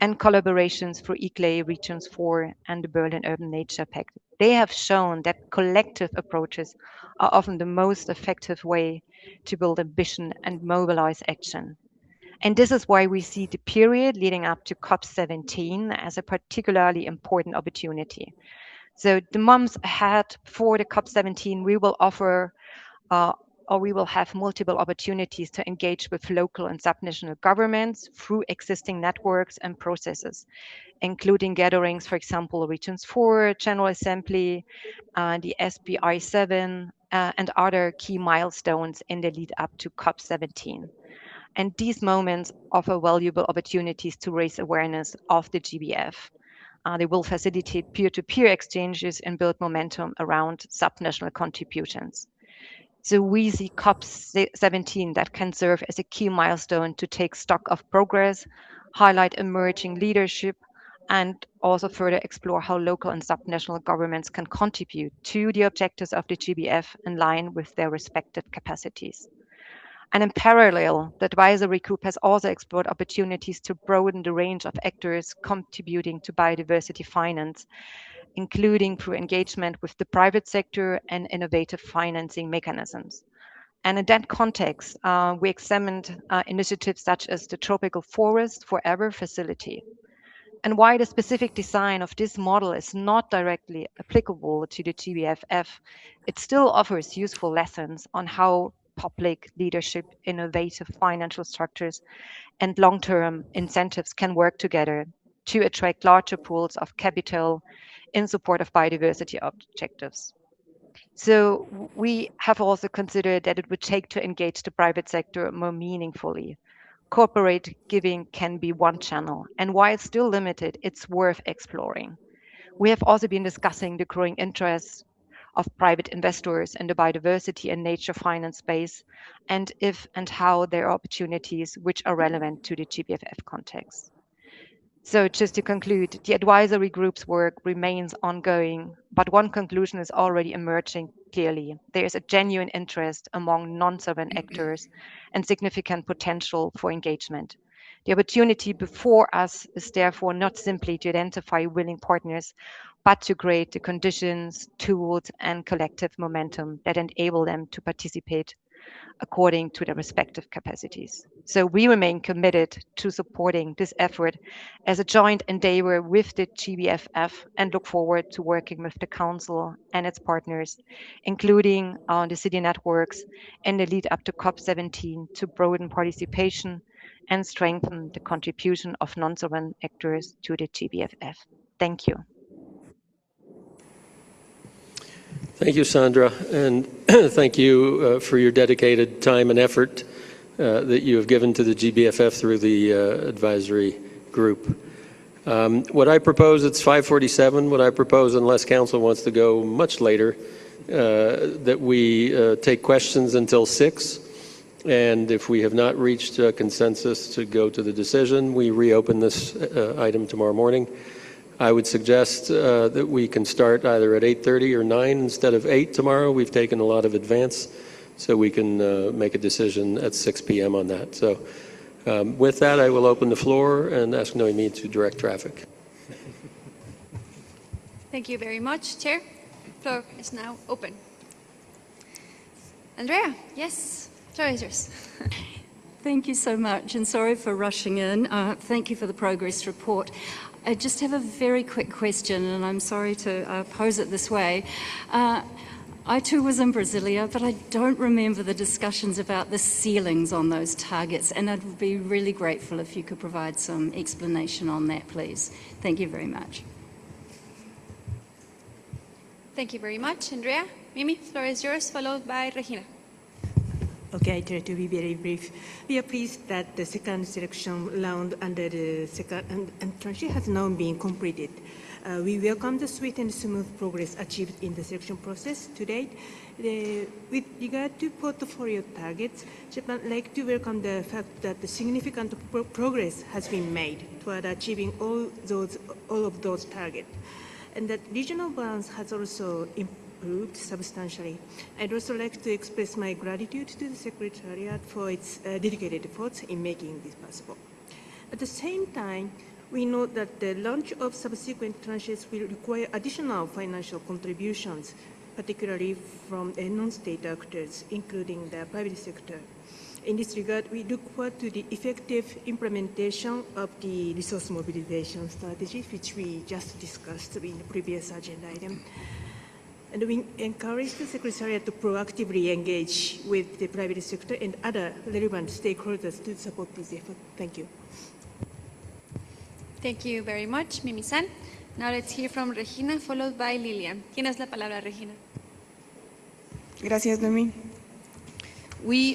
and collaborations for ICLE, Regions 4, and the Berlin Urban Nature Pact. They have shown that collective approaches are often the most effective way to build ambition and mobilize action. And this is why we see the period leading up to COP17 as a particularly important opportunity. So the months ahead for the COP17, we will offer we will have multiple opportunities to engage with local and subnational governments through existing networks and processes, including gatherings, for example, Regions 4, General Assembly, the SBI 7, and other key milestones in the lead up to COP17. And these moments offer valuable opportunities to raise awareness of the GBF. They will facilitate peer-to-peer exchanges and build momentum around subnational contributions. So we see COP17 that can serve as a key milestone to take stock of progress, highlight emerging leadership, and also further explore how local and subnational governments can contribute to the objectives of the GBF in line with their respective capacities. And in parallel, the advisory group has also explored opportunities to broaden the range of actors contributing to biodiversity finance, including through engagement with the private sector and innovative financing mechanisms. And in that context, we examined initiatives such as the Tropical Forest Forever facility. And while the specific design of this model is not directly applicable to the GBFF, it still offers useful lessons on how public leadership, innovative financial structures, and long-term incentives can work together to attract larger pools of capital in support of biodiversity objectives. So we have also considered that it would take to engage the private sector more meaningfully. Corporate giving can be one channel, and while still limited, it's worth exploring. We have also been discussing the growing interest of private investors in the biodiversity and nature finance space, and if and how there are opportunities which are relevant to the GBFF context. So just to conclude, the advisory group's work remains ongoing, but one conclusion is already emerging clearly. There is a genuine interest among non-sovereign actors and significant potential for engagement. The opportunity before us is therefore not simply to identify willing partners, but to create the conditions, tools, and collective momentum that enable them to participate according to their respective capacities. So we remain committed to supporting this effort as a joint endeavor with the GBFF and look forward to working with the Council and its partners, including the city networks in the lead up to COP17 to broaden participation and strengthen the contribution of non-sovereign actors to the GBFF. Thank you. Thank you, Sandra, and thank you for your dedicated time and effort that you have given to the GBFF through the advisory group. What I propose, it's 5:47, what I propose, unless Council wants to go much later, that we take questions until 6, and if we have not reached a consensus to go to the decision, we reopen this item tomorrow morning. I would suggest that we can start either at 8:30 or 9 instead of 8 tomorrow. We've taken a lot of advance, so we can make a decision at 6 p.m. on that. So with that, I will open the floor and ask Noemi to direct traffic. Thank you very much, Chair. Floor is now open. Andrea, yes, floor is yours. Thank you so much, and sorry for rushing in. Thank you for the progress report. I just have a very quick question, and I'm sorry to pose it this way. I too was in Brasilia, but I don't remember the discussions about the ceilings on those targets, and I'd be really grateful if you could provide some explanation on that, please. Thank you very much. Thank you very much, Andrea. Mimi, floor is yours, followed by Regina. Okay, I try to be very brief. We are pleased that the second selection round under the second tranche has now been completed. We welcome the swift and smooth progress achieved in the selection process to date. With regard to portfolio targets, Japan would like to welcome the fact that the significant progress has been made toward achieving all of those targets, and that regional balance has also improved substantially. I'd also like to express my gratitude to the Secretariat for its dedicated efforts in making this possible. At the same time, we note that the launch of subsequent tranches will require additional financial contributions, particularly from non-state actors, including the private sector. In this regard, we look forward to the effective implementation of the resource mobilization strategy, which we just discussed in the previous agenda item. And we encourage the Secretariat to proactively engage with the private sector and other relevant stakeholders to support this effort. Thank you. Thank you very much, Mimi-san. Now let's hear from Regina, followed by Lilian. Tienes la palabra, Regina. Gracias, Noemi.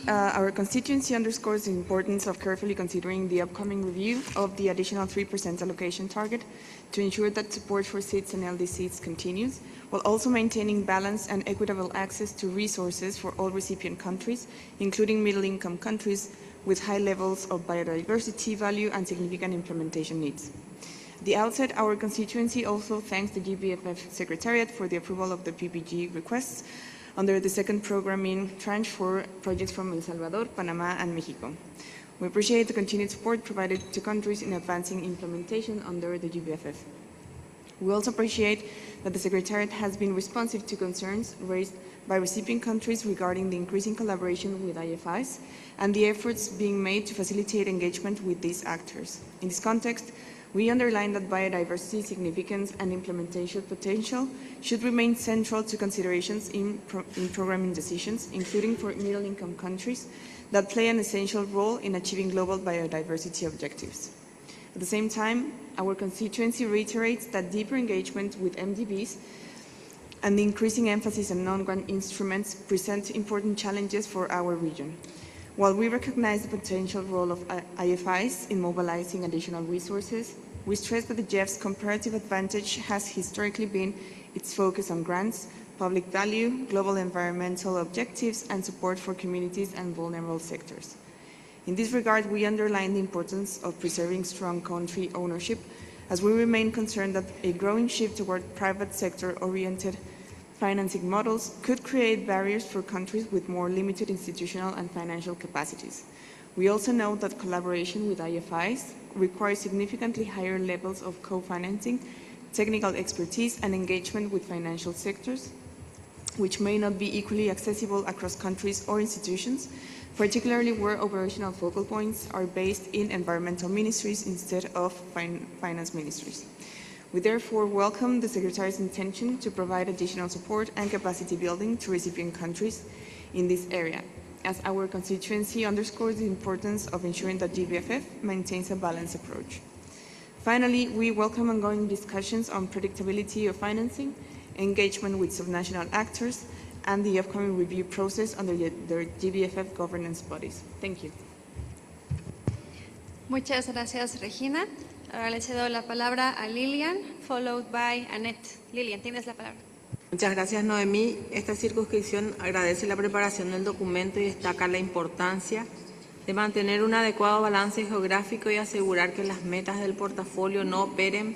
Our constituency underscores the importance of carefully considering the upcoming review of the additional 3% allocation target to ensure that support for SIDS and LDCs continues, while also maintaining balanced and equitable access to resources for all recipient countries, including middle-income countries, with high levels of biodiversity value and significant implementation needs. At the outset, our constituency also thanks the GBFF Secretariat for the approval of the PPG requests under the second programming tranche for projects from El Salvador, Panama, and Mexico. We appreciate the continued support provided to countries in advancing implementation under the GBFF. We also appreciate that the Secretariat has been responsive to concerns raised by recipient countries regarding the increasing collaboration with IFIs and the efforts being made to facilitate engagement with these actors. In this context, we underline that biodiversity significance and implementation potential should remain central to considerations in programming decisions, including for middle-income countries that play an essential role in achieving global biodiversity objectives. At the same time, our constituency reiterates that deeper engagement with MDBs and the increasing emphasis on non-grant instruments present important challenges for our region. While we recognize the potential role of IFIs in mobilizing additional resources, we stress that the GEF's comparative advantage has historically been its focus on grants, public value, global environmental objectives, and support for communities and vulnerable sectors. In this regard, we underline the importance of preserving strong country ownership, as we remain concerned that a growing shift toward private sector-oriented financing models could create barriers for countries with more limited institutional and financial capacities. We also note that collaboration with IFIs requires significantly higher levels of co-financing, technical expertise, and engagement with financial sectors, which may not be equally accessible across countries or institutions, particularly where operational focal points are based in environmental ministries instead of finance ministries. We therefore welcome the Secretary's intention to provide additional support and capacity building to recipient countries in this area, as our constituency underscores the importance of ensuring that GBFF maintains a balanced approach. Finally, we welcome ongoing discussions on predictability of financing, engagement with subnational actors, and the upcoming review process under their GBFF governance bodies. Thank you. Muchas gracias, Regina. Ahora le cedo la palabra a Lilian, followed by Annette. Lilian, tienes la palabra. Muchas gracias, Noemí. Esta circunscripción agradece la preparación del documento y destaca la importancia de mantener un adecuado balance geográfico y asegurar que las metas del portafolio no operen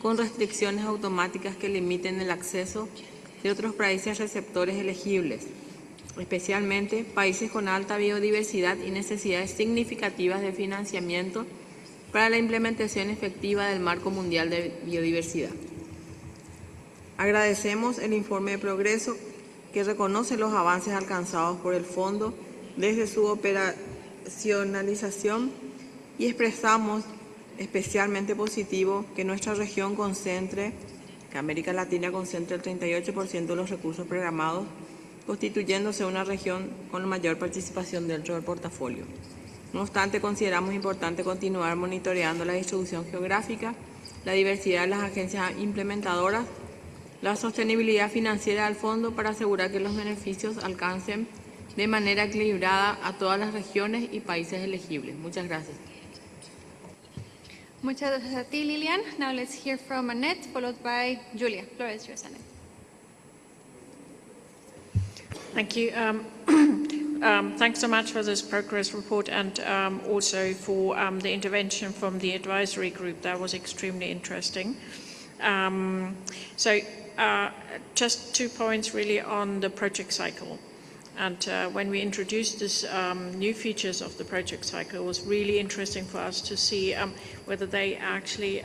con restricciones automáticas que limiten el acceso de otros países receptores elegibles, especialmente países con alta biodiversidad y necesidades significativas de financiamiento para la implementación efectiva del Marco Mundial de Biodiversidad. Agradecemos el informe de progreso que reconoce los avances alcanzados por el Fondo desde su operacionalización y expresamos especialmente positivo que nuestra región concentre, que América Latina concentre el 38% de los recursos programados, constituyéndose una región con mayor participación dentro del portafolio. No obstante, consideramos importante continuar monitoreando la distribución geográfica, la diversidad de las agencias implementadoras, la sostenibilidad financiera del fondo para asegurar que los beneficios alcancen de manera equilibrada a todas las regiones y países elegibles. Muchas gracias. Muchas gracias a ti, Lilian. Now let's hear from Annette, followed by Julia. Floor is yours, Annette. Thank you. Thanks so much for this progress report and also for the intervention from the advisory group. That was extremely interesting. Just 2 points really on the project cycle. And when we introduced this new features of the project cycle, it was really interesting for us to see whether they actually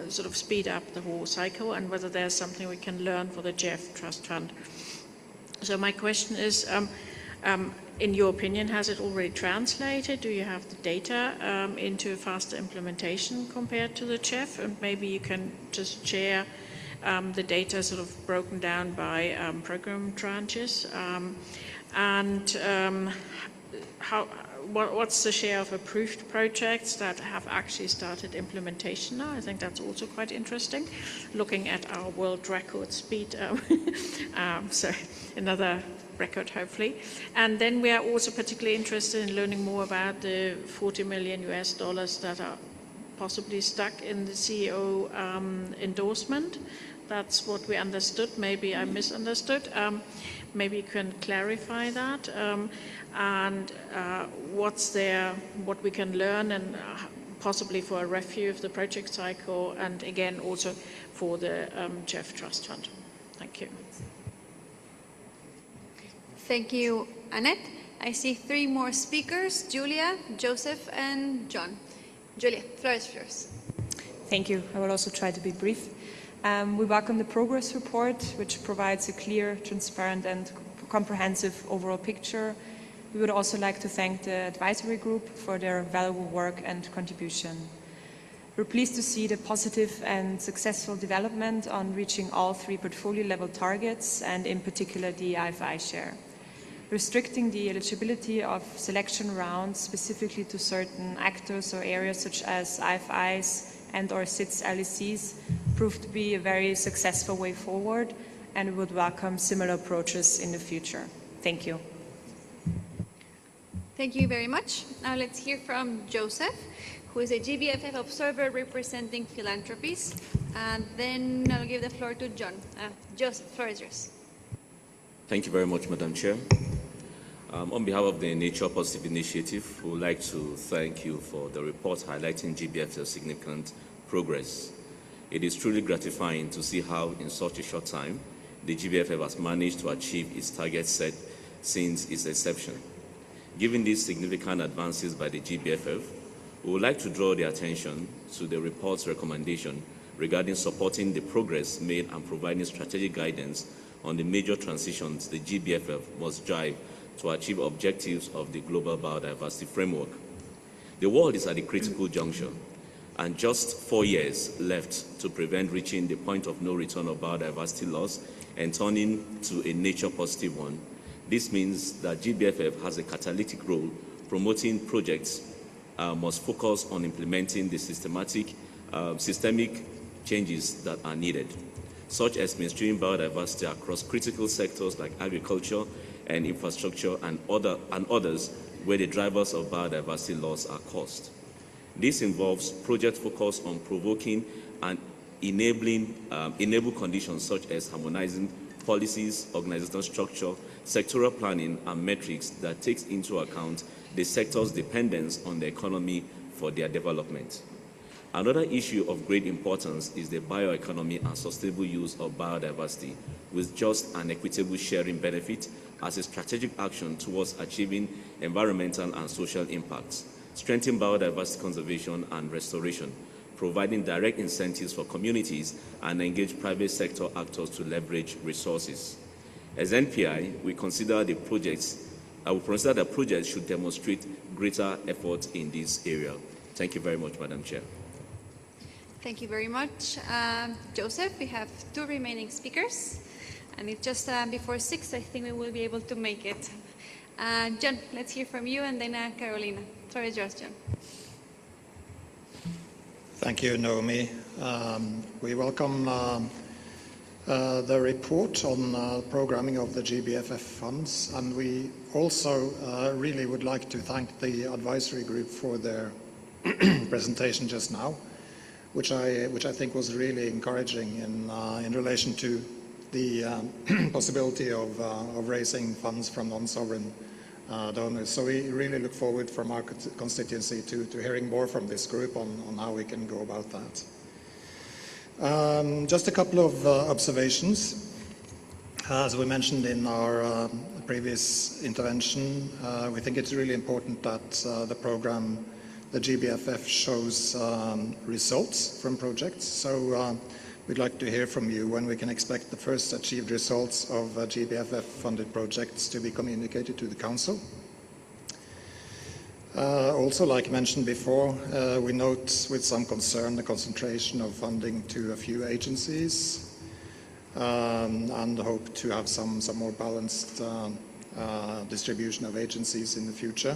sort of speed up the whole cycle and whether there's something we can learn for the GEF Trust Fund. So my question is, in your opinion, has it already translated? Do you have the data into a faster implementation compared to the GEF? And maybe you can just share the data sort of broken down by program tranches. What's the share of approved projects that have actually started implementation now? I think that's also quite interesting, looking at our world record speed. So another record, hopefully. And then we are also particularly interested in learning more about the $40 million that are possibly stuck in the CEO endorsement. That's what we understood. Maybe I misunderstood. maybe you can clarify that and what we can learn and possibly for a review of the project cycle and again also for the GEF Trust Fund. Thank you. Thank you, Annette. I see 3 more speakers, Julia, Joseph, and John. Julia, floor is yours. Thank you. I will also try to be brief. We welcome the progress report, which provides a clear, transparent, and comprehensive overall picture. We would also like to thank the advisory group for their valuable work and contribution. We're pleased to see the positive and successful development on reaching all 3 portfolio-level targets, and in particular the IFI share. Restricting the eligibility of selection rounds specifically to certain actors or areas such as IFIs and or SITS LECs proved to be a very successful way forward, and we would welcome similar approaches in the future. Thank you. Thank you very much. Now let's hear from Joseph, who is a GBFF observer representing philanthropies. And then I'll give the floor to John. Joseph, floor is yours. Thank you very much, Madam Chair. On behalf of the Nature Positive Initiative, we would like to thank you for the report highlighting GBFF's significant progress. It is truly gratifying to see how, in such a short time, the GBFF has managed to achieve its target set since its inception. Given these significant advances by the GBFF, we would like to draw the attention to the report's recommendation regarding supporting the progress made and providing strategic guidance on the major transitions the GBFF must drive to achieve objectives of the Global Biodiversity Framework. The world is at a critical juncture, and just 4 years left to prevent reaching the point of no return of biodiversity loss and turning to a nature-positive one. This means that GBFF has a catalytic role promoting projects must focus on implementing the systemic changes that are needed, such as mainstreaming biodiversity across critical sectors like agriculture and infrastructure and others where the drivers of biodiversity loss are caused. This involves project focus on provoking and enable conditions such as harmonizing policies, organizational structure, sectoral planning, and metrics that takes into account the sector's dependence on the economy for their development. Another issue of great importance is the bioeconomy and sustainable use of biodiversity with just and equitable sharing benefit as a strategic action towards achieving environmental and social impacts, strengthen biodiversity conservation and restoration, providing direct incentives for communities and engage private sector actors to leverage resources. As NPI, we consider the projects should demonstrate greater effort in this area. Thank you very much, Madam Chair. Thank you very much, Joseph. We have 2 remaining speakers, and it's just before 6. I think we will be able to make it. John, let's hear from you, and then Carolina. Sorry, yours, John. Thank you, Naomi. We welcome the report on programming of the GBFF funds, and we also really would like to thank the advisory group for their presentation just now, which I think was really encouraging in relation to the possibility of raising funds from non-sovereign donors. So we really look forward from our constituency to hearing more from this group on how we can go about that. Just a couple of observations. As we mentioned in our previous intervention, we think it's really important that the program, the GBFF, shows results from projects. So we'd like to hear from you when we can expect the first achieved results of GBFF-funded projects to be communicated to the Council. Also, like mentioned before, we note with some concern the concentration of funding to a few agencies and hope to have some more balanced distribution of agencies in the future.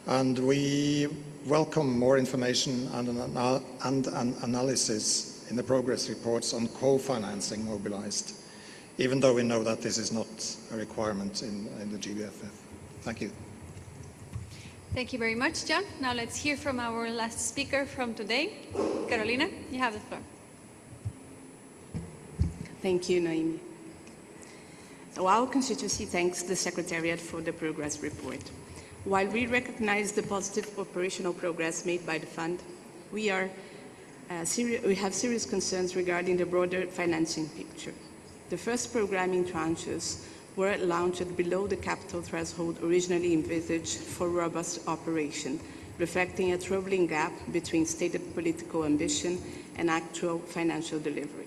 And we welcome more information and an analysis in the progress reports on co-financing mobilized, even though we know that this is not a requirement in the GBFF. Thank you. Thank you very much, John. Now let's hear from our last speaker from today. Carolina, you have the floor. Thank you, Naomi. So our constituency thanks the Secretariat for the progress report. While we recognize the positive operational progress made by the fund, we have serious concerns regarding the broader financing picture. The first programming tranches were launched below the capital threshold originally envisaged for robust operation, reflecting a troubling gap between stated political ambition and actual financial delivery.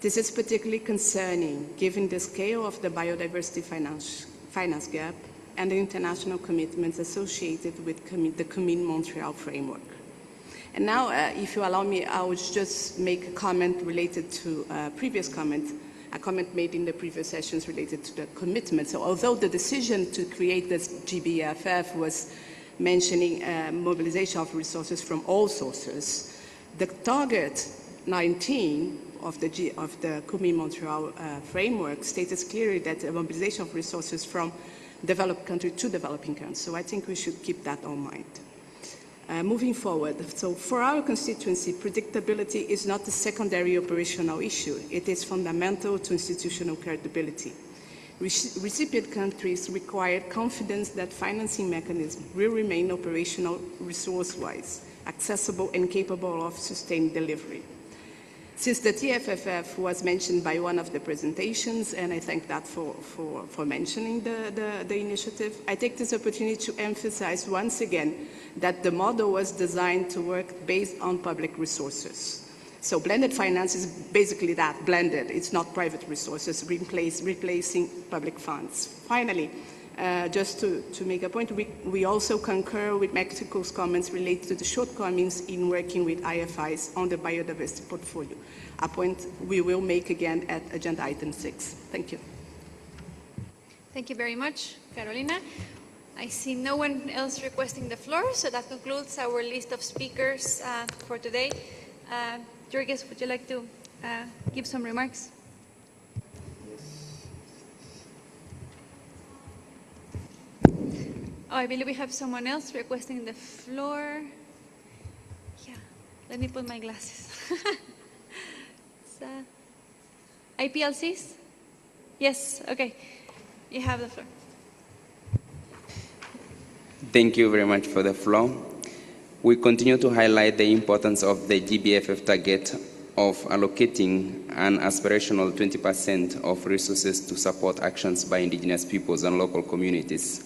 This is particularly concerning given the scale of the biodiversity finance gap and the international commitments associated with the Montreal framework. And now, if you allow me, I would just make a comment related to a comment made in the previous sessions related to the commitment. So although the decision to create this GBFF was mentioning mobilization of resources from all sources, the target 19 of the Montreal framework states clearly that the mobilization of resources from developed country to developing countries. So I think we should keep that in mind. Moving forward, so for our constituency, predictability is not a secondary operational issue. It is fundamental to institutional credibility. Recipient countries require confidence that financing mechanisms will remain operational resource-wise, accessible and capable of sustained delivery. Since the TFFF was mentioned by one of the presentations, and I thank that for mentioning the initiative, I take this opportunity to emphasize once again that the model was designed to work based on public resources. So blended finance is basically that, blended. It's not private resources replacing public funds. Finally, just to make a point, we also concur with Mexico's comments related to the shortcomings in working with IFIs on the biodiversity portfolio, a point we will make again at agenda item 6. Thank you. Thank you very much, Carolina. I see no one else requesting the floor, so that concludes our list of speakers for today. Georges, would you like to give some remarks? Oh, I believe we have someone else requesting the floor. Yeah, let me put my glasses. IPLCs? Yes, okay. You have the floor. Thank you very much for the floor. We continue to highlight the importance of the GBFF target of allocating an aspirational 20% of resources to support actions by indigenous peoples and local communities.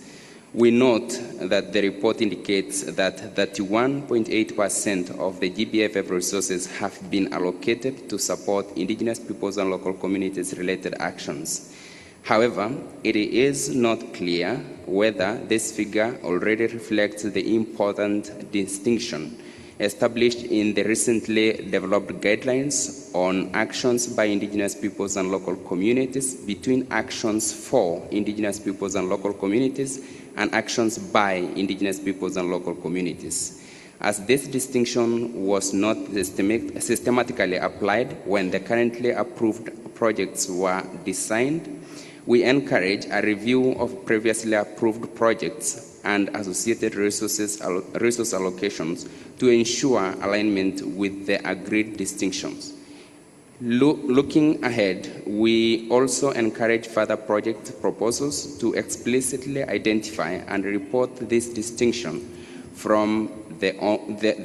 We note that the report indicates that 31.8% of the GBFF resources have been allocated to support indigenous peoples and local communities related actions. However, it is not clear whether this figure already reflects the important distinction established in the recently developed guidelines on actions by indigenous peoples and local communities between actions for indigenous peoples and local communities and actions by indigenous peoples and local communities. As this distinction was not systematically applied when the currently approved projects were designed, we encourage a review of previously approved projects and associated resource allocations to ensure alignment with the agreed distinctions. Looking ahead, we also encourage further project proposals to explicitly identify and report this distinction from the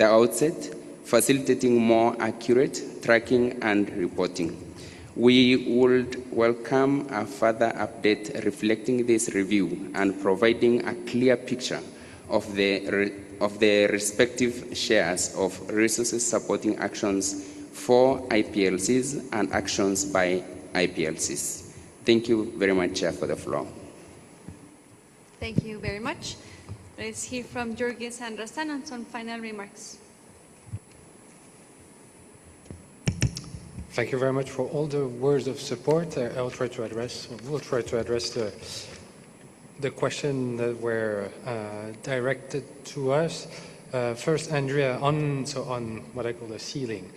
outset, facilitating more accurate tracking and reporting. We would welcome a further update reflecting this review and providing a clear picture of the respective shares of resources supporting actions for IPLCs and actions by IPLCs. Thank you very much, Chair, for the floor. Thank you very much. Let's hear from Georges and Rastan on some final remarks. Thank you very much for all the words of support. We'll try to address the question that were directed to us. First, Andrea, on what I call the ceiling.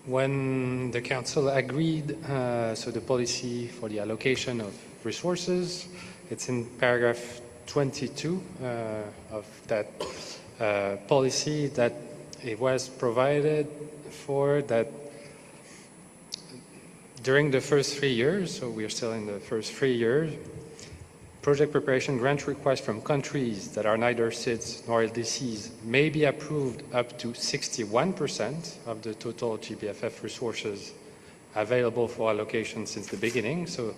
When the council agreed, so the policy for the allocation of resources, it's in paragraph 22 of that policy that it was provided for that during the first 3 years, so we are still in the first 3 years, project preparation grant requests from countries that are neither SIDS nor LDCs may be approved up to 61% of the total GBFF resources available for allocation since the beginning. So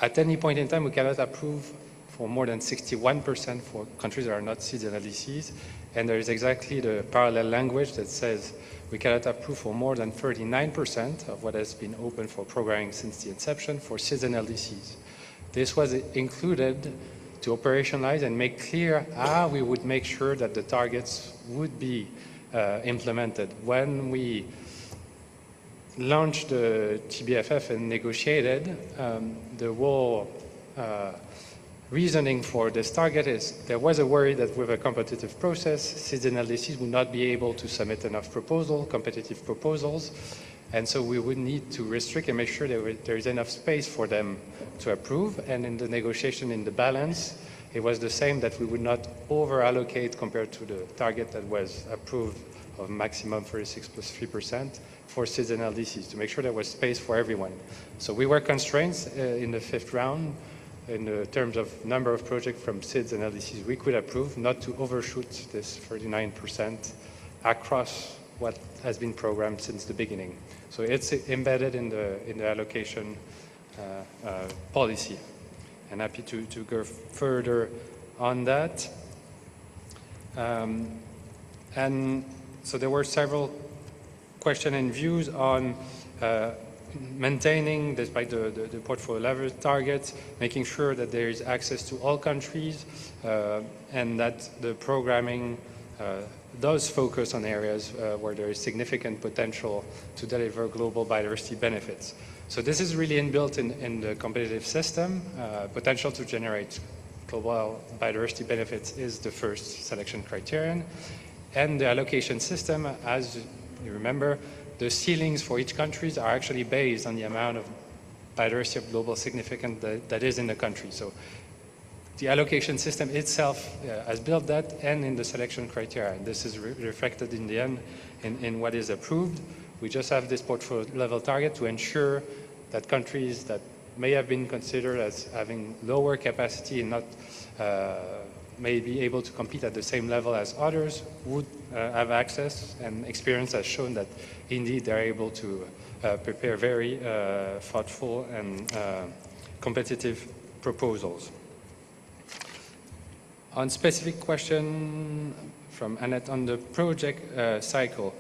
at any point in time, we cannot approve for more than 61% for countries that are not SIDS and LDCs. And there is exactly the parallel language that says we cannot approve for more than 39% of what has been open for programming since the inception for SIDS and LDCs. This was included to operationalize and make clear how we would make sure that the targets would be implemented. When we launched the GBFF and negotiated, the whole reasoning for this target is there was a worry that with a competitive process, SIDS and LDCs would not be able to submit enough competitive proposals, and so we would need to restrict and make sure that there is enough space for them to approve. And in the negotiation, in the balance, it was the same, that we would not over-allocate compared to the target that was approved of maximum 36 plus 3% for SIDS and LDCs, to make sure there was space for everyone. So we were constrained in the 5th round in the terms of number of projects from SIDS and LDCs we could approve, not to overshoot this 39% across what has been programmed since the beginning. So it's embedded in the allocation policy. And happy to go further on that. And so there were several questions and views on maintaining, despite the portfolio level targets, making sure that there is access to all countries, and that the programming does focus on areas where there is significant potential to deliver global biodiversity benefits. So this is really inbuilt in the competitive system. Potential to generate global biodiversity benefits is the first selection criterion. And the allocation system, as you remember, the ceilings for each country are actually based on the amount of biodiversity of global significance that is in the country. So the allocation system itself has built that, and in the selection criteria. And this is reflected in the end in what is approved. We just have this portfolio level target to ensure that countries that may have been considered as having lower capacity and not may be able to compete at the same level as others would have access, and experience has shown that indeed they're able to prepare very thoughtful and competitive proposals. On specific question from Annette on the project cycle,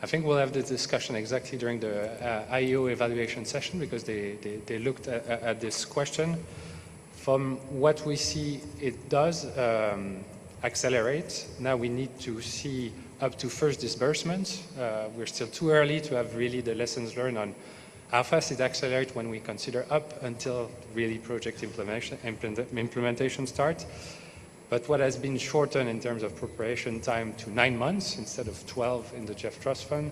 I think we'll have the discussion exactly during the IEO evaluation session, because they looked at this question. From what we see, it does accelerate. Now we need to see up to first disbursements. We're still too early to have really the lessons learned on how fast it accelerates when we consider up until really project implementation starts. But what has been shortened in terms of preparation time to 9 months instead of 12 in the GEF Trust Fund,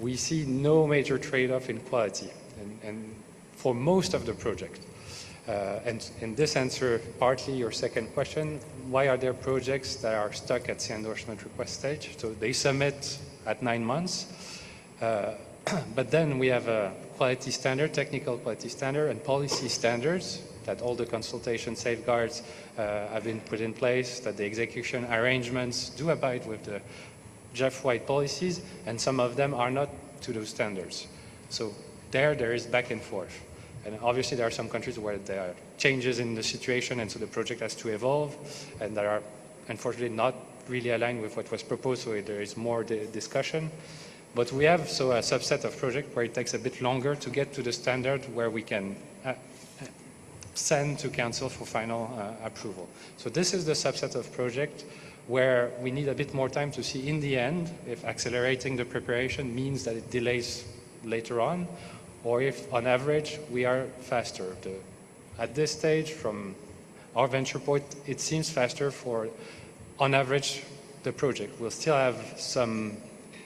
we see no major trade-off in quality, and for most of the project. And this answer partly your second question: why are there projects that are stuck at the endorsement request stage? So they submit at 9 months, but then we have a quality standard, technical quality standard, and policy standards that all the consultation safeguards have been put in place, that the execution arrangements do abide with the GEF-wide policies, and some of them are not to those standards. So there is back and forth. And obviously there are some countries where there are changes in the situation, and so the project has to evolve, and that are unfortunately not really aligned with what was proposed, so there is more discussion. But we have a subset of projects where it takes a bit longer to get to the standard where we can send to council for final approval. So this is the subset of project where we need a bit more time to see in the end if accelerating the preparation means that it delays later on, or if on average we are faster. At this stage, from our venture point, it seems faster for, on average, the project. We'll still have some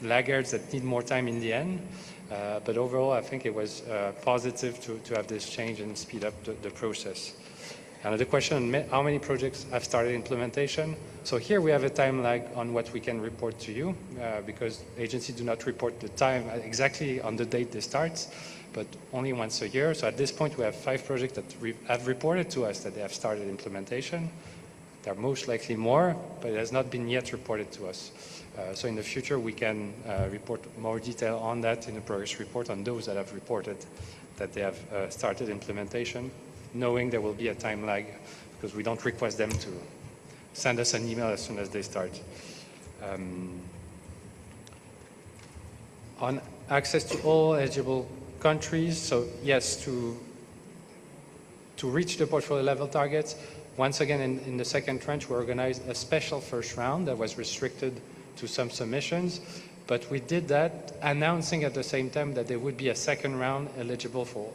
laggards that need more time in the end, but overall I think it was positive to have this change and speed up the process. Another question, how many projects have started implementation? So here we have a time lag on what we can report to you because agencies do not report the time exactly on the date they start, but only once a year. So at this point we have 5 projects that have reported to us that they have started implementation. There are most likely more, but it has not been yet reported to us. So in the future we can report more detail on that in the progress report on those that have reported that they have started implementation, knowing there will be a time lag because we don't request them to send us an email as soon as they start. On access to all eligible countries, so yes, to reach the portfolio level targets, once again in the second tranche we organized a special first round that was restricted to some submissions, but we did that announcing at the same time that there would be a second round eligible for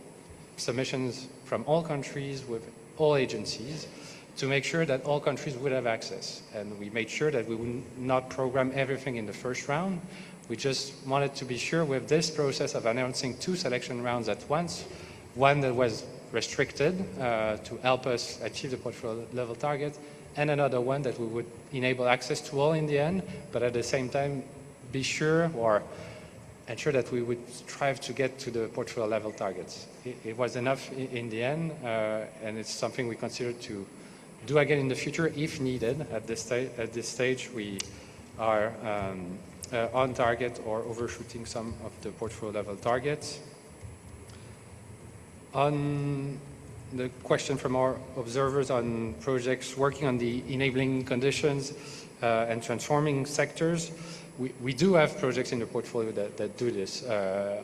submissions from all countries with all agencies to make sure that all countries would have access. And we made sure that we would not program everything in the first round. We just wanted to be sure with this process of announcing 2 selection rounds at once, one that was restricted to help us achieve the portfolio level target, and another one that we would enable access to all in the end, but at the same time be sure or ensure that we would strive to get to the portfolio level targets. It was enough in the end, and it's something we consider to do again in the future if needed. At this stage, we are on target or overshooting some of the portfolio level targets. On the question from our observers on projects working on the enabling conditions and transforming sectors, we do have projects in the portfolio that do this.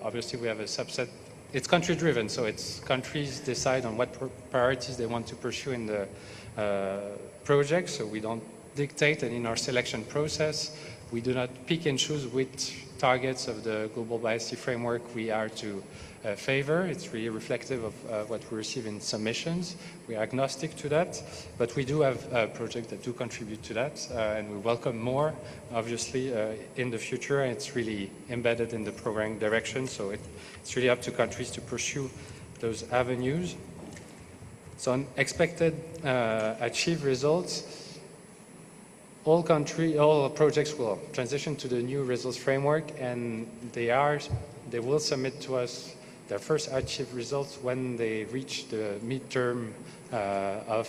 Obviously, we have a subset. It's country-driven, so it's countries decide on what priorities they want to pursue in the project, so we don't dictate, and in our selection process, we do not pick and choose which targets of the Global Biodiversity Framework we are to favor. It's really reflective of what we receive in submissions. We are agnostic to that, but we do have projects that do contribute to that, and we welcome more, obviously, in the future. It's really embedded in the program direction, so it's really up to countries to pursue those avenues. So on expected achieved results, all projects will transition to the new results framework, and they will submit to us their first achieved results when they reach the midterm of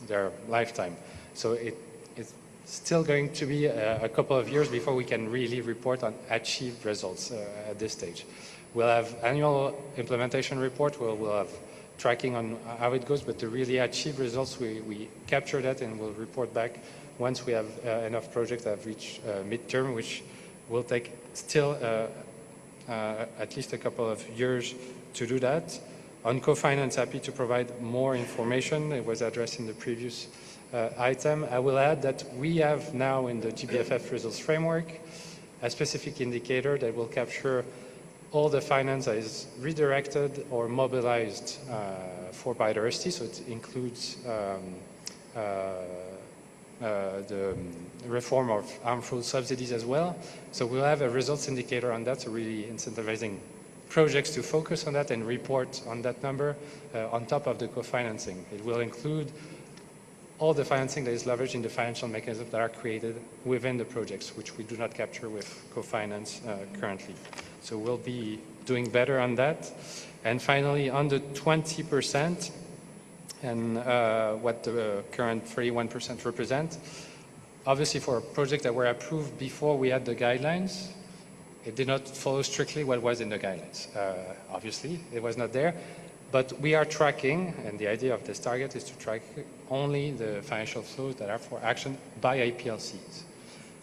their lifetime. So it's still going to be a couple of years before we can really report on achieved results at this stage. We'll have annual implementation report where we'll have tracking on how it goes, but the really achieved results, we capture that and we'll report back once we have enough projects that have reached midterm, which will take still at least a couple of years to do that. On co-finance, happy to provide more information. It was addressed in the previous item. I will add that we have now in the GBFF results framework a specific indicator that will capture all the finance that is redirected or mobilized for biodiversity, so it includes the reform of harmful subsidies as well. So we'll have a results indicator on that, so really incentivizing projects to focus on that and report on that number on top of the co-financing. It will include all the financing that is leveraged in the financial mechanisms that are created within the projects, which we do not capture with co-finance currently. So we'll be doing better on that. And finally, on the 20% and what the current 31% represent, obviously for a project that were approved before we had the guidelines, it did not follow strictly what was in the guidelines. Obviously, it was not there. But we are tracking, and the idea of this target is to track only the financial flows that are for action by IPLCs.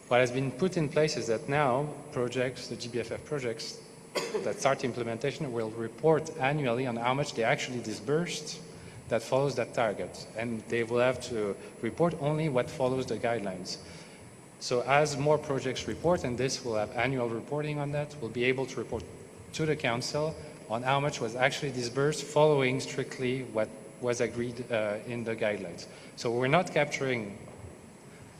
What has been put in place is that now projects, the GBFF projects that start implementation will report annually on how much they actually disbursed that follows that target. And they will have to report only what follows the guidelines. So as more projects report, and this will have annual reporting on that, we'll be able to report to the Council on how much was actually disbursed following strictly what was agreed in the guidelines. So we're not capturing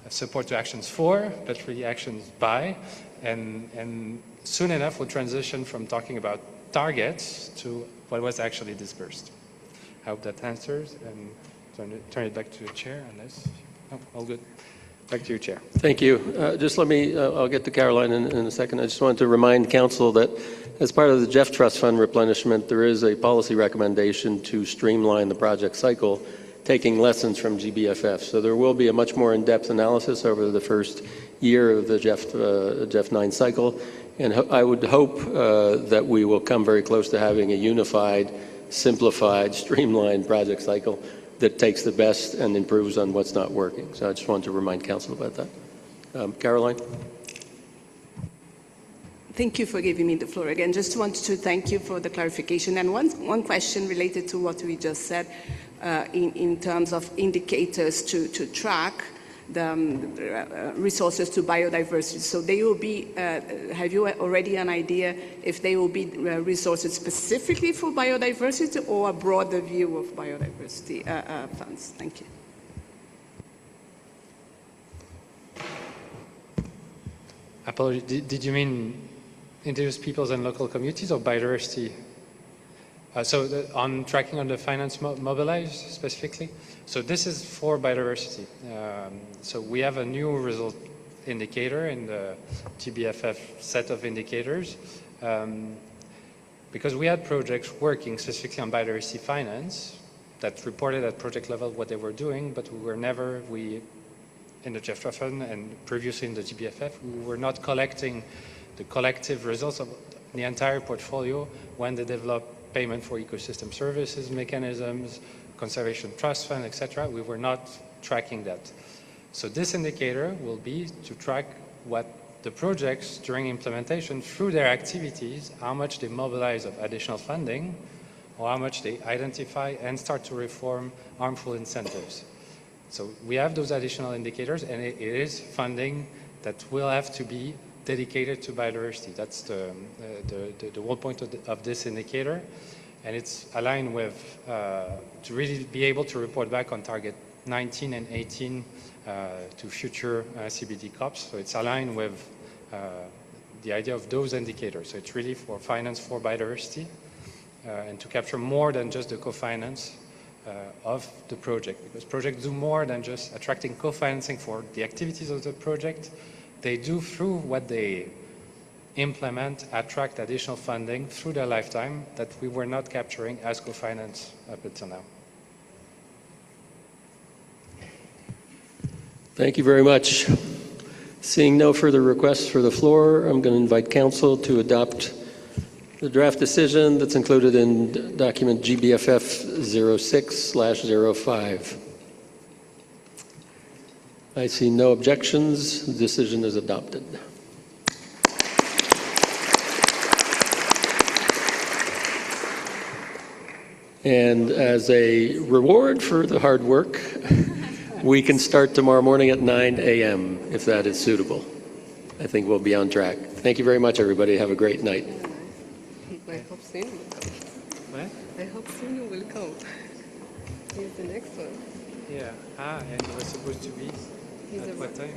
support to actions for, but really actions by, and soon enough we'll transition from talking about targets to what was actually disbursed. I hope that answers, and turn it back to the chair unless, oh, all good. Back to you, Chair. Thank you. Just let me, I'll get to Caroline in a second. I just wanted to remind Council that as part of the GEF Trust Fund replenishment, there is a policy recommendation to streamline the project cycle, taking lessons from GBFF. So there will be a much more in-depth analysis over the first year of the GEF 9 cycle. And I would hope that we will come very close to having a unified, simplified, streamlined project cycle that takes the best and improves on what's not working. So I just wanted to remind Council about that. Caroline? Thank you for giving me the floor again. Just wanted to thank you for the clarification. And one question related to what we just said in terms of indicators to track the resources to biodiversity. So they will be, have you already an idea if they will be resources specifically for biodiversity or a broader view of biodiversity funds? Thank you. Apologies, did you mean indigenous peoples and local communities or biodiversity? So on tracking on the finance mobilized specifically? So this is for biodiversity. So we have a new result indicator in the GBFF set of indicators because we had projects working specifically on biodiversity finance that reported at project level what they were doing, but we were never, in the GEF Trust Fund and previously in the GBFF, we were not collecting the collective results of the entire portfolio when they developed payment for ecosystem services mechanisms, conservation trust fund, etc. We were not tracking that. So this indicator will be to track what the projects during implementation through their activities, how much they mobilize of additional funding, or how much they identify and start to reform harmful incentives. So we have those additional indicators, and it is funding that will have to be dedicated to biodiversity. That's the whole point of this indicator. And it's aligned with, to really be able to report back on target 19 and 18 to future CBD COPs. So it's aligned with the idea of those indicators. So it's really for finance for biodiversity and to capture more than just the co-finance of the project. Because projects do more than just attracting co-financing for the activities of the project. They do, through what they implement, attract additional funding through their lifetime that we were not capturing as co-finance up until now. Thank you very much. Seeing no further requests for the floor, I'm going to invite Council to adopt the draft decision that's included in document GBFF 06/05. I see no objections. The decision is adopted. And as a reward for the hard work, we can start tomorrow morning at 9 a.m. if that is suitable. I think we'll be on track. Thank you very much, everybody. Have a great night. I hope soon you will come. What? I hope soon you will come. Here's the next one. Yeah. And we're supposed to be at what time?